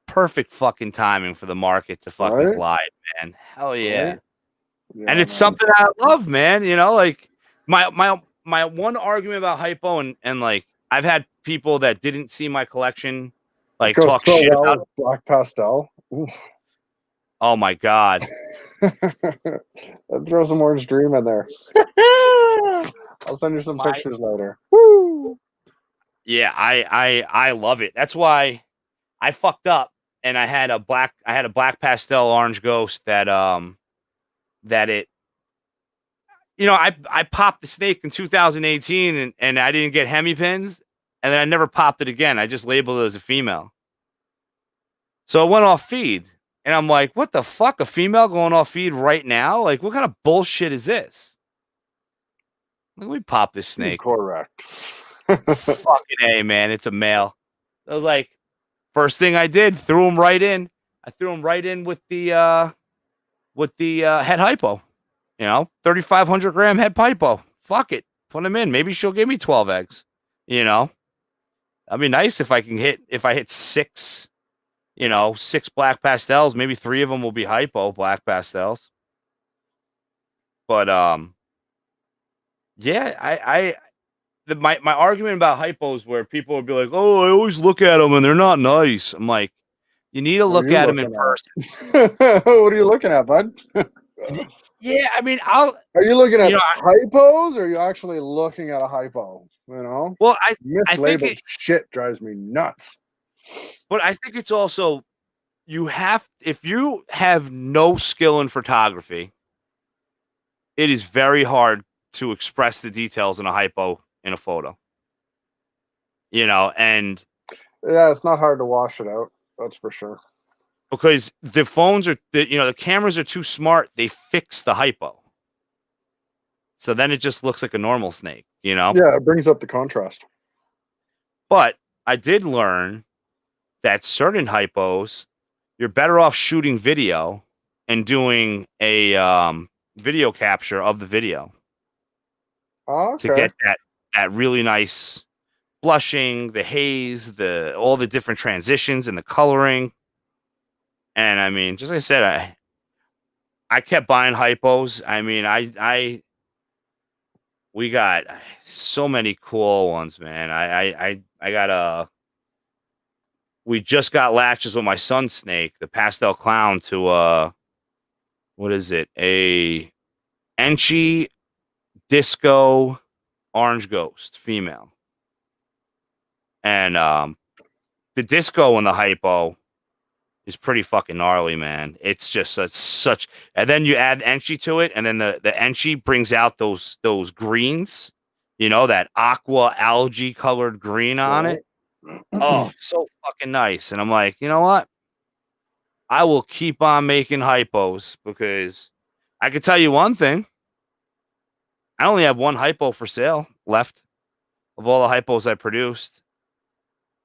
Perfect fucking timing for the market to fucking Right? glide, man. Hell yeah. Right? Yeah, And it's man. something I love, man. Like my one argument about hypo and like I've had people that didn't see my collection It like goes talk so shit well about. with black pastel. Oh my god. Throw some orange dream in there. I'll send you some My pictures later. Woo! yeah, I love it. That's why I fucked up and I had a black pastel orange ghost that it I popped the snake in 2018 and I didn't get hemi pins and then I never popped it again. I just labeled it as a female. So it went off feed. And I'm like, what the fuck? A female going off feed right now? Like, what kind of bullshit is this? Let me pop this snake. Correct. Fucking A, man. It's a male. I was like, first thing I did, threw him right in. I threw him right in with the head hypo. 3,500 gram head hypo. Fuck it. Put him in. Maybe she'll give me 12 eggs. You know, that'd be nice if I hit six, 6 black pastels. Maybe 3 of them will be hypo black pastels. But yeah, my argument about hypos where people would be like, "Oh, I always look at them and they're not nice." I'm like, you need to What are look you at them in looking person. at? What are you looking at, bud? Yeah, I mean, Are you looking at you know, hypos, or are you actually looking at a hypo? well, I think Mislabeled shit drives me nuts. but I think it's also if you have no skill in photography, it is very hard to express the details in a hypo in a photo. And Yeah, it's not hard to wash it out. That's for sure. because the cameras are too smart, they fix the hypo. So then it just looks like a normal snake. Yeah, it brings up the contrast. But I did learn that certain hypos, you're better off shooting video and doing a video capture of the video Oh, to okay. get that really nice blushing, the haze, all the different transitions and the coloring. And I mean, just like I said, I kept buying hypos. I mean, we got so many cool ones, man. I got we just got latches with my son's snake, the pastel clown, to what is it? A Enchi Disco Orange Ghost female. And the disco and the hypo is pretty fucking gnarly, man. It's just such and then you add Enchi to it, and then the Enchi brings out those greens, that aqua algae colored green on it. Oh, it's so fucking nice. And I'm like, you know what? I will keep on making hypos because I can tell you one thing. I only have one hypo for sale left of all the hypos I produced.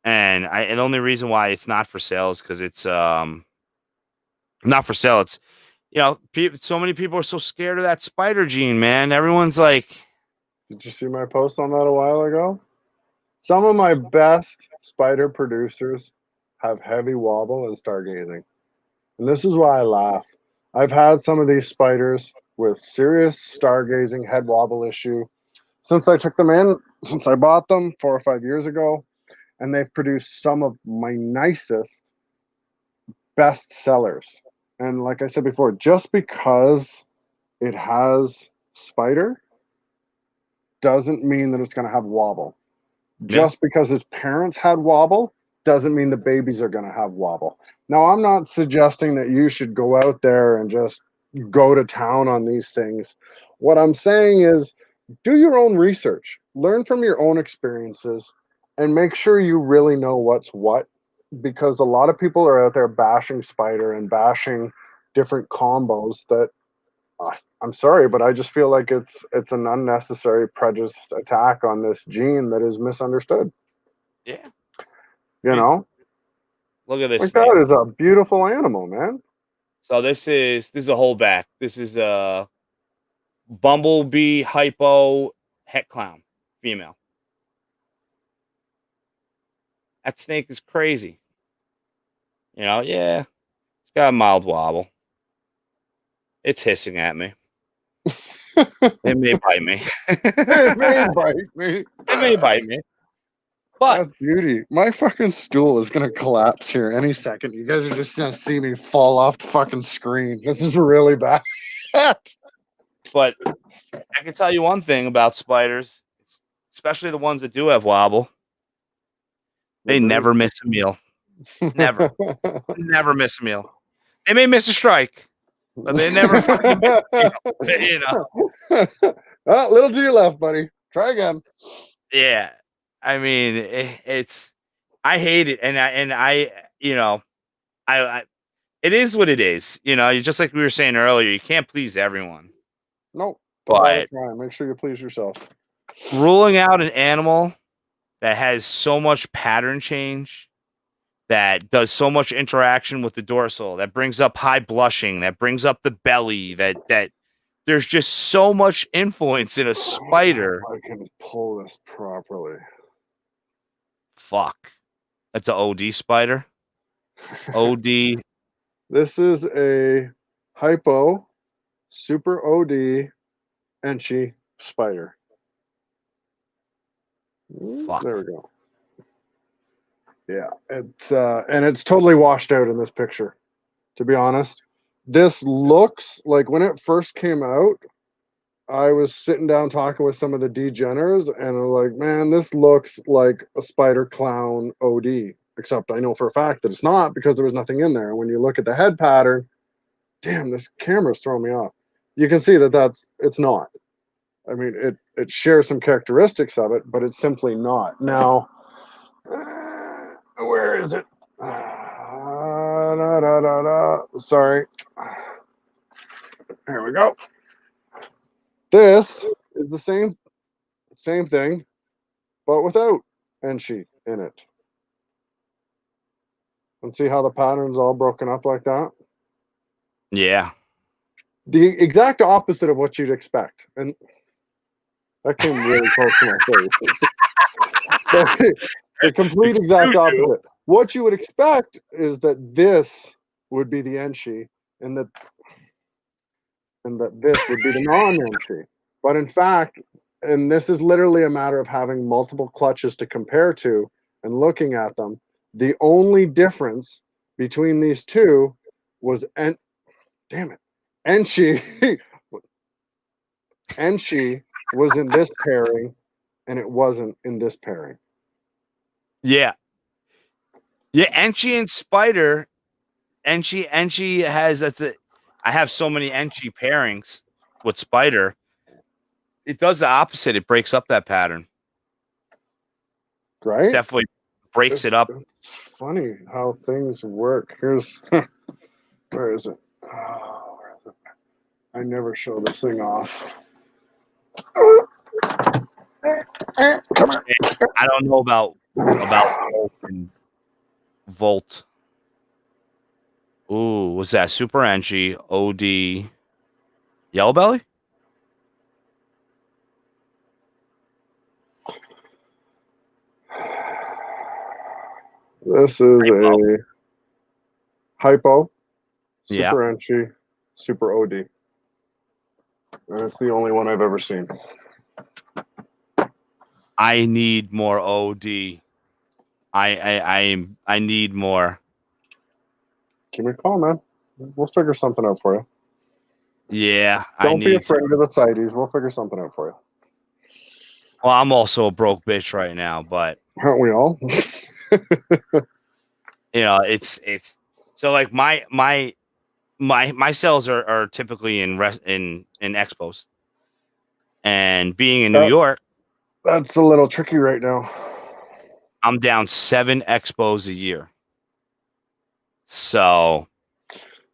And the only reason why it's not for sale is because it's not for sale. It's so many people are so scared of that spider gene, man. Everyone's like, Did you see my post on that a while ago? Some of my best spider producers have heavy wobble and stargazing. And this is why I laugh. I've had some of these spiders with serious stargazing head wobble issue since I took them in, since I bought them 4 or 5 years ago. And they've produced some of my nicest best sellers. And like I said before, just because it has spider doesn't mean that it's going to have wobble. yeah, Just because its parents had wobble doesn't mean the babies are going to have wobble. Now, I'm not suggesting that you should go out there and just go to town on these things. What I'm saying is do your own research, learn from your own experiences, and make sure you really know what's what, because a lot of people are out there bashing spider and bashing different combos that I'm sorry, but I just feel like it's an unnecessary prejudiced attack on this gene that is misunderstood. yeah. You know, Look at this like snake. that is a beautiful animal, man. So this is a holdback. This is a bumblebee hypo het clown female. That snake is crazy. Yeah, it's got a mild wobble. It's hissing at me. It may bite me. It may bite me. It may bite me. But That's beauty. My fucking stool is gonna collapse here any second. You guys are just gonna see me fall off the fucking screen. This is really bad. but I can tell you one thing about spiders, especially the ones that do have wobble. They never miss a meal. Never. Never miss a meal. They may miss a strike, but they never fucking miss a meal. Oh, little to your left, buddy. Try again. Yeah. I mean, I hate it, and I it is what it is. Just like we were saying earlier, you can't please everyone. Nope. But try. Make sure you please yourself. ruling out an animal that has so much pattern change, that does so much interaction with the dorsal, that brings up high blushing, that brings up the belly, that there's just so much influence in a spider. I can pull this properly. Fuck. That's an OD spider. OD. This is a hypo super OD Enchi spider. Fuck. There we go. Yeah, it's and it's totally washed out in this picture. To be honest, this looks like when it first came out, I was sitting down talking with some of the degeners, and they're like, "Man, this looks like a spider clown OD." Except I know for a fact that it's not because there was nothing in there. When you look at the head pattern, damn, this camera's throwing me off. You can see that it's not. I mean, it shares some characteristics of it, but it's simply not. Now, where is it? Sorry. Here we go. This is the same thing, but without Enchi in it. And see how the pattern's all broken up like that? Yeah. The exact opposite of what you'd expect. And that came really close to my face. The complete exact opposite. What you would expect is that this would be the Enchi and that this would be the non-Enchi. But in fact, and this is literally a matter of having multiple clutches to compare to and looking at them, the only difference between these two was Enchi Enchi was in this pairing and it wasn't in this pairing. Yeah. Yeah, Enchi and Spider. Enchi has I have so many Enchi pairings with Spider. It does the opposite. It breaks up that pattern. Right? Definitely breaks it up. It's funny how things work. Here's where is it? Oh, where is it? I never show this thing off. Come on. I don't know about Volt and Volt. Ooh, was that Super Enchi OD Yellow Belly? This is a hypo, Yeah. super Enchi, super OD. And it's the only one I've ever seen. I need more OD. I need more. Give me a call, man. We'll figure something out for you. Yeah, Don't be afraid of the CITES. We'll figure something out for you. Well, I'm also a broke bitch right now, but aren't we all? You know, it's so like my sales are typically in expos, and being in New York, that's a little tricky right now. I'm down 7 expos a year. So,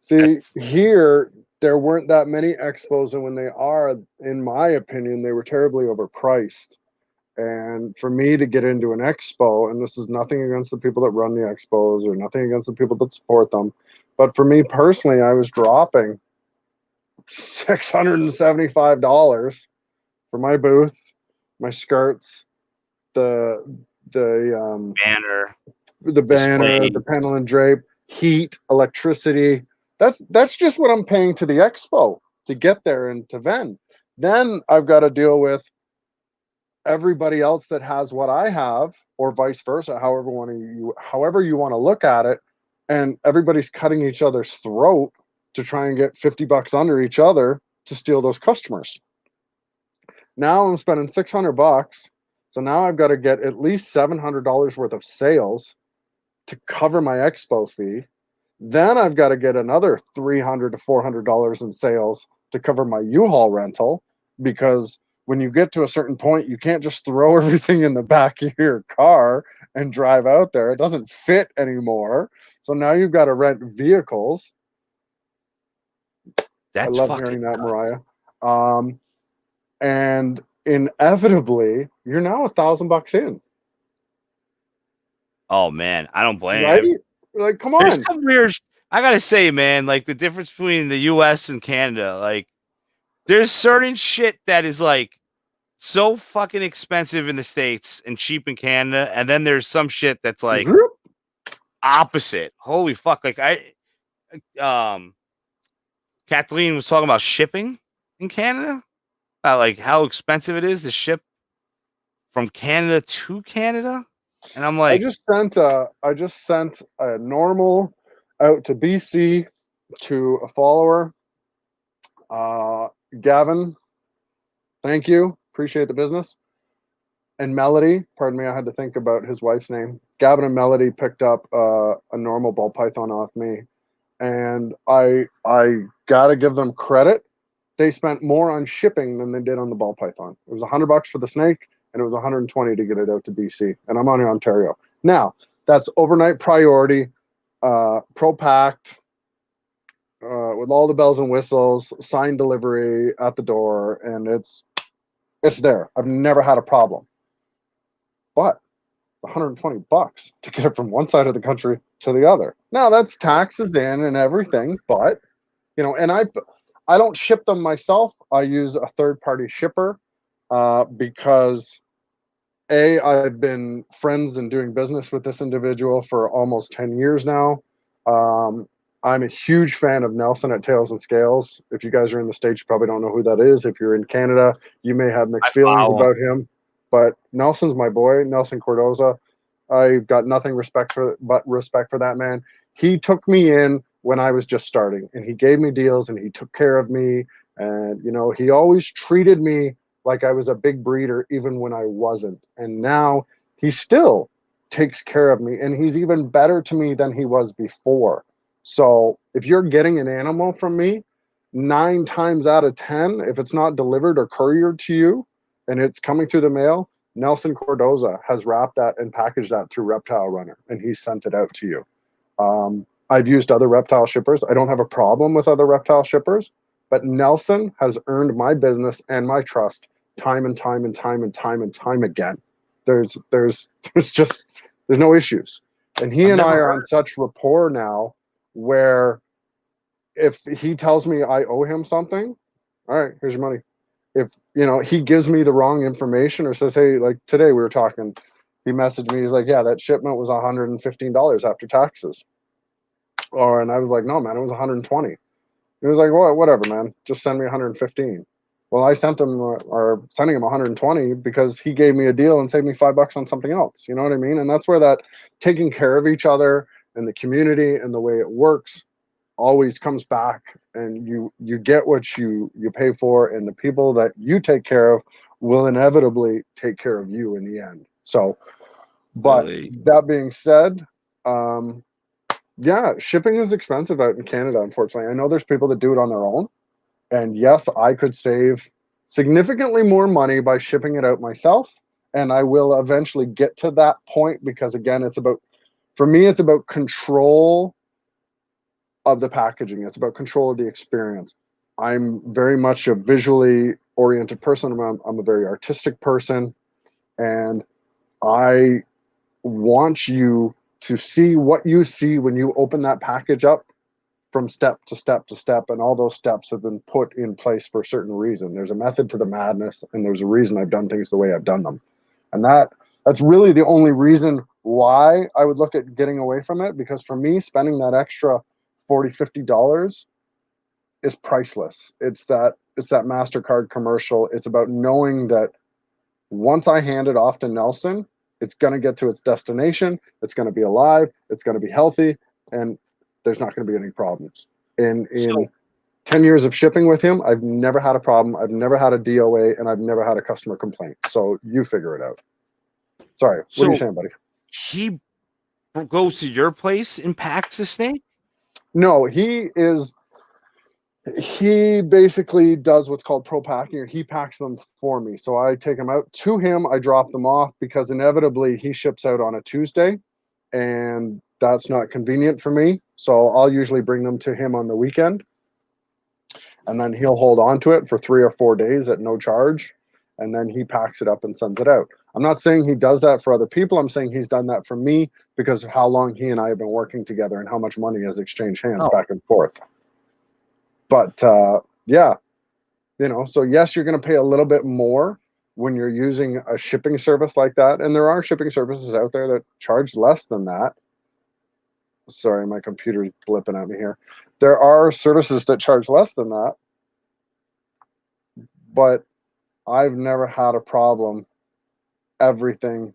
see, here there weren't that many expos, and when they are, in my opinion, they were terribly overpriced. And for me to get into an expo, and this is nothing against the people that run the expos or nothing against the people that support them, but for me personally, I was dropping $675 for my booth, my skirts, the banner, the panel and drape, heat, electricity. That's just what I'm paying to the expo to get there and to vend. Then I've got to deal with everybody else that has what I have, or vice versa, however you want to look at it, and everybody's cutting each other's throat to try and get $50 under each other to steal those customers. Now I'm spending $600, so now I've got to get at least $700 worth of sales to cover my expo fee. Then I've got to get another $300 to $400 in sales to cover my U-Haul rental, because when you get to a certain point, you can't just throw everything in the back of your car and drive out there. It doesn't fit anymore. So now you've got to rent vehicles. I love hearing that, Mariah. And inevitably, you're now $1,000 in. Oh man, I don't blame right? him. Like, come on. There's some weird. I gotta say, man, like the difference between the U.S. and Canada, like there's certain shit that is like so fucking expensive in the States and cheap in Canada, and then there's some shit that's like opposite. Holy fuck! Like um, Kathleen was talking about shipping in Canada, like how expensive it is to ship from Canada to Canada, and I'm I like, just sent a normal out to BC to a follower. Gavin, thank you. Appreciate the business. And Melody, pardon me, I had to think about his wife's name. Gavin and Melody picked up a normal ball python off me, and I gotta give them credit. They spent more on shipping than they did on the ball python. It was $100 for the snake, and it was 120 to get it out to BC. And I'm on in Ontario now. That's overnight priority, pro-packed, with all the bells and whistles, signed delivery at the door, and it's there. I've never had a problem. But $120 to get it from one side of the country to the other. Now that's taxes in and everything, but and I don't ship them myself. I use a third party shipper because I've been friends and doing business with this individual for almost 10 years now. I'm a huge fan of Nelson at Tails and Scales. If you guys are in the States, you probably don't know who that is. If you're in Canada, you may have mixed feelings about him. But Nelson's my boy, Nelson Cordoza. I've got nothing but respect for that man. He took me in when I was just starting, and he gave me deals, and he took care of me. And he always treated me like I was a big breeder, even when I wasn't. And now he still takes care of me, and he's even better to me than he was before. So if you're getting an animal from me, 9 times out of 10, if it's not delivered or couriered to you and it's coming through the mail, Nelson Cordoza has wrapped that and packaged that through Reptile Runner, and he sent it out to you. I've used other reptile shippers. I don't have a problem with other reptile shippers, but Nelson has earned my business and my trust time and time and time and time and time again. There's no issues. And he and I are on such rapport now where if he tells me I owe him something, all right, here's your money. If he gives me the wrong information or says, hey, like today we were talking, he messaged me, he's like, yeah, that shipment was $115 after taxes. And I was like, no, man, it was 120. He was like, well, whatever, man, just send me 115. Well, I sent him or sending him 120 because he gave me a deal and saved me $5 on something else. You know what I mean? And that's where that taking care of each other and the community and the way it works always comes back, and you get what you pay for, and the people that you take care of will inevitably take care of you in the end. So, but that being said, yeah, shipping is expensive out in Canada, unfortunately. I know there's people that do it on their own, and yes, I could save significantly more money by shipping it out myself, and I will eventually get to that point because again, for me it's about control of the packaging. It's about control of the experience. I'm very much a visually oriented person. I'm a very artistic person, and I want you to see what you see when you open that package up from step to step to step, and all those steps have been put in place for a certain reason. There's a method to the madness, and there's a reason I've done things the way I've done them. And that's really the only reason why I would look at getting away from it, because for me, spending that extra $40-50 is priceless. It's that MasterCard commercial. It's about knowing that once I hand it off to Nelson, it's going to get to its destination. It's going to be alive. It's going to be healthy, and there's not going to be any problems. In 10 years of shipping with him, I've never had a problem. I've never had a DOA, and I've never had a customer complaint. So you figure it out. Sorry, what are you saying, buddy? He goes to your place and packs the snake? No, he basically does what's called pro packing, or he packs them for me. So I take them out to him, I drop them off, because inevitably he ships out on a Tuesday, and that's not convenient for me. So I'll usually bring them to him on the weekend, and then he'll hold on to it for 3 or 4 days at no charge, and then he packs it up and sends it out. I'm not saying he does that for other people. I'm saying he's done that for me because of how long he and I have been working together and how much money has exchanged hands back and forth. But yeah, so yes, you're going to pay a little bit more when you're using a shipping service like that, and there are shipping services out there that charge less than that. Sorry, my computer's blipping at me here. There are services that charge less than that, but I've never had a problem. Everything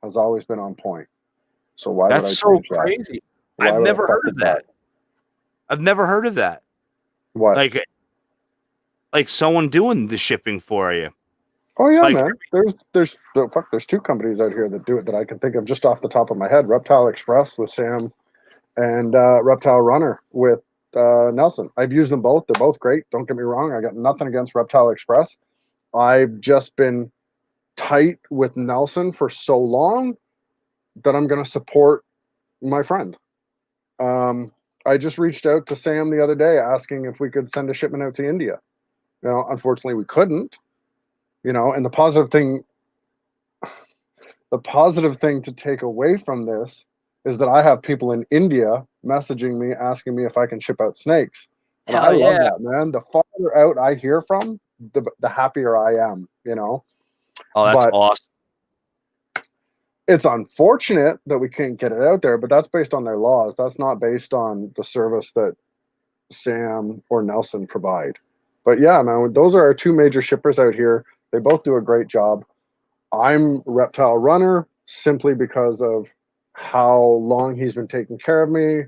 has always been on point. So why would That's I so change that? crazy. Why I've would I never fuck heard of with that? that. I've never heard of that. What? Like someone doing the shipping for you. Oh yeah, Like, man. There's oh, fuck. There's two companies out here that do it that I can think of just off the top of my head. Reptile Express with Sam, and Reptile Runner with Nelson. I've used them both. They're both great. Don't get me wrong. I got nothing against Reptile Express. I've just been tight with Nelson for so long that I'm going to support my friend. I just reached out to Sam the other day asking if we could send a shipment out to India. Unfortunately, we couldn't. And the positive thing to take away from this is that I have people in India messaging me asking me if I can ship out snakes. And I hell love yeah. that, man. The farther out I hear from, the happier I am, Oh, that's But awesome. it's unfortunate that we can't get it out there, but that's based on their laws. That's not based on the service that Sam or Nelson provide. But yeah, man, those are our two major shippers out here. They both do a great job. I'm Reptile Runner simply because of how long he's been taking care of me.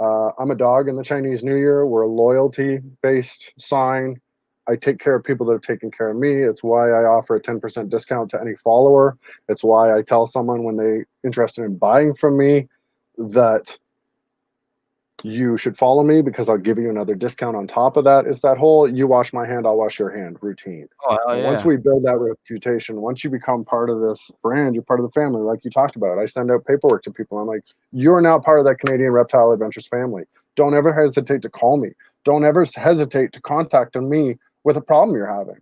I'm a dog in the Chinese New Year. We're a loyalty-based sign. I take care of people that are taking care of me. It's why I offer a 10% discount to any follower. It's why I tell someone when they're interested in buying from me that you should follow me because I'll give you another discount on top of that. It's that whole you wash my hand, I'll wash your hand routine. Oh, hell And once yeah. we build that reputation, once you become part of this brand, you're part of the family, like you talked about. I send out paperwork to people. I'm like, you're now part of that Canadian Reptile Adventures family. Don't ever hesitate to call me. Don't ever hesitate to contact me with a problem you're having.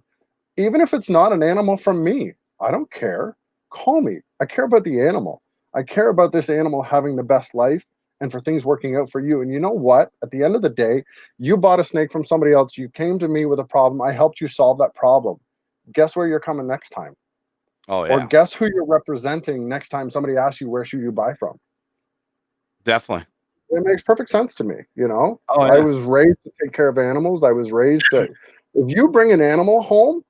Even if it's not an animal from me, I don't care. Call me. I care about the animal. I care about this animal having the best life and for things working out for you. And you know what? At the end of the day, you bought a snake from somebody else. You came to me with a problem. I helped you solve that problem. Guess where you're coming next time? Oh, Or yeah. guess who you're representing next time somebody asks you where should you buy from? Definitely. It makes perfect sense to me. Oh, I yeah. was raised to take care of animals. I was raised to, if you bring an animal home,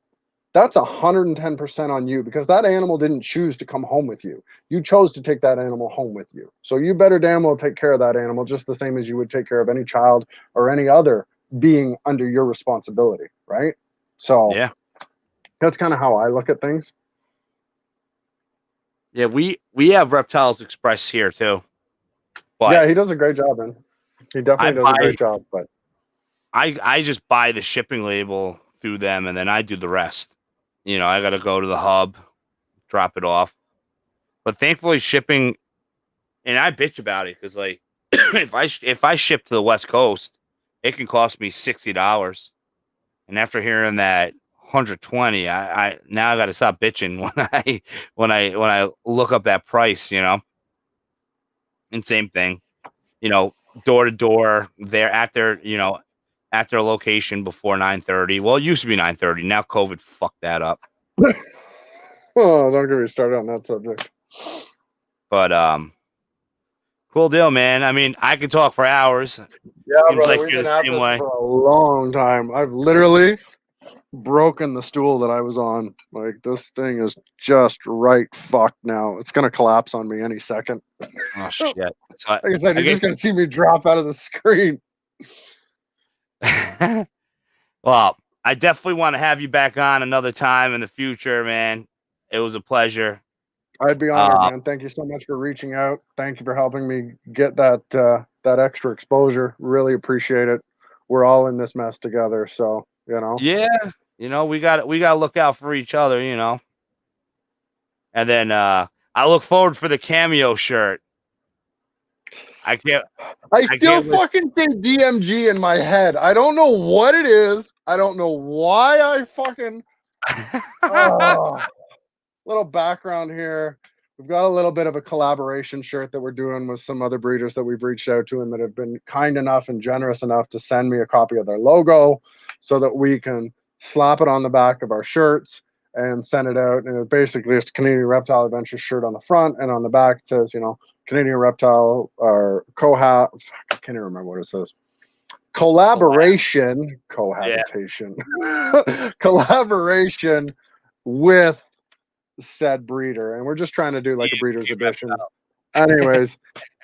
that's 110% on you because that animal didn't choose to come home with you. You chose to take that animal home with you. So you better damn well take care of that animal just the same as you would take care of any child or any other being under your responsibility, right? So Yeah. that's kind of how I look at things. Yeah, we have Reptiles Express here too. Yeah, But he does a great job, man. He I definitely does a buy great job. But I just buy the shipping label through them and then I do the rest. I gotta go to the hub, drop it off. But thankfully shipping, and I bitch about it because like if I ship to the West Coast, it can cost me $60. And after hearing that 120, I now I got to stop bitching when I look up that price. And same thing, you know, door to door. They're at their location before 9:30. Well, it used to be 9:30. Now COVID fucked that up. oh, don't get me started on that subject. But cool deal, man. I mean, I could talk for hours. Yeah, Seems brother, like we've you're been the at same this way. for a long time. I've literally broken the stool that I was on. Like this thing is just right fucked now. It's gonna collapse on me any second. Oh Like shit. So I, I said, I you're guess just gonna see me drop out of the screen. well, I definitely want to have you back on another time in the future, man. It was a pleasure. I'd be honored, Uh, man. Thank you so much for reaching out. Thank you for helping me get that extra exposure. Really appreciate it. We're all in this mess together, so yeah, we got to look out for each other. And then I look forward for the cameo shirt. I can't I I still can't wait. fucking say DMG in my head. I don't know what it is. I don't know why I fucking oh. Little background here. We've got a little bit of a collaboration shirt that we're doing with some other breeders that we've reached out to and that have been kind enough and generous enough to send me a copy of their logo so that we can slap it on the back of our shirts and sent it out. And basically, it's Canadian Reptile Adventure shirt on the front, and on the back it says, Canadian Reptile or I can't even remember what it says. Collaboration, cohabitation, collaboration with said breeder, and we're just trying to do like a breeder's edition. Anyways,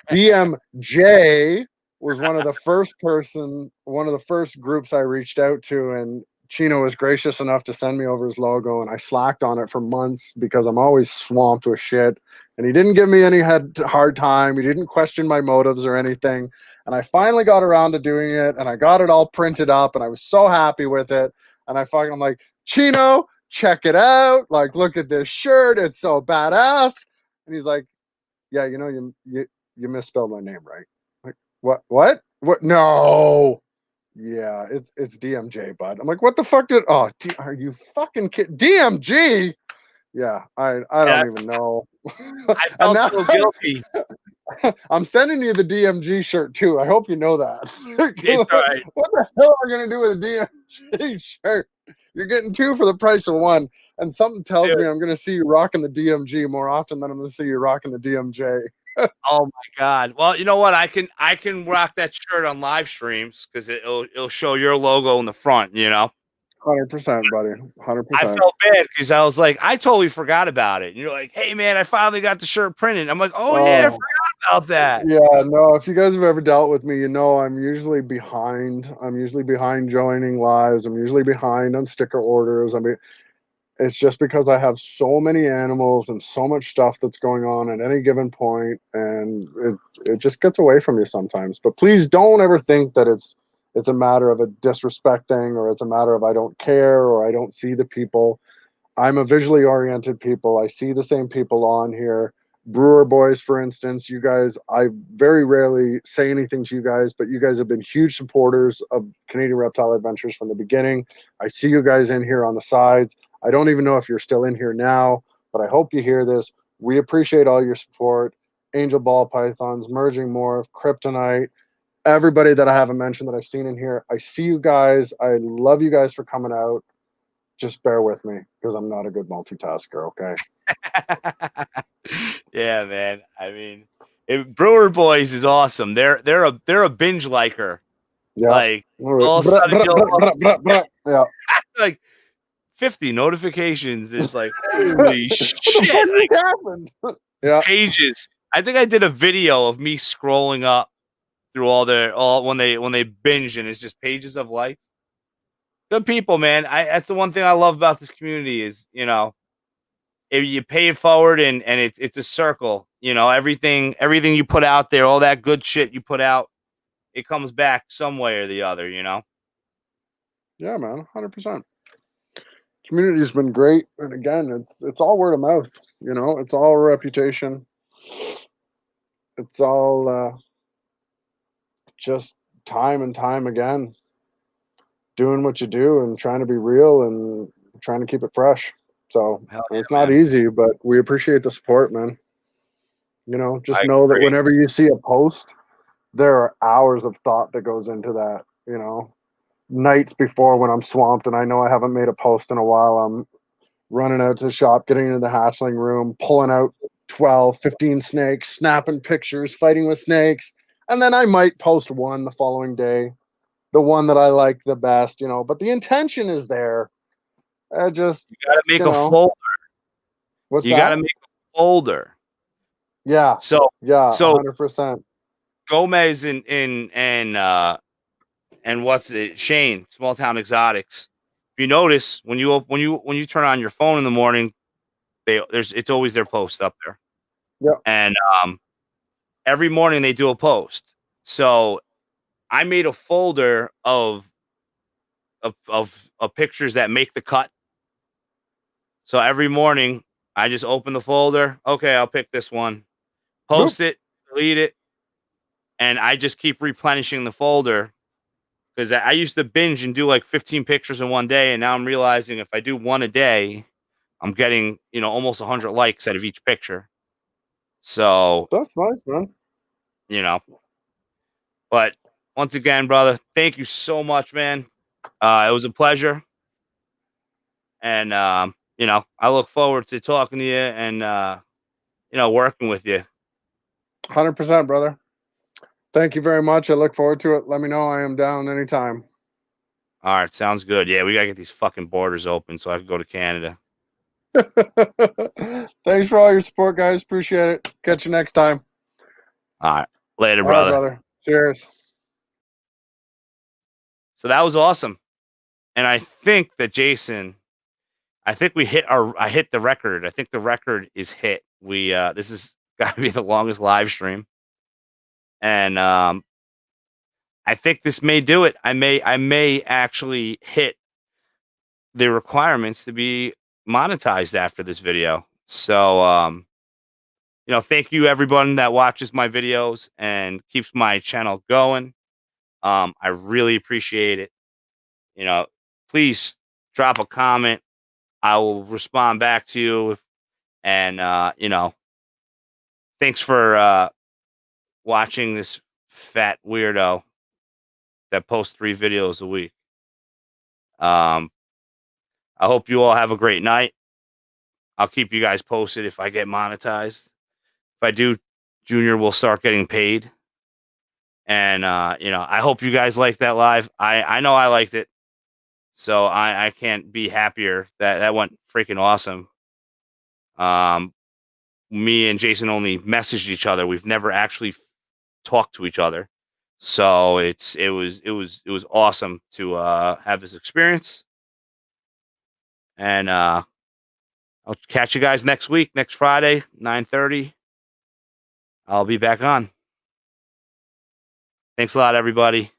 DMJ was one of the first groups I reached out to, and Chino was gracious enough to send me over his logo, and I slacked on it for months because I'm always swamped with shit. And he didn't give me any hard time. He didn't question my motives or anything. And I finally got around to doing it, and I got it all printed up, and I was so happy with it. And I'm like, Chino, check it out. Like, look at this shirt. It's so badass. And he's like, yeah, you misspelled my name, right? Like, what? No. Yeah, it's DMJ, bud. I'm like, what the fuck are you fucking kidding? DMG? Yeah, I don't even know. I And felt now so guilty. I'm sending you the DMG shirt too. I hope you know that. It's all right. What the hell are we gonna do with a DMG shirt? You're getting two for the price of one. And something tells me I'm gonna see you rocking the DMG more often than I'm gonna see you rocking the DMJ. Oh my God. Well, you know what? I can rock that shirt on live streams because it'll show your logo in the front, 100%, buddy. 100%. I felt bad because I was like, I totally forgot about it. And you're like, hey man, I finally got the shirt printed. I'm like, oh yeah, I forgot about that. Yeah, no, if you guys have ever dealt with me, I'm usually behind. I'm usually behind joining lives. I'm usually behind on sticker orders. I mean, it's just because I have so many animals and so much stuff that's going on at any given point, and it just gets away from you sometimes. But please don't ever think that it's a matter of a disrespect thing, or it's a matter of I don't care or I don't see the people. I'm a visually oriented people. I see the same people on here. Brewer Boys, for instance, you guys, I very rarely say anything to you guys, but you guys have been huge supporters of Canadian Reptile Adventures from the beginning. I see you guys in here on the sides. I don't even know if you're still in here now, but I hope you hear this. We appreciate all your support. Angel Ball Pythons, Merging Morph, Kryptonite, everybody that I haven't mentioned that I've seen in here. I see you guys. I love you guys for coming out. Just bear with me because I'm not a good multitasker, okay? Yeah, man. I mean, Brewer Boys is awesome. They're a binge liker. Yeah. Like all of a sudden, yeah. like 50 notifications. Is like, holy shit! What the fuck happened? Yeah. Pages. I think I did a video of me scrolling up through all when they binge, and it's just pages of likes. Good people, man. That's the one thing I love about this community is, if you pay it forward and it's a circle, everything you put out there, all that good shit you put out, it comes back some way or the other, Yeah, man, 100%. Community's been great, and again, it's all word of mouth. It's all reputation. It's all just time and time again, doing what you do and trying to be real and trying to keep it fresh. So it's not easy, but we appreciate the support, man. Just know that whenever you see a post, there are hours of thought that goes into that. Nights before when I'm swamped and I know I haven't made a post in a while, I'm running out to the shop, getting into the hatchling room, pulling out 12, 15 snakes, snapping pictures, fighting with snakes. And then I might post one the following day, the one that I like the best, but the intention is there. You gotta make a folder. What's you that? Gotta make a folder. Yeah. So 100%. Gomez and what's it? Shane, Small Town Exotics. If you notice, when you turn on your phone in the morning, it's always their post up there. Yeah. And every morning they do a post. So I made a folder of pictures that make the cut. So every morning I just open the folder. Okay, I'll pick this one, post it, delete it, and I just keep replenishing the folder. Because I used to binge and do like 15 pictures in one day, and now I'm realizing if I do one a day, I'm getting almost 100 likes out of each picture. So that's nice, man. But once again, brother, thank you so much, man. It was a pleasure, and I look forward to talking to you and working with you. 100%, brother. Thank you very much. I look forward to it. Let me know. I am down anytime. All right, sounds good. Yeah, we gotta get these fucking borders open so I can go to Canada. Thanks for all your support, guys. Appreciate it. Catch you next time. All right, later, All right, brother. brother. Cheers. So that was awesome, and I think that Jason, I think I hit the record. I think the record is hit. This has got to be the longest live stream, and I think this may do it. I may actually hit the requirements to be monetized after this video. So, thank you everyone that watches my videos and keeps my channel going. I really appreciate it. Please drop a comment. I will respond back to you. And, thanks for watching this fat weirdo that posts 3 videos a week. I hope you all have a great night. I'll keep you guys posted if I get monetized. If I do, Junior will start getting paid. And, I hope you guys liked that live. I know I liked it. So I can't be happier. That went freaking awesome. Me and Jason only messaged each other. We've never actually talked to each other. So it was awesome to have this experience. And I'll catch you guys next week, next Friday, 9:30. I'll be back on. Thanks a lot, everybody.